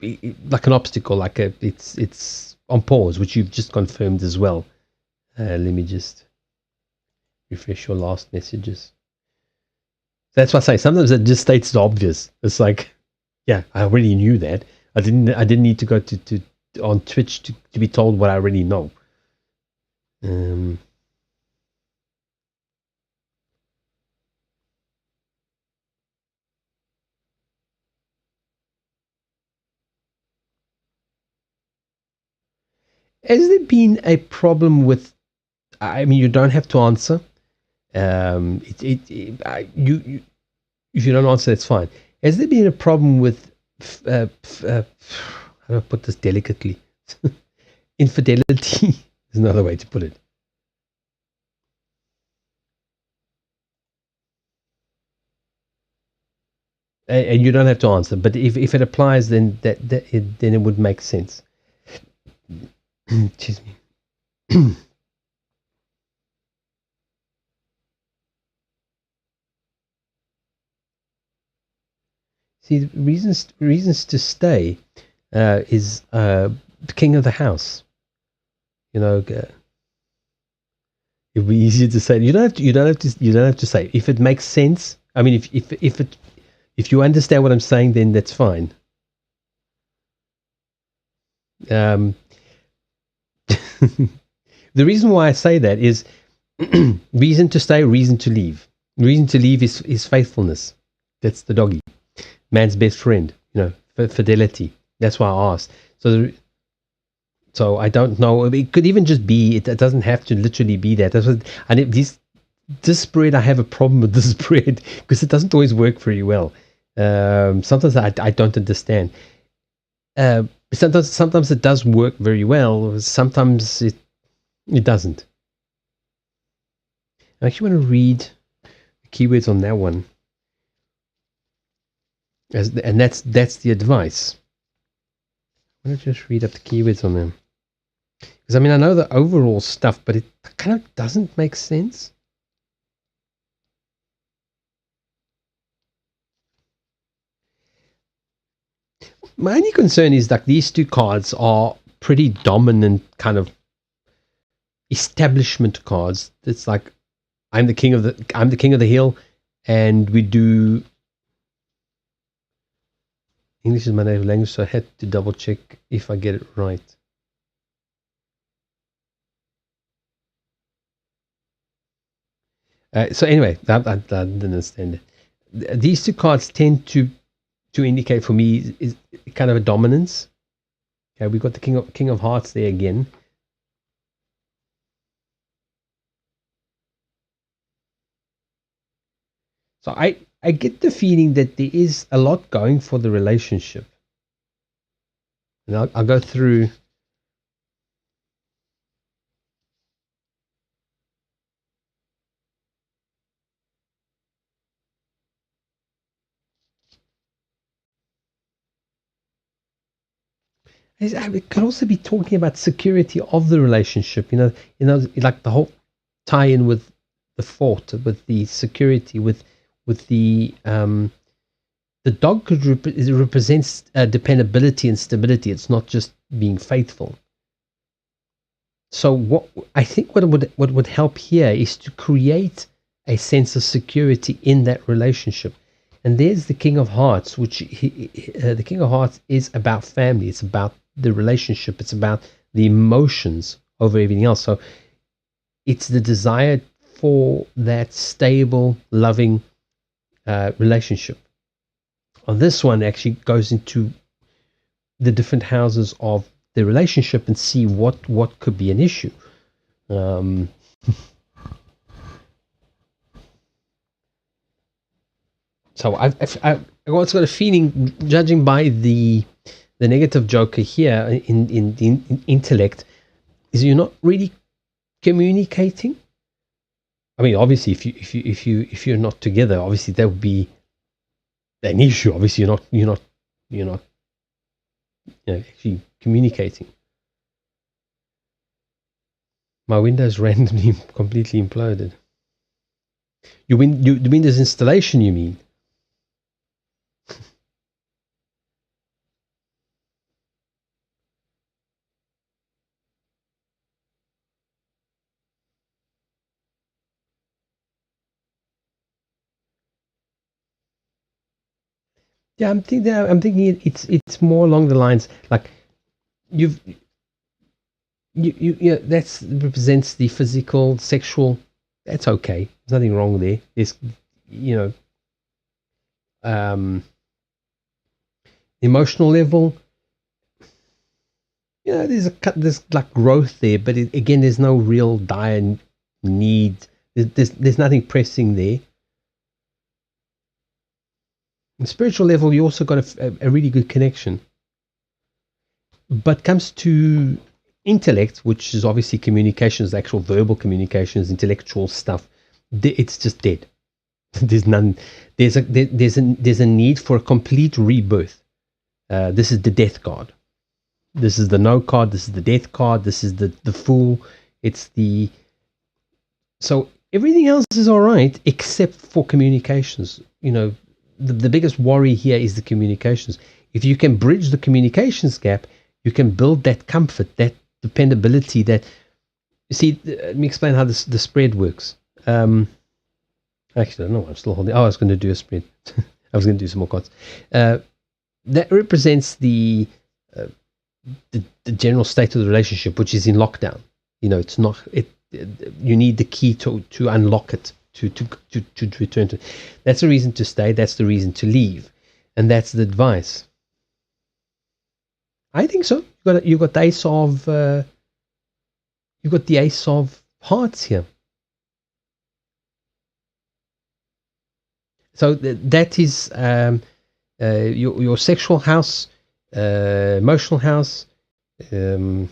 an obstacle, like it's on pause, which you've just confirmed as well. Let me just refresh your last messages. That's what I say. Sometimes it just states the obvious. It's like, yeah, I already knew that. I didn't need to go to on Twitch to be told what I already know. Has there been a problem with? I mean, you don't have to answer. You if you don't answer, that's fine. Has there been a problem with? How do I put this delicately? Infidelity is another way to put it. And you don't have to answer, but if it applies, then then it would make sense. Excuse me. See, the reasons to stay is the king of the house. You know, it'd be easier to say. You don't have to. You don't have to say. If it makes sense. I mean, if you understand what I'm saying, then that's fine. The reason why I say that is reason to stay, reason to leave. Reason to leave is faithfulness. That's the doggy. Man's best friend, fidelity. That's why I asked. So I don't know. It could even just be. It doesn't have to literally be that. This spread, I have a problem with this spread because it doesn't always work very well. Sometimes I don't understand. Sometimes it does work very well. Sometimes it doesn't. I actually want to read the keywords on that one. And that's the advice. I'm going to just read up the keywords on them. Because, I mean, I know the overall stuff, but it kind of doesn't make sense. My only concern is that these two cards are pretty dominant kind of establishment cards. It's like, I'm the king of the hill, and we do... English is my native language, so I had to double check if I get it right. So anyway, I didn't understand it. These two cards tend to indicate for me is kind of a dominance. Okay, we've got the King of Hearts there again. So I get the feeling that there is a lot going for the relationship. And I'll go through. It could also be talking about security of the relationship. Like the whole tie-in with the fort, with the security, with the dog represents dependability and stability. It's not just being faithful. So what I think what would help here is to create a sense of security in that relationship. And there's the King of Hearts, which the King of Hearts is about family. It's about the relationship. It's about the emotions over everything else. So it's the desire for that stable, loving relationship. On this one, actually goes into the different houses of the relationship and see what could be an issue. So I've also got a feeling, judging by the negative joker here in intellect, is you're not really communicating. I mean, obviously, if you're not together, obviously that would be an issue. Obviously, you're not actually communicating. My Windows randomly completely imploded. The Windows installation, you mean? Yeah, I'm thinking it's more along the lines like you've you yeah, that's represents the physical, sexual. That's okay. There's nothing wrong there. There's you know um, emotional level. There's like growth there, but again, there's no real dire need. There's nothing pressing there. On spiritual level, you also got a really good connection. But comes to intellect, which is obviously communications, actual verbal communications, intellectual stuff, it's just dead. There's none. There's a need for a complete rebirth. This is the death card. This is the no card. This is the death card. This is the fool. It's the so everything else is all right except for communications. The biggest worry here is the communications. If you can bridge the communications gap, you can build that comfort, that dependability. That you see. Let me explain how the spread works. Actually, I don't know. I'm still holding. Oh, I was going to do a spread. I was going to do some more cards. That represents uh, the general state of the relationship, which is in lockdown. It's not. You need the key to unlock it, to return to. That's the reason to stay. That's the reason to leave, and that's the advice. I think so. You've got the ace of. You've got the ace of hearts here. So that is your sexual house, emotional house. Just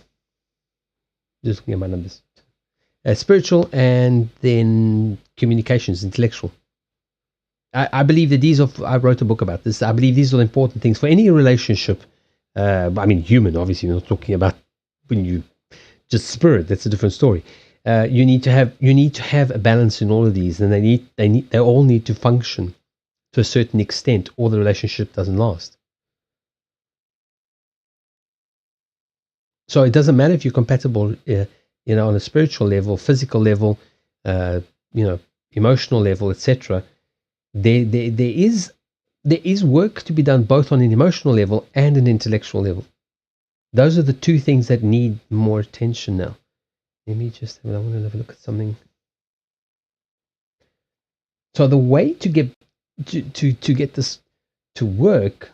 looking at my numbers. Spiritual, and then communications, intellectual. I believe that I wrote a book about this. I believe these are important things for any relationship. I mean, human, obviously, we're not talking about when you just spirit. That's a different story. You need to have a balance in all of these, and they all need to function to a certain extent, or the relationship doesn't last. So it doesn't matter if you're compatible, on a spiritual level, physical level, emotional level, etc. There is work to be done both on an emotional level and an intellectual level. Those are the two things that need more attention now. Let me I want to have a look at something. So the way to get this to work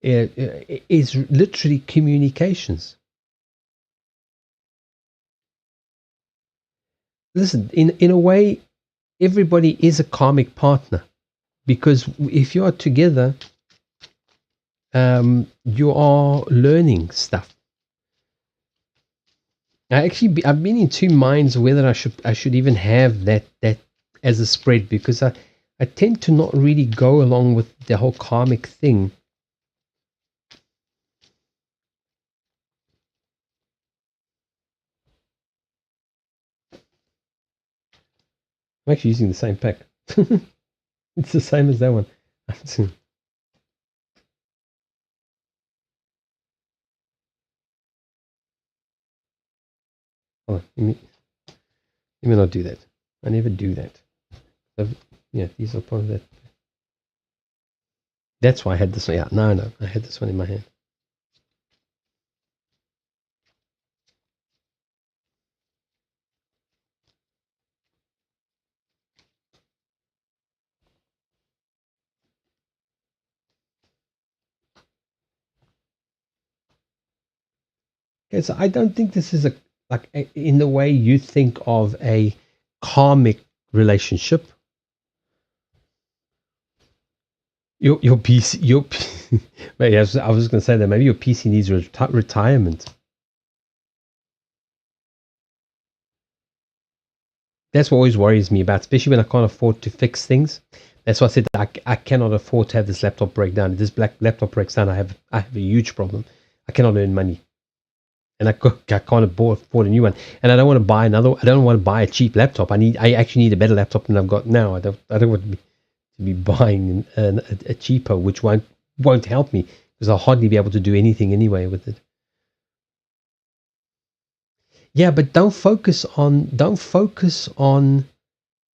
is literally communications. Listen, in a way, everybody is a karmic partner, because if you are together, you are learning stuff. I've been in two minds whether I should even have that as a spread, because I tend to not really go along with the whole karmic thing. I'm actually using the same pack. It's the same as that one. Oh, let me not do that. I never do that. Yeah, these are part of that. That's why I had this one. Yeah, no, I had this one in my hand. Okay, so I don't think this is in the way you think of a karmic relationship. Your PC, maybe I was going to say that maybe your PC needs retirement. That's what always worries me about, especially when I can't afford to fix things. That's why I said that I cannot afford to have this laptop break down. If this laptop breaks down, I have a huge problem. I cannot earn money. and I can't afford a new one, and I don't want to buy another. I don't want to buy a cheap laptop. I actually need a better laptop than I've got now. I don't want to be buying a cheaper, which won't help me because I'll hardly be able to do anything anyway with it. Yeah, but don't focus on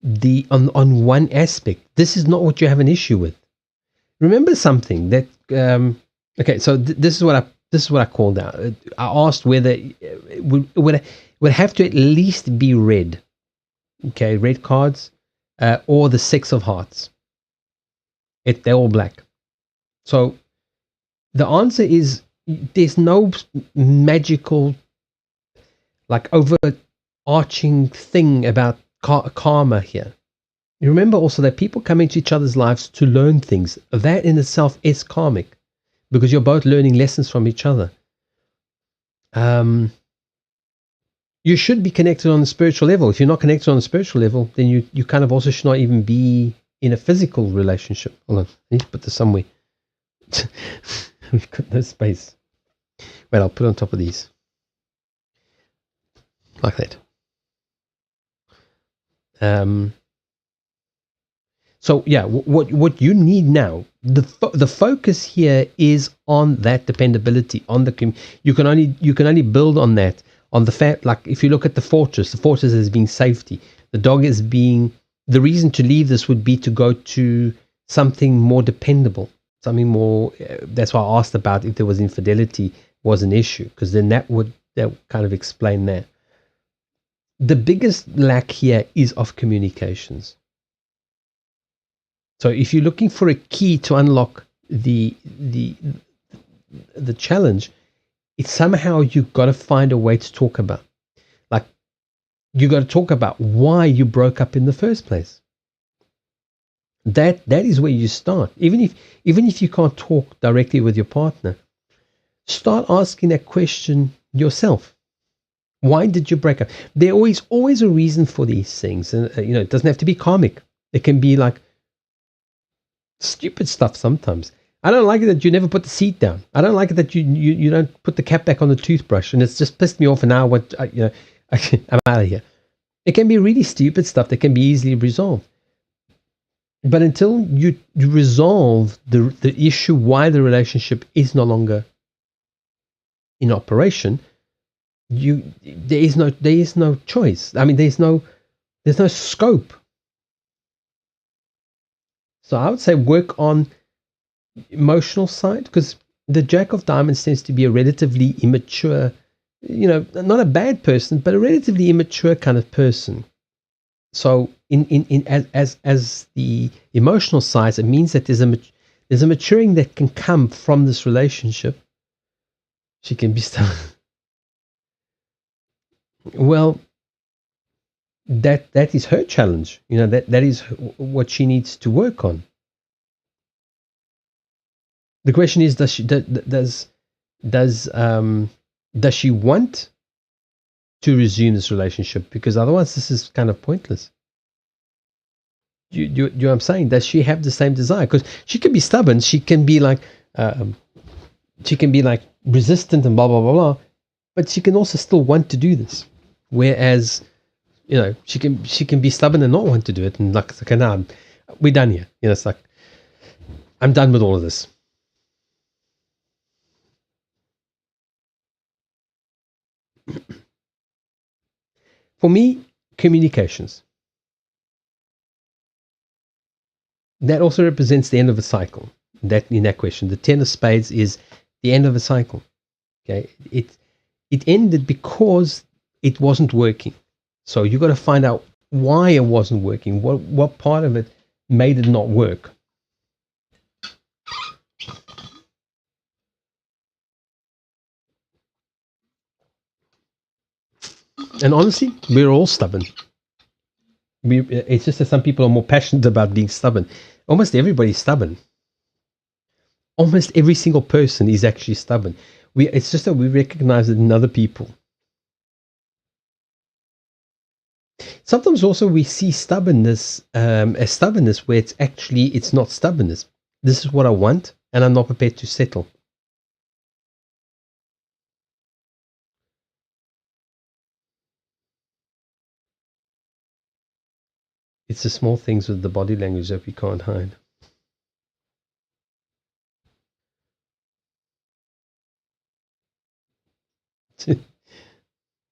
the on one aspect. This is not what you have an issue with. Remember something that okay. So this is what I called out. I asked whether it would have to at least be red. Okay, red cards, or the six of hearts. They're all black. So the answer is there's no magical, like, overarching thing about karma here. You remember also that people come into each other's lives to learn things. That in itself is karmic because you're both learning lessons from each other. You should be connected on the spiritual level. If you're not connected on the spiritual level, then you kind of also should not even be in a physical relationship. Hold on, I need to put this somewhere. We've got no space. Wait, I'll put it on top of these. Like that. So yeah, what you need now, the focus here is on that dependability, on the you can only build on that, on the fact, like if you look at the fortress as being safety, the dog as being, the reason to leave this would be to go to something more dependable, something more. That's why I asked about if there was infidelity was an issue, because then that would kind of explain that. The biggest lack here is of communications. So if you're looking for a key to unlock the challenge, it's somehow you've got to find a way to talk about. Like, you got to talk about why you broke up in the first place. That is where you start. Even if you can't talk directly with your partner, start asking that question yourself. Why did you break up? There's always a reason for these things, and it doesn't have to be karmic. It can be like stupid stuff sometimes. I don't like it that you never put the seat down. I don't like it that you don't put the cap back on the toothbrush, and it's just pissed me off. And now I'm out of here. It can be really stupid stuff that can be easily resolved. But until you resolve the issue why the relationship is no longer in operation, there is no choice. I mean, there's no scope. So I would say work on emotional side, because the Jack of Diamonds tends to be a relatively immature, not a bad person, but a relatively immature kind of person. So as the emotional side, it means that there's a maturing that can come from this relationship. She can be still. Well, that is her challenge. That is what she needs to work on. The question is, does she want to resume this relationship? Because otherwise, this is kind of pointless. You know what I'm saying? Does she have the same desire? Because she can be stubborn. She can be like resistant and blah blah blah blah. But she can also still want to do this. Whereas, she can be stubborn and not want to do it, and like, okay, now we're done here. It's like, I'm done with all of this. For me, communications. That also represents the end of a cycle. That in that question, the 10 of spades is the end of a cycle. Okay, it ended because it wasn't working. So you got to find out why it wasn't working. What part of it made it not work? And honestly, we're all stubborn. It's just that some people are more passionate about being stubborn. Almost everybody's stubborn. Almost every single person is actually stubborn. It's just that we recognize it in other people. Sometimes also we see stubbornness as stubbornness where it's not stubbornness. This is what I want, and I'm not prepared to settle. It's the small things with the body language that we can't hide.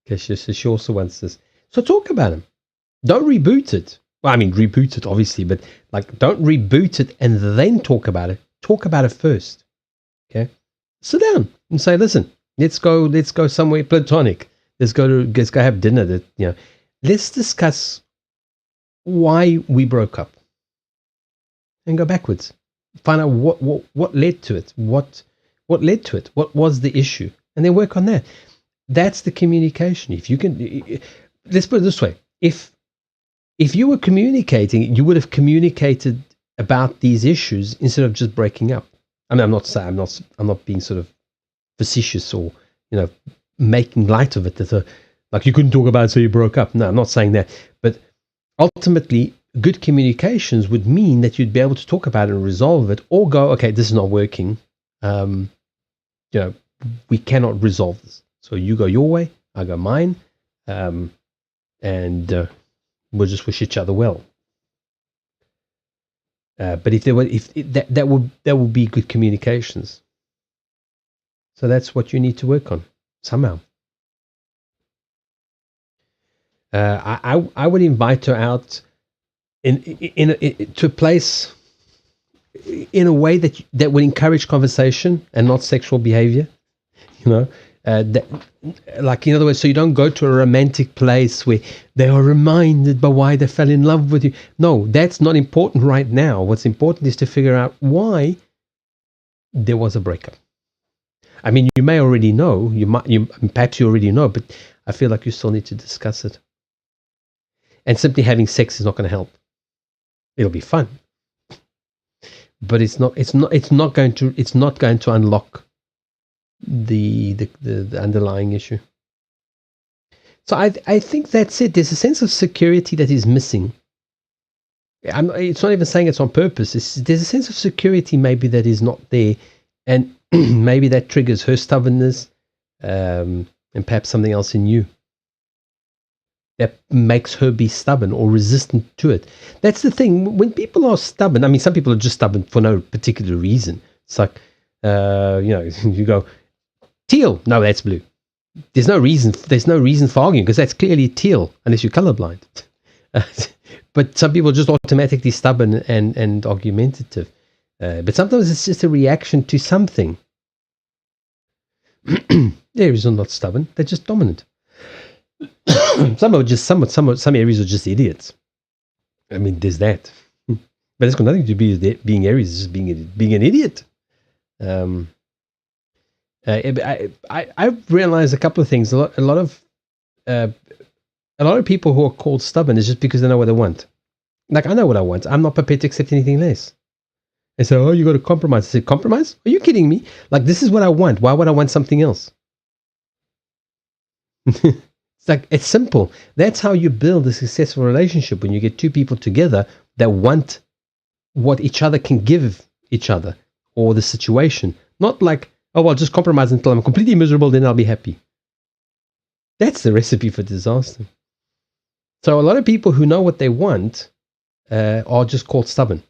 Okay, she also wants this. So talk about him. Don't reboot it. Well, I mean, reboot it, obviously, but like, don't reboot it and then talk about it. Talk about it first. Okay? Sit down and say, listen, let's go somewhere platonic. Let's go have dinner. Let's discuss why we broke up and go backwards. Find out what led to it. What led to it? What was the issue? And then work on that. That's the communication. If you can, let's put it this way: if you were communicating, you would have communicated about these issues instead of just breaking up. I mean, I'm not being sort of facetious or making light of it. That like you couldn't talk about it, so you broke up. No, I'm not saying that. But ultimately, good communications would mean that you'd be able to talk about it and resolve it, or go, okay, this is not working. We cannot resolve this. So you go your way, I go mine, and we'll just wish each other well. But that would be good communications. So that's what you need to work on somehow. I would invite her out to a place in a way that would encourage conversation and not sexual behavior. Like, in other words, so you don't go to a romantic place where they are reminded by why they fell in love with you. No, that's not important right now. What's important is to figure out why there was a breakup. I mean, you may already know, perhaps you already know, but I feel like you still need to discuss it. And simply having sex is not going to help. It'll be fun, but it's not going to unlock the underlying issue. So I think that's it. There's a sense of security that is missing. It's not even saying it's on purpose. There's a sense of security maybe that is not there, and maybe that triggers her stubbornness, and perhaps something else in you that makes her be stubborn or resistant to it. That's the thing. When people are stubborn, I mean, some people are just stubborn for no particular reason. It's like, you go, teal. No, that's blue. There's no reason for arguing because that's clearly teal, unless you're colorblind. But some people are just automatically stubborn and argumentative. But sometimes it's just a reaction to something. Aries are not stubborn; they're just dominant. Some Aries are just idiots. I mean, there's that. But it's got nothing to do with being Aries. It's just being an idiot. I've realized a couple of things. A lot of people who are called stubborn is just because they know what they want. Like, I know what I want. I'm not prepared to accept anything less. They say, "Oh, you got to compromise." I said, "Compromise? Are you kidding me? Like, this is what I want. Why would I want something else?" It's like, it's simple. That's how you build a successful relationship, when you get two people together that want what each other can give each other or the situation. Not like, "Oh, well, just compromise until I'm completely miserable, then I'll be happy." That's the recipe for disaster. So a lot of people who know what they want are just called stubborn.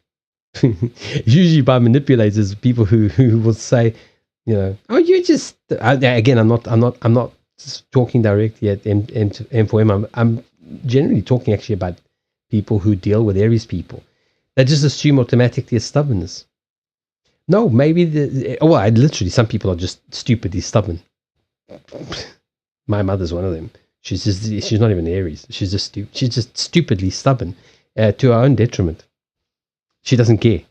Usually by manipulators, people who will say, "Oh, you just..." Again, I'm not talking directly at M4M. I'm generally talking actually about people who deal with Aries people. They just assume automatically it's stubbornness. No, maybe literally, some people are just stupidly stubborn. My mother's one of them. She's not even Aries. She's just stupidly stubborn, to her own detriment. She doesn't care.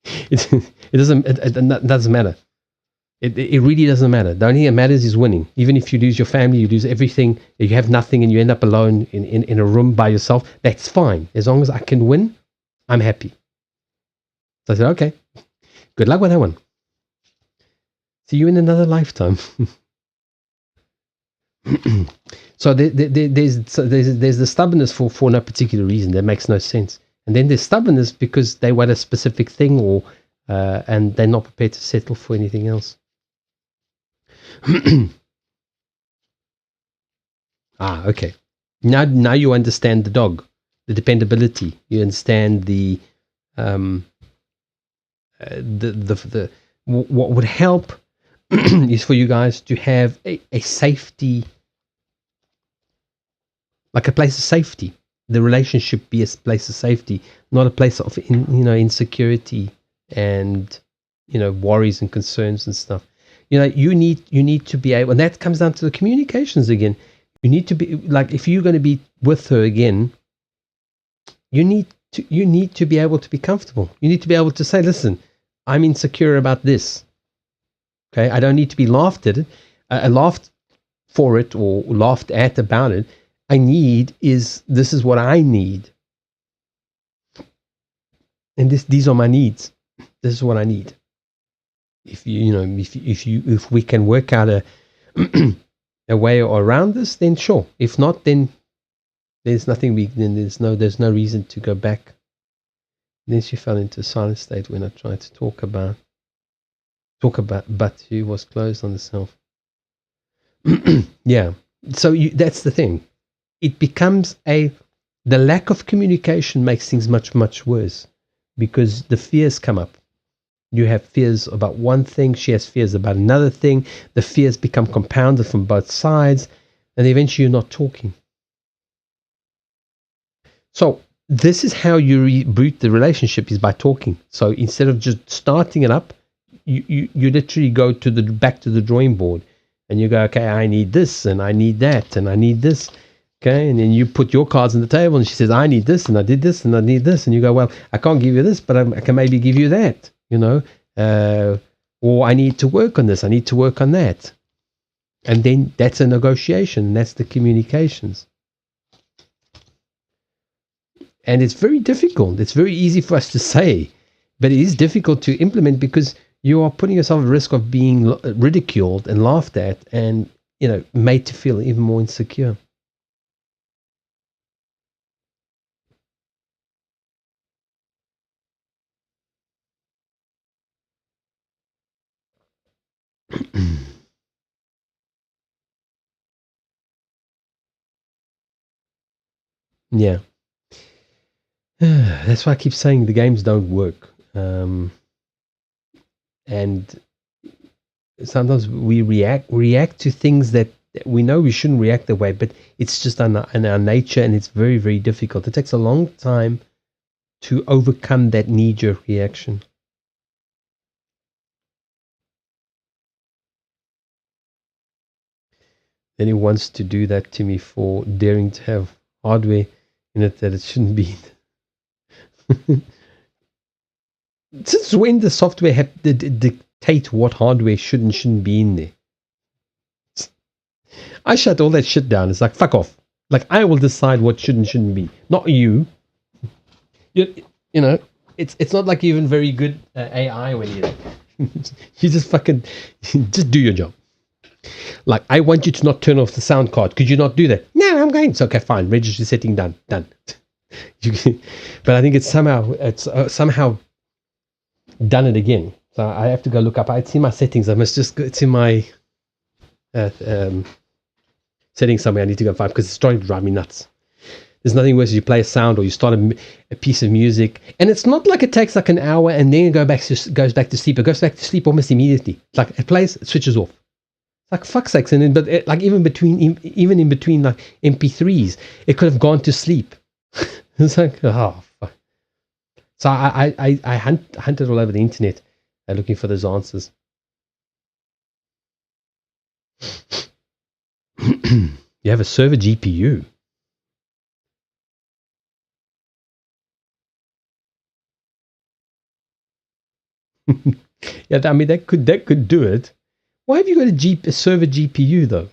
It doesn't matter. It really doesn't matter. The only thing that matters is winning. Even if you lose your family, you lose everything, you have nothing, and you end up alone in a room by yourself, that's fine. As long as I can win, I'm happy. So I said, okay, good luck with that one. See you in another lifetime. So there's the stubbornness for no particular reason. That makes no sense. And then there's stubbornness because they want a specific thing, or and they're not prepared to settle for anything else. Okay. Now you understand the dog. the dependability. You understand what would help is for you guys to have a safety, like a place of safety. The relationship be a place of safety, not a place of insecurity and worries and concerns and stuff. You need to be able, and that comes down to the communications again. You need to be like, if you're going to be with her again, you need to be able to be comfortable. You need to be able to say, listen, I'm insecure about this. Okay, I don't need to be laughed at it, laughed for it, or laughed at about it. This is what I need, and these are my needs. This is what I need. If if we can work out a way around this, then sure. If not, then there's no reason to go back. And then she fell into a silent state when I tried to talk about, but she was closed on herself. Yeah. So that's the thing. It becomes the lack of communication makes things much, much worse, because the fears come up. You have fears about one thing, she has fears about another thing. The fears become compounded from both sides, and eventually you're not talking. So this is how you reboot the relationship, is by talking. So instead of just starting it up, you literally go back to the drawing board, and you go, okay, I need this, and I need that, and I need this. Okay, and then you put your cards on the table, and she says, I need this, and I did this, and I need this. And you go, well, I can't give you this, but I can maybe give you that, or I need to work on this, I need to work on that. And then that's a negotiation, that's the communications. And it's very difficult. It's very easy for us to say, but it is difficult to implement, because you are putting yourself at risk of being ridiculed and laughed at, and made to feel even more insecure. Yeah. That's why I keep saying the games don't work. And sometimes we react to things that we know we shouldn't react that way, but it's just in our nature, and it's very, very difficult. It takes a long time to overcome that knee-jerk reaction. Then he wants to do that to me for daring to have hardware in it that it shouldn't be. Since when does software dictate what hardware should and shouldn't be in there? I shut all that shit down. It's like, fuck off. Like, I will decide what should and shouldn't be, not you. It's not like you're even very good AI when you just fucking just do your job. Like, I want you to not turn off the sound card. Could you not do that? No, I'm going. It's okay, fine. Registry setting done. But I think it's somehow done it again. So I have to go look up. It's in my settings. I must just go. It's in my settings somewhere. I need to go find, because it's starting to drive me nuts. There's nothing worse as you play a sound, or you start a piece of music, and it's not like it takes like an hour and then it goes back to sleep. It goes back to sleep almost immediately. It's like it plays, it switches off. Like, fuck sakes. And then, but like even in between like MP3s, it could have gone to sleep. It's like, oh fuck. So I hunted all over the internet looking for those answers. You have a server GPU. Yeah, I mean that could do it. Why have you got a server GPU though?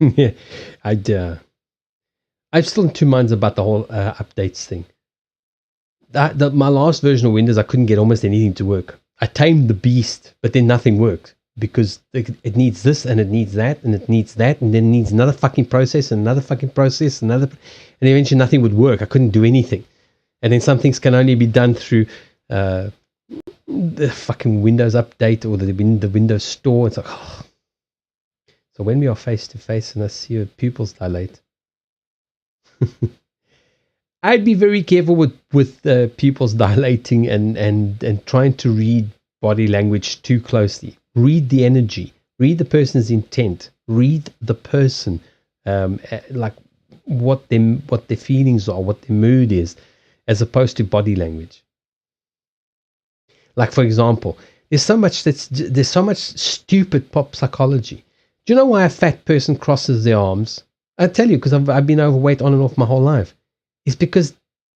Yeah, I'm still in two minds about the whole updates thing. My last version of Windows, I couldn't get almost anything to work. I tamed the beast, but then nothing worked, because it needs this, and it needs that, and it needs that, and then it needs another fucking process, and another fucking process, and eventually nothing would work. I couldn't do anything. And then some things can only be done through the fucking Windows update or the Windows Store. It's like, oh. So when we are face to face and I see her pupils dilate, I'd be very careful with pupils dilating and trying to read body language too closely. Read the energy, read the person's intent, read the person, like what their feelings are, what their mood is, as opposed to body language. Like, for example, there's so much stupid pop psychology. Do you know why a fat person crosses their arms? I tell you, because I've been overweight on and off my whole life. It's because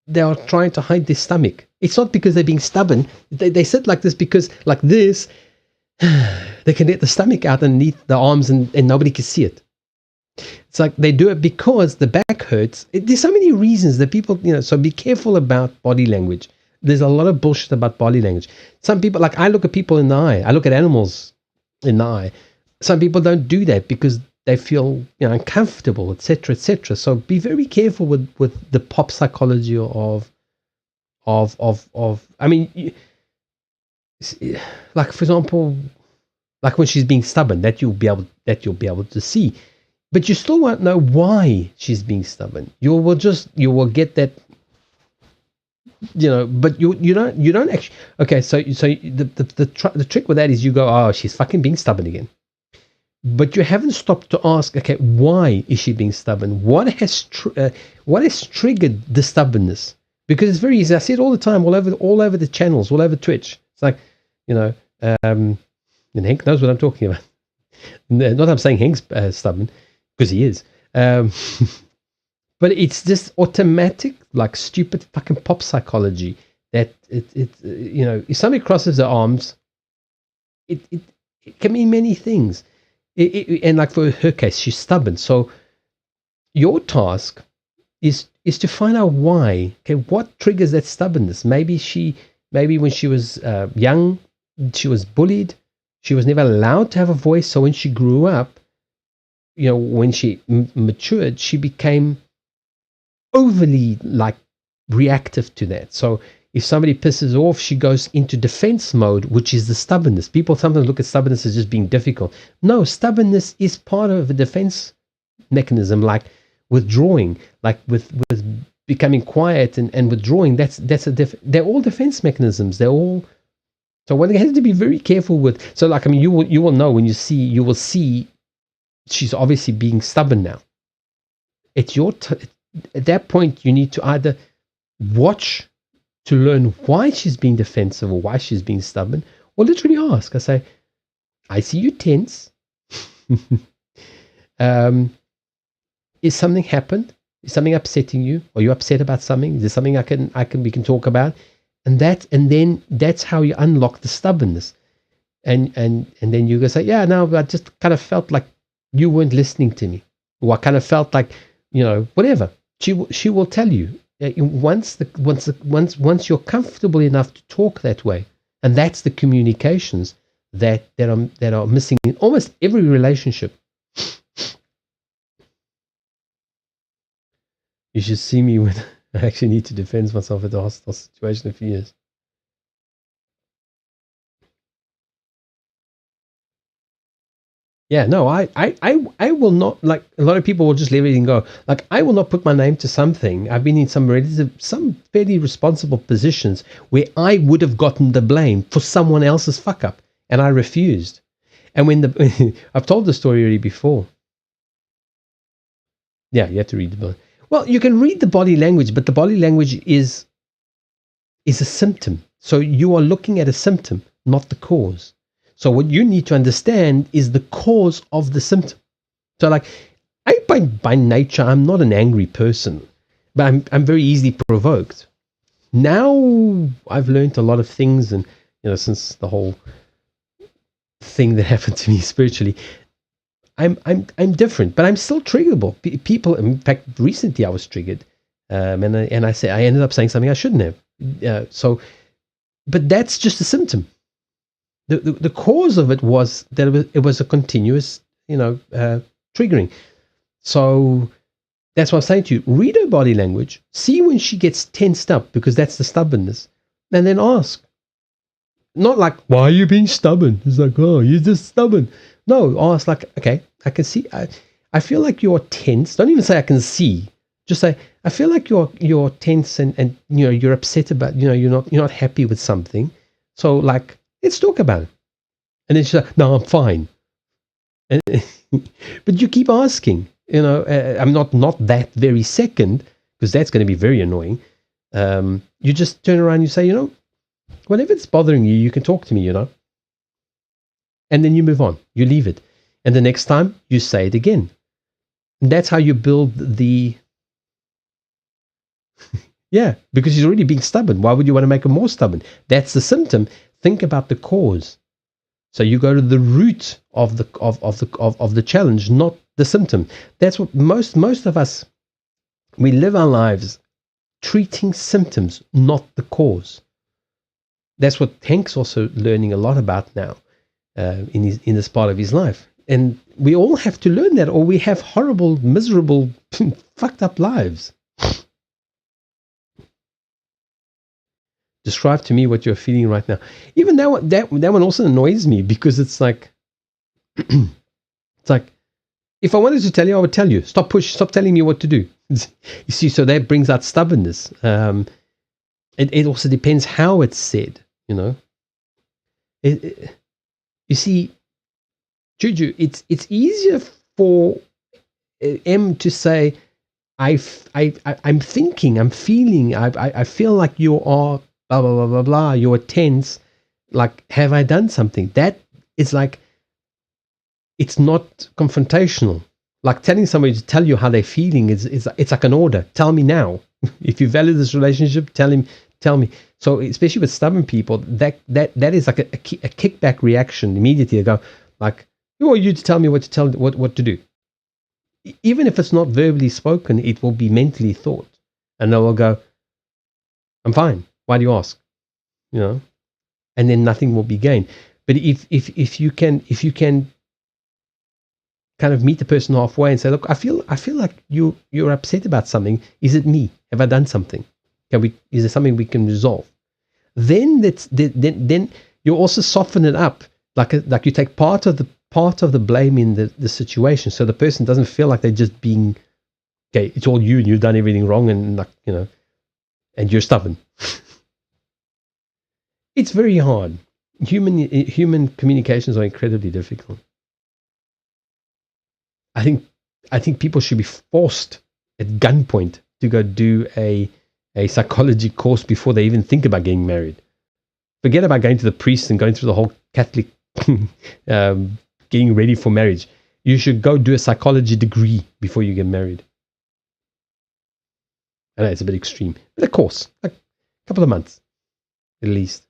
they are trying to hide their stomach. It's not because they're being stubborn. They sit like this because, like this, they can let the stomach out underneath the arms and nobody can see it. It's like they do it because the back hurts. There's so many reasons that people, so be careful about body language. There's a lot of bullshit about body language. Some people, like I look at people in the eye. I look at animals in the eye. Some people don't do that because they feel uncomfortable, etc., etc. So be very careful with the pop psychology of. I mean, like for example, like when she's being stubborn, that you'll be able to see, but you still won't know why she's being stubborn. You will get that. But you don't actually. Okay, so the trick with that is you go, oh, she's fucking being stubborn again. But you haven't stopped to ask, okay, why is she being stubborn? What has triggered the stubbornness? Because it's very easy. I see it all the time, all over the channels, all over Twitch. It's like, and Hank knows what I'm talking about. Not that I'm saying Hank's stubborn, because he is. But it's just automatic, like stupid fucking pop psychology that if somebody crosses their arms, it can mean many things. And like for her case, she's stubborn. So your task is to find out why. Okay, what triggers that stubbornness? Maybe when she was young, she was bullied. She was never allowed to have a voice. So when she grew up, when she matured, she became overly like reactive to that. So if somebody pisses her off, she goes into defense mode, which is the stubbornness. People sometimes look at stubbornness as just being difficult. No, stubbornness is part of a defense mechanism, like withdrawing, like with becoming quiet and withdrawing. They're all defense mechanisms. They're all. So one has to be very careful with. So like, I mean, you will know when you will see she's obviously being stubborn now. It's at that point you need to either watch to learn why she's being defensive or why she's being stubborn, or literally ask. I say, I see you tense. Is something happened? Is something upsetting you? Are you upset about something? Is there something we can talk about? And then that's how you unlock the stubbornness. And then you go say, yeah, no, I just kind of felt like you weren't listening to me. Or I kind of felt like, whatever. She will tell you. Once you're comfortable enough to talk that way, and that's the communications that are missing in almost every relationship. You should see me when I actually need to defend myself at a hostile situation for years. Yeah, no, I will not, like a lot of people will just leave everything go. Like I will not put my name to something. I've been in some fairly responsible positions where I would have gotten the blame for someone else's fuck up, and I refused. And when I've told the story already before. Yeah, you have to read the body. Well, you can read the body language, but the body language is a symptom. So you are looking at a symptom, not the cause. So what you need to understand is the cause of the symptom. So like, by nature, I'm not an angry person, but I'm very easily provoked. Now I've learned a lot of things, and since the whole thing that happened to me spiritually, I'm different, but I'm still triggerable. People, in fact, recently I was triggered, and I ended up saying something I shouldn't have. But that's just a symptom. The cause of it was that it was a continuous, triggering. So that's what I'm saying to you. Read her body language. See when she gets tensed up, because that's the stubbornness. And then ask. Not like, why are you being stubborn? It's like, oh, you're just stubborn. No, ask like, okay, I can see. I feel like you're tense. Don't even say I can see. Just say I feel like you're tense and you're upset about you're not happy with something. So like let's talk about it. And then she's like, no, I'm fine. And, but you keep asking. I'm not that very second because that's going to be very annoying. You just turn around and you say, whenever it's bothering you, you can talk to me, and then you move on. You leave it. And the next time you say it again. And that's how you build the. Yeah, because he's already being stubborn. Why would you want to make him more stubborn? That's the symptom. Think about the cause. So you go to the root of the challenge, not the symptom. That's what most of us, we live our lives treating symptoms, not the cause. That's what Hank's also learning a lot about now in this part of his life. And we all have to learn that, or we have horrible, miserable, fucked up lives. Describe to me what you're feeling right now. Even that one also annoys me because it's like, if I wanted to tell you, I would tell you. Stop telling me what to do. You see, so that brings out stubbornness. It also depends how it's said. You see, Juju, it's easier for M to say, I'm thinking, I'm feeling, I feel like you are blah blah blah blah blah. You're tense. Like, have I done something? That is like, it's not confrontational. Like telling somebody to tell you how they're feeling it's like an order. Tell me now. If you value this relationship, tell me. So especially with stubborn people, that is like a kickback reaction immediately. They go like, who are you to tell me what to do? Even if it's not verbally spoken, it will be mentally thought, and they will go, I'm fine. Why do you ask? And then nothing will be gained. But if you can kind of meet the person halfway and say, look, I feel like you're upset about something. Is it me? Have I done something? Is there something we can resolve? Then then you also soften it up, like you take part of the blame in the situation, so the person doesn't feel like they're just being, okay, it's all you and you've done everything wrong, and and you're stubborn. It's very hard. Human communications are incredibly difficult. I think people should be forced at gunpoint to go do a psychology course before they even think about getting married. Forget about going to the priest and going through the whole Catholic getting ready for marriage. You should go do a psychology degree before you get married. I know it's a bit extreme, but of course, like a couple of months at least.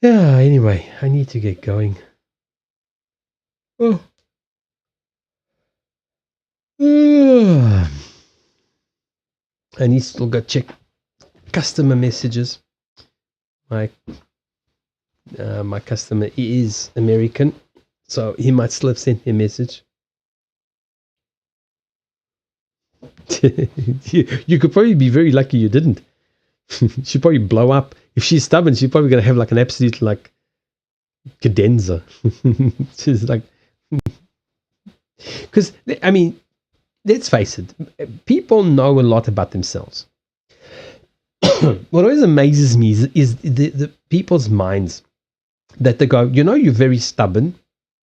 Yeah, anyway, I need to get going. Oh. I need to still go check customer messages. My customer is American, so he might still have sent me a message. You could probably be very lucky you didn't. She'd probably blow up. If she's stubborn, she's probably going to have like an absolute like cadenza. She's like, because I mean, let's face it, people know a lot about themselves. What always amazes me is the people's minds that they go, you're very stubborn.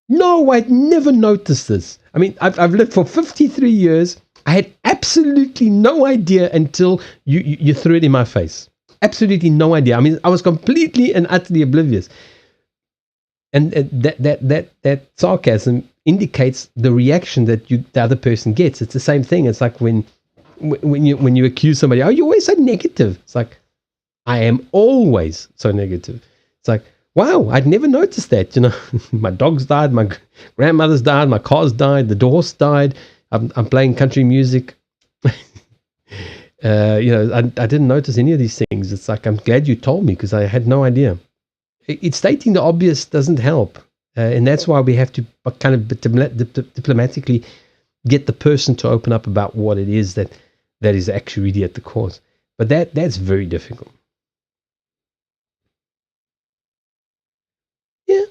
No, I'd never noticed this. I mean, I've lived for 53 years. I had absolutely no idea until you threw it in my face. Absolutely no idea. I mean, I was completely and utterly oblivious. And that sarcasm indicates the reaction that the other person gets. It's the same thing. It's like when you accuse somebody, oh, you're always so negative. It's like, I am always so negative. It's like, wow, I'd never noticed that. My dog's died, my grandmother's died, my car's died, the horse died. I'm playing country music. I didn't notice any of these things. It's like, I'm glad you told me because I had no idea. It's stating the obvious doesn't help. And that's why we have to kind of diplomatically get the person to open up about what it is that is actually really at the cause. But that's very difficult. Yeah,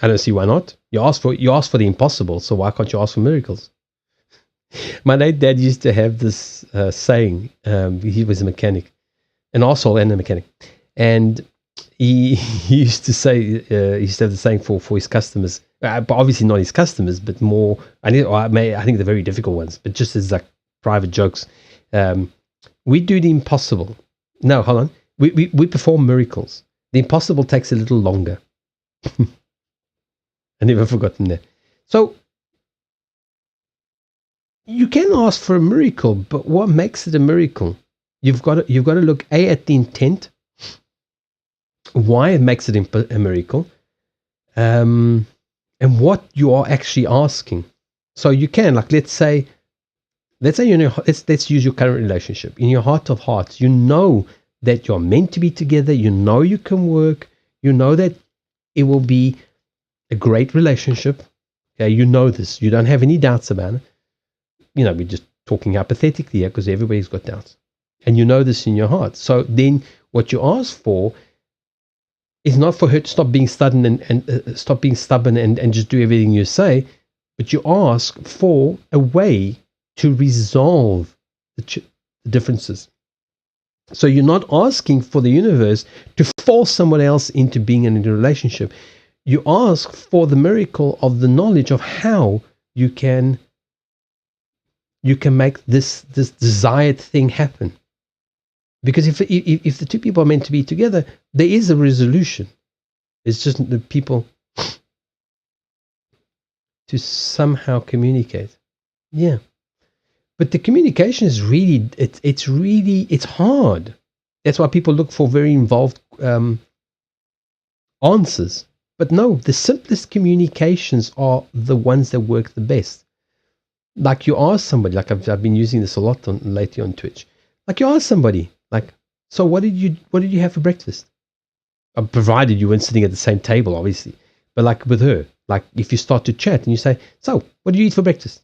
I don't see why not. You ask for the impossible, so why can't you ask for miracles? My late dad used to have this saying. He was a mechanic, an arsehole and a mechanic, and he used to say he used to have the saying for his customers, but obviously not his customers, but more. I think the very difficult ones, but just as like private jokes. We do the impossible. No, hold on. We perform miracles. The impossible takes a little longer. I never forgotten that. So you can ask for a miracle, but what makes it a miracle? You've got to look at the intent, why it makes it a miracle, and what you are actually asking. So you can, like, let's say you know, let's use your current relationship. In your heart of hearts, you know that you're meant to be together. You know you can work. You know that it will be a great relationship. Okay, you know this. You don't have any doubts about it. You know, we're just talking hypothetically here because everybody's got doubts. And you know this in your heart. So then what you ask for is not for her to stop being stubborn and stop being stubborn and just do everything you say, but you ask for a way to resolve the differences. So you're not asking for the universe to force someone else into being in a relationship. You ask for the miracle of the knowledge of how you can make this desired thing happen. Because if the two people are meant to be together, there is a resolution. It's just the people to somehow communicate. Yeah. But the communication is really, it's hard. That's why people look for very involved answers. But no, the simplest communications are the ones that work the best. Like you ask somebody, like I've been using this a lot lately on Twitch. Like you ask somebody, like, so what did you have for breakfast? Provided you weren't sitting at the same table, obviously. But like with her, like if you start to chat and you say, so what did you eat for breakfast?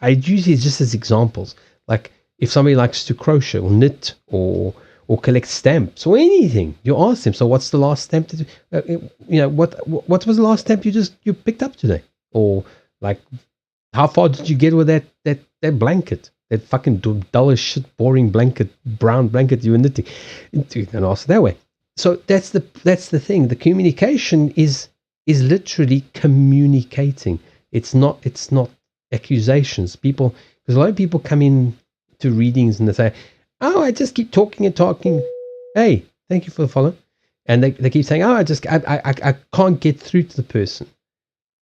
I use it just as examples. Like if somebody likes to crochet or knit or collect stamps or anything, you ask them. So what's the last stamp? What was the last stamp you picked up today? Or like, how far did you get with that blanket? That fucking dull as shit, boring blanket, brown blanket you were knitting. You can ask that way. So that's the thing. The communication is literally communicating. It's not accusations. People, because a lot of people come in to readings and they say, "Oh, I just keep talking and talking." Hey, thank you for the follow. And they keep saying, "Oh, I can't get through to the person."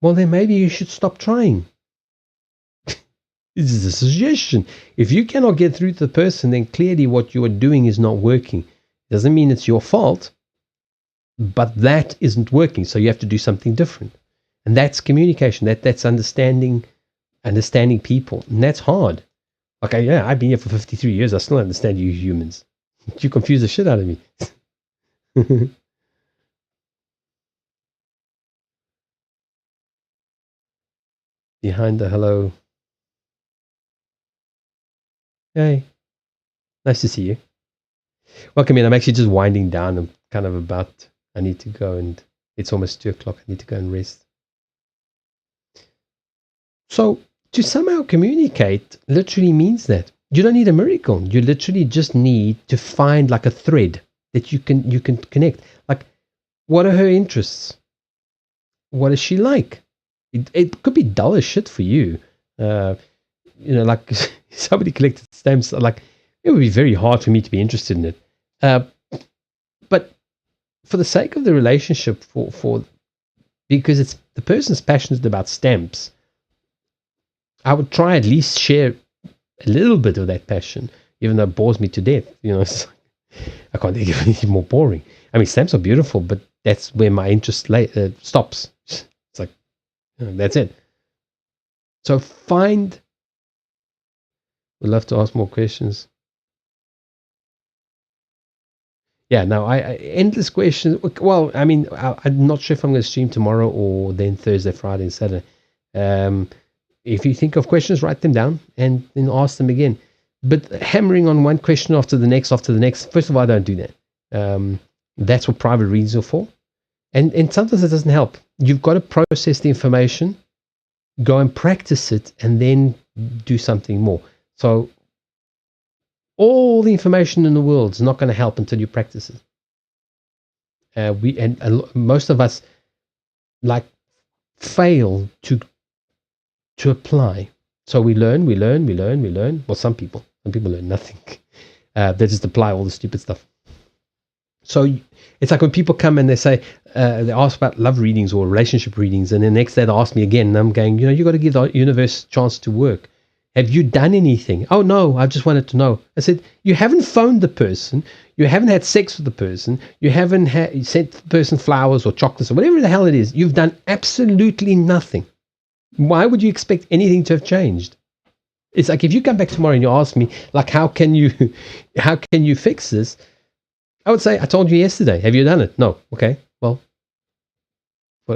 Well, then maybe you should stop trying. This is a suggestion. If you cannot get through to the person, then clearly what you are doing is not working. It doesn't mean it's your fault, but that isn't working. So you have to do something different. And that's communication. That's understanding people. And that's hard. Like, I've been here for 53 years. I still understand you humans. You confuse the shit out of me. Behind the hello. Hey, nice to see you. Welcome in. I'm actually just winding down. I'm kind of I need to go, and it's almost 2:00. I need to go and rest. So to somehow communicate literally means that you don't need a miracle. You literally just need to find like a thread that you can connect. Like, what are her interests? What is she like? It could be dull as shit for you. Like somebody collected stamps. Like, it would be very hard for me to be interested in it. But for the sake of the relationship, because it's the person's passionate about stamps, I would try at least share a little bit of that passion, even though it bores me to death. I can't think of anything more boring. I mean, stamps are beautiful, but that's where my interest stops. It's like, that's it. So we'd love to ask more questions. Yeah, no, I endless questions. Well, I mean, I'm not sure if I'm going to stream tomorrow or then Thursday, Friday, and Saturday. If you think of questions, write them down and then ask them again. But hammering on one question after the next, first of all, I don't do that. That's what private readings are for. And sometimes it doesn't help. You've got to process the information, go and practice it, and then do something more. So all the information in the world is not going to help until you practice it. Most of us like fail to apply. So we learn. Well, some people learn nothing. They just apply all the stupid stuff. So it's like when people come and they say, they ask about love readings or relationship readings, and the next day they ask me again, and I'm going, you got to give the universe a chance to work. Have you done anything? Oh, no, I just wanted to know. I said, you haven't phoned the person. You haven't had sex with the person. You haven't sent the person flowers or chocolates or whatever the hell it is. You've done absolutely nothing. Why would you expect anything to have changed? It's like if you come back tomorrow and you ask me, like, how can you fix this? I would say, I told you yesterday. Have you done it? No. Okay. Well,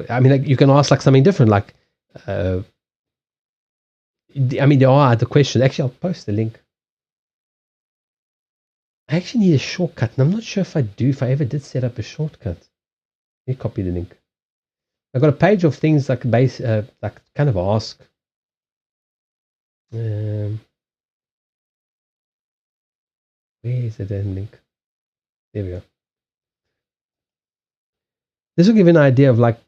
I mean, like, you can ask like something different. Like, there are other questions. Actually, I'll post the link. I actually need a shortcut, and I'm not sure if I ever did set up a shortcut. Let me copy the link. I've got a page of things like like kind of ask. Where is the damn link? There we go. This will give you an idea of like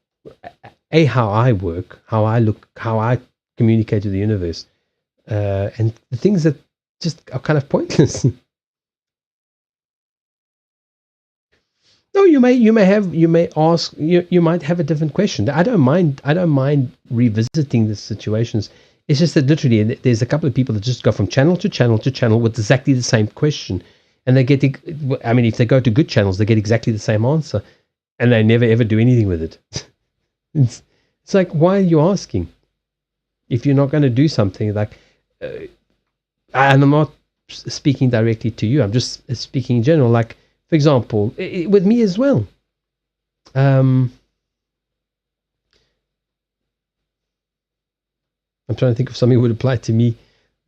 how I work, how I look, how I communicate to the universe, and the things that just are kind of pointless. No, you may ask, you might have a different question. I don't mind revisiting the situations. It's just that literally there's a couple of people that just go from channel to channel to channel with exactly the same question, and they get. I mean, if they go to good channels, they get exactly the same answer, and they never ever do anything with it. It's like, why are you asking if you're not going to do something? Like, and I'm not speaking directly to you. I'm just speaking in general. Like, for example, with me as well. I'm trying to think of something that would apply to me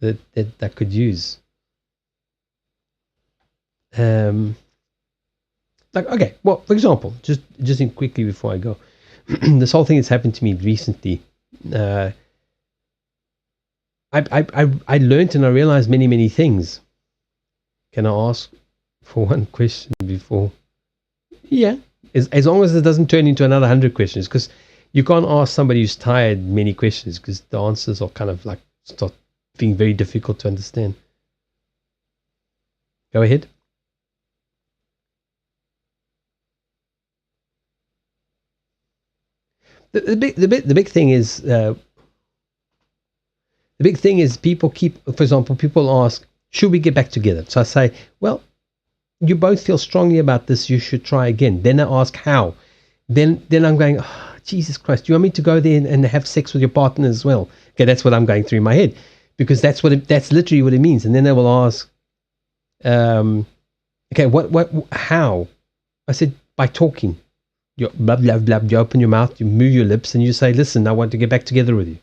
that I could use. Like, okay, well, for example, just in quickly before I go, this whole thing that's happened to me recently. I learned and I realized many things. Can I ask for one question before? Yeah, as long as it doesn't turn into another 100 questions, because you can't ask somebody who's tired many questions because the answers are kind of like start being very difficult to understand. Go ahead. The big thing is people keep, for example, people ask, should we get back together? So I say, well, you both feel strongly about this, you should try again. Then I ask how. Then I'm going, oh, Jesus Christ, do you want me to go there and have sex with your partner as well? Okay, that's what I'm going through in my head, because that's literally what it means. And then they will ask, okay, how? I said, by talking. You blah blah blah. You open your mouth, you move your lips, and you say, "Listen, I want to get back together with you."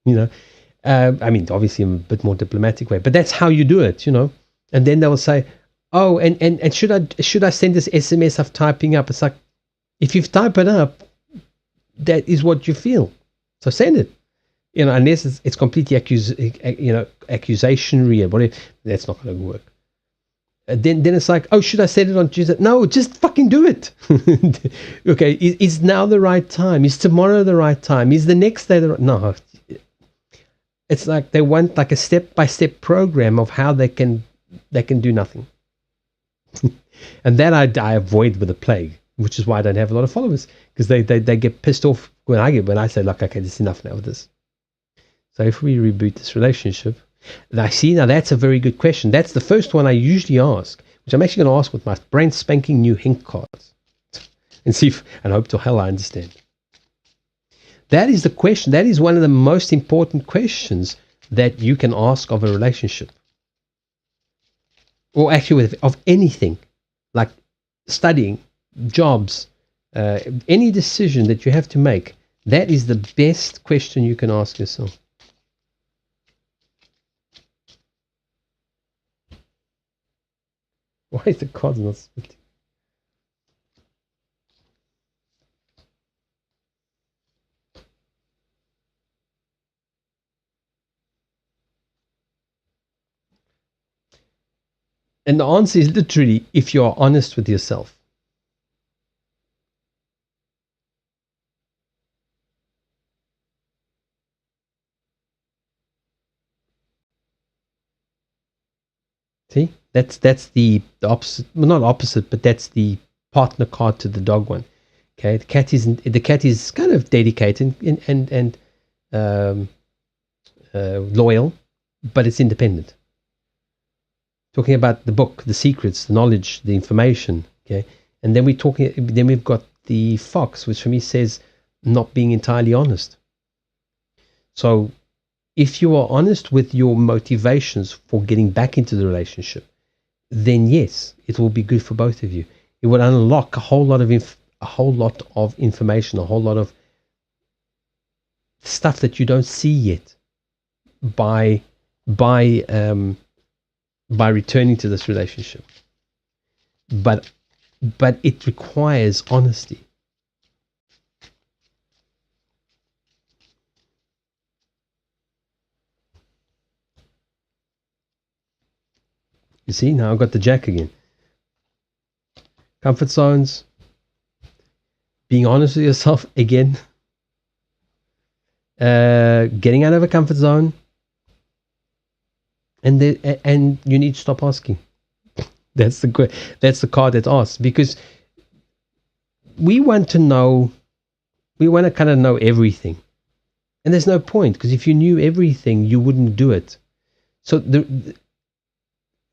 You know, I mean, obviously, in a bit more diplomatic way, but that's how you do it. And then they will say, "Oh, and should I send this SMS of typing up?" It's like, if you've typed it up, that is what you feel, so send it. Unless it's completely accusationary or whatever, that's not going to work. Then it's like, oh, should I send it on Tuesday? No, just fucking do it. Okay, is now the right time? Is tomorrow the right time? Is the next day the right? No, it's like they want like a step-by-step program of how they can do nothing. And that I avoid with the plague, which is why I don't have a lot of followers, because they get pissed off when I say, like, okay, this is enough now with this. So if we reboot this relationship, now that's a very good question. That's the first one I usually ask, which I'm actually going to ask with my brand spanking new Hink cards, and see if, and hope to hell I understand. That is the question. That is one of the most important questions that you can ask of a relationship, or actually of anything, like studying, jobs, any decision that you have to make. That is the best question you can ask yourself. Why is the card not splitting? And the answer is literally if you are honest with yourself. See, that's the opposite. Well, not opposite, but that's the partner card to the dog one. Okay, the cat is kind of dedicated and um, loyal, but it's independent. Talking about the book, the secrets, the knowledge, the information. Okay, and then we've got the fox, which for me says not being entirely honest. So if you are honest with your motivations for getting back into the relationship, then yes, it will be good for both of you. It will unlock a whole lot of information, a whole lot of stuff that you don't see yet by by um, by returning to this relationship. But it requires honesty. You see, now I've got the jack again. Comfort zones, being honest with yourself again, getting out of a comfort zone, and you need to stop asking. That's the card that asks, because we want to kind of know everything, and there's no point, because if you knew everything, you wouldn't do it. So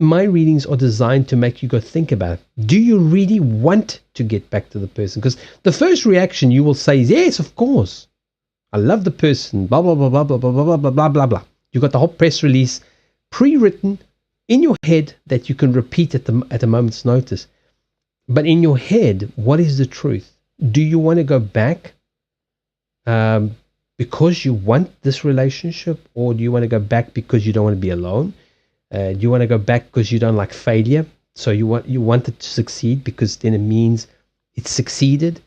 my readings are designed to make you go think about it. Do you really want to get back to the person? Because the first reaction you will say is, yes, of course. I love the person, blah, blah, blah, blah, blah, blah, blah, blah, blah, blah, blah. You've got the whole press release pre-written in your head that you can repeat at a moment's notice. But in your head, what is the truth? Do you want to go back because you want this relationship, or do you want to go back because you don't want to be alone? Do you want to go back because you don't like failure? So you want it to succeed because then it means it succeeded.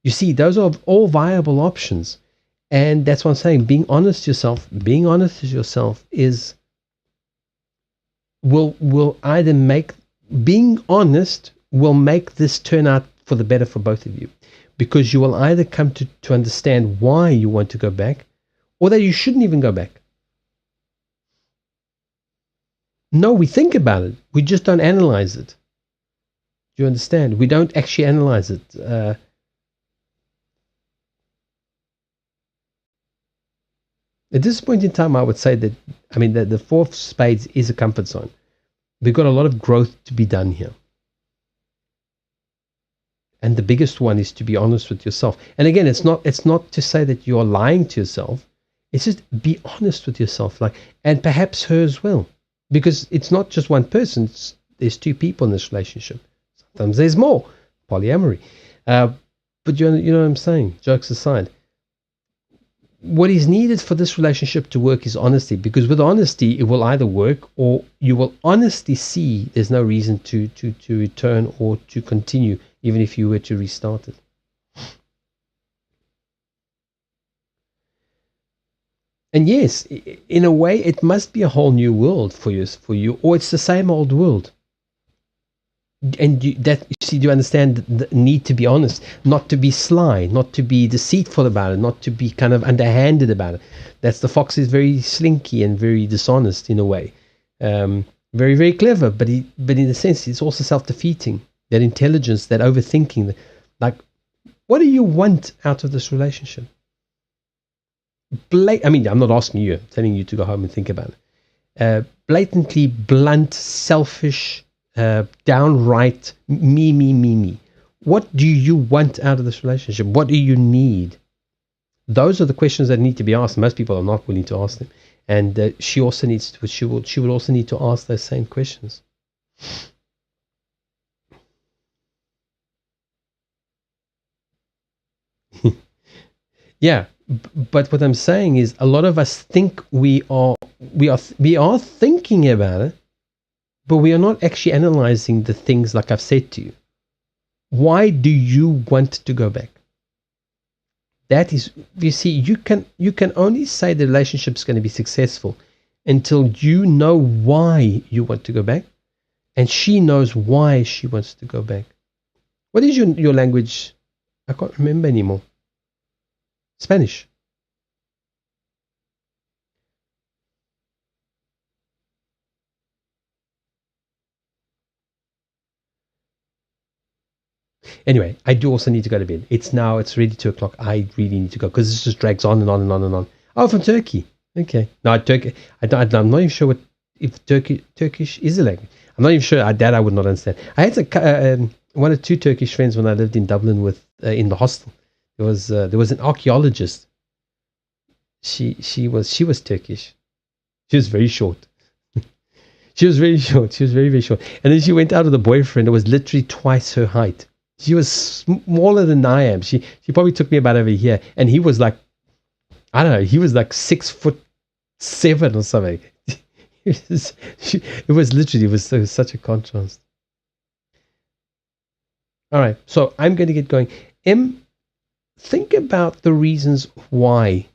You see, those are all viable options. And that's what I'm saying. Being honest with yourself will either make being honest will make this turn out for the better for both of you, because you will either come to understand why you want to go back, or that you shouldn't even go back. No, we think about it. We just don't analyze it. Do you understand? We don't actually analyze it. At this point in time, I would say that, the fourth spades is a comfort zone. We've got a lot of growth to be done here. And the biggest one is to be honest with yourself. And again, it's not to say that you are lying to yourself. It's just be honest with yourself, and perhaps her as well. Because it's not just one person. There's two people in this relationship. Sometimes there's more. Polyamory. But you know what I'm saying? Jokes aside. What is needed for this relationship to work is honesty. Because with honesty, it will either work, or you will honestly see there's no reason to return or to continue, even if you were to restart it. And yes, in a way, it must be a whole new world for you, or it's the same old world. And do you understand the need to be honest, not to be sly, not to be deceitful about it, not to be kind of underhanded about it. That's the fox is very slinky and very dishonest in a way, very, very clever, but in a sense, it's also self-defeating. That intelligence, that overthinking, what do you want out of this relationship? I'm not asking you, I'm telling you to go home and think about it. Blatantly blunt, selfish, downright me. What do you want out of this relationship? What do you need? Those are the questions that need to be asked. Most people are not willing to ask them, and she would also need to ask those same questions. Yeah. But what I'm saying is, a lot of us think we are thinking about it, but we are not actually analyzing the things like I've said to you. Why do you want to go back? That is, you see, you can only say the relationship is going to be successful until you know why you want to go back, and she knows why she wants to go back. What is your language? I can't remember anymore. Spanish. Anyway, I do also need to go to bed. It's already 2 o'clock. I really need to go because this just drags on and on and on and on. Oh, from Turkey. Okay. No, Turkey. I'm not even sure if Turkish is a language. I'm not even sure. That I would not understand. I had one or two Turkish friends when I lived in Dublin in the hostel. There was an archaeologist. She was Turkish. She was very short. She was very short. She was very, very short. And then she went out with a boyfriend that was literally twice her height. She was smaller than I am. She probably took me about over here. And he was like, I don't know, he was like 6'7" or something. It was such a contrast. All right. So I'm going to get going. Think about the reasons why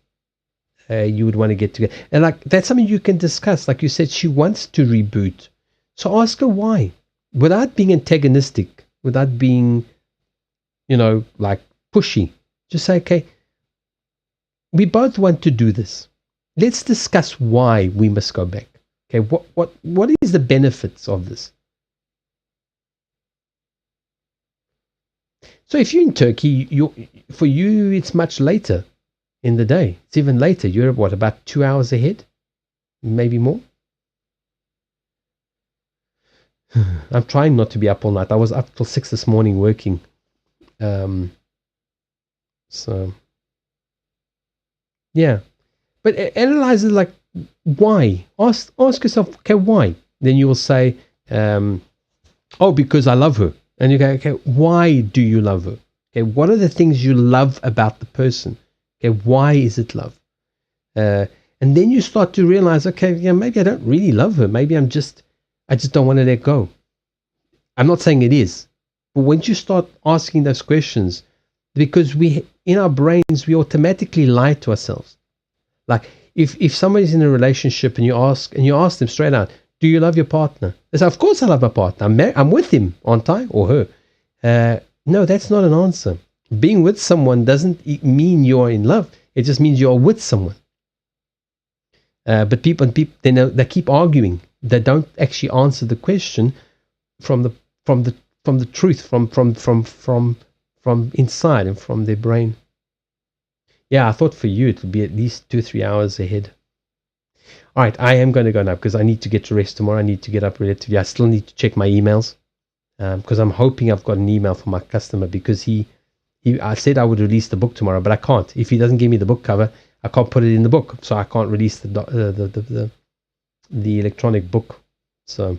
you would want to get together. And like that's something you can discuss. Like you said, she wants to reboot. So ask her why. Without being antagonistic, without being, like pushy. Just say, okay, we both want to do this. Let's discuss why we must go back. Okay, what is the benefits of this? So if you're in Turkey, for you it's much later in the day. It's even later. You're about 2 hours ahead, maybe more. I'm trying not to be up all night. I was up till 6 this morning working. So yeah, but analyze it like why. Ask yourself, okay, why? Then you will say, oh, because I love her. And you go, okay, why do you love her? Okay, what are the things you love about the person? Okay, why is it love? And then you start to realize, okay, yeah, maybe I don't really love her. Maybe I just don't want to let go. I'm not saying it is, but once you start asking those questions, because in our brains we automatically lie to ourselves. Like if somebody's in a relationship and you ask them straight out, do you love your partner? They say, of course I love my partner. I'm with him, aren't I? Or her. No, that's not an answer. Being with someone doesn't mean you're in love. It just means you're with someone. But people they keep arguing. They don't actually answer the question from the truth, from inside and from their brain. Yeah, I thought for you it would be at least 2-3 hours ahead. All right, I am going to go now because I need to get to rest tomorrow. I need to get up relatively. I still need to check my emails because I'm hoping I've got an email from my customer because I said I would release the book tomorrow, but I can't. If he doesn't give me the book cover, I can't put it in the book, so I can't release the electronic book. So,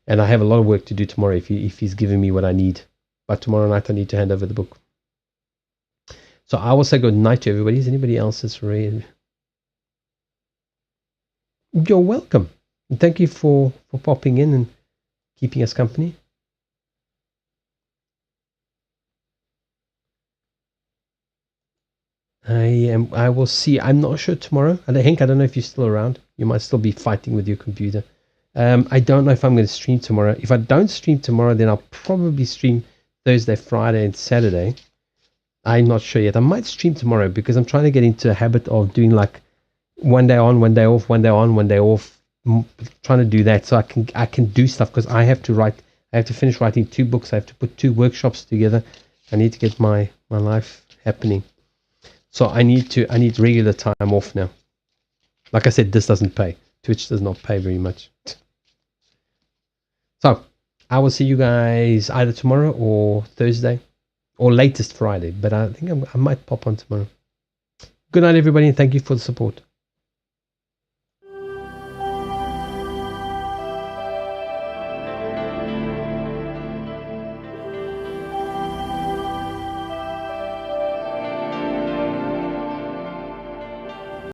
and I have a lot of work to do tomorrow if he's giving me what I need. But tomorrow night I need to hand over the book. So I will say good night to everybody. Is anybody else that's ready? You're welcome. And thank you for popping in and keeping us company. I will see. I'm not sure tomorrow. Hank, I don't know if you're still around. You might still be fighting with your computer. I don't know if I'm going to stream tomorrow. If I don't stream tomorrow, then I'll probably stream Thursday, Friday, and Saturday. I'm not sure yet. I might stream tomorrow because I'm trying to get into a habit of doing like one day on, one day off, one day on, one day off. Trying to do that so I can do stuff because I have to write. I have to finish writing 2 books. I have to put 2 workshops together. I need to get my life happening. So I need regular time off now. Like I said, this doesn't pay. Twitch does not pay very much. So I will see you guys either tomorrow or Thursday or latest Friday. But I think I might pop on tomorrow. Good night, everybody, and thank you for the support.